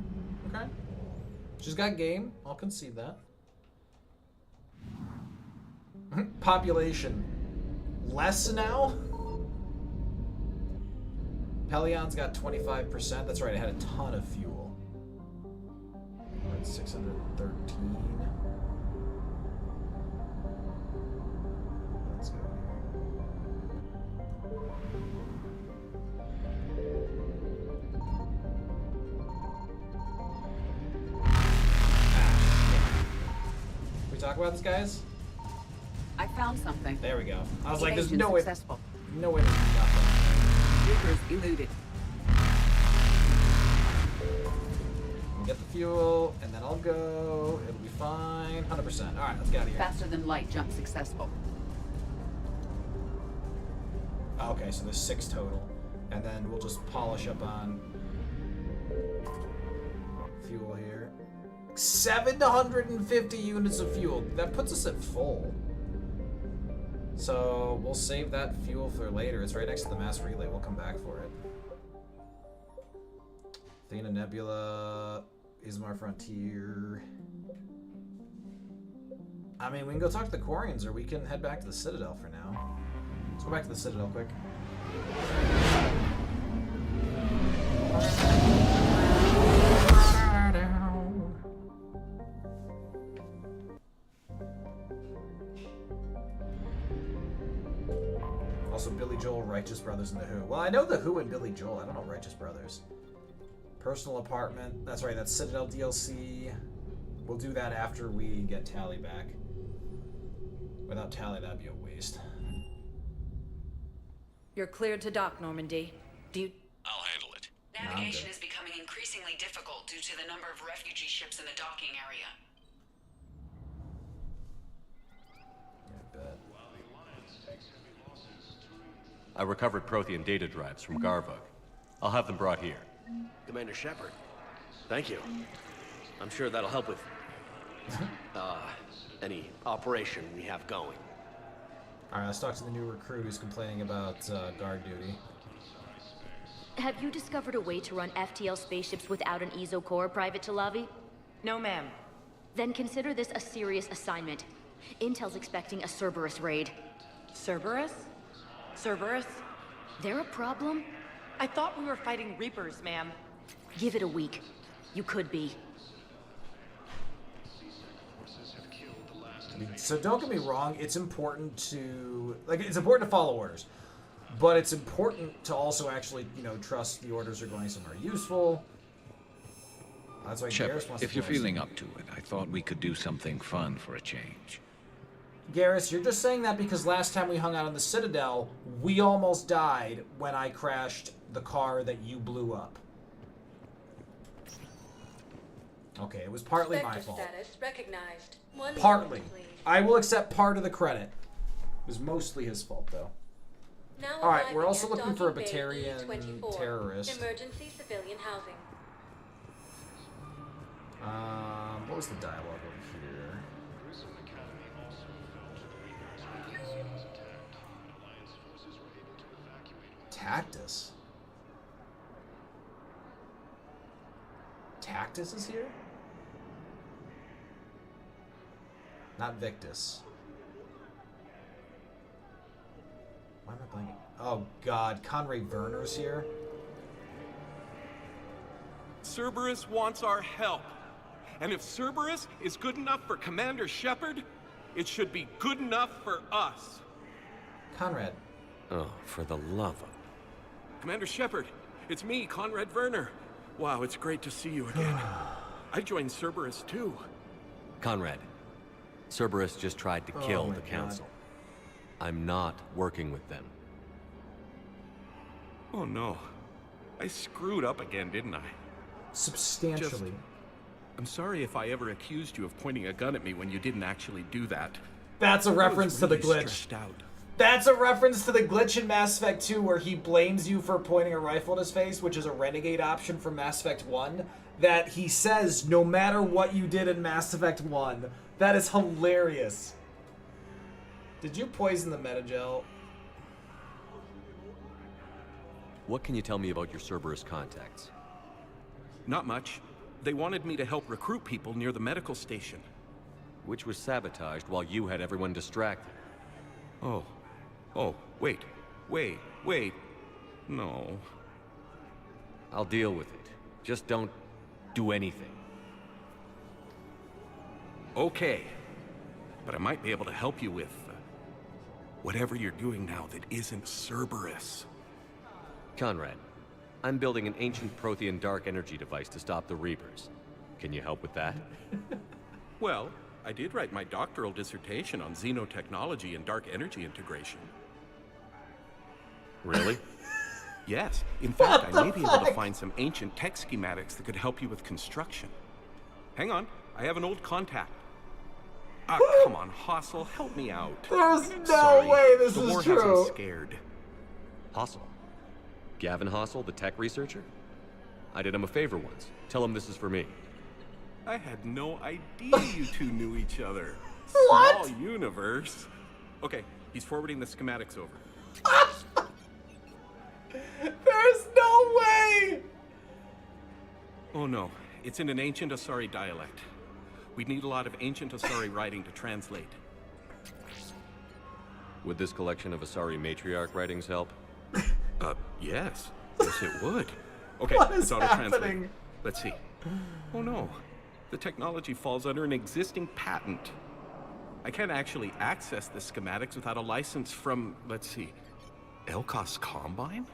She's got game. I'll concede that. Population. Less now? Pelion's got 25%. That's right, it had a ton of fuel. We're at 613. Let's go. Can we talk about this, guys? I found something. There we go. I was like, Evasion there's no way. successful. No way to do nothing. Reapers eluded. Get the fuel, and then I'll go. It'll be fine. 100%. All right, let's get out of here. Faster than light jump successful. Okay, so there's 6 total. And then we'll just polish up on fuel here. 750 units of fuel. That puts us at full. So we'll save that fuel for later. It's right next to the mass relay. We'll come back for it. Athena Nebula, Ismar Frontier. I mean, we can go talk to the Quarians, or we can head back to the Citadel for now. Let's go back to the Citadel quick. Also, Billy Joel, Righteous Brothers, and The Who. Well, I know The Who and Billy Joel. I don't know Righteous Brothers. Personal apartment. That's right, that's Citadel DLC. We'll do that after we get Tali back. Without Tali, that'd be a waste. You're cleared to dock, Normandy. Do you... I'll handle it. Navigation is becoming increasingly difficult due to the number of refugee ships in the docking area. I recovered Prothean data drives from Garvug. I'll have them brought here. Commander Shepard, thank you. I'm sure that'll help with any operation we have going. All right, let's talk to the new recruit who's complaining about guard duty. Have you discovered a way to run FTL spaceships without an ESO core, Private Talavi? No, ma'am. Then consider this a serious assignment. Intel's expecting a Cerberus raid. Cerberus? Cerberus? They're a problem? I thought we were fighting Reapers, ma'am. Give it a week. You could be. So don't get me wrong, it's important to it's important to follow orders, but it's important to also actually, trust the orders are going somewhere useful. That's why Shepard, Garrus wants if to you're feeling up to it, I thought we could do something fun for a change. Garrus, you're just saying that because last time we hung out on the Citadel, we almost died when I crashed the car that you blew up. Okay, it was partly my fault. Status recognized. Partly. I will accept part of the credit. It was mostly his fault, though. Alright, we're also looking for a Batarian terrorist. Emergency civilian housing. What was the dialogue over here? Tactus? Tactus is here? Not Victus. Why am I blanking? Oh god, Conrad Werner's here? Cerberus wants our help. And if Cerberus is good enough for Commander Shepard, it should be good enough for us. Conrad. Oh, for the love of... Commander Shepard, it's me, Conrad Werner. Wow, it's great to see you again. I joined Cerberus too. Conrad, Cerberus just tried to kill the Council. I'm not working with them. Oh no. I screwed up again, didn't I? Substantially. I'm sorry if I ever accused you of pointing a gun at me when you didn't actually do that. That's a reference to the glitch. That's a reference to the glitch in Mass Effect 2 where he blames you for pointing a rifle at his face, which is a renegade option from Mass Effect 1, that he says no matter what you did in Mass Effect 1. That is hilarious. Did you poison the metagel? What can you tell me about your Cerberus contacts? Not much. They wanted me to help recruit people near the medical station. Which was sabotaged while you had everyone distracted. Oh, wait. No. I'll deal with it. Just don't do anything. Okay. But I might be able to help you with whatever you're doing now that isn't Cerberus. Conrad, I'm building an ancient Prothean dark energy device to stop the Reapers. Can you help with that? Well, I did write my doctoral dissertation on xenotechnology and dark energy integration. Really? Yes. In fact, I may be able to find some ancient tech schematics that could help you with construction. Hang on, I have an old contact. Ah, come on, Hossel, help me out. There's no way this the is war true. Has me scared. Hossel? Gavin Hossel, the tech researcher? I did him a favor once. Tell him this is for me. I had no idea you two knew each other. What? Small universe. Okay, he's forwarding the schematics over. There's no way! Oh no, it's in an ancient Asari dialect. We'd need a lot of ancient Asari writing to translate. Would this collection of Asari matriarch writings help? Yes. Yes, it would. Okay, What is it's auto-translate. happening? Let's see. Oh no. The technology falls under an existing patent. I can't actually access the schematics without a license from, let's see, Elkos Combine?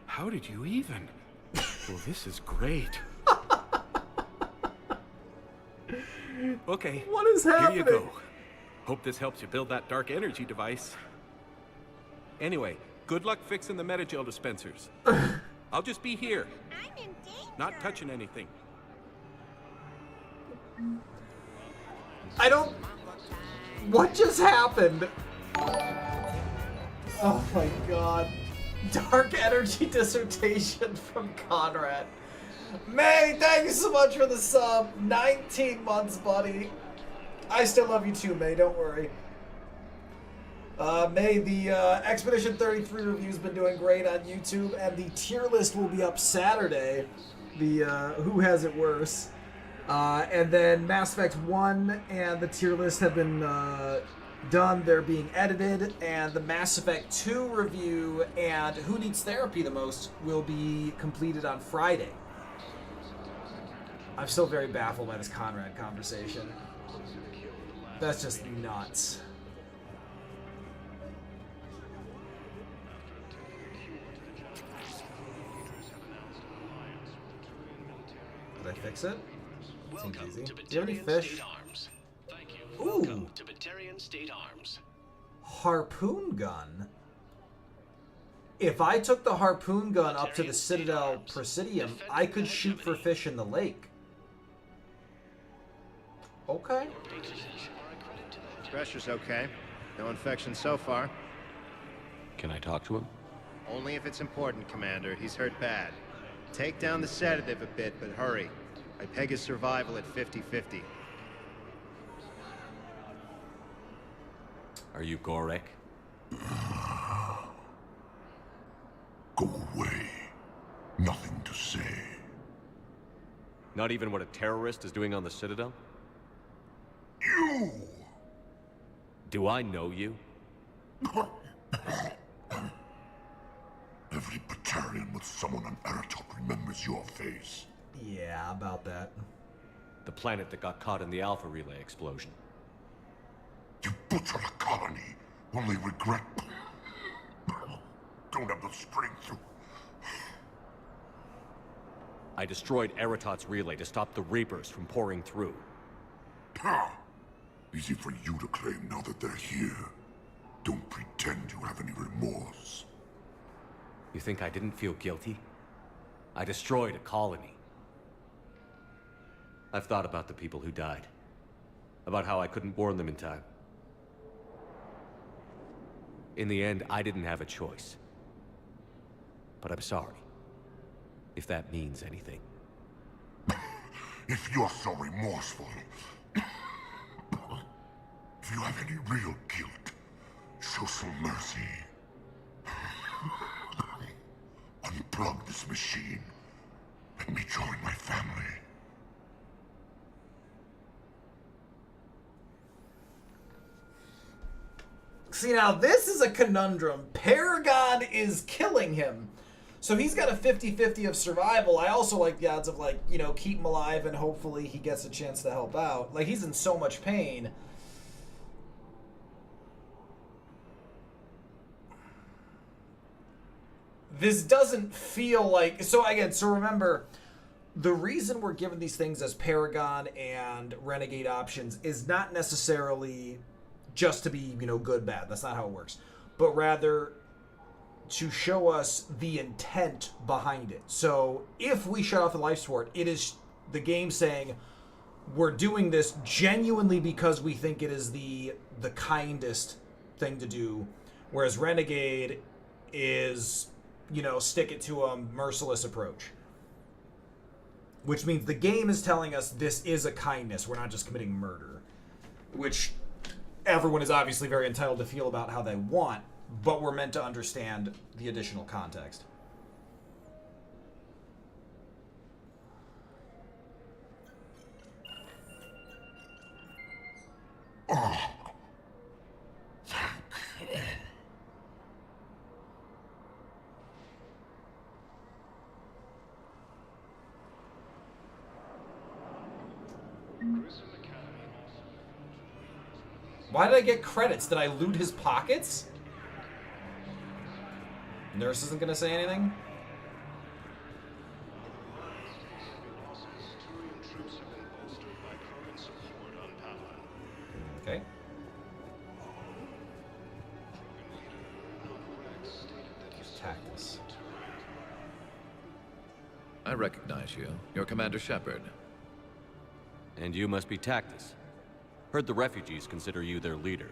How did you even? Well, this is great. Okay. What is happening? Here you go. Hope this helps you build that dark energy device. Anyway, good luck fixing the metagel dispensers. I'll just be here. I'm in danger. Not touching anything. I don't... What just happened? Oh my god. Dark energy dissertation from Conrad. May, thank you so much for the sub. 19 months, buddy. I still love you too, May, don't worry. May, the Expedition 33 review's been doing great on YouTube, and the tier list will be up Saturday. The Who Has It Worse. And then Mass Effect 1 and the tier list have been done. They're being edited, and the Mass Effect 2 review and Who Needs Therapy the Most will be completed on Friday. I'm still very baffled by this Conrad conversation. That's just nuts. Did I fix it? Seems easy. Do you have any fish? Ooh. To Batarian State Arms. Harpoon gun. If I took the harpoon gun up to the Citadel Presidium, I could shoot for fish in the lake. Okay. Pressure's okay. No infection so far. Can I talk to him? Only if it's important, Commander. He's hurt bad. Take down the sedative a bit, but hurry. I peg his survival at 50-50. Are you Gorek? Go away. Nothing to say. Not even what a terrorist is doing on the Citadel? You! Do I know you? Every Batarian with someone on Eratop remembers your face. Yeah, about that. The planet that got caught in the Alpha Relay explosion. You butchered a colony. Only regret. Don't have the strength to. I destroyed Eratot's relay to stop the Reapers from pouring through. Ha! Easy for you to claim now that they're here. Don't pretend you have any remorse. You think I didn't feel guilty? I destroyed a colony. I've thought about the people who died. About how I couldn't warn them in time. In the end, I didn't have a choice. But I'm sorry. If that means anything. If you're so remorseful, if you have any real guilt, show some mercy. Unplug this machine. Let me join my family. See, now this is a conundrum. Paragon is killing him. So he's got a 50-50 of survival. I also like the odds of, like, you know, keep him alive and hopefully he gets a chance to help out. Like, he's in so much pain. This doesn't feel like... So, again, so remember, the reason we're given these things as Paragon and Renegade options is not necessarily just to be, you know, good, bad. That's not how it works. But rather to show us the intent behind it. So if we shut off the life support, it is the game saying we're doing this genuinely because we think it is the kindest thing to do, whereas Renegade is, you know, stick it to a merciless approach. Which means the game is telling us this is a kindness. We're not just committing murder. Which everyone is obviously very entitled to feel about how they want, but we're meant to understand the additional context. Why did I get credits? Did I loot his pockets? Nurse isn't gonna say anything? Okay. Tactus. I recognize you. You're Commander Shepard. And you must be Tactus. Heard the refugees consider you their leader.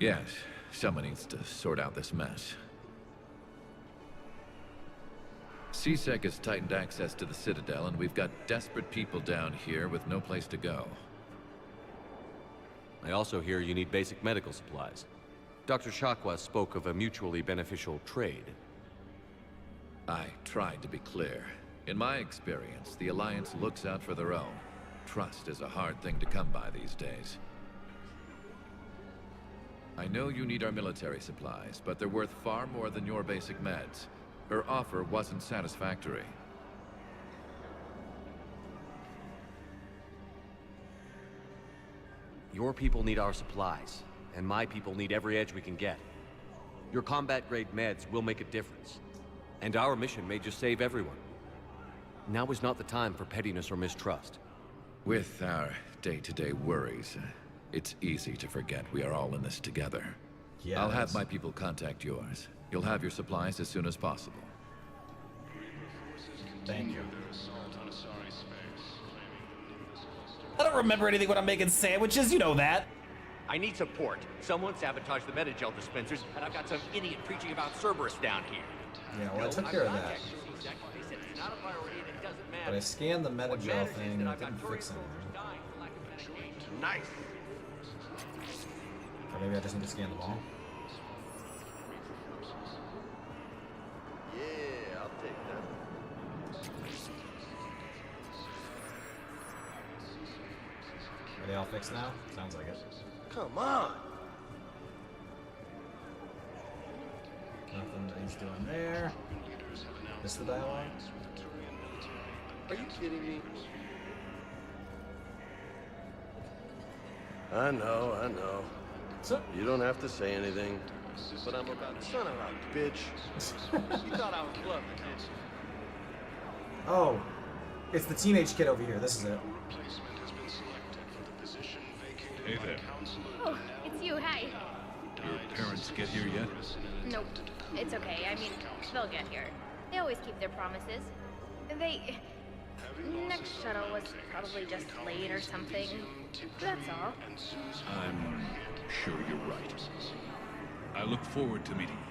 Yes, someone needs to sort out this mess. CSEC has tightened access to the Citadel, and we've got desperate people down here with no place to go. I also hear you need basic medical supplies. Dr. Shakwa spoke of a mutually beneficial trade. I tried to be clear. In my experience, the Alliance looks out for their own. Trust is a hard thing to come by these days. I know you need our military supplies, but they're worth far more than your basic meds. Her offer wasn't satisfactory. Your people need our supplies, and my people need every edge we can get. Your combat-grade meds will make a difference, and our mission may just save everyone. Now is not the time for pettiness or mistrust. With our day-to-day worries, It's easy to forget we are all in this together. Yeah, I'll have my people contact yours. You'll have your supplies as soon as possible. Thank you. I don't remember anything when I'm making sandwiches, you know that. I need support. Someone sabotaged the Metagel dispensers, and I've got some idiot preaching about Cerberus down here. Yeah, well, I took care of that. But I scanned the Metagel thing and it didn't fix anything. Nice. Or maybe I just need to scan them all. Yeah, I'll take that. Are they all fixed now? Sounds like it. Come on. Nothing that he's doing there. This the dialogue? Are you kidding me? I know. So, you don't have to say anything. But I'm about to son of a bitch. You thought I was bluffing, did you? oh, it's the teenage kid over here. This is it. Hey there. Oh, it's you. Hi. Your parents get here yet? Nope. It's okay. I mean, they'll get here. They always keep their promises. Next shuttle was probably just late or something. That's all. I'm sure you're right. I look forward to meeting you.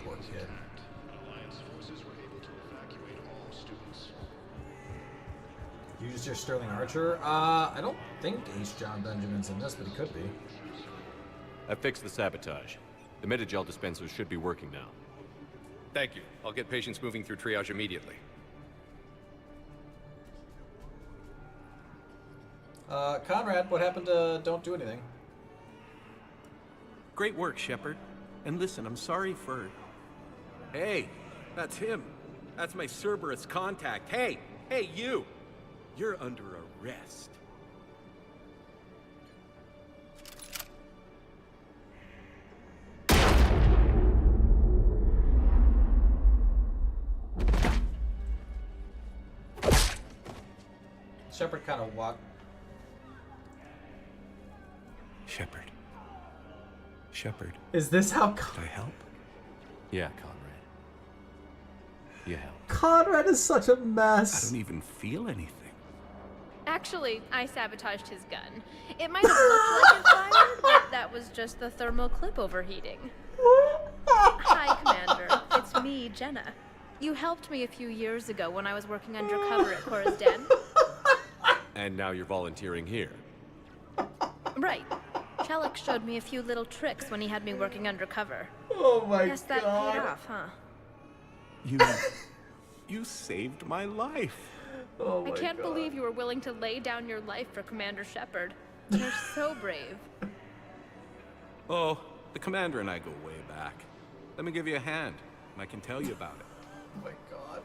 Poor kid. You used your Sterling Archer? I don't think H. John Benjamin's in this, but he could be. I fixed the sabotage. The Metagel dispensers should be working now. Thank you. I'll get patients moving through triage immediately. Conrad, what happened to Don't Do Anything? Great work, Shepard. And listen, I'm sorry for... Hey, that's him. That's my Cerberus contact. Hey, you! You're under arrest. Shepard kind of walked. Shepard. Is this how Could I help? Yeah, Conrad. You help. Conrad is such a mess. I don't even feel anything. Actually, I sabotaged his gun. It might have looked like it fired, but that was just the thermal clip overheating. Hi, Commander. It's me, Jenna. You helped me a few years ago when I was working undercover at Cora's Den. And now you're volunteering here. Right. Shellick showed me a few little tricks when he had me working undercover. Oh my Guess that God. paid off, huh? You saved my life. Oh my I can't God. believe you were willing to lay down your life for Commander Shepard. You're so brave. Oh, the Commander and I go way back. Let me give you a hand, and I can tell you about it. Oh my God.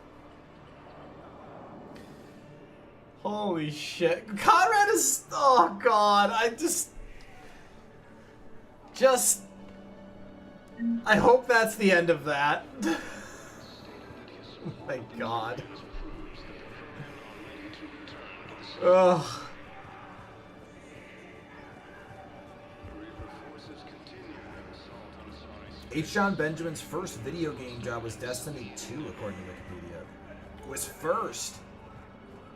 Holy shit. Conrad is... Oh God. I hope that's the end of that. Oh my God. Ugh. H. John Benjamin's first video game job was Destiny 2, according to Wikipedia. It was first.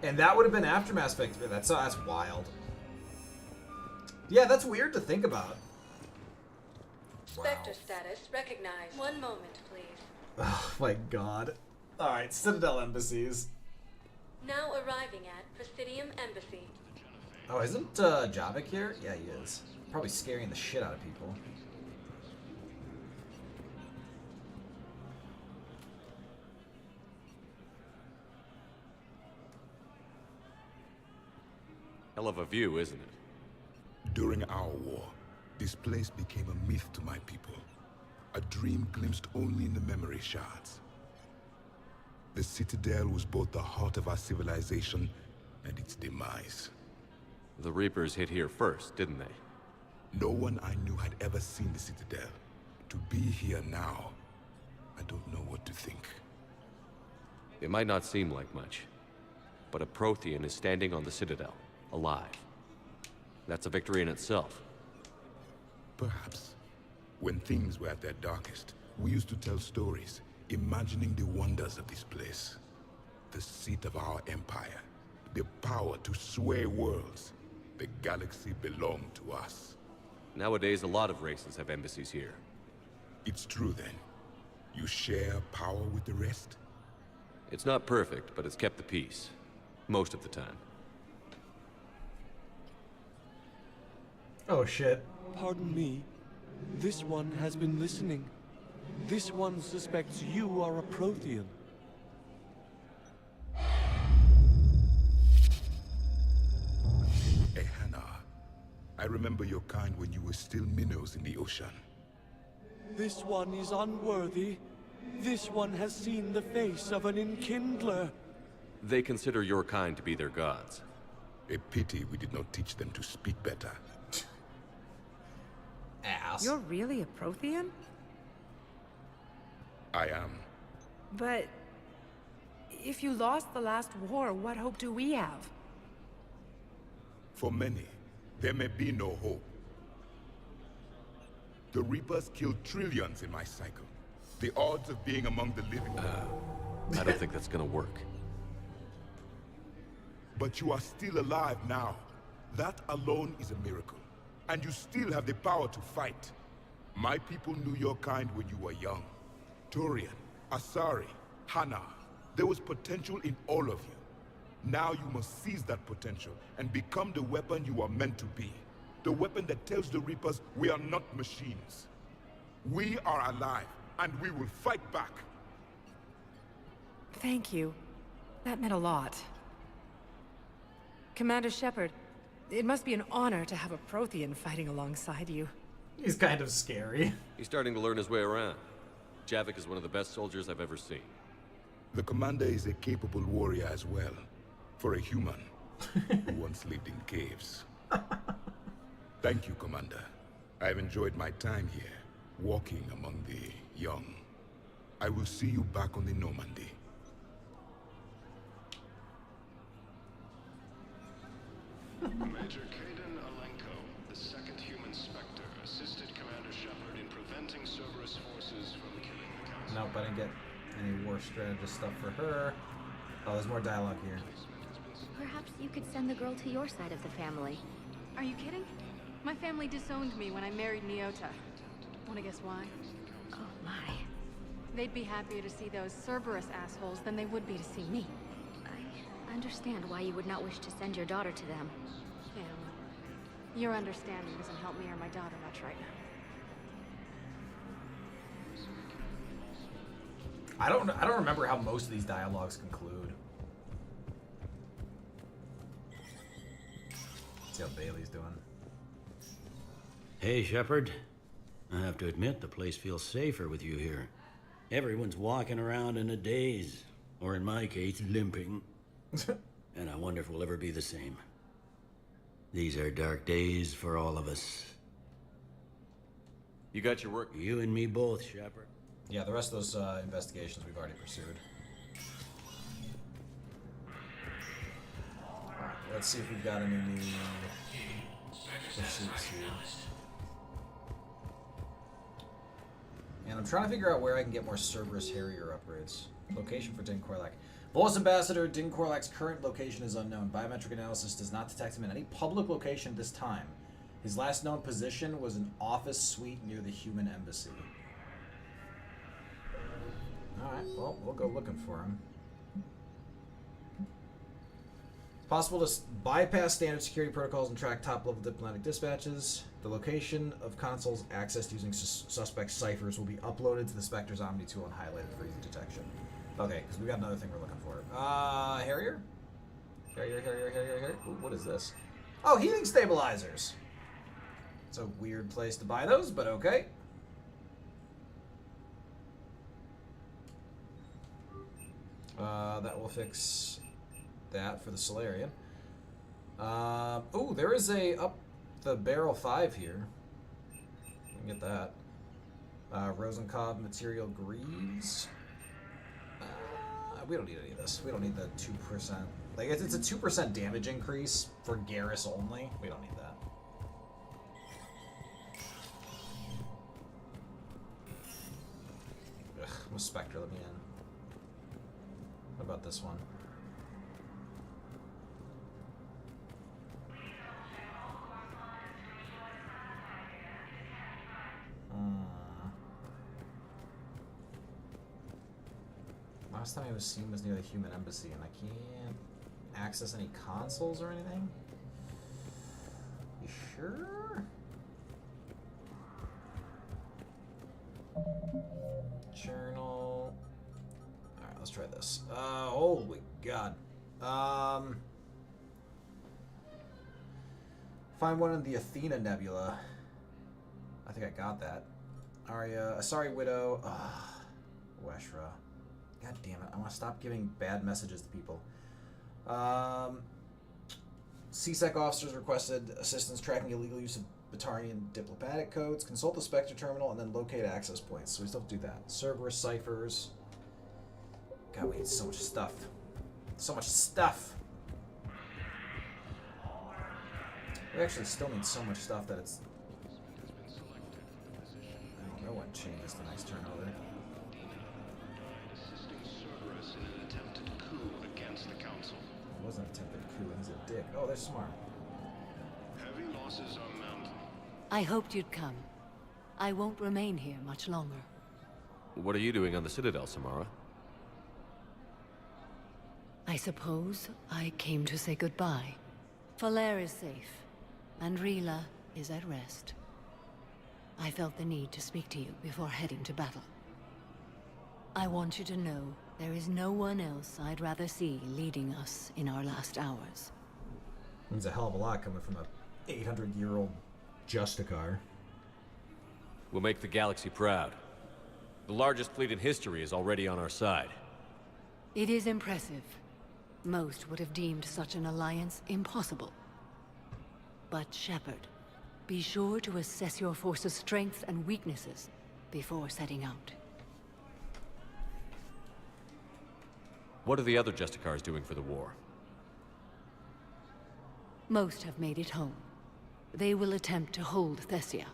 And that would have been after Mass Effect 3. That's wild. Yeah, that's weird to think about. Spectre status recognized. One moment, please. Oh my God. Alright, Citadel Embassies. Now arriving at Presidium Embassy. Oh, isn't Javik here? Yeah, he is. Probably scaring the shit out of people. Hell of a view, isn't it? During our war, this place became a myth to my people. A dream glimpsed only in the memory shards. The Citadel was both the heart of our civilization and its demise. The Reapers hit here first, didn't they? No one I knew had ever seen the Citadel. To be here now, I don't know what to think. It might not seem like much, but a Prothean is standing on the Citadel, alive. That's a victory in itself. Perhaps. When things were at their darkest, we used to tell stories, imagining the wonders of this place. The seat of our empire. The power to sway worlds. The galaxy belonged to us. Nowadays, a lot of races have embassies here. It's true then. You share power with the rest? It's not perfect, but it's kept the peace. Most of the time. Oh shit. Pardon me. This one has been listening. This one suspects you are a Prothean. Hannah. I remember your kind when you were still minnows in the ocean. This one is unworthy. This one has seen the face of an enkindler. They consider your kind to be their gods. A pity we did not teach them to speak better. Ass. You're really a Prothean? I am. But if you lost the last war, what hope do we have? For many, there may be no hope. The Reapers killed trillions in my cycle. The odds of being among the living... I don't think that's gonna work. But you are still alive now. That alone is a miracle. And you still have the power to fight. My people knew your kind when you were young. Turian, Asari, Hana. There was potential in all of you. Now you must seize that potential and become the weapon you are meant to be. The weapon that tells the Reapers we are not machines. We are alive, and we will fight back. Thank you. That meant a lot. Commander Shepard, it must be an honor to have a Prothean fighting alongside you. He's kind of scary. He's starting to learn his way around. Javik is one of the best soldiers I've ever seen. The Commander is a capable warrior as well. For a human who once lived in caves. Thank you, Commander. I've enjoyed my time here, walking among the young. I will see you back on the Normandy. Major Kaden Alenko, the second human Spectre, assisted Commander Shepard in preventing Cerberus forces from killing the Council. Nope, I didn't get any war strategist stuff for her. Oh, there's more dialogue here. Perhaps you could send the girl to your side of the family. Are you kidding? My family disowned me when I married Nyota. Wanna guess why? Oh my. They'd be happier to see those Cerberus assholes than they would be to see me. I understand why you would not wish to send your daughter to them. Yeah, well, your understanding doesn't help me or my daughter much right now. I don't remember how most of these dialogues conclude. Let's see how Bailey's doing. Hey, Shepard. I have to admit, the place feels safer with you here. Everyone's walking around in a daze, or in my case, limping. And I wonder if we'll ever be the same. These are dark days for all of us. You got your work? You and me both, Shepard. Yeah, the rest of those investigations we've already pursued. Alright, let's see if we've got any new pursuits here. And I'm trying to figure out where I can get more Cerberus Harrier upgrades. Location for Din Korlak. Volus Ambassador, Din Korlak's current location is unknown. Biometric analysis does not detect him in any public location at this time. His last known position was an office suite near the human embassy. Alright, well, we'll go looking for him. It's possible to bypass standard security protocols and track top-level diplomatic dispatches. The location of consoles accessed using suspect ciphers will be uploaded to the Spectre's Omni tool and highlighted for easy detection. Okay, because we got another thing we're looking for. Harrier? Harrier. Ooh, what is this? Oh, healing stabilizers! It's a weird place to buy those, but okay. That will fix that for the Solarian. Ooh, there is a up the barrel 5 here. We can get that. Rosencob material greaves. I we don't need any of this. We don't need the 2%. Like, it's a 2% damage increase for Garrus only. We don't need that. Ugh, I'm a Spectre, let me in. What about this one? Last time I was seen was near the human embassy, and I can't access any consoles or anything? You sure? Journal. Alright, let's try this. Holy god. Find one in the Athena Nebula. I think I got that. Arya, Asari Widow. Weshra. God damn it, I want to stop giving bad messages to people. CSEC officers requested assistance tracking illegal use of Batarian diplomatic codes. Consult the Spectre terminal and then locate access points. So we still have to do that. Cerberus ciphers. God, we need so much stuff. So much stuff! We actually still need so much stuff that it's... I don't know what changes the next turnover. It wasn't an attempted coup, he's a dick. Oh, there's Smart. Heavy losses are mounting. I hoped you'd come. I won't remain here much longer. What are you doing on the Citadel, Samara? I suppose I came to say goodbye. Falair is safe, and Rila is at rest. I felt the need to speak to you before heading to battle. I want you to know there is no one else I'd rather see leading us in our last hours. Means a hell of a lot coming from a 800-year-old Justicar. We'll make the galaxy proud. The largest fleet in history is already on our side. It is impressive. Most would have deemed such an alliance impossible. But Shepard, be sure to assess your force's strengths and weaknesses before setting out. What are the other Justicars doing for the war? Most have made it home. They will attempt to hold Thessia.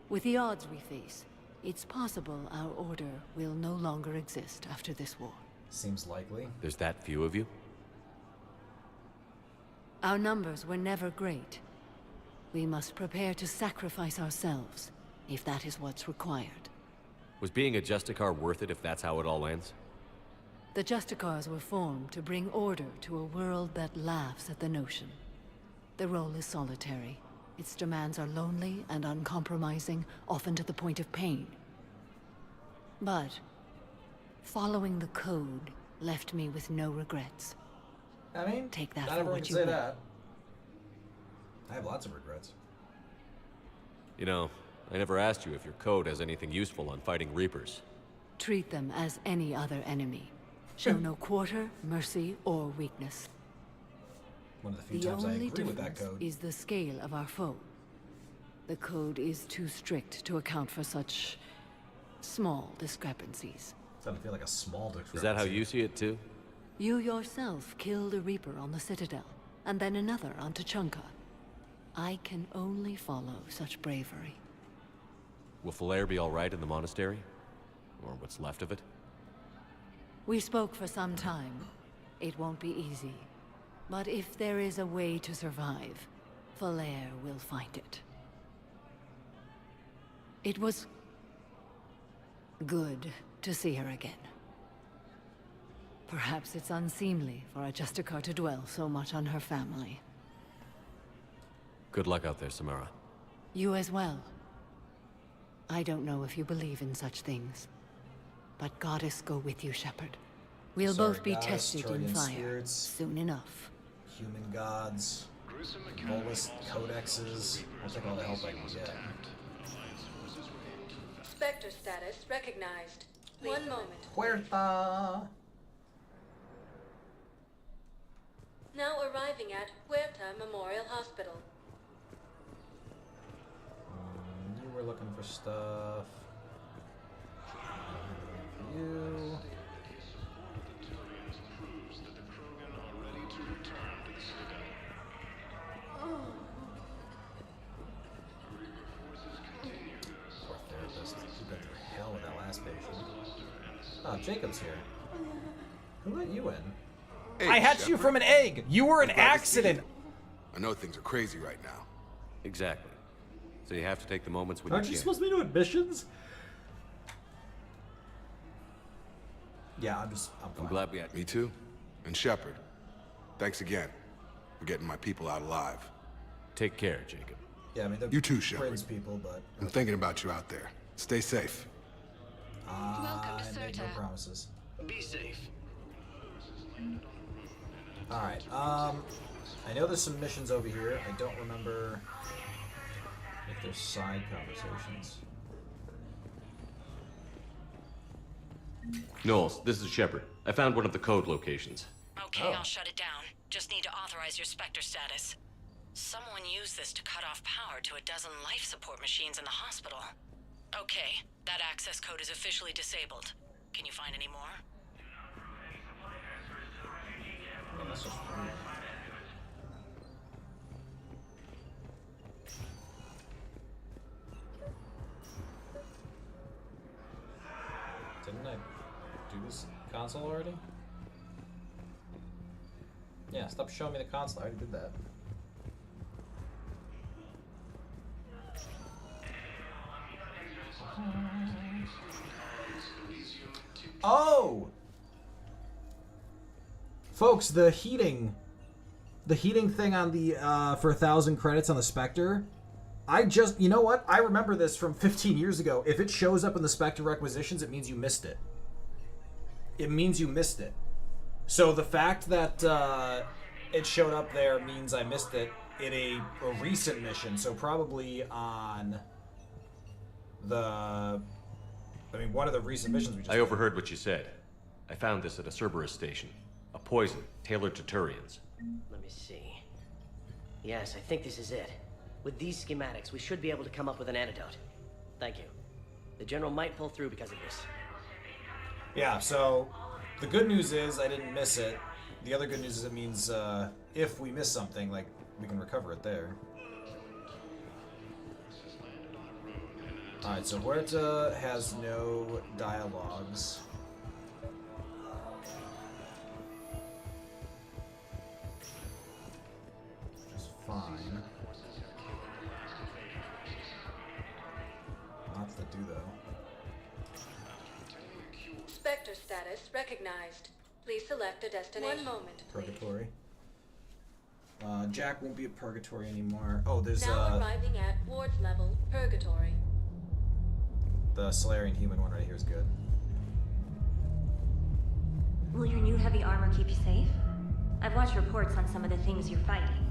With the odds we face, it's possible our order will no longer exist after this war. Seems likely. There's that few of you? Our numbers were never great. We must prepare to sacrifice ourselves, if that is what's required. Was being a Justicar worth it if that's how it all ends? The Justicars were formed to bring order to a world that laughs at the notion. The role is solitary. Its demands are lonely and uncompromising, often to the point of pain. But following the code left me with no regrets. I mean, take that not for everyone what can you say will. that. I have lots of regrets. You know, I never asked you if your code has anything useful on fighting Reapers. Treat them as any other enemy. Show no quarter, mercy, or weakness. One of the few The times I only agree with that difference code. is the scale of our foe. The code is too strict to account for such small discrepancies. Doesn't feel like a small discrepancy. Is that how you see it too? You yourself killed a Reaper on the Citadel, and then another on Tuchanka. I can only follow such bravery. Will Falair be alright in the monastery? Or what's left of it? We spoke for some time. It won't be easy. But if there is a way to survive, Falair will find it. It was good to see her again. Perhaps it's unseemly for a Justicar to dwell so much on her family. Good luck out there, Samara. You as well. I don't know if you believe in such things, but Goddess go with you, Shepard. We'll Sorry, both be Goddess, tested in Turian fire spirits, soon enough. Human gods, Volus codexes. I'll take all the help I can get. Spectre status recognized. One moment. Huerta! Now arriving at Huerta Memorial Hospital. You were looking for stuff. You. last patient. Oh, Jacob's here. Who let you in? Hey, I hatched you from an egg. You were an accident. I know things are crazy right now. Exactly. So you have to take the moments when Aren't you supposed to be doing missions? Yeah, I'm glad we had. Me too. And Shepard, thanks again for getting my people out alive. Take care, Jacob. Yeah, I mean, you too, Shepard. Prince people, but I'm thinking about you out there. Stay safe. I make no promises. Be safe. All right. I know there's some missions over here. I don't remember if there's side conversations. Knowles, this is Shepard. I found one of the code locations. Okay, I'll shut it down. Just need to authorize your Spectre status. Someone used this to cut off power to a dozen life support machines in the hospital. Okay, that access code is officially disabled. Can you find any more? Yeah, that's just weird. Didn't I do this console already? Yeah, stop showing me the console. I already did that. Oh! Folks, the heating thing on the, for 1,000 credits on the Spectre, you know what? I remember this from 15 years ago. If it shows up in the Spectre requisitions, it means you missed it. It means you missed it. So the fact that it showed up there means I missed it in a recent mission. So probably on one of the recent missions we just I overheard what you said. I found this at a Cerberus station. A poison tailored to Turians. Let me see. Yes, I think this is it. With these schematics, we should be able to come up with an antidote. Thank you. The General might pull through because of this. Yeah, so the good news is I didn't miss it. The other good news is it means if we miss something, like, we can recover it there. Alright, so Huerta has no dialogues. Which is fine. Lots to do, though. Spectre status recognized. Please select a destination. 1 moment, please. Purgatory. Jack won't be at Purgatory anymore. Oh, there's now arriving at Ward's level, Purgatory. The Solarian human one right here is good. Will your new heavy armor keep you safe? I've watched reports on some of the things you're fighting.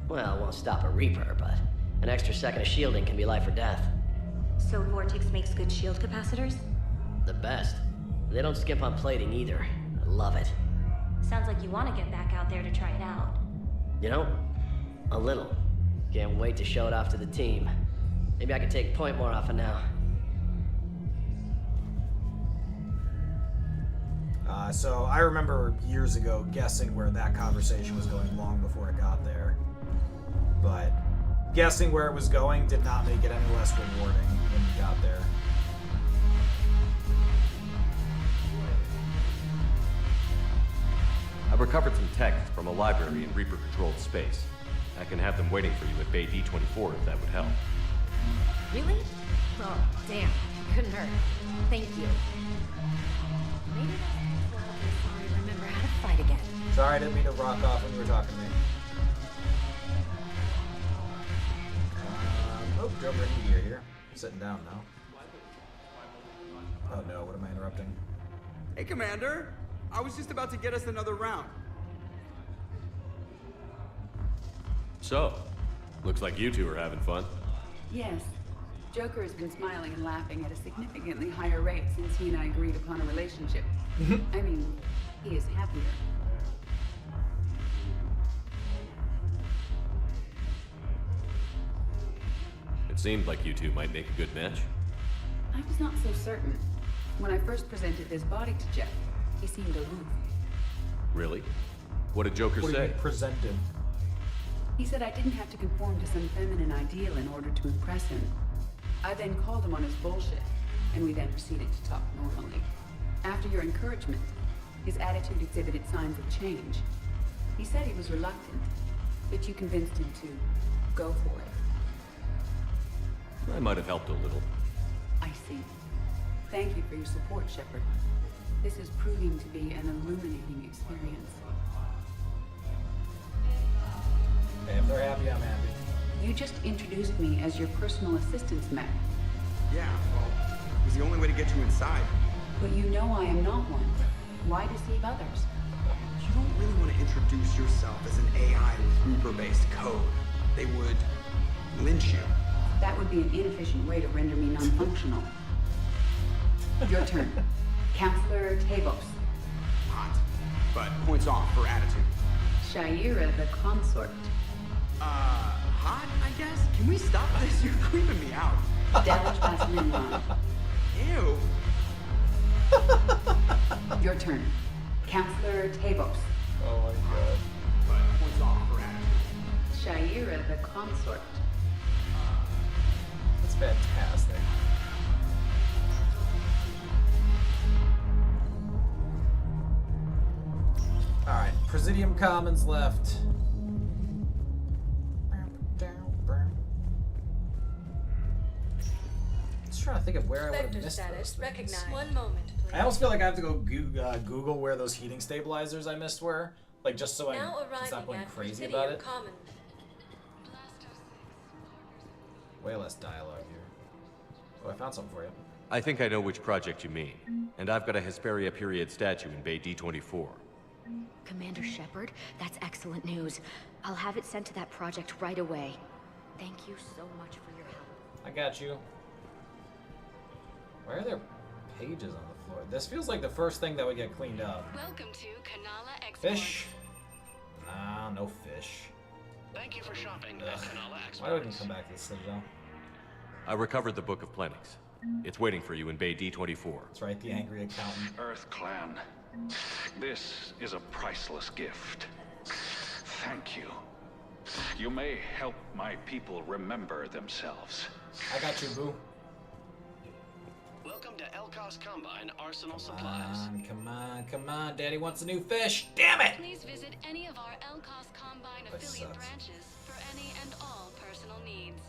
Well, it won't stop a Reaper, but an extra second of shielding can be life or death. So Vortex makes good shield capacitors? The best. They don't skimp on plating either. I love it. Sounds like you want to get back out there to try it out. You know, a little. Can't wait to show it off to the team. Maybe I can take point more often now. So I remember years ago guessing where that conversation was going long before it got there. But guessing where it was going did not make it any less rewarding when we got there. I've recovered some texts from a library in Reaper-controlled space. I can have them waiting for you at Bay D-24 if that would help. Really? Oh, damn. Couldn't hurt. Thank you. Maybe I'll remember how to fight again. Sorry, I didn't mean to rock off when you were talking to me. Oh, Joker and Edie are here. Sitting down now. Oh no, what am I interrupting? Hey, Commander. I was just about to get us another round. So, looks like you two are having fun. Yes. Joker has been smiling and laughing at a significantly higher rate since he and I agreed upon a relationship. I mean, he is happier. It seemed like you two might make a good match. I was not so certain. When I first presented this body to Jeff, he seemed aloof. Really? What did Joker say? Presented. He said I didn't have to conform to some feminine ideal in order to impress him. I then called him on his bullshit. and we then proceeded to talk normally. After your encouragement, his attitude exhibited signs of change. He said he was reluctant, but you convinced him to go for it. I might have helped a little. I see. Thank you for your support, Shepard. This is proving to be an illuminating experience. Hey, if they're happy, I'm happy. You just introduced me as your personal assistance mech. Yeah, well, it was the only way to get you inside. But you know I am not one. Why deceive others? You don't really want to introduce yourself as an AI with Reaper-based code. They would lynch you. That would be an inefficient way to render me non-functional. Your turn. Counselor Tavos. Hot, but points off for attitude. Shaira the consort. Hot, I guess? Can we stop this? You're creeping me out. Dalej Baslinron. Ew. Your turn. Counselor Tavos. Oh my god. But points off for attitude. Shaira the consort. That's fantastic. Alright, Presidium Commons left. Just trying to think of where I would have missed those things. 1 moment, please. I almost feel like I have to go Google where those heating stabilizers I missed were. Like, just so I can stop going crazy about it. Way less dialogue here. Oh, I found something for you. I think I know which project you mean. And I've got a Hesperia period statue in Bay D24. Commander Shepard, that's excellent news. I'll have it sent to that project right away. Thank you so much for your help. I got you. Why are there pages on the floor? This feels like the first thing that would get cleaned up. Welcome to Kanala Export. Fish? Nah, no fish. Thank you for shopping at Kanala Export. Why do I even come back to this Citadel? I recovered the Book of Plenix. It's waiting for you in Bay D24. That's right, the angry accountant. Earth Clan, this is a priceless gift. Thank you. You may help my people remember themselves. I got you, boo. Welcome to Elkos Combine Arsenal Supplies. Come on. Daddy wants a new fish. Damn it! Please visit any of our Elkos Combine affiliate branches for any and all personal needs.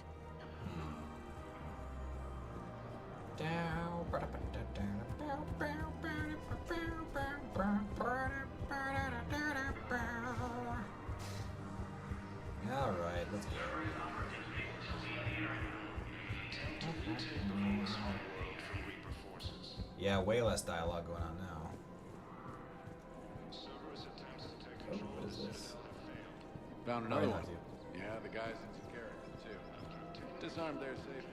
Alright, let's go. Yeah, way less dialogue going on now. Oh, what is this? Found another Oh, one. yeah. Yeah, the guy's into character too. Disarmed their safe.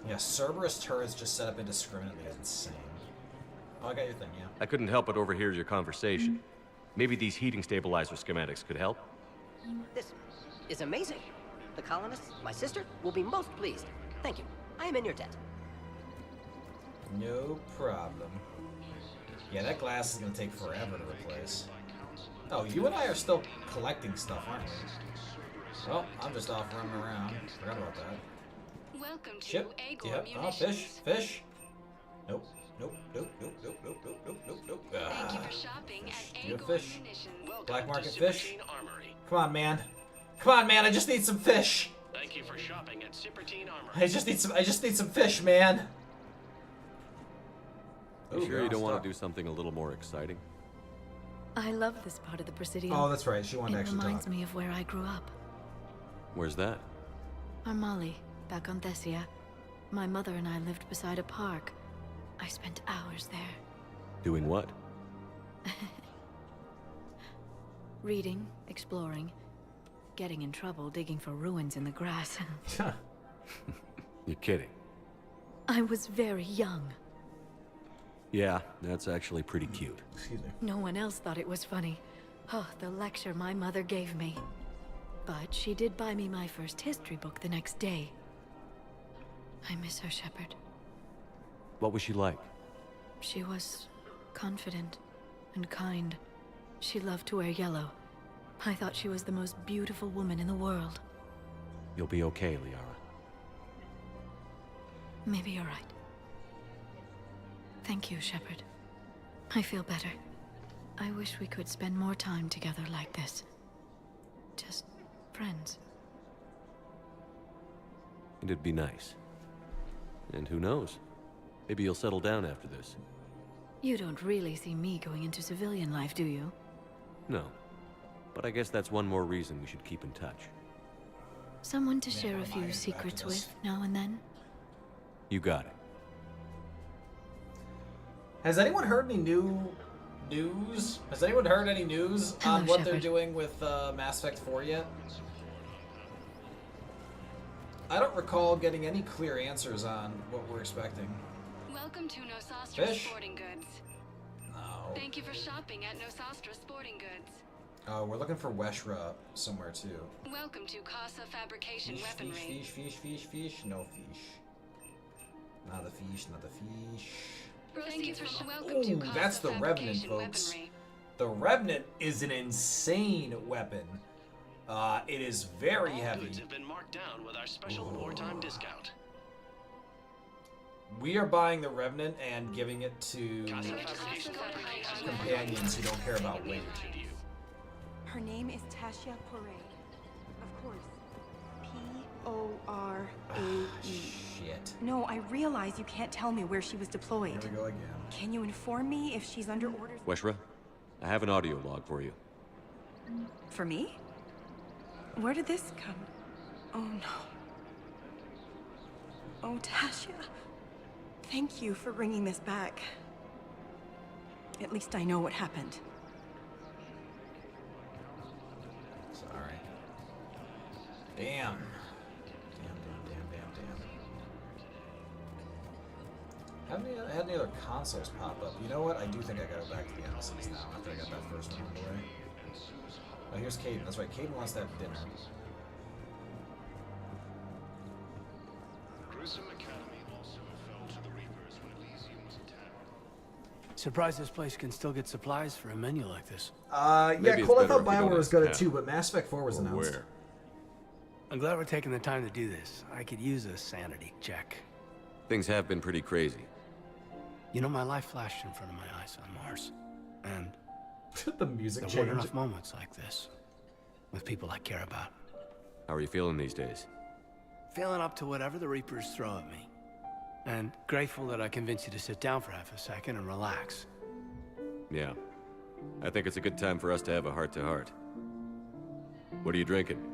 Yeah, Cerberus turrets just set up indiscriminately is insane. Oh, I got your thing, yeah. I couldn't help but overhear your conversation. Maybe these heating stabilizer schematics could help? This is amazing. The colonists, my sister, will be most pleased. Thank you. I am in your debt. No problem. Yeah, that glass is gonna take forever to replace. Oh, you and I are still collecting stuff, aren't we? Well, I'm just off running around. Forgot about that. Welcome to Ship. Agor Yep. Oh, Munitions. fish. Nope. Thank you for shopping at You Agor have fish. Munitions. Black market fish. Come on, man. Come on, man. I just need some fish. Thank you for shopping at Cipertine Armory. I just need some fish, man. You Ooh, sure you don't want stuck. to do something a little more exciting? I love this part of the Presidium. Oh, that's right. She wanted to It actually reminds talk. me of where I grew up. Where's that? Armali, back on Thessia. My mother and I lived beside a park. I spent hours there. Doing what? Reading, exploring, getting in trouble digging for ruins in the grass. You're kidding. I was very young. Yeah, that's actually pretty cute. Excuse me. No one else thought it was funny. Oh, the lecture my mother gave me. But she did buy me my first history book the next day. I miss her, Shepard. What was she like? She was confident and kind. She loved to wear yellow. I thought she was the most beautiful woman in the world. You'll be okay, Liara. Maybe you're right. Thank you, Shepard. I feel better. I wish we could spend more time together like this. Just friends. It'd be nice. And who knows? Maybe you'll settle down after this. You don't really see me going into civilian life, do you? No. But I guess that's one more reason we should keep in touch. Someone to share a few secrets with now and then? You got it. Has anyone heard any news? Has anyone heard any news on what they're doing with Mass Effect 4 yet? I don't recall getting any clear answers on what we're expecting. Welcome to Nosastra Fish? Sporting Goods. No. Thank you for shopping at Nosastra Sporting Goods. Oh, we're looking for Weshra somewhere too. Welcome to Casa Fabrication Fish, Weaponry. fish. No fish. Not the fish, not the fish. Thank you for welcome to Casa That's the Revenant, Fabrication folks. Weaponry. The Revenant is an insane weapon. It is very All heavy. goods have been marked down with our special wartime discount. We are buying the Revenant and giving it to companions who don't care about weight. Her name is Tasha Porade. Of course. P-O-R-A-E. Shit. No, I realize you can't tell me where she was deployed. Here we go again. Can you inform me if she's under orders? Weshra, I have an audio log for you. For me? Where did this come? Oh no. Oh, Tasha. Thank you for bringing this back. At least I know what happened. Sorry. Damn. Haven't had any other consoles pop up. You know what? I do think I gotta go back to the MSCs now after I got that first one out of the way. Oh, here's Caden. That's right. Caden wants to have dinner. Gruesome Academy also fell to the Reapers when Elysium was attacked. Surprised this place can still get supplies for a menu like this. Yeah, Cole, I thought BioWare was good at too, but Mass Effect 4 was announced. Where? I'm glad we're taking the time to do this. I could use a sanity check. Things have been pretty crazy. You know, my life flashed in front of my eyes on Mars. And the music there changed. weren't enough moments like this with people I care about. How are you feeling these days? Feeling up to whatever the Reapers throw at me. And grateful that I convinced you to sit down for half a second and relax. Yeah. I think it's a good time for us to have a heart-to-heart. What are you drinking?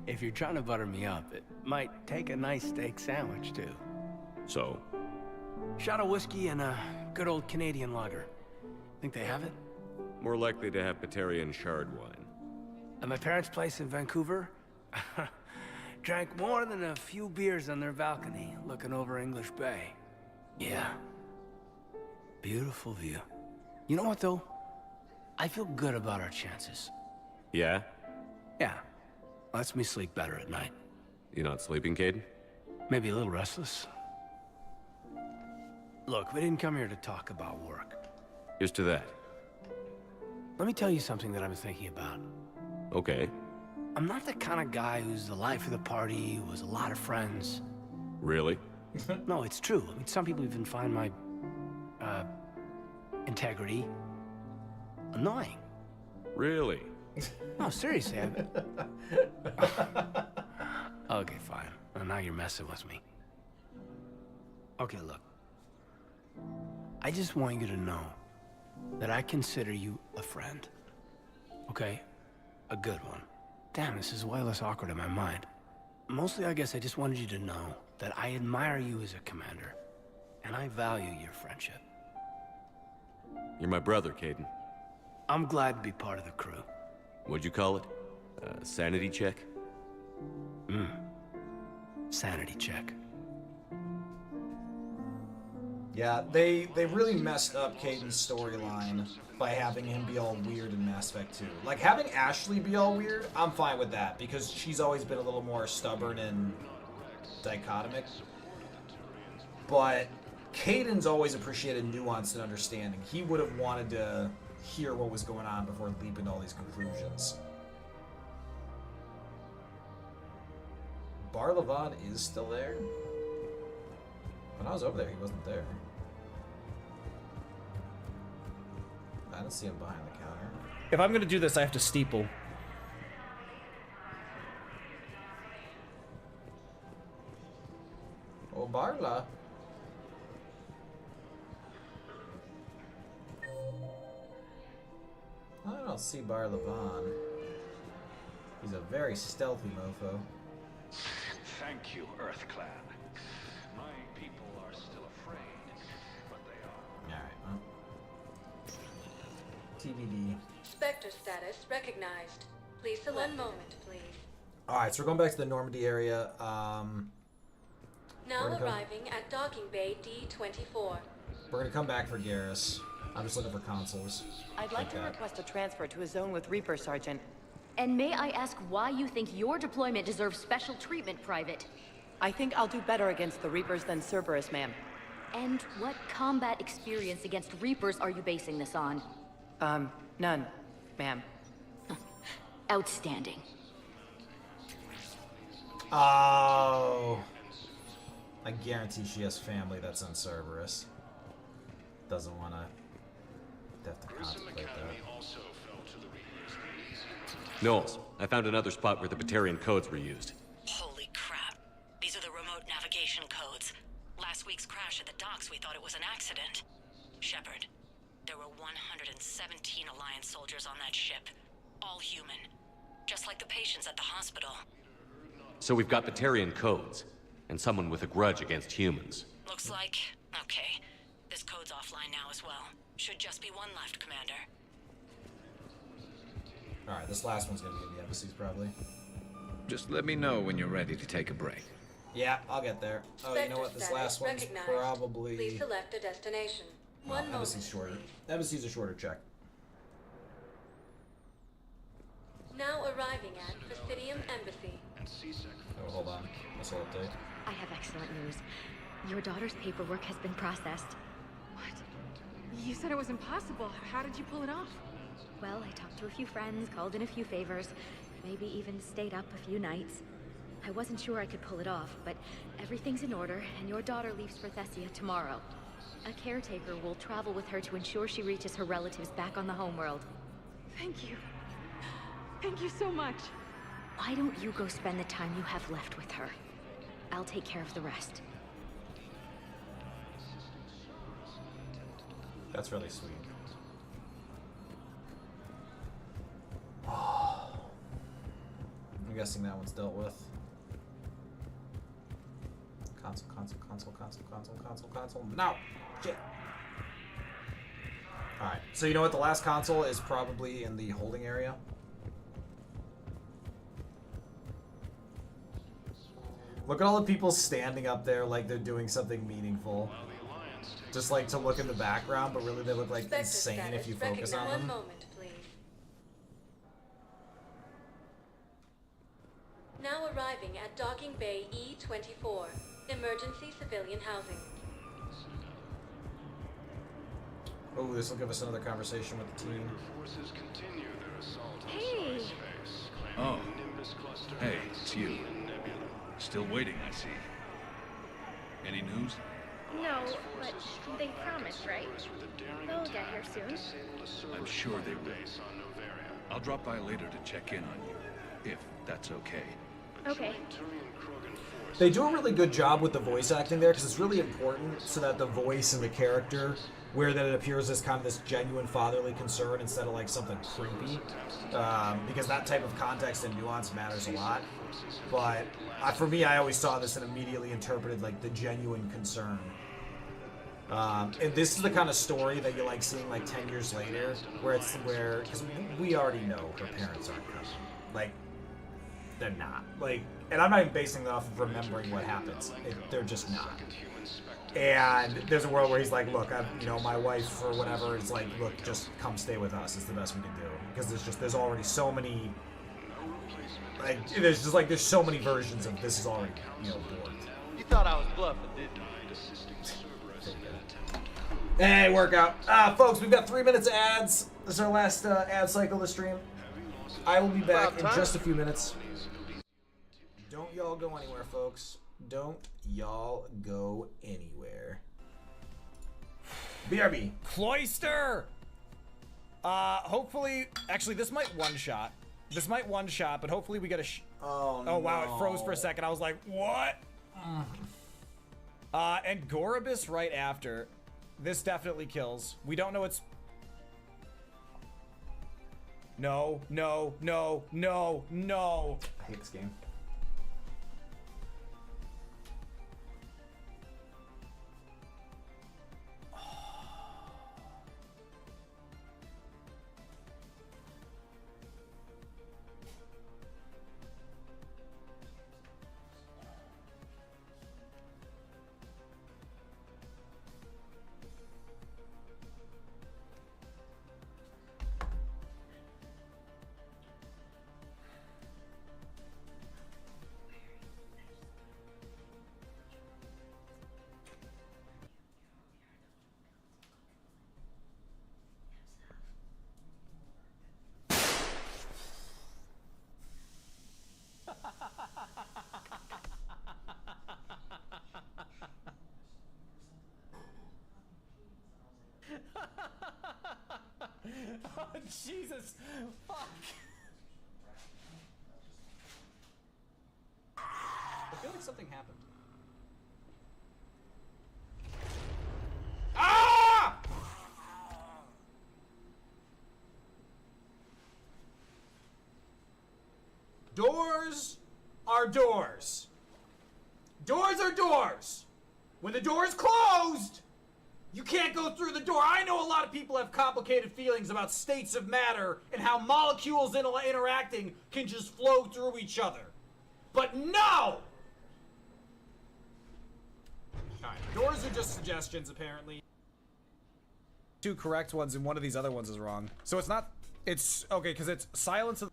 If you're trying to butter me up, it might take a nice steak sandwich, too. So? Shot of whiskey and a good old Canadian lager. Think they have it? More likely to have Batarian shard wine. At my parents' place in Vancouver, drank more than a few beers on their balcony, looking over English Bay. Yeah. Beautiful view. You know what, though? I feel good about our chances. Yeah? Yeah. Lets me sleep better at night. You not sleeping, Caden? Maybe a little restless. Look, we didn't come here to talk about work. Here's to that. Let me tell you something that I've been thinking about. Okay. I'm not the kind of guy who's the life of the party, who has a lot of friends. Really? No, it's true. I mean, some people even find my, integrity annoying. Really? No, seriously. Okay, fine. Well, now you're messing with me. Okay, look. I just want you to know that I consider you a friend. Okay? A good one. Damn, this is way less awkward in my mind. Mostly, I guess I just wanted you to know that I admire you as a commander, and I value your friendship. You're my brother, Caden. I'm glad to be part of the crew. What'd you call it? Sanity check? Sanity check. Yeah, they really messed up Caden's storyline by having him be all weird in Mass Effect 2. Like, having Ashley be all weird, I'm fine with that, because she's always been a little more stubborn and dichotomic. But Caden's always appreciated nuance and understanding. He would have wanted to hear what was going on before leaping to all these conclusions. Bar Levon is still there? was over there. He wasn't there. I didn't see him behind the counter. If I'm gonna do this, I have to steeple. Oh, Barla. I don't see Barla Vaughn. He's a very stealthy mofo. Thank you, EarthClan. My people are still afraid, but they are. Alright, well. TBD. Spectre status recognized. Please select. 1 moment, please. Alright, so we're going back to the Normandy area. Now arriving at docking bay D-24. We're gonna come back for Garrus. I'm just looking for consoles. I'd like to request a transfer to a zone with Reaper, Sergeant. And may I ask why you think your deployment deserves special treatment, Private? I think I'll do better against the Reapers than Cerberus, ma'am. And what combat experience against Reapers are you basing this on? None, ma'am. Outstanding. Oh. I guarantee she has family that's on Cerberus. Doesn't want to have to contemplate that. Knowles, I found another spot where the Batarian codes were used. Holy crap. These are the remote navigation codes. Last week's crash at the docks, we thought it was an accident. Shepard, there were 117 Alliance soldiers on that ship. All human. Just like the patients at the hospital. So we've got Batarian codes, and someone with a grudge against humans. Looks like... okay. This code's offline now as well. Should just be one left, Commander. Alright, this last one's gonna be in the embassies, probably. Just let me know when you're ready to take a break. Yeah, I'll get there. Oh, you know what? This last one's probably... Please select a destination. Well, embassy's shorter. Embassy's a shorter check. Now arriving at Presidium Embassy. Oh, hold on. This will update. I have excellent news. Your daughter's paperwork has been processed. What? You said it was impossible. How did you pull it off? Well, I talked to a few friends, called in a few favors, maybe even stayed up a few nights. I wasn't sure I could pull it off, but everything's in order, and your daughter leaves for Thessia tomorrow. A caretaker will travel with her to ensure she reaches her relatives back on the homeworld. Thank you. Thank you so much. Why don't you go spend the time you have left with her? I'll take care of the rest. That's really sweet. I'm guessing that one's dealt with. Console. No! Shit! Alright, so you know what? The last console is probably in the holding area. Look at all the people standing up there like they're doing something meaningful. Just like to look in the background, but really they look like insane if you focus on them. 1 moment, please. Now arriving at docking bay E-24. Emergency civilian housing. Oh, this will give us another conversation with the team. Hey! Oh. Hey, it's you. Still waiting, I see. Any news? No, but they promised, right? They'll get here soon. I'm sure they will. I'll drop by later to check in on you, if that's okay. Okay. They do a really good job with the voice acting there, because it's really important so that the voice and the character, where that it appears as kind of this genuine fatherly concern instead of like something creepy, because that type of context and nuance matters a lot. But for me, I always saw this and immediately interpreted like the genuine concern. And this is the kind of story that you like seeing like 10 years later, because we already know her parents aren't coming. Like, they're not. Like, and I'm not even basing that off of remembering what happens. They're just not. And there's a world where he's like, look, my wife or whatever is like, look, just come stay with us. It's the best we can do. Because there's already so many, like, there's so many versions of this is already, bored. You thought I was bluffing, didn't you? Hey, workout. Folks, we've got 3 minutes of ads. This is our last ad cycle of the stream. I will be back in just a few minutes. Don't y'all go anywhere, folks. Don't y'all go anywhere. BRB. Cloister! Hopefully... Actually, this might one-shot. This might one-shot, but hopefully we get a... Oh, no. Oh, wow, it froze for a second. I was like, what? And Gorobus right after. This definitely kills. We don't know what's... No, no, no, no, no. I hate this game. Oh, Jesus. Fuck. I feel like something happened. Ah! Doors are doors. Doors are doors. When the door is closed, you can't go through the door. I know a lot of people have complicated feelings about states of matter and how molecules interacting can just flow through each other. But no! Alright, doors are just suggestions, apparently. Two correct ones and one of these other ones is wrong. So it's not... It's... Okay, because it's silence of...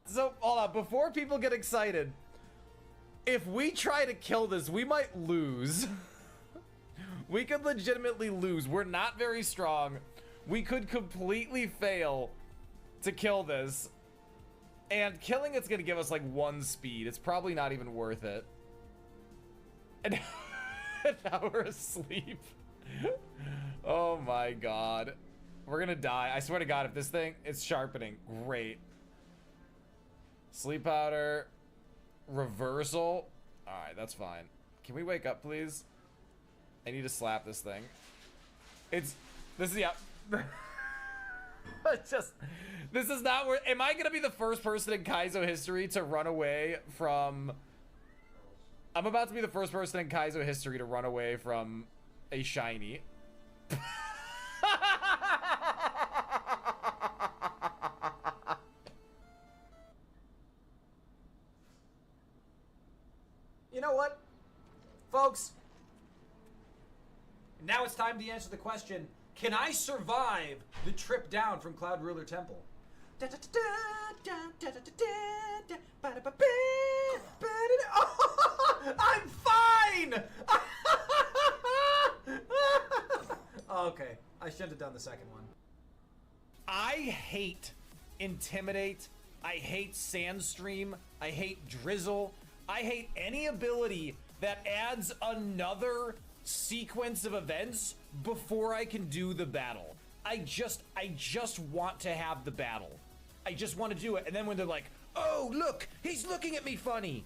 So, hold on. Before people get excited, if we try to kill this, we might lose. We could legitimately lose. We're not very strong. We could completely fail to kill this. And killing it's gonna give us like 1 speed. It's probably not even worth it. And now we're asleep. Oh my god. We're gonna die. I swear to god, if this thing is sharpening, great. Sleep powder. Reversal. Alright, that's fine. Can we wake up, please? I need to slap this thing. This is, yeah. This is not where, am I gonna be the first person in Kaizo history to run away from, I'm about to be the first person in Kaizo history to run away from a shiny. You know what, folks? Now it's time to answer the question, can I survive the trip down from Cloud Ruler Temple? Oh, I'm fine! Okay, I shouldn't have done the second one. I hate Intimidate. I hate Sandstream. I hate Drizzle. I hate any ability that adds another sequence of events before I can do the battle. I just want to have the battle. I just want to do it. And then when they're like, oh, look, he's looking at me funny.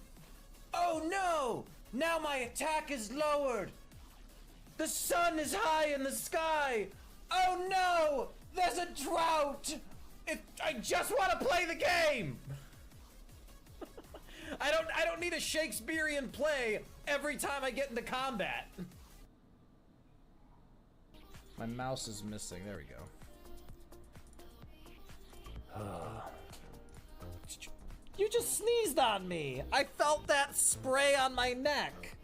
Oh no, now my attack is lowered. The sun is high in the sky. Oh no, there's a drought. I just want to play the game. I don't need a Shakespearean play every time I get into combat. My mouse is missing. There we go. You just sneezed on me. I felt that spray on my neck.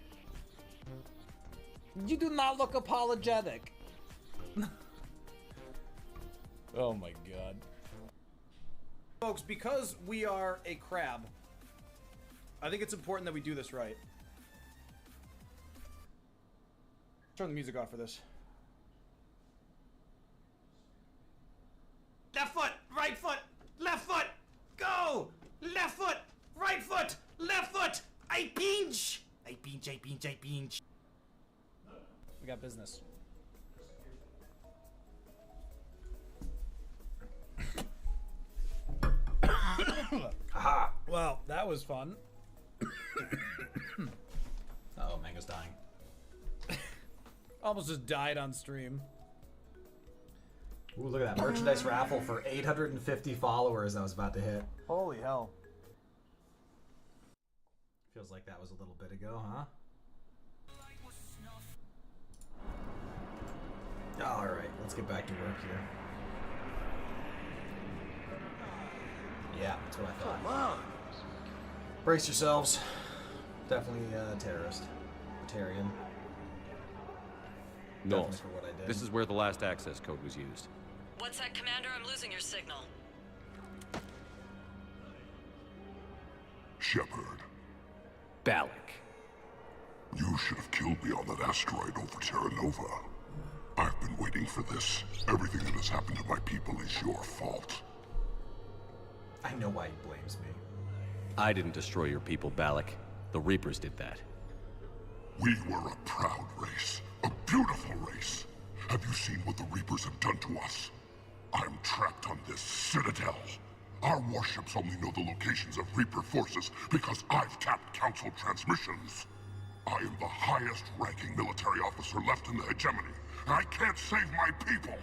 You do not look apologetic. Oh my god. Folks, because we are a crab, I think it's important that we do this right. Turn the music off for this. Left foot, right foot, left foot, go! Left foot, right foot, left foot! I pinch! I pinch, I pinch, I pinch. We got business. Aha! Well, that was fun. Oh, Mango's dying. Almost just died on stream. Ooh, look at that merchandise raffle for 850 followers that was about to hit. Holy hell. Feels like that was a little bit ago, huh? Alright, let's get back to work here. Yeah, that's what I thought. Come on. Brace yourselves. Definitely a terrorist. Tarian. Knowles, this is where the last access code was used. What's that, Commander? I'm losing your signal. Shepard. Balak. You should have killed me on that asteroid over Terra Nova. I've been waiting for this. Everything that has happened to my people is your fault. I know why he blames me. I didn't destroy your people, Balak. The Reapers did that. We were a proud race. A beautiful race. Have you seen what the Reapers have done to us? I'm trapped on this citadel. Our warships only know the locations of Reaper forces because I've tapped Council transmissions. I am the highest ranking military officer left in the hegemony, and I can't save my people.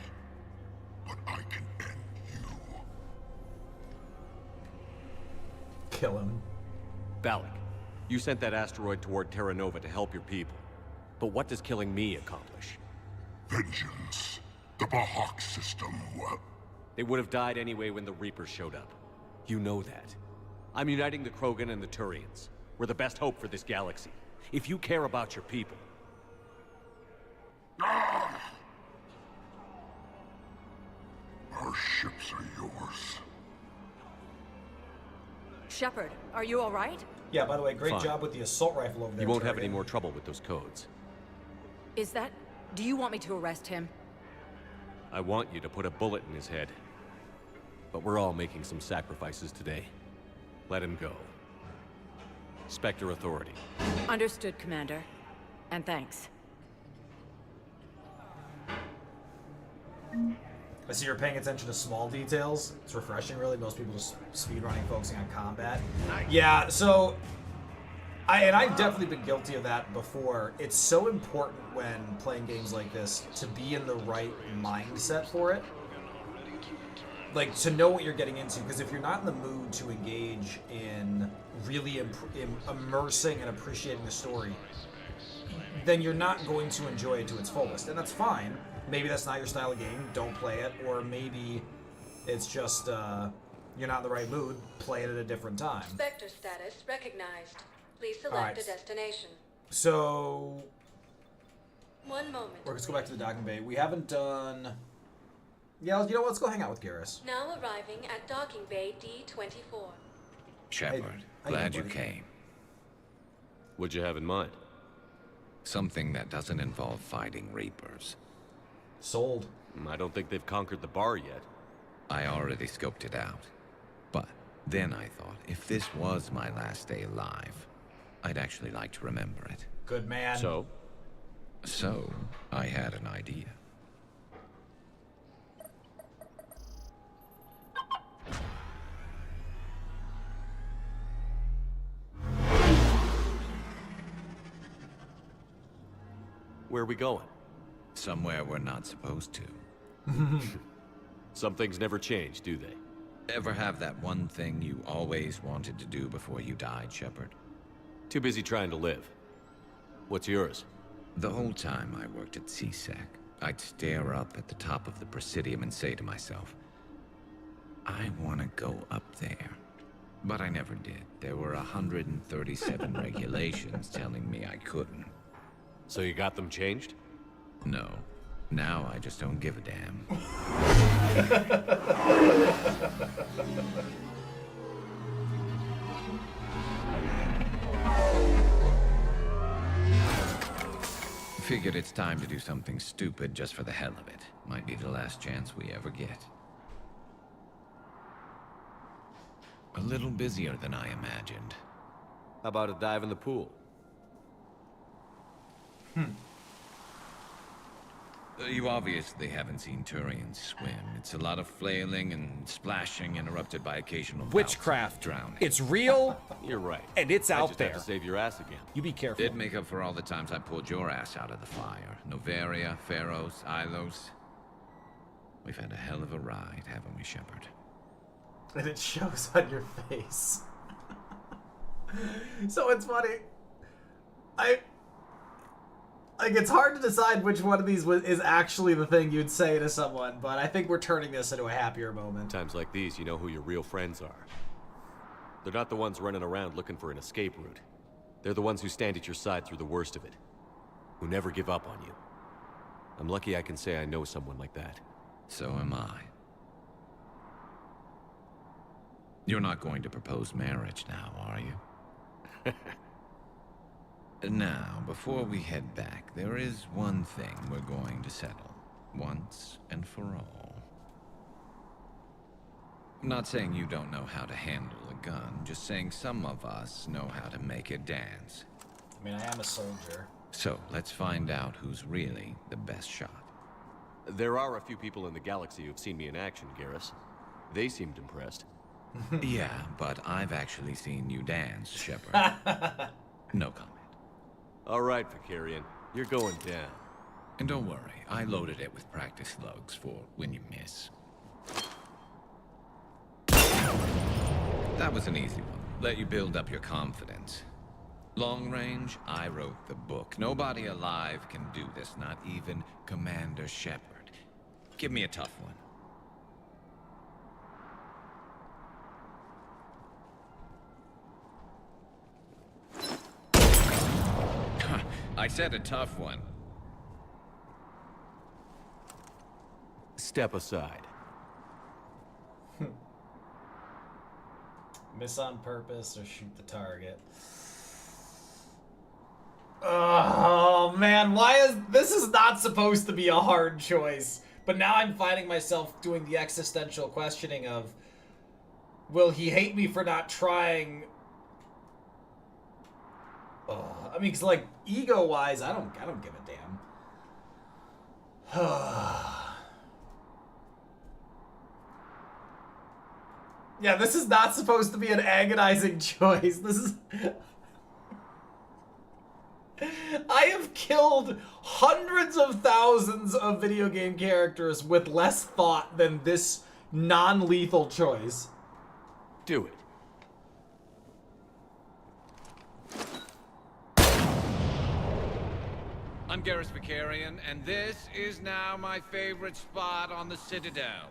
But I can end you. Kill him. Balak, you sent that asteroid toward Terra Nova to help your people. But what does killing me accomplish? Vengeance. The Bahak system, well... They would have died anyway when the Reapers showed up. You know that. I'm uniting the Krogan and the Turians. We're the best hope for this galaxy. If you care about your people... Ah! Our ships are yours. Shepard, are you all right? Yeah, by the way, great Fine. job with the assault rifle over there. You won't have Tarian. any more trouble with those codes. Is that... Do you want me to arrest him? I want you to put a bullet in his head. But we're all making some sacrifices today. Let him go. Spectre Authority. Understood, Commander. And thanks. I see you're paying attention to small details. It's refreshing, really. Most people just speedrunning, focusing on combat. Yeah, so... I've definitely been guilty of that before. It's so important when playing games like this to be in the right mindset for it. Like, to know what you're getting into, because if you're not in the mood to engage in really immersing and appreciating the story, then you're not going to enjoy it to its fullest. And that's fine. Maybe that's not your style of game, don't play it. Or maybe it's just, you're not in the right mood, play it at a different time. Spectre status recognized. Please select Alright. a destination. So... One moment. Let's go back to the docking bay. We haven't done... Yeah, you know what? Let's go hang out with Garrus. Now arriving at docking bay D-24. Shepard, Hey, glad you buddy. came. What'd you have in mind? Something that doesn't involve fighting Reapers. Sold. I don't think they've conquered the bar yet. I already scoped it out. But then I thought, if this was my last day alive, I'd actually like to remember it. Good man. So I had an idea. Where are we going? Somewhere we're not supposed to. Some things never change, do they? Ever have that one thing you always wanted to do before you died, Shepard? Too busy trying to live. What's yours? The whole time I worked at CSEC, I'd stare up at the top of the Presidium and say to myself, I want to go up there. But I never did. There were 137 regulations telling me I couldn't. So you got them changed? No. Now I just don't give a damn. Figured it's time to do something stupid just for the hell of it. Might be the last chance we ever get. A little busier than I imagined. How about a dive in the pool? You obviously haven't seen Turians swim. It's a lot of flailing and splashing, interrupted by occasional witchcraft. Drowning. It's real. You're right. And it's I out just there. have to save your ass again. You be careful. It'd make up for all the times I pulled your ass out of the fire. Noveria, Pharos, Ilos. We've had a hell of a ride, haven't we, Shepard? And it shows on your face. So it's funny. Like, it's hard to decide which one of these is actually the thing you'd say to someone, but I think we're turning this into a happier moment. Times like these, you know who your real friends are. They're not the ones running around looking for an escape route. They're the ones who stand at your side through the worst of it. Who never give up on you. I'm lucky I can say I know someone like that. So am I. You're not going to propose marriage now, are you? Now, before we head back, there is one thing we're going to settle. Once and for all. I'm not saying you don't know how to handle a gun, just saying some of us know how to make it dance. I mean, I am a soldier. So, let's find out who's really the best shot. There are a few people in the galaxy who've seen me in action, Garrus. They seemed impressed. Yeah, but I've actually seen you dance, Shepard. No comment. All right, Vicarian. You're going down. And don't worry, I loaded it with practice slugs for when you miss. That was an easy one. Let you build up your confidence. Long range, I wrote the book. Nobody alive can do this, not even Commander Shepard. Give me a tough one. I said a tough one. Step aside. Miss on purpose or shoot the target. Oh man, this is not supposed to be a hard choice. But now I'm finding myself doing the existential questioning of, will he hate me for not trying? I mean, cause like ego-wise, I don't give a damn. Yeah, this is not supposed to be an agonizing choice. This is. I have killed hundreds of thousands of video game characters with less thought than this non-lethal choice. Do it. I'm Garrus Vicarian, and this is now my favorite spot on the Citadel.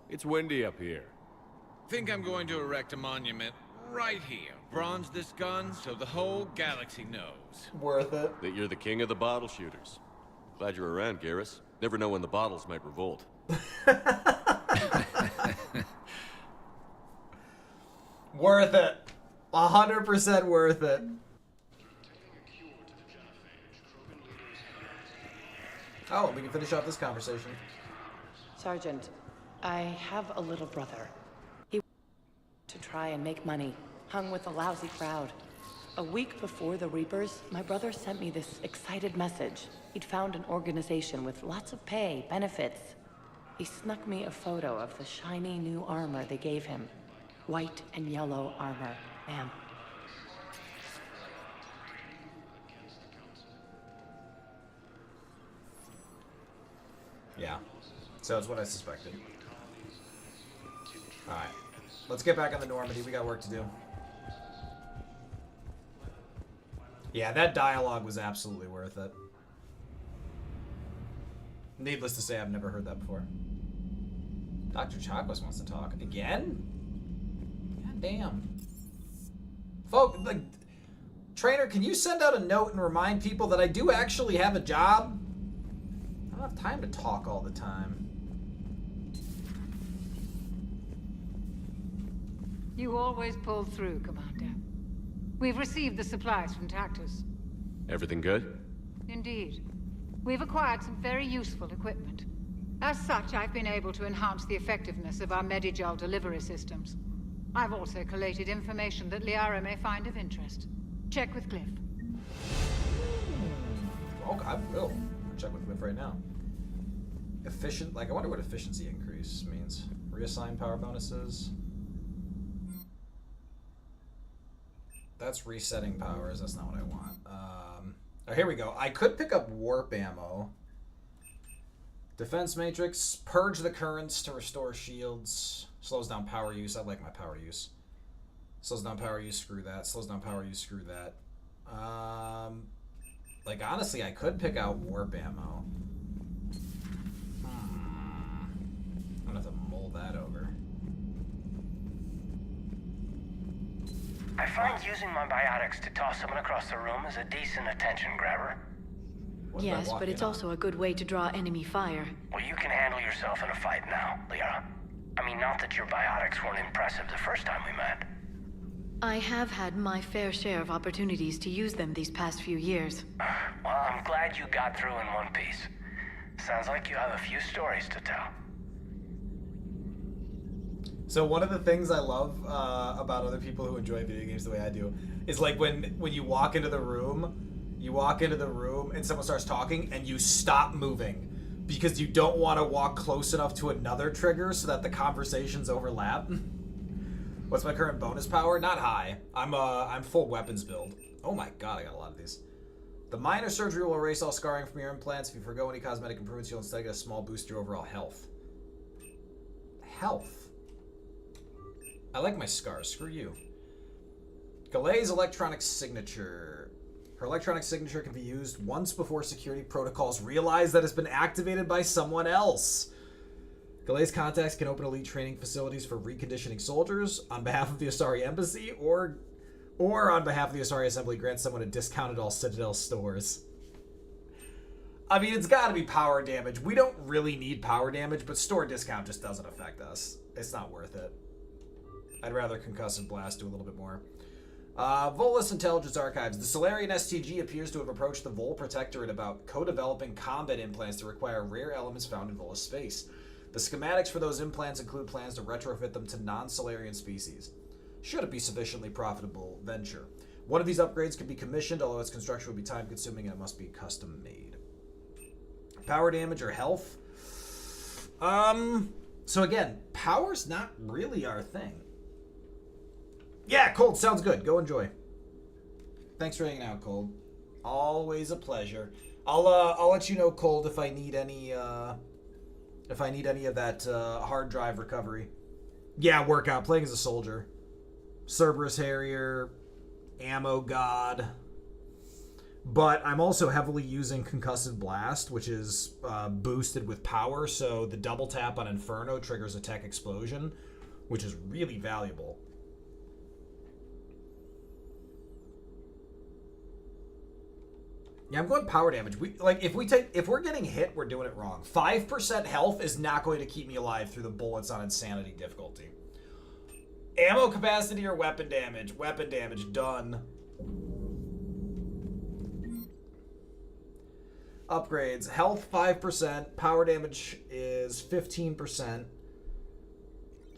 It's windy up here. Think I'm going to erect a monument right here. Bronze this gun so the whole galaxy knows. Worth it. That you're the king of the bottle shooters. Glad you're around, Garrus. Never know when the bottles might revolt. Worth it. 100% worth it. Oh, we can finish off this conversation. Sergeant, I have a little brother. He to try and make money, hung with a lousy crowd. A week before the Reapers, my brother sent me this excited message. He'd found an organization with lots of pay, benefits. He snuck me a photo of the shiny new armor they gave him. White and yellow armor, ma'am. Yeah. So it's what I suspected. Alright. Let's get back on the Normandy. We got work to do. Yeah, that dialogue was absolutely worth it. Needless to say, I've never heard that before. Dr. Chakwas wants to talk. Again? God damn. Folk, like, Trainer, can you send out a note and remind people that I do actually have a job? I don't have time to talk all the time. You always pull through, Commander. We've received the supplies from Tactus. Everything good? Indeed. We've acquired some very useful equipment. As such, I've been able to enhance the effectiveness of our Medigel delivery systems. I've also collated information that Liara may find of interest. Check with Cliff. Okay, I will check with Cliff right now. Efficient, like, I wonder what efficiency increase means. Reassign power bonuses. That's resetting powers. That's not what I want. Oh, here we go. I could pick up warp ammo. Defense matrix. Purge the currents to restore shields. Slows down power use. I like my power use. Slows down power use. Screw that. Slows down power use. Screw that. Like, honestly, I could pick out warp ammo. I'm gonna have to mull that over. I find using my biotics to toss someone across the room is a decent attention grabber. Yes, but it's also a good way to draw enemy fire. Well, you can handle yourself in a fight now, Liara. I mean, not that your biotics weren't impressive the first time we met. I have had my fair share of opportunities to use them these past few years. Well, I'm glad you got through in one piece. Sounds like you have a few stories to tell. So one of the things I love about other people who enjoy video games the way I do is like when you walk into the room, and someone starts talking and you stop moving because you don't want to walk close enough to another trigger so that the conversations overlap. What's my current bonus power? Not high. I'm full weapons build. Oh my god, I got a lot of these. The minor surgery will erase all scarring from your implants. If you forgo any cosmetic improvements, you'll instead get a small boost to your overall health. Health? I like my scars. Screw you. Galei's electronic signature. Her electronic signature can be used once before security protocols realize that it's been activated by someone else. Galei's contacts can open elite training facilities for reconditioning soldiers on behalf of the Asari Embassy, or on behalf of the Asari Assembly, grant someone a discount at all Citadel stores. I mean, it's got to be power damage. We don't really need power damage, but store discount just doesn't affect us. It's not worth it. I'd rather Concussive Blast do a little bit more. Volus Intelligence Archives. The Solarian STG appears to have approached the Vol Protectorate about co-developing combat implants that require rare elements found in Volus space. The schematics for those implants include plans to retrofit them to non-Solarian species. Should it be sufficiently profitable venture. One of these upgrades can be commissioned, although its construction would be time-consuming and it must be custom-made. Power damage or health? So again, power's not really our thing. Yeah, Cold, sounds good. Go enjoy. Thanks for hanging out, Cold. Always a pleasure. I'll let you know, Cold, if I need any of that hard drive recovery. Yeah, workout. Playing as a soldier. Cerberus Harrier, Ammo God. But I'm also heavily using Concussive Blast, which is boosted with power, so the double tap on Inferno triggers a tech explosion, which is really valuable. Yeah, I'm going power damage. If we're getting hit, we're doing it wrong. 5% health is not going to keep me alive through the bullets on Insanity difficulty. Ammo capacity or weapon damage? Weapon damage, done. Upgrades. Health 5%. Power damage is 15%.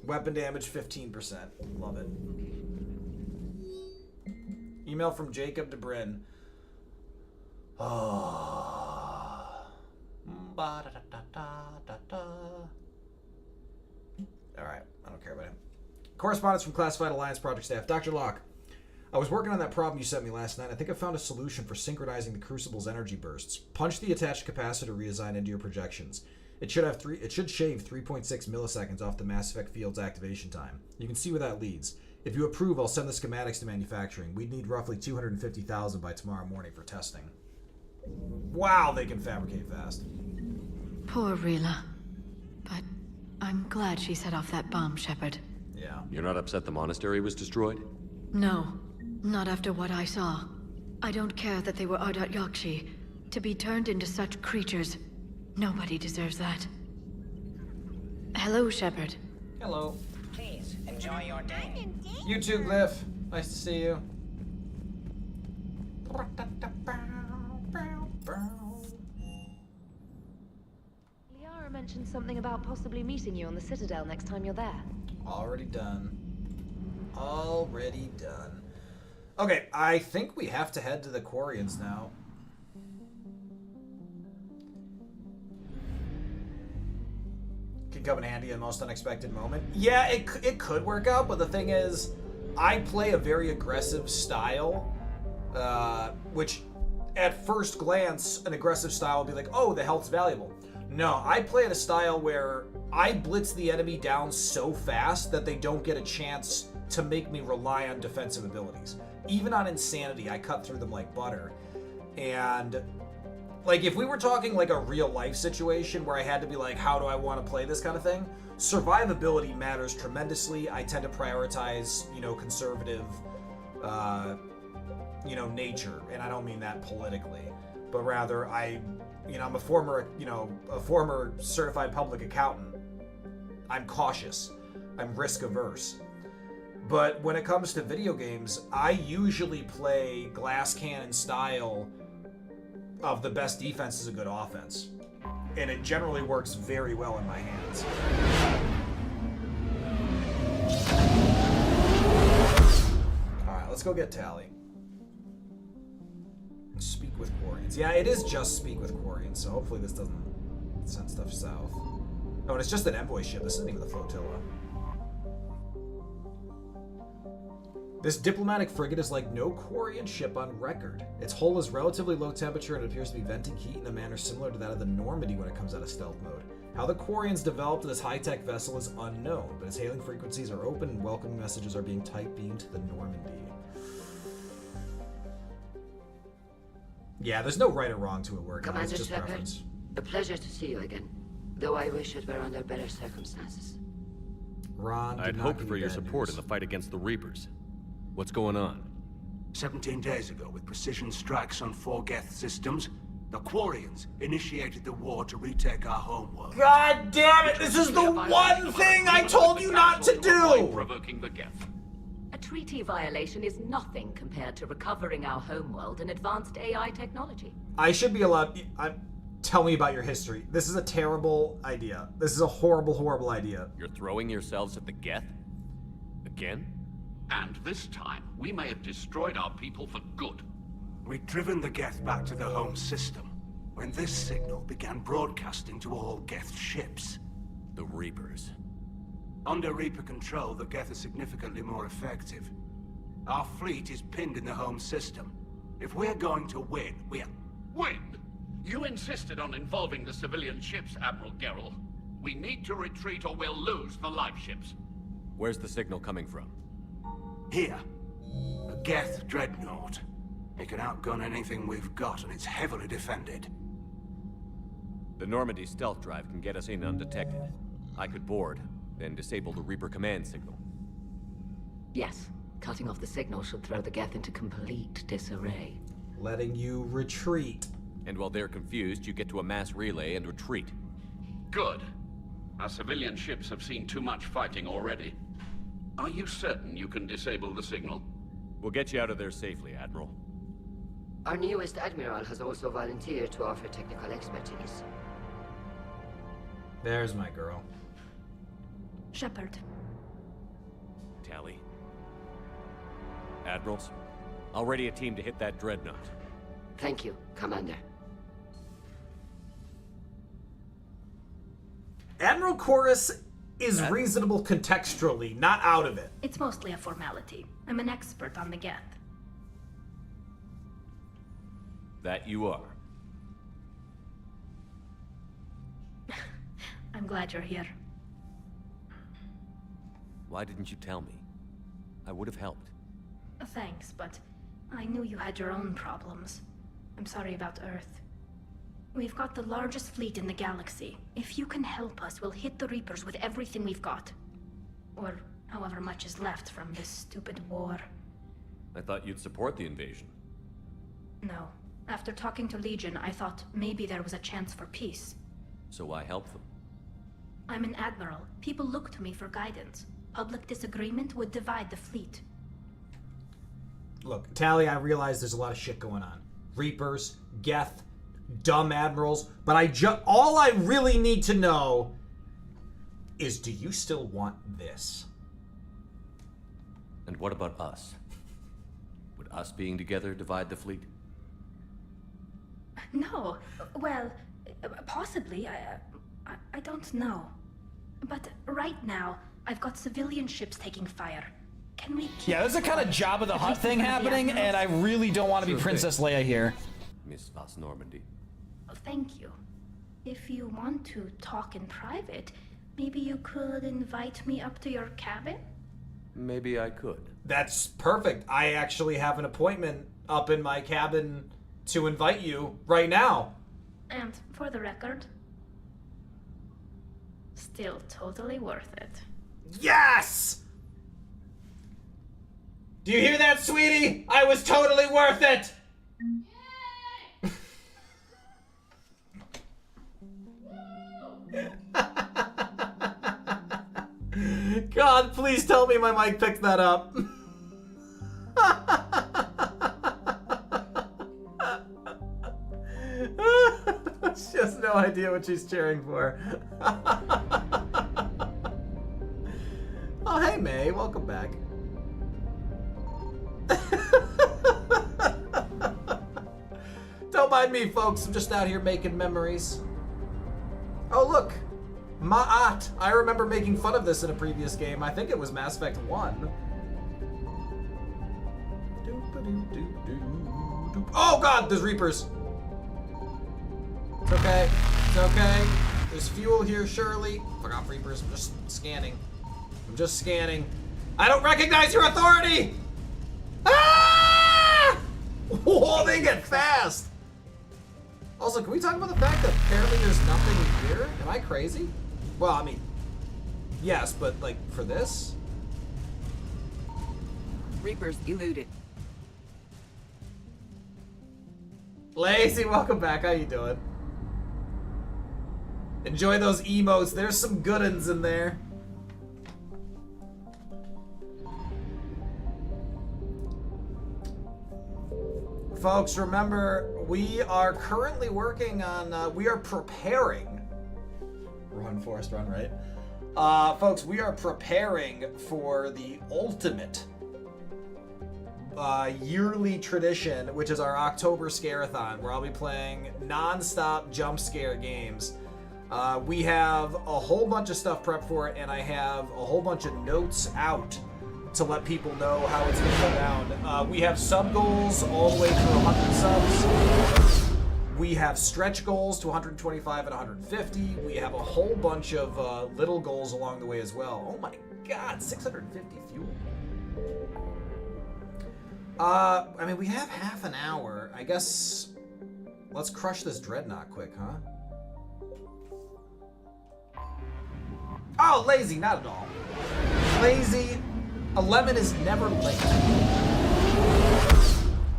Weapon damage 15%. Love it. Email from Jacob DeBrin. Oh. Alright, I don't care about him. Correspondence from Classified Alliance Project Staff. Dr. Locke, I was working on that problem you sent me last night. I think I found a solution for synchronizing the Crucible's energy bursts. Punch the attached capacitor redesign into your projections. It should shave 3.6 milliseconds off the Mass Effect field's activation time. You can see where that leads. If you approve, I'll send the schematics to manufacturing. We'd need roughly 250,000 by tomorrow morning for testing. Wow, they can fabricate fast. Poor Rila. But I'm glad she set off that bomb, Shepard. Yeah. You're not upset the monastery was destroyed? No, not after what I saw. I don't care that they were Ardat Yakshi. To be turned into such creatures, nobody deserves that. Hello, Shepard. Hello. Please, enjoy your day. You too, Glyph. Nice to see you. Liara mentioned something about possibly meeting you on the Citadel next time you're there. Already done. Already done. Okay, I think we have to head to the Quarians now. can come in handy in the most unexpected moment. Yeah, it could work out, but the thing is, I play a very aggressive style, which at first glance, an aggressive style would be like, oh, the health's valuable. No, I play in a style where I blitz the enemy down so fast that they don't get a chance to make me rely on defensive abilities. Even on Insanity, I cut through them like butter. And like, if we were talking like a real life situation where I had to be like, how do I want to play this kind of thing? Survivability matters tremendously. I tend to prioritize, conservative, nature. And I don't mean that politically, but rather I'm a former certified public accountant. I'm cautious. I'm risk averse. But when it comes to video games, I usually play glass cannon style of the best defense is a good offense. And it generally works very well in my hands. Alright, let's go get Tali. Speak with Quarians. Yeah, it is just speak with Quarians, so hopefully this doesn't send stuff south. Oh, and it's just an envoy ship. This isn't even the flotilla. This diplomatic frigate is like no Quarian ship on record. Its hull is relatively low temperature and it appears to be venting heat in a manner similar to that of the Normandy when it comes out of stealth mode. How the Quarians developed this high-tech vessel is unknown, but its hailing frequencies are open and welcoming messages are being type-beamed to the Normandy. Yeah, there's no right or wrong to it working. It's just preference. A pleasure to see you again, though I wish it were under better circumstances. Ron, I'd hoped for your support in the fight against the Reapers. What's going on? 17 days ago, with precision strikes on 4 Geth systems, the Quarians initiated the war to retake our homeworld. God damn it! This is the one thing I told you not to do! Provoking the Geth. A treaty violation is nothing compared to recovering our homeworld and advanced AI technology. I should be allowed... Tell me about your history. This is a terrible idea. This is a horrible, horrible idea. You're throwing yourselves at the Geth? Again? And this time, we may have destroyed our people for good. We'd driven the Geth back to the home system, when this signal began broadcasting to all Geth ships. The Reapers. Under Reaper control, the Geth are significantly more effective. Our fleet is pinned in the home system. If we're going to win, Win? You insisted on involving the civilian ships, Admiral Gerrel. We need to retreat or we'll lose the live ships. Where's the signal coming from? Here. A Geth dreadnought. It can outgun anything we've got, and it's heavily defended. The Normandy stealth drive can get us in undetected. I could board, then disable the Reaper command signal. Yes. Cutting off the signal should throw the Geth into complete disarray. Letting you retreat. And while they're confused, you get to a mass relay and retreat. Good. Our civilian ships have seen too much fighting already. Are you certain you can disable the signal? We'll get you out of there safely, Admiral. Our newest Admiral has also volunteered to offer technical expertise. There's my girl. Shepard. Tali. Admirals, I'll ready a team to hit that dreadnought. Thank you, Commander. Admiral Chorus is reasonable contextually, not out of it. It's mostly a formality. I'm an expert on the Geth. That you are. I'm glad you're here. Why didn't you tell me? I would have helped. Thanks, but I knew you had your own problems. I'm sorry about Earth. We've got the largest fleet in the galaxy. If you can help us, we'll hit the Reapers with everything we've got. Or however much is left from this stupid war. I thought you'd support the invasion. No. After talking to Legion, I thought maybe there was a chance for peace. So why help them? I'm an admiral. People look to me for guidance. Public disagreement would divide the fleet. Look, Tali, I realize there's a lot of shit going on. Reapers, Geth, dumb admirals, but all I really need to know is, do you still want this? And what about us? Would us being together divide the fleet? No. Well, possibly. I don't know. But right now, I've got civilian ships taking fire. Can we keep... Yeah, there's a kind of Jabba the Hutt thing happening, and I really don't want to be Princess Leia here. Miss Vas Normandy. Thank you. If you want to talk in private, maybe you could invite me up to your cabin? Maybe I could. That's perfect. I actually have an appointment up in my cabin to invite you right now. And for the record, still totally worth it. Yes! Do you hear that, sweetie? I was totally worth it! God, please tell me my mic picked that up. She has no idea what she's cheering for. Oh, hey, May. Welcome back. Don't mind me, folks. I'm just out here making memories. Oh, look. Ma'at. I remember making fun of this in a previous game. I think it was Mass Effect 1. Oh, God. There's Reapers. It's okay. It's okay. There's fuel here, surely. Fuck off, Reapers. I'm just scanning. I'm just scanning. I don't recognize your authority! Ah! Whoa, they get fast! Also, can we talk about the fact that apparently there's nothing here? Am I crazy? Well, I mean, yes, but like for this? Reapers eluded. Lacey, welcome back. How you doing? Enjoy those emotes. There's some good ones in there. Folks, remember, we are currently working on, we are preparing. Run, Forrest, run, right? Folks, we are preparing for the ultimate yearly tradition, which is our October Scare-a-thon, where I'll be playing non-stop jump scare games. We have a whole bunch of stuff prepped for it, and I have a whole bunch of notes out to let people know how it's going to go down. We have sub goals all the way through 100 subs. We have stretch goals to 125 and 150. We have a whole bunch of little goals along the way as well. Oh my God, 650 fuel. I mean, we have half an hour. I guess let's crush this dreadnought quick, huh? Oh, lazy, not at all. Lazy. A lemon is never late.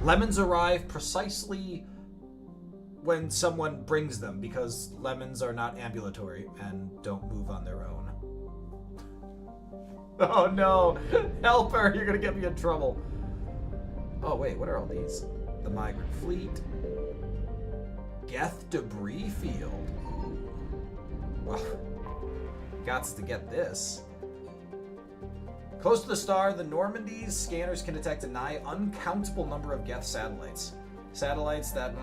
Lemons arrive precisely when someone brings them, because lemons are not ambulatory and don't move on their own. Oh no! Help her! You're gonna get me in trouble. Oh wait, what are all these? The migrant fleet. Geth debris field. Well, gots to get this. Close to the star, the Normandy's scanners can detect a nigh uncountable number of Geth satellites. Satellites that...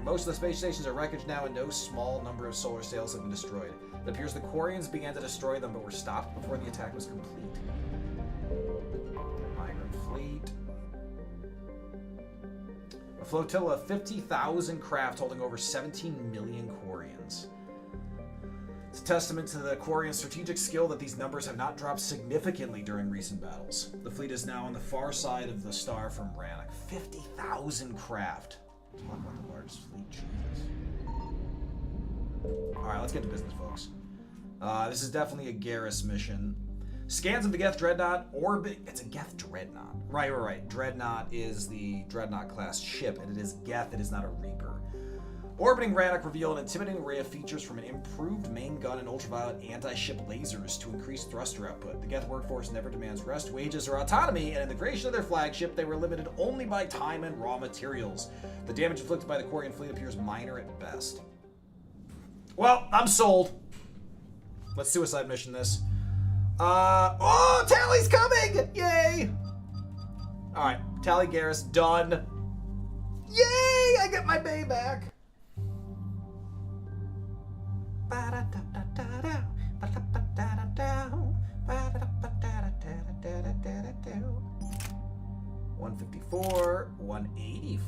Most of the space stations are wreckage now, and no small number of solar sails have been destroyed. It appears the Quarians began to destroy them, but were stopped before the attack was complete. Migrant fleet. A flotilla of 50,000 craft holding over 17 million Quarians. It's a testament to the Quarian strategic skill that these numbers have not dropped significantly during recent battles. The fleet is now on the far side of the star from Rannoch. 50,000 craft. Talk about the largest fleet, Jesus. Alright, let's get to business, folks. This is definitely a Garrus mission. Scans of the Geth Dreadnought orbit... It's a Geth Dreadnought. Right. Dreadnought is the Dreadnought class ship, and it is Geth, it is not a Reaper. Orbiting Rannoch revealed an intimidating array of features from an improved main gun and ultraviolet anti-ship lasers to increase thruster output. The Geth workforce never demands rest, wages, or autonomy, and in the creation of their flagship, they were limited only by time and raw materials. The damage inflicted by the Quarian fleet appears minor at best. Well, I'm sold. Let's suicide mission this. Oh, Tali's coming! Yay! Alright, Tali Garrus, done. Yay! I get my bay back.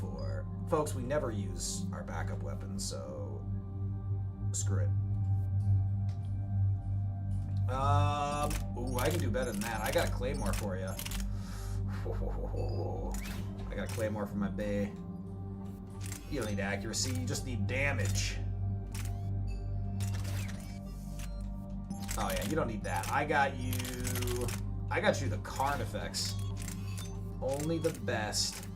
before. Folks, we never use our backup weapons, so screw it. Ooh, I can do better than that. I got a claymore for you. I got a claymore for my bae. You don't need accuracy, you just need damage. Oh yeah, you don't need that. I got you the Carnifex. Only the best.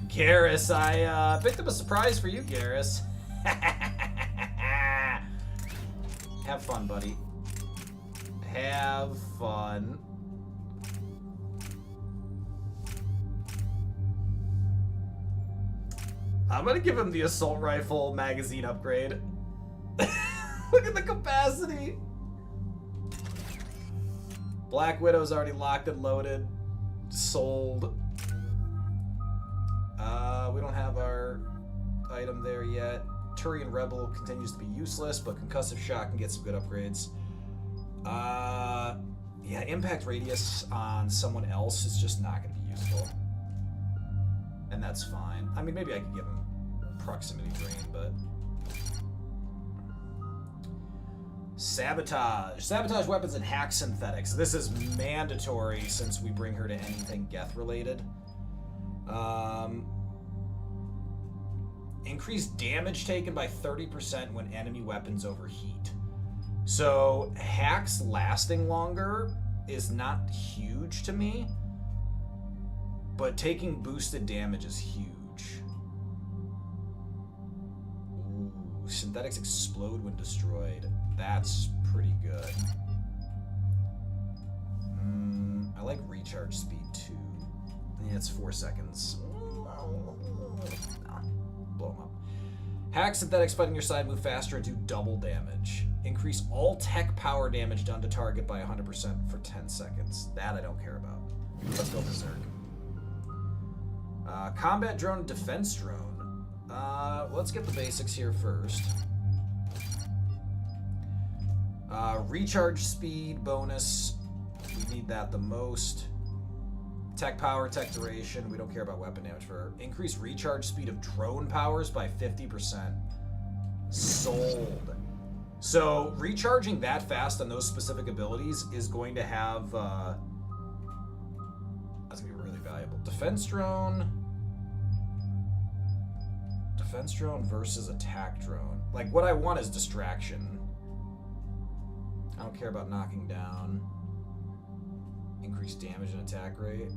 Garrus, I picked up a surprise for you, Garrus. Have fun, buddy. Have fun. I'm gonna give him the assault rifle magazine upgrade. Look at the capacity. Black Widow's already locked and loaded. Sold. We don't have our item there yet. Turian Rebel continues to be useless, but Concussive Shock can get some good upgrades. Yeah, Impact Radius on someone else is just not going to be useful. And that's fine. I mean, maybe I could give him Proximity Drain, but... Sabotage. Sabotage weapons and hack synthetics. This is mandatory since we bring her to anything Geth-related. Increased damage taken by 30% when enemy weapons overheat. So, hacks lasting longer is not huge to me, but taking boosted damage is huge. Ooh, synthetics explode when destroyed. That's pretty good. I like recharge speed too. Yeah, it's 4 seconds. Blow them up. Hack synthetics fighting your side move faster and do double damage. Increase all tech power damage done to target by 100% for 10 seconds. That I don't care about. Let's go Berserk. Combat drone, defense drone. Let's get the basics here first. Recharge speed bonus. We need that the most. Tech power, tech duration. We don't care about weapon damage for her. Increase recharge speed of drone powers by 50%. Sold. So recharging that fast on those specific abilities is going to have that's gonna be really valuable. Defense drone versus attack drone. Like, what I want is distraction. I don't care about knocking down. Increase damage and attack rate.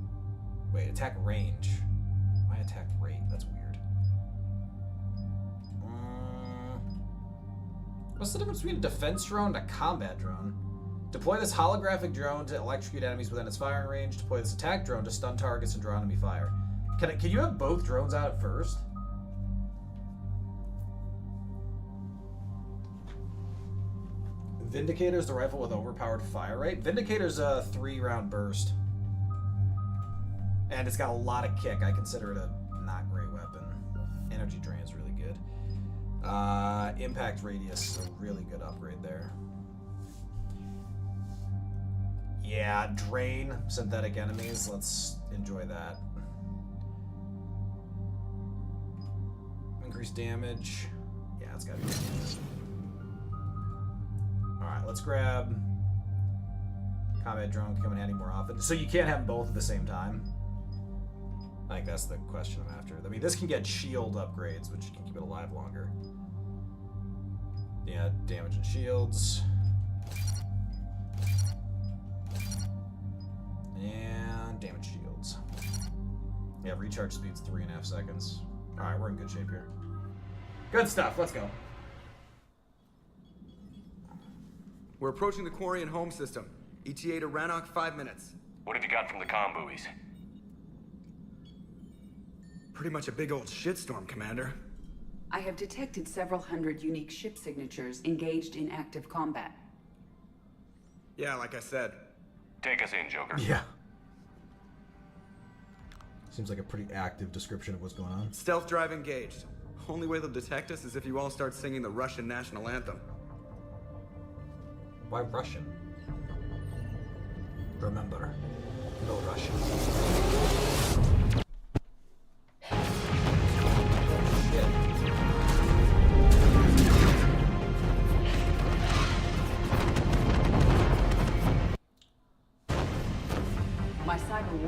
Wait, attack range. Why attack rate? That's weird. What's the difference between a defense drone and a combat drone? Deploy this holographic drone to electrocute enemies within its firing range. Deploy this attack drone to stun targets and draw enemy fire. Can you have both drones out at first? Vindicator's the rifle with overpowered fire rate. Vindicator's a 3-round burst. And it's got a lot of kick. I consider it a not great weapon. Energy drain is really good. Impact radius is a really good upgrade there. Yeah, drain synthetic enemies. Let's enjoy that. Increase damage. Yeah, it's gotta be damage. Alright, let's grab combat drone, come in handy more often. So you can't have them both at the same time? I think that's the question I'm after. I mean, this can get shield upgrades, which can keep it alive longer. Yeah, damage and shields. And damage shields. Yeah, recharge speed's 3.5 seconds. Alright, we're in good shape here. Good stuff, let's go. We're approaching the Quarian home system. ETA to Rannoch, 5 minutes. What have you got from the comm buoys? Pretty much a big old shitstorm, Commander. I have detected several hundred unique ship signatures engaged in active combat. Yeah, like I said. Take us in, Joker. Yeah. Seems like a pretty active description of what's going on. Stealth drive engaged. Only way they'll detect us is if you all start singing the Russian national anthem. Why Russian? Remember, no Russian.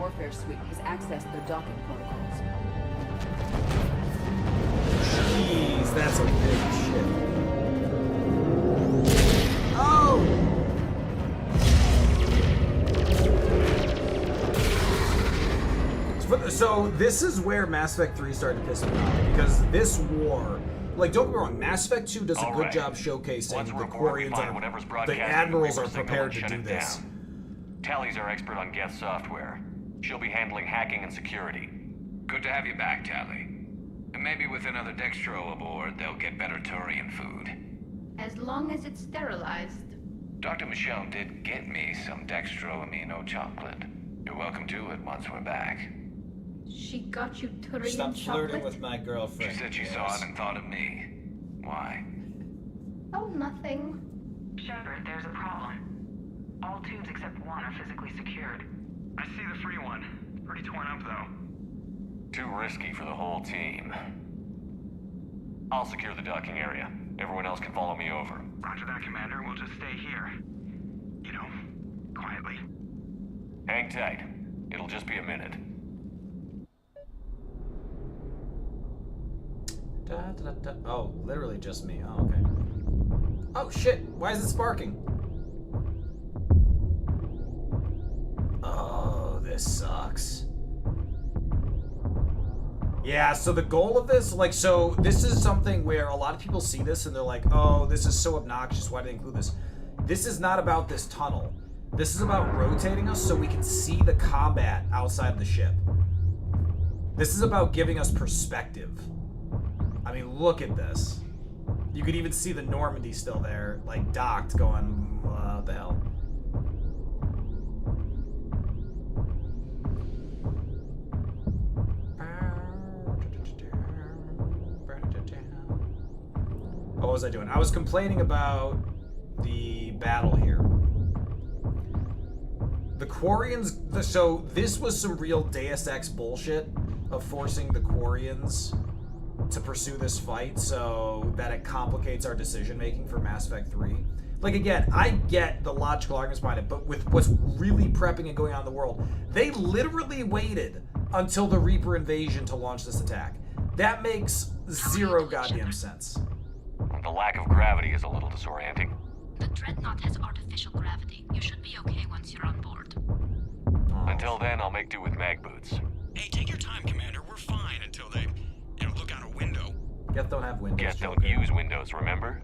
warfare suite has accessed their docking protocols. Jeez, that's a big ship. Oh! So this is where Mass Effect 3 started to piss me off, because this war, like, don't get me wrong, Mass Effect 2 does a good job showcasing the Quarians are, the Admirals are prepared to do this. Tali's our expert on Geth software. She'll be handling hacking and security. Good to have you back, Tali. And maybe with another Dextro aboard, they'll get better Turian food. As long as it's sterilized. Dr. Michelle did get me some Dextro Amino chocolate. You're welcome to it once we're back. She got you Turian Stop chocolate? flirting with my girlfriend. She said she saw it and thought of me. Why? Oh, nothing. Shepard, there's a problem. All tubes except one are physically secured. I see the free one. Pretty torn up, though. Too risky for the whole team. I'll secure the docking area. Everyone else can follow me over. Roger that, Commander. We'll just stay here. You know, quietly. Hang tight. It'll just be a minute. Oh, literally just me. Oh, okay. Oh, shit. Why is it sparking? Oh, this sucks. Yeah, so the goal of this, like, so this is something where a lot of people see this and they're like, oh, this is so obnoxious. Why did they include this? This is not about this tunnel. This is about rotating us so we can see the combat outside of the ship. This is about giving us perspective. I mean, look at this. You could even see the Normandy still there, like docked, going, what the hell? What was I doing? I was complaining about the battle here. The Quarians, so this was some real Deus Ex bullshit of forcing the Quarians to pursue this fight so that it complicates our decision making for Mass Effect 3. Like, again, I get the logical arguments behind it, but with what's really prepping and going on in the world, they literally waited until the Reaper invasion to launch this attack. That makes zero goddamn sense. The lack of gravity is a little disorienting. The Dreadnought has artificial gravity. You should be okay once you're on board. Until then, I'll make do with mag boots. Hey, take your time, Commander. We're fine until they, look out a window. Geth don't have windows. Geth don't use windows, remember?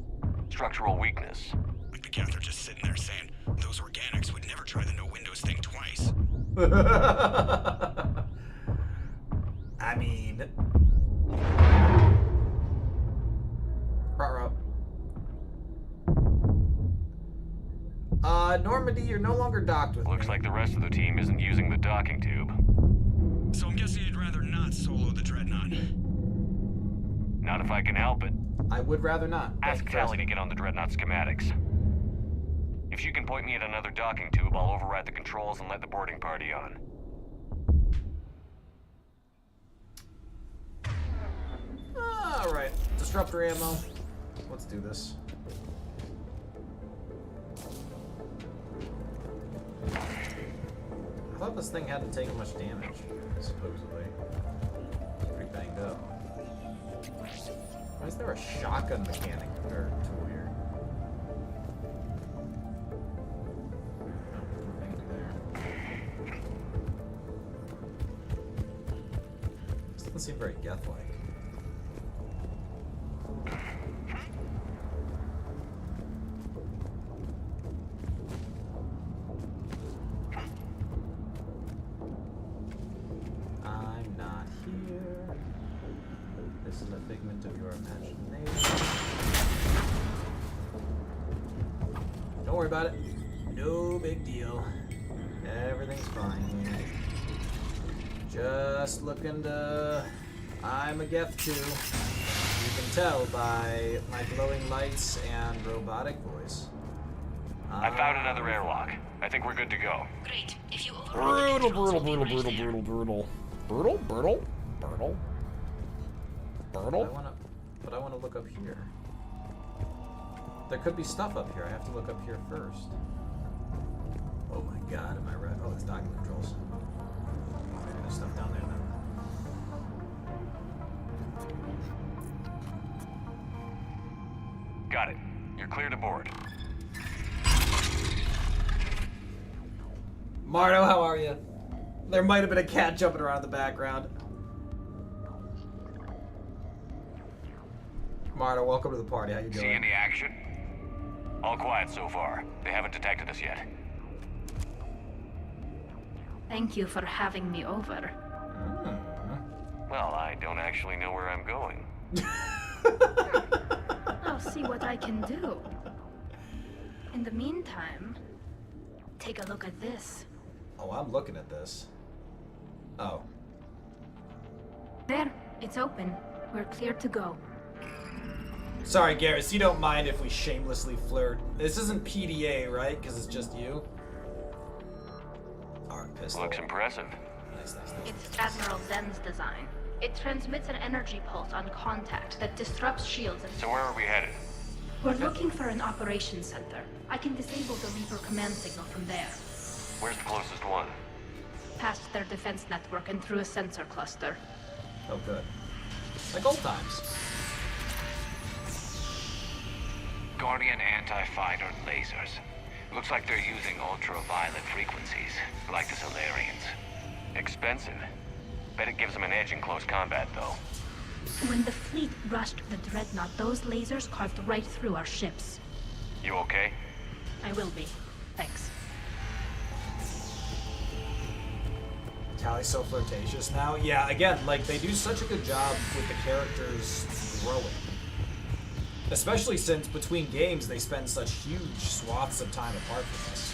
Structural weakness. Like the Geth are just sitting there saying, those organics would never try the no windows thing twice. I mean... Normandy, you're no longer docked with Looks me. like the rest of the team isn't using the docking tube. So I'm guessing you'd rather not solo the Dreadnought. Not if I can help it. I would rather not. Ask Tali to get on the Dreadnought schematics. If you can point me at another docking tube, I'll override the controls and let the boarding party on. Alright, disruptor ammo. Let's do this. I thought this thing hadn't taken much damage, supposedly. It's pretty banged up. Why is there a shotgun mechanic or tool here? This doesn't seem very Geth-like. I'm not here. This is a figment of your imagination. Don't worry about it. No big deal. Everything's fine here. Just looking to... I'm a Geth too. You can tell by my glowing lights and robotic voice. I found another airlock. I think we're good to go. Great. If you Brutal. But I want to look up here. There could be stuff up here. I have to look up here first. Oh my god, am I right? Oh, it's docking controls. There's stuff down there then. Got it. You're clear to board. Mardo, how are you? There might have been a cat jumping around in the background. Mardo, welcome to the party. How you doing? See any action? All quiet so far. They haven't detected us yet. Thank you for having me over. Well, I don't actually know where I'm going. I'll see what I can do. In the meantime, take a look at this. Oh, I'm looking at this. Oh. There, it's open. We're clear to go. Sorry, Garrus, you don't mind if we shamelessly flirt. This isn't PDA, right? Because it's just you? Alright, pistol. Looks impressive. Nice. It's Admiral Zen's design. It transmits an energy pulse on contact that disrupts shields and... So where are we headed? We're looking for an operations center. I can disable the Reaper command signal from there. Where's the closest one? Past their defense network and through a sensor cluster. Oh, good. Like old times. Guardian anti-fighter lasers. Looks like they're using ultraviolet frequencies, like the Solarians. Expensive. Bet it gives them an edge in close combat, though. When the fleet rushed the Dreadnought, those lasers carved right through our ships. You okay? I will be. Thanks. Tali's so flirtatious now. Yeah, again, like, they do such a good job with the characters growing. Especially since between games they spend such huge swaths of time apart from us.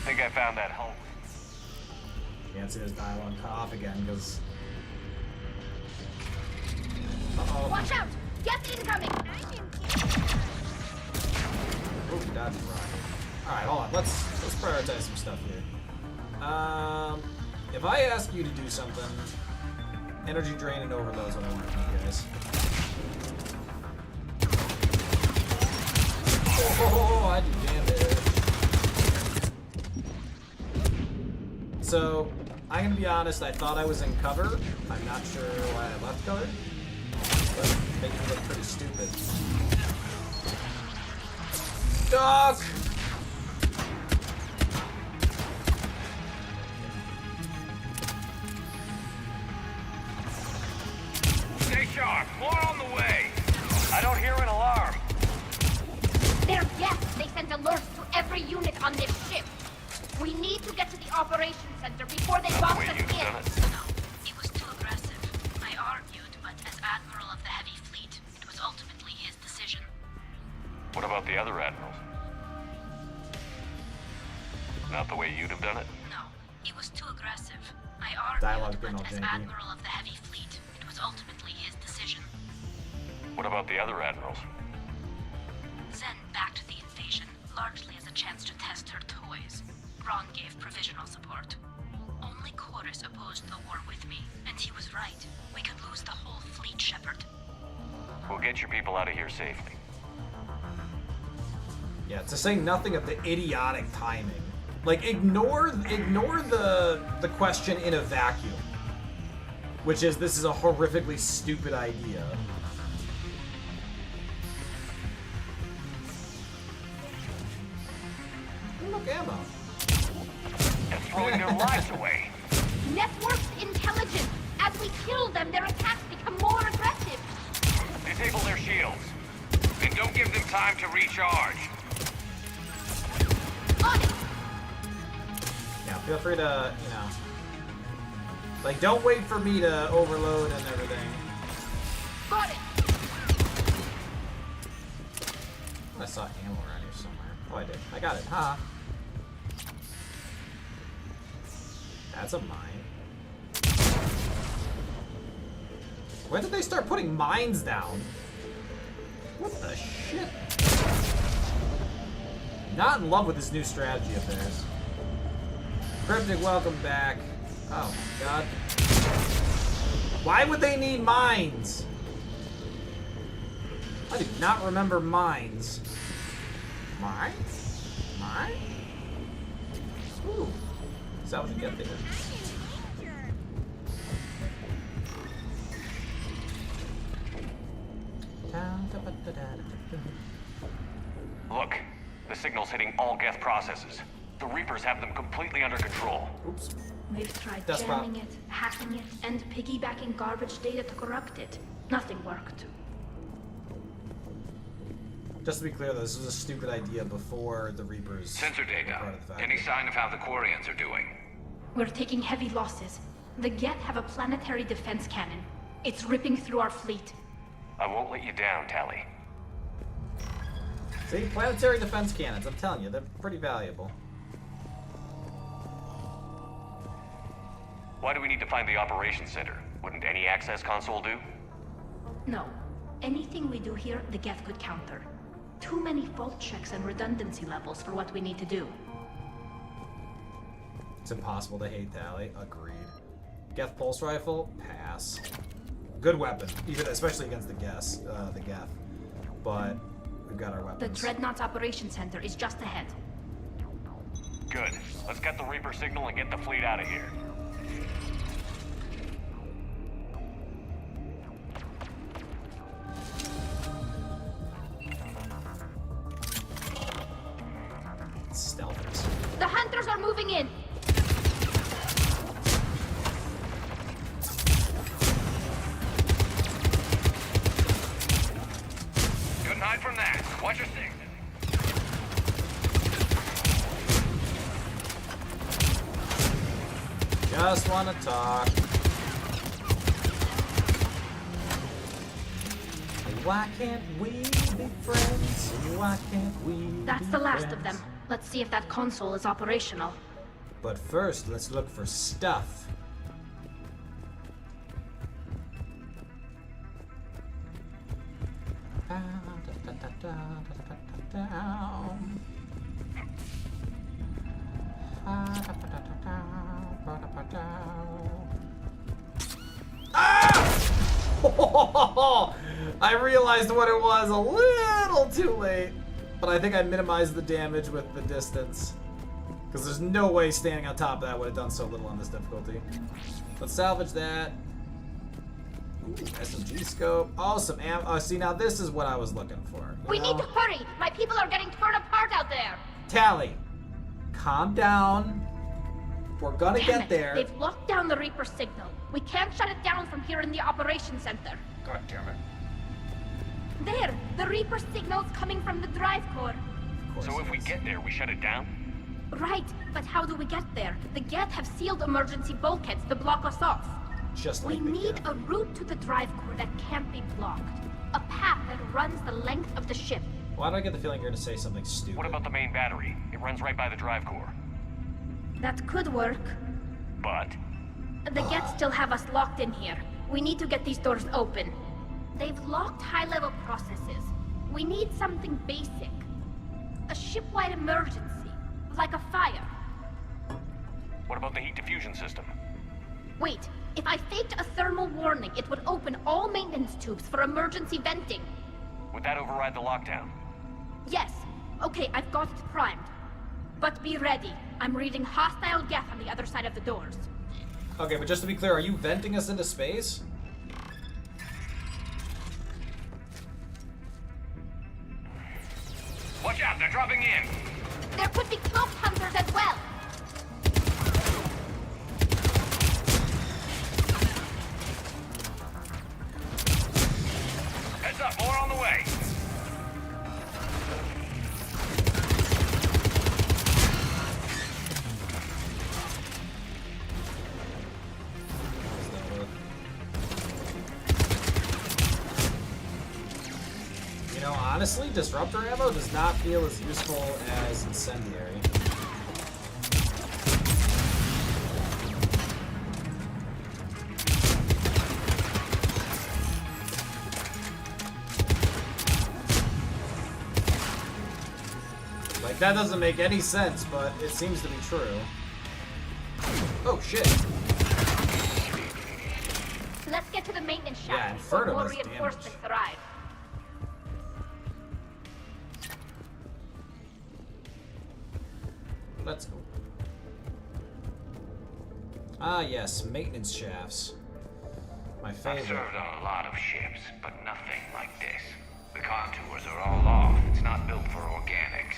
I think I found that hole. Can't see this dialogue cut off again because. Uh-oh. Watch out! Gas incoming! Oh, that's right. Alright, hold on. Let's prioritize some stuff here. If I ask you to do something, energy drain and overloads, I don't want to you guys. Oh, I do damage. So, I'm gonna be honest, I thought I was in cover. I'm not sure why I left cover. But making me look pretty stupid. Duck! Stay sharp. More on the way. I don't hear an alarm. They're yes. They sent alerts to every unit on this ship. We need to get to the operations center before they box us in. No, it was too aggressive. I argued, but as Admiral of the Heavy Fleet, it was ultimately his decision. What about the other admirals? Not the way you'd have done it? No, it was too aggressive. I argued, but as janky. Admiral of the Heavy Fleet, it was ultimately his decision. What about the other admirals? Zen backed the invasion, largely as a chance to test her toys. Ron gave provisional support. Only Chorus opposed the war with me, and he was right. We could lose the whole fleet, Shepard. We'll get your people out of here safely. Yeah, to say nothing of the idiotic timing. Like, ignore the question in a vacuum. Which is, this is a horrifically stupid idea. Oh, look, ammo. They're throwing their lives away. Network's intelligent. As we kill them, their attacks become more aggressive. Disable their shields. And don't give them time to recharge. On it. Yeah, feel free to, like, don't wait for me to overload and everything. Got it. I saw ammo around here somewhere. Oh, I did. I got it. Ha. That's a mine. When did they start putting mines down? What the shit? Not in love with this new strategy of theirs. Cryptic, welcome back. Oh my god. Why would they need mines? I do not remember mines. Mines? Mines? Ooh. Salvage and get there. Look, the signal's hitting all Geth processes. The Reapers have them completely under control. Oops. We've tried That's jamming it, hacking it, and piggybacking garbage data to corrupt it. Nothing worked. Just to be clear, though, this was a stupid idea before the Reapers. Sensor data. were part of the factory. Any sign of how the Quarians are doing? We're taking heavy losses. The Geth have a planetary defense cannon. It's ripping through our fleet. I won't let you down, Tali. See, planetary defense cannons, I'm telling you, they're pretty valuable. Why do we need to find the operations center? Wouldn't any access console do? No. Anything we do here, the Geth could counter. Too many fault checks and redundancy levels for what we need to do. It's impossible to hate Tali. Agreed. Geth pulse rifle? Pass. Good weapon, even especially against the Geth. But we've got our The weapons. Dreadnought's operations center is just ahead. Good. Let's get the Reaper signal and get the fleet out of here. Stealthers. The hunters are moving in. Couldn't hide from that. Watch your six. Just want to talk. Why can't we be friends? Why can't we That's be the last friends? of them. Let's see if that console is operational. But first, let's look for stuff. Ah! I realized what it was a little too late, but I think I minimized the damage with the distance. Because there's no way standing on top of that would have done so little on this difficulty. Let's salvage that. Ooh, SMG scope. Oh, some ammo. See, now this is what I was looking for. We need to hurry. My people are getting torn apart out there. Tali, calm down. We're gonna Damn get it. there. They've locked down the Reaper signal. We can't shut it down from here in the operations center. God damn it. There, the Reaper signal's coming from the drive core. So if we get there, we shut it down? Right, but how do we get there? The Geth have sealed emergency bulkheads to block us off. Just We like the need Geth. a route to the drive core that can't be blocked. A path that runs the length of the ship. Why do I get the feeling you're gonna say something stupid? What about the main battery? It runs right by the drive core. That could work. But The Geth still have us locked in here. We need to get these doors open. They've locked high-level processes. We need something basic. A ship-wide emergency, like a fire. what about the heat diffusion system? Wait, if I faked a thermal warning, it would open all maintenance tubes for emergency venting. Would that override the lockdown? Yes. Okay, I've got it primed. But be ready. I'm reading hostile Geth on the other side of the doors. Okay, but just to be clear, are you venting us into space? Watch out, they're dropping in! There could be cloaked hunters as well. Heads up, more on the way! You know, honestly, disruptor ammo does not feel as useful as incendiary. Like, that doesn't make any sense, but it seems to be true. Oh, shit. Let's get to the maintenance shaft Yeah, before Inferno more does reinforcements arrive. Let's go. Ah, yes, maintenance shafts. My favorite. I've served on a lot of ships, but nothing like this. The contours are all off. It's not built for organics.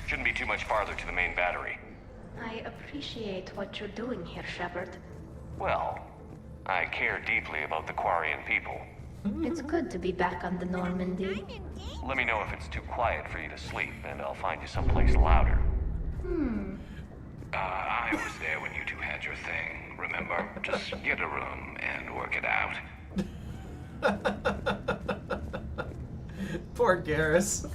Shouldn't be too much farther to the main battery. I appreciate what you're doing here, Shepard. Well, I care deeply about the Quarian people. It's good to be back on the Normandy. Let me know if it's too quiet for you to sleep, and I'll find you someplace louder. I was there when you two had your thing, remember? Just get a room and work it out. Poor Garrus.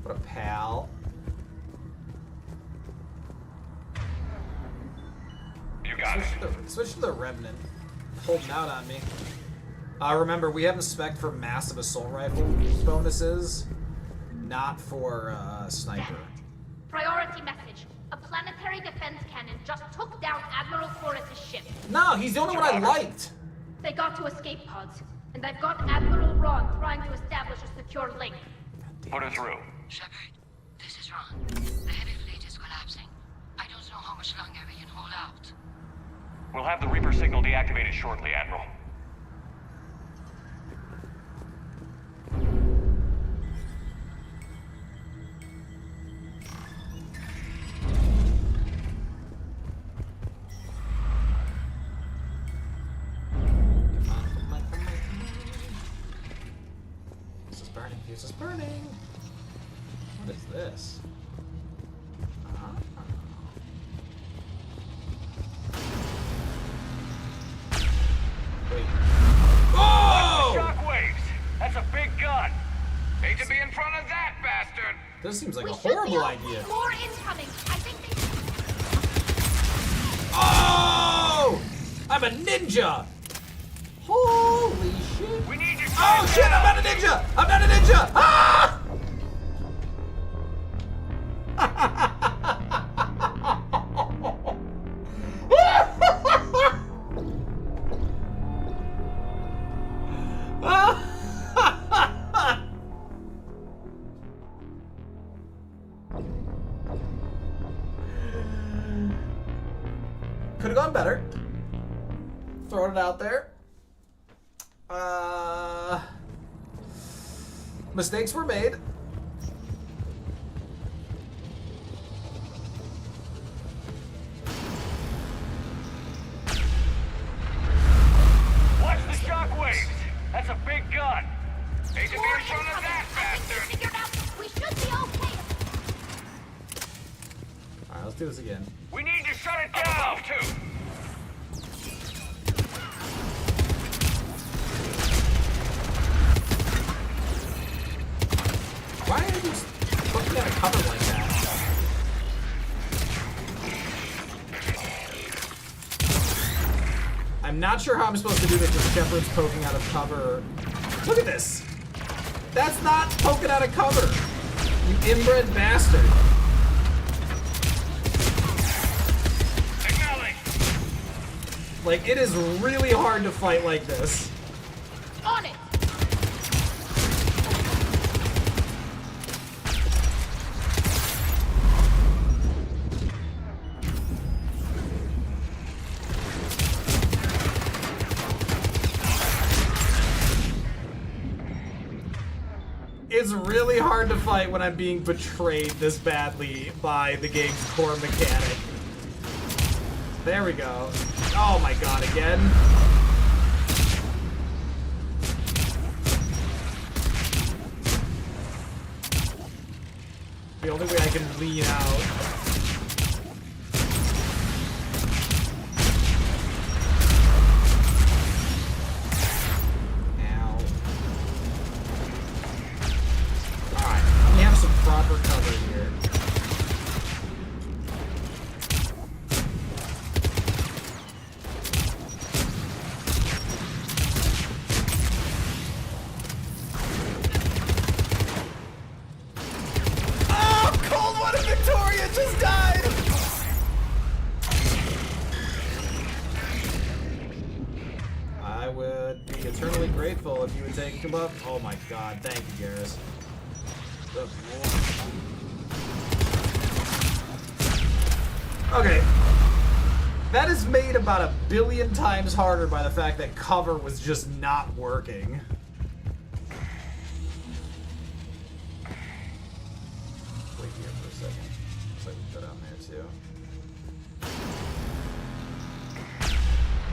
What a pal. You got it. Switch to the Revenant. Holding out on me. Remember, we have a spec for massive assault rifle bonuses, not for sniper. Priority message. A planetary defense cannon just took down Admiral Forrest's ship. No, he's the only one I liked. They got to escape pods, and I've got Admiral Ron trying to establish a secure link. Put her through. Shepard, this is Ron. The heavy fleet is collapsing. I don't know how much longer we can hold out. We'll have the Reaper signal deactivated shortly, Admiral. Fuse is burning. What is this? Wait. Oh! Shockwaves! That's a big gun. Hate to be in front of that bastard. This seems like a horrible idea. More incoming. I think they. Oh! I'm a ninja. Holy shit! We need you. Oh shit! I'm not a ninja! I'm not a ninja! Ah! Could have gone better. Throwing it out there. Mistakes were made. Watch the shockwaves. That's a big gun. Hate to be in front of that bastard. Figured out. We should be okay. All right, let's do this again. We need to shut it down. Too. Why are you looking at a cover like that? I'm not sure how I'm supposed to do this with Shepard's poking out of cover. Look at this! That's not poking out of cover! You inbred bastard! Like, it is really hard to fight like this. On it! It's really hard to fight when I'm being betrayed this badly by the game's core mechanic. There we go. Oh my god, again? The only way I can lean out. Proper cover here. Oh, Cold One and Victoria just died! I would be eternally grateful if you would take him up. Oh my god, thank you, Garrus. Good lord. Okay. That is made about 1 billion times harder by the fact that cover was just not working. Wait here for a second. Looks like we put on there too.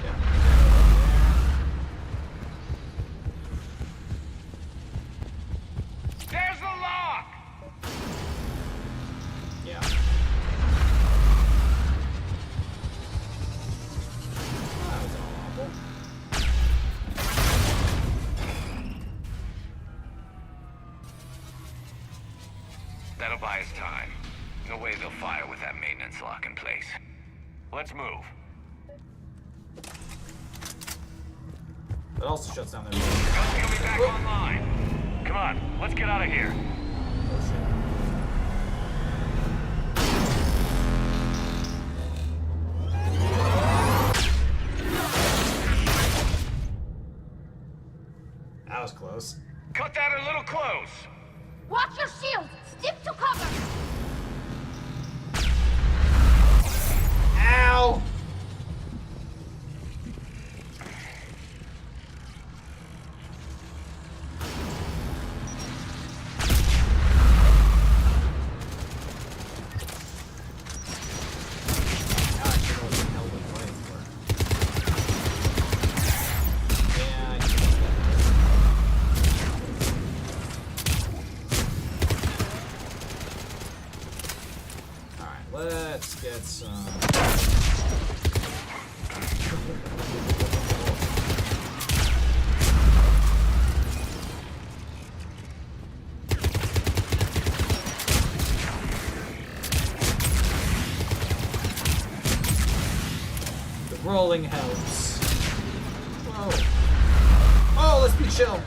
Yeah. There's the lock! Yeah. That was all awful. That'll buy us time. No way they'll fire with that maintenance lock in place. Let's move. It also shuts down their... Guns will be back online. Come on, let's get out of here. Oh shit. That was close. Cut that a little close. Watch your shield! Stick to cover! Ow! Let's get some... The rolling helps. Whoa. Oh, let's be chill.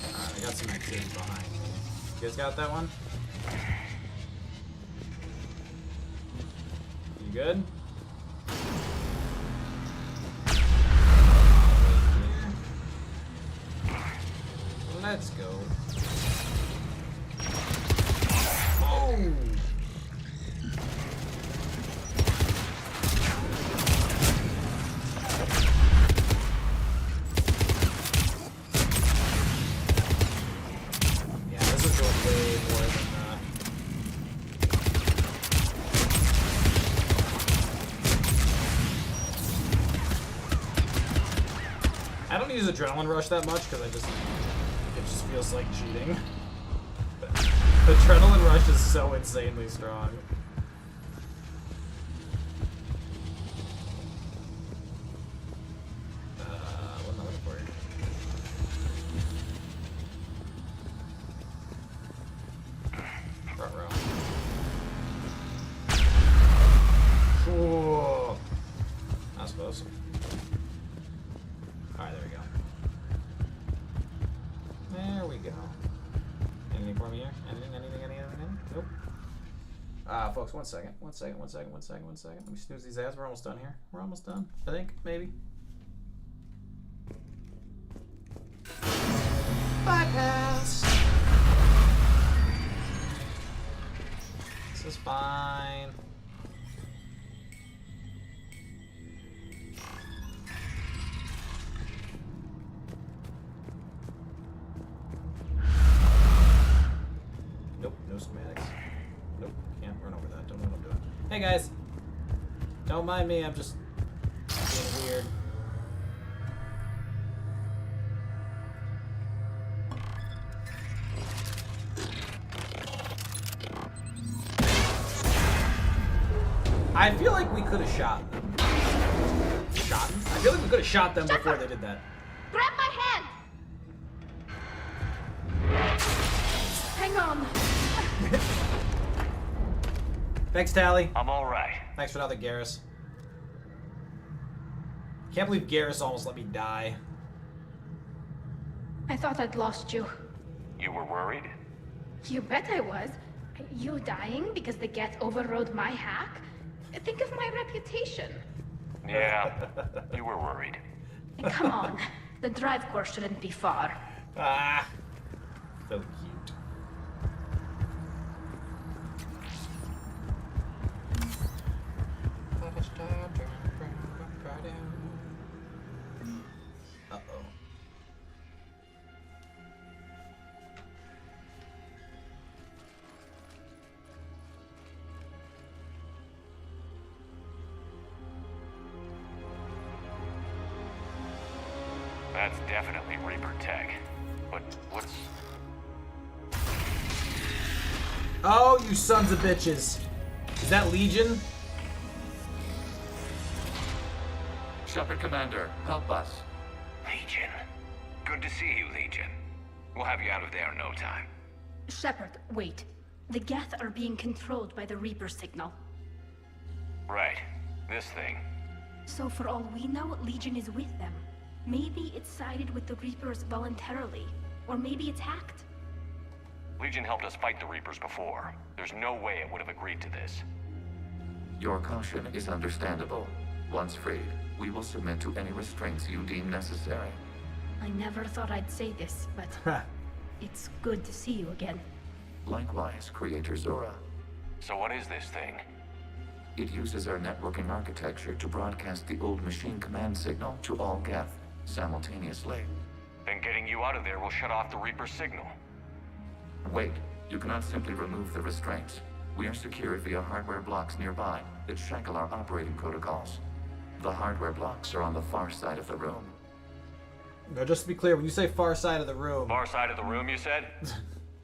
Alright, I got some activity behind me. You guys got that one? You good? Let's go. Oh! Yeah, this is going way more than I don't use Adrenaline Rush that much because it just feels like cheating. Adrenaline Rush is so insanely strong. What am I looking for here? Front row. Cool. Not supposed to. Alright, there we go. There we go. Anything for me here? Anything? Nope. Folks, one second. Let me snooze these ads. We're almost done here. We're almost done. I think, maybe. Bypass. This is fine. Nope, no schematics. Nope, can't run over that. Don't know what I'm doing. Hey guys! Don't mind me, I'm just being weird. I feel like we could have shot them. Shot them? I feel like we could have shot them before they did that. Grab my hand! Hang on. Thanks, Tali. I'm alright. Thanks for another Garrus. Can't believe Garrus almost let me die. I thought I'd lost you. You were worried? You bet I was. You dying because the Geth overrode my hack? Think of my reputation. Yeah, you were worried. Come on. The drive course shouldn't be far. Ah. So cute. That's definitely Reaper tech. But what's... Oh, you sons of bitches. Is that Legion? Shepard Commander, help us. Legion. Good to see you, Legion. We'll have you out of there in no time. Shepard, wait. The Geth are being controlled by the Reaper signal. Right. This thing. So for all we know, Legion is with them. Maybe it sided with the Reapers voluntarily. Or maybe it's hacked. Legion helped us fight the Reapers before. There's no way it would have agreed to this. Your caution is understandable. Once freed, we will submit to any restraints you deem necessary. I never thought I'd say this, but it's good to see you again. Likewise, Creator Zora. So what is this thing? It uses our networking architecture to broadcast the old machine command signal to all Geth simultaneously. Then getting you out of there will shut off the Reaper signal. Wait, you cannot simply remove the restraints. We are secured via hardware blocks nearby that shackle our operating protocols. The hardware blocks are on the far side of the room. Now, just to be clear, when you say far side of the room... Far side of the room, you said?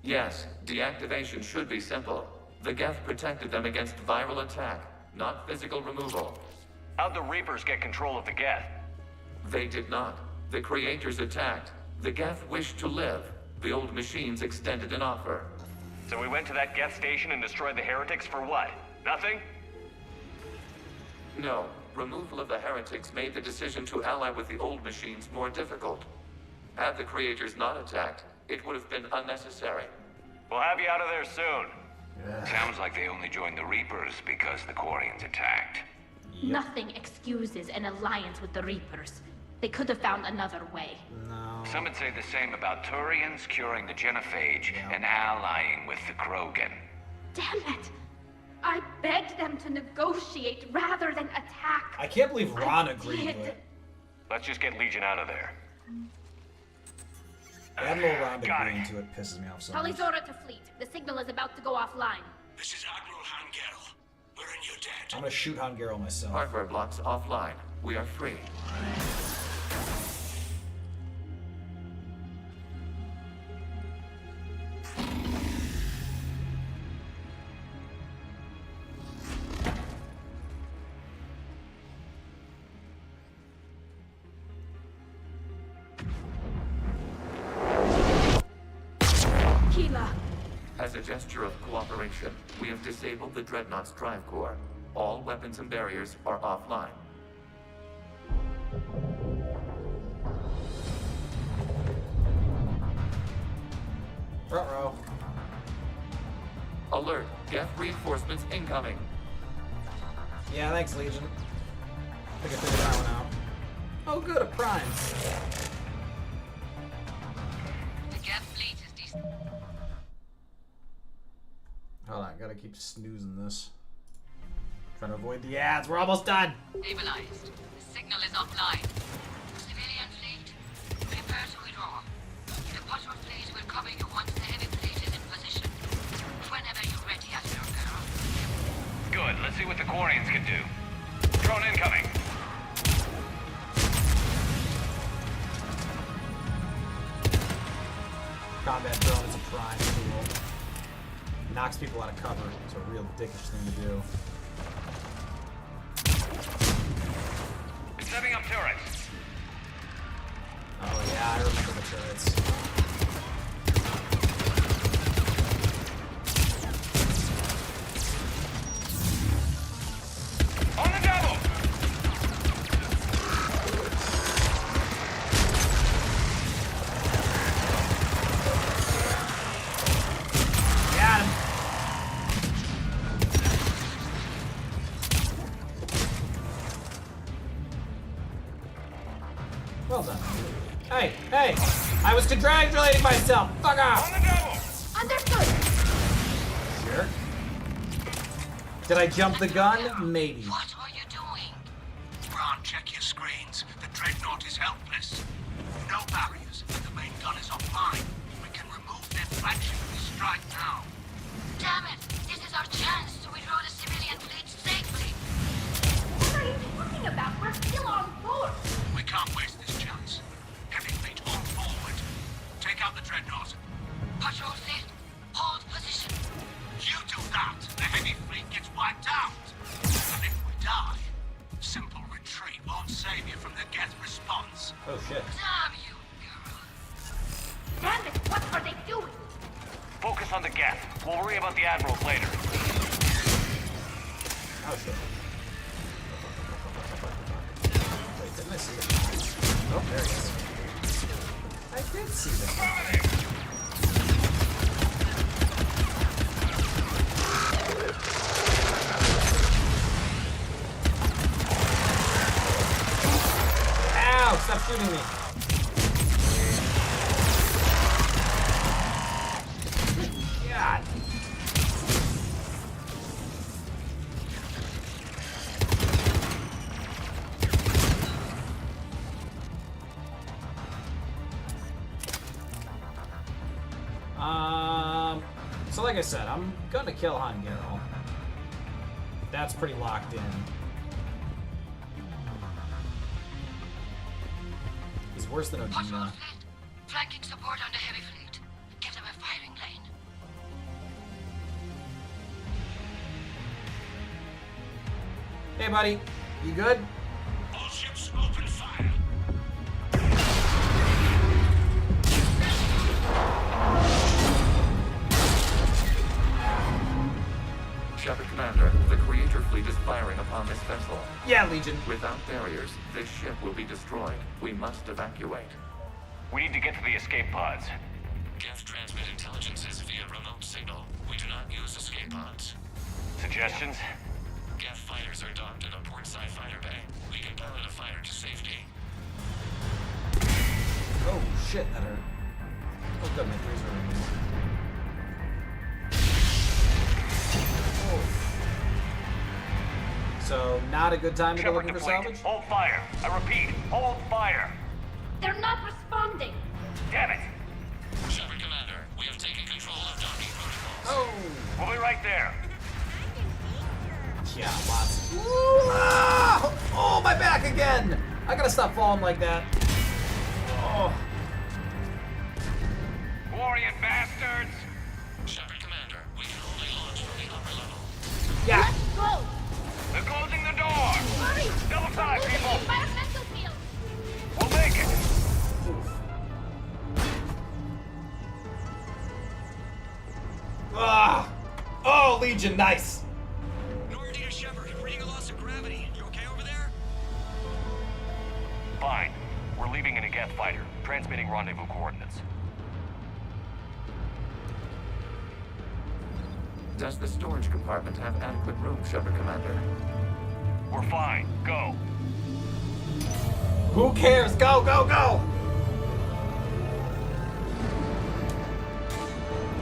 Yes, deactivation should be simple. The Geth protected them against viral attack, not physical removal. How'd the Reapers get control of the Geth? They did not. The Creators attacked. The Geth wished to live. The old machines extended an offer. So we went to that Geth station and destroyed the heretics for what? Nothing? No. Removal of the heretics made the decision to ally with the old machines more difficult. Had the Creators not attacked, it would have been unnecessary. We'll have you out of there soon. Sounds like they only joined the Reapers because the Quarians attacked. Nothing excuses an alliance with the Reapers. They could have found another way. No. Some would say the same about Turians curing the genophage and allying with the Krogan. Damn it! I begged them to negotiate rather than attack. I can't believe Ron agreed to it. Let's just get Legion out of there. Admiral Ron agreeing to it pisses me off so Tali much. Zora to fleet. The signal is about to go offline. This is Admiral Hangel. We're in your debt. I'm gonna shoot Hangaro myself. Hardware blocks offline. We are free. As a gesture of cooperation, we have disabled the Dreadnought's drive core. All weapons and barriers are offline. Ruh-roh. Alert! Geth reinforcements incoming! Yeah, thanks, Legion. I think I figured that one out. Oh good, a prime. The Geth fleet is decent. Hold on, gotta keep snoozing this. Trying to avoid the ads. We're almost done. Stabilized. The signal is offline. Civilian fleet, prepare to withdraw. The bottom fleet will cover you once the heavy fleet is in position. Whenever you're ready, Admiral Garrus. Good. Let's see what the Quarians can do. Drone incoming. Combat drone is a prime tool. Knocks people out of cover. It's a real dickish thing to do. It's setting up turrets. Oh yeah, I remember the turrets. On the double. Got him. Well done. Hey, hey! I was congratulating myself! Fuck off! Understood! Sure. Did I jump the gun? Maybe. What are you doing? Ron, check your screens. The Dreadnought is helpless. No barriers, and the main gun is offline. We can remove their flagship if we strike now. Damn it! This is our chance to withdraw the civilian fleet safely. What are you talking about? We're still on board. We can't waste this chance. Heavy worry about the admirals later. Oh shit. Wait, didn't I see it? Oh, there he is. I did see them. Ow! Stop shooting me. God. So like I said, I'm gonna kill Han Garrus. That's pretty locked in. He's worse than Odina. Flanking support on the heavy fleet. Give them a firing lane. Hey buddy, you good? All ships open fire. Shepard Commander, the Creator fleet is firing upon this vessel. Yeah, Legion. Without barriers, this ship will be destroyed. We must evacuate. We need to get to the escape pods. Geth transmit intelligences via remote signal. We do not use escape pods. Suggestions? Geth fighters are docked at a portside fighter bay. We can pilot a fighter to safety. Oh shit, that hurt. Oh good, my threes are removed. So, not a good time to go looking for salvage? Hold fire. I repeat, hold fire. They're not responding. Damn it. Shepard Commander, we have taken control of docking protocols. Oh. We'll be right there. Yeah, lots. Ooh, ah! Oh, my back again! I gotta stop falling like that. Oh. Warrior bastards. Shepard Commander, we can only launch from the upper level. Yeah. Let's go. They're closing the door. Hurry. Double time, Losing people. the environmental field. We'll make it. Ah! Oh, Legion, nice. Normandy Shepard, reading a loss of gravity. You okay over there? Fine. We're leaving in a Geth fighter, transmitting rendezvous coordinates. Does the storage compartment have adequate room, Shepard Commander? We're fine. Go. Who cares? Go, go, go!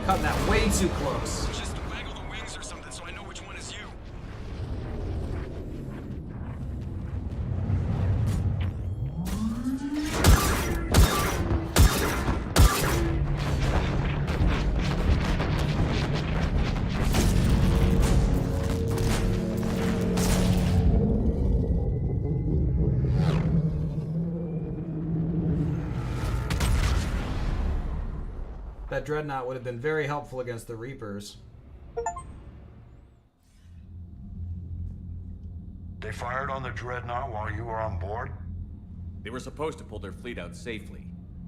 Cutting that way too close. Just waggle the wings or something so I know which one is you. That dreadnought would have been very helpful against the Reapers. They fired on the dreadnought while you were on board? They were supposed to pull their fleet out safely.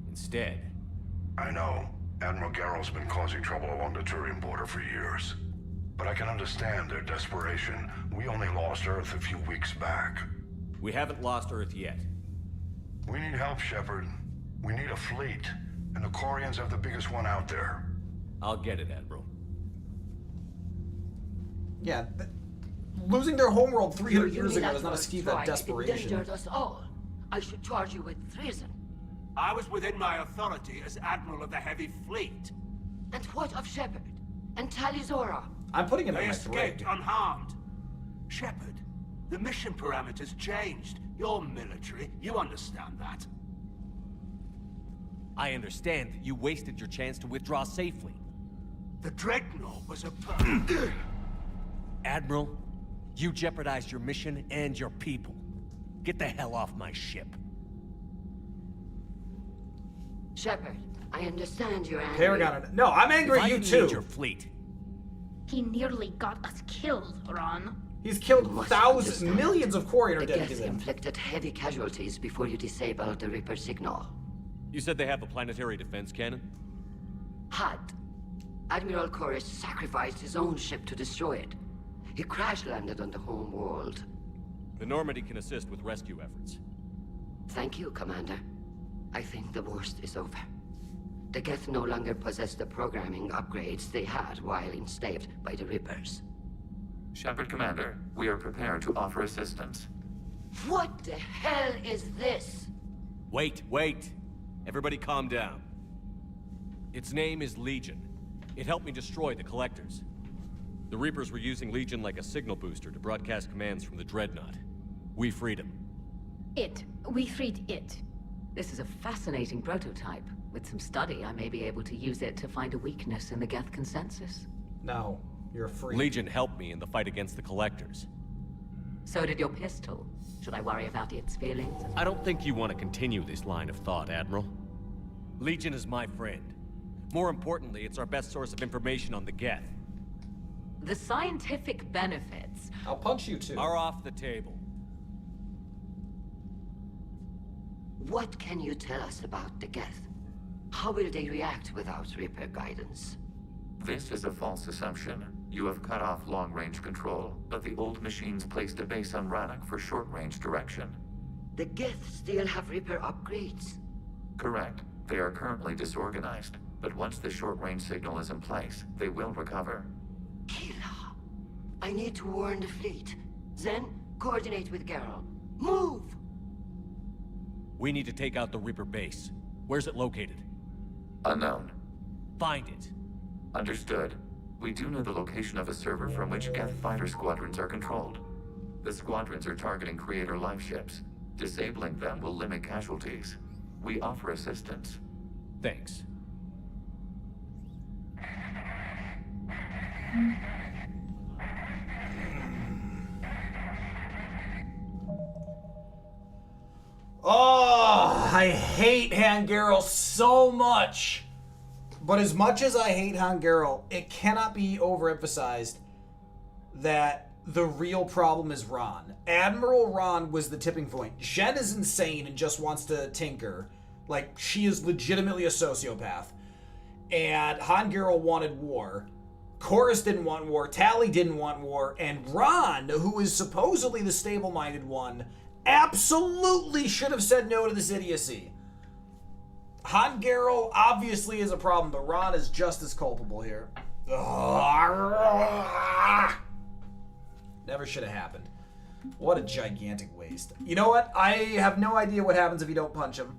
Instead... I know. Admiral Garrus's been causing trouble along the Turian border for years. But I can understand their desperation. We only lost Earth a few weeks back. We haven't lost Earth yet. We need help, Shepard. We need a fleet. And the Quarians have the biggest one out there. I'll get it, Admiral. Yeah, losing their homeworld 300 years ago does not excuse that desperation. Endangered us all. I should charge you with treason. I was within my authority as Admiral of the Heavy Fleet. And what of Shepard? And Tali Zora? I'm putting it They in my escaped thread. unharmed. Shepard, the mission parameters changed. You're military, you understand that. I understand that you wasted your chance to withdraw safely. The Dreadnought was a Admiral, you jeopardized your mission and your people. Get the hell off my ship. Shepard, I understand you're angry. Paragon. No, I'm angry at you too. Your fleet. He nearly got us killed, Ron. He's killed thousands, millions of Quarian are The dead Geth to him. inflicted heavy casualties before you disabled the Reaper signal. You said they have a planetary defense cannon? Had. Admiral Chorus sacrificed his own ship to destroy it. He crash-landed on the home world. The Normandy can assist with rescue efforts. Thank you, Commander. I think the worst is over. The Geth no longer possess the programming upgrades they had while enslaved by the Reapers. Shepard, Commander, we are prepared to offer assistance. What the hell is this? Wait. Everybody calm down. Its name is Legion. It helped me destroy the Collectors. The Reapers were using Legion like a signal booster to broadcast commands from the Dreadnought. We freed him. We freed it. This is a fascinating prototype. With some study, I may be able to use it to find a weakness in the Geth consensus. No, you're free. Legion helped me in the fight against the Collectors. So did your pistol. Should I worry about its feelings? I don't think you want to continue this line of thought, Admiral. Legion is my friend. More importantly, it's our best source of information on the Geth. The scientific benefits... I'll punch you too. Are off the table. What can you tell us about the Geth? How will they react without Reaper guidance? This is a false assumption. You have cut off long-range control, but the old machines placed a base on Rannoch for short-range direction. The Geth still have Reaper upgrades? Correct. They are currently disorganized, but once the short-range signal is in place, they will recover. Killa, I need to warn the fleet. Then, coordinate with Garrus. Move! We need to take out the Reaper base. Where's it located? Unknown. Find it. Understood. We do know the location of a server from which Geth fighter squadrons are controlled. The squadrons are targeting Creator life ships. Disabling them will limit casualties. We offer assistance. Thanks. Oh, I hate Garrus so much. But as much as I hate Garrus, it cannot be overemphasized that the real problem is Ron. Admiral Ron was the tipping point. Jen is insane and just wants to tinker. Like, she is legitimately a sociopath. And Garrus wanted war. Chorus didn't want war. Tali didn't want war. And Ron, who is supposedly the stable-minded one, absolutely should have said no to this idiocy. Garrus obviously is a problem, but Ron is just as culpable here. Never should have happened. What a gigantic waste. You know what? I have no idea what happens if you don't punch him.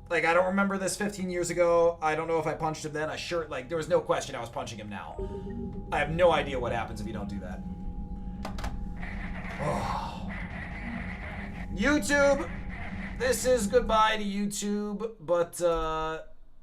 Like, I don't remember this 15 years ago. I don't know if I punched him then. There was no question I was punching him now. I have no idea what happens if you don't do that. Oh. YouTube, this is goodbye to YouTube, but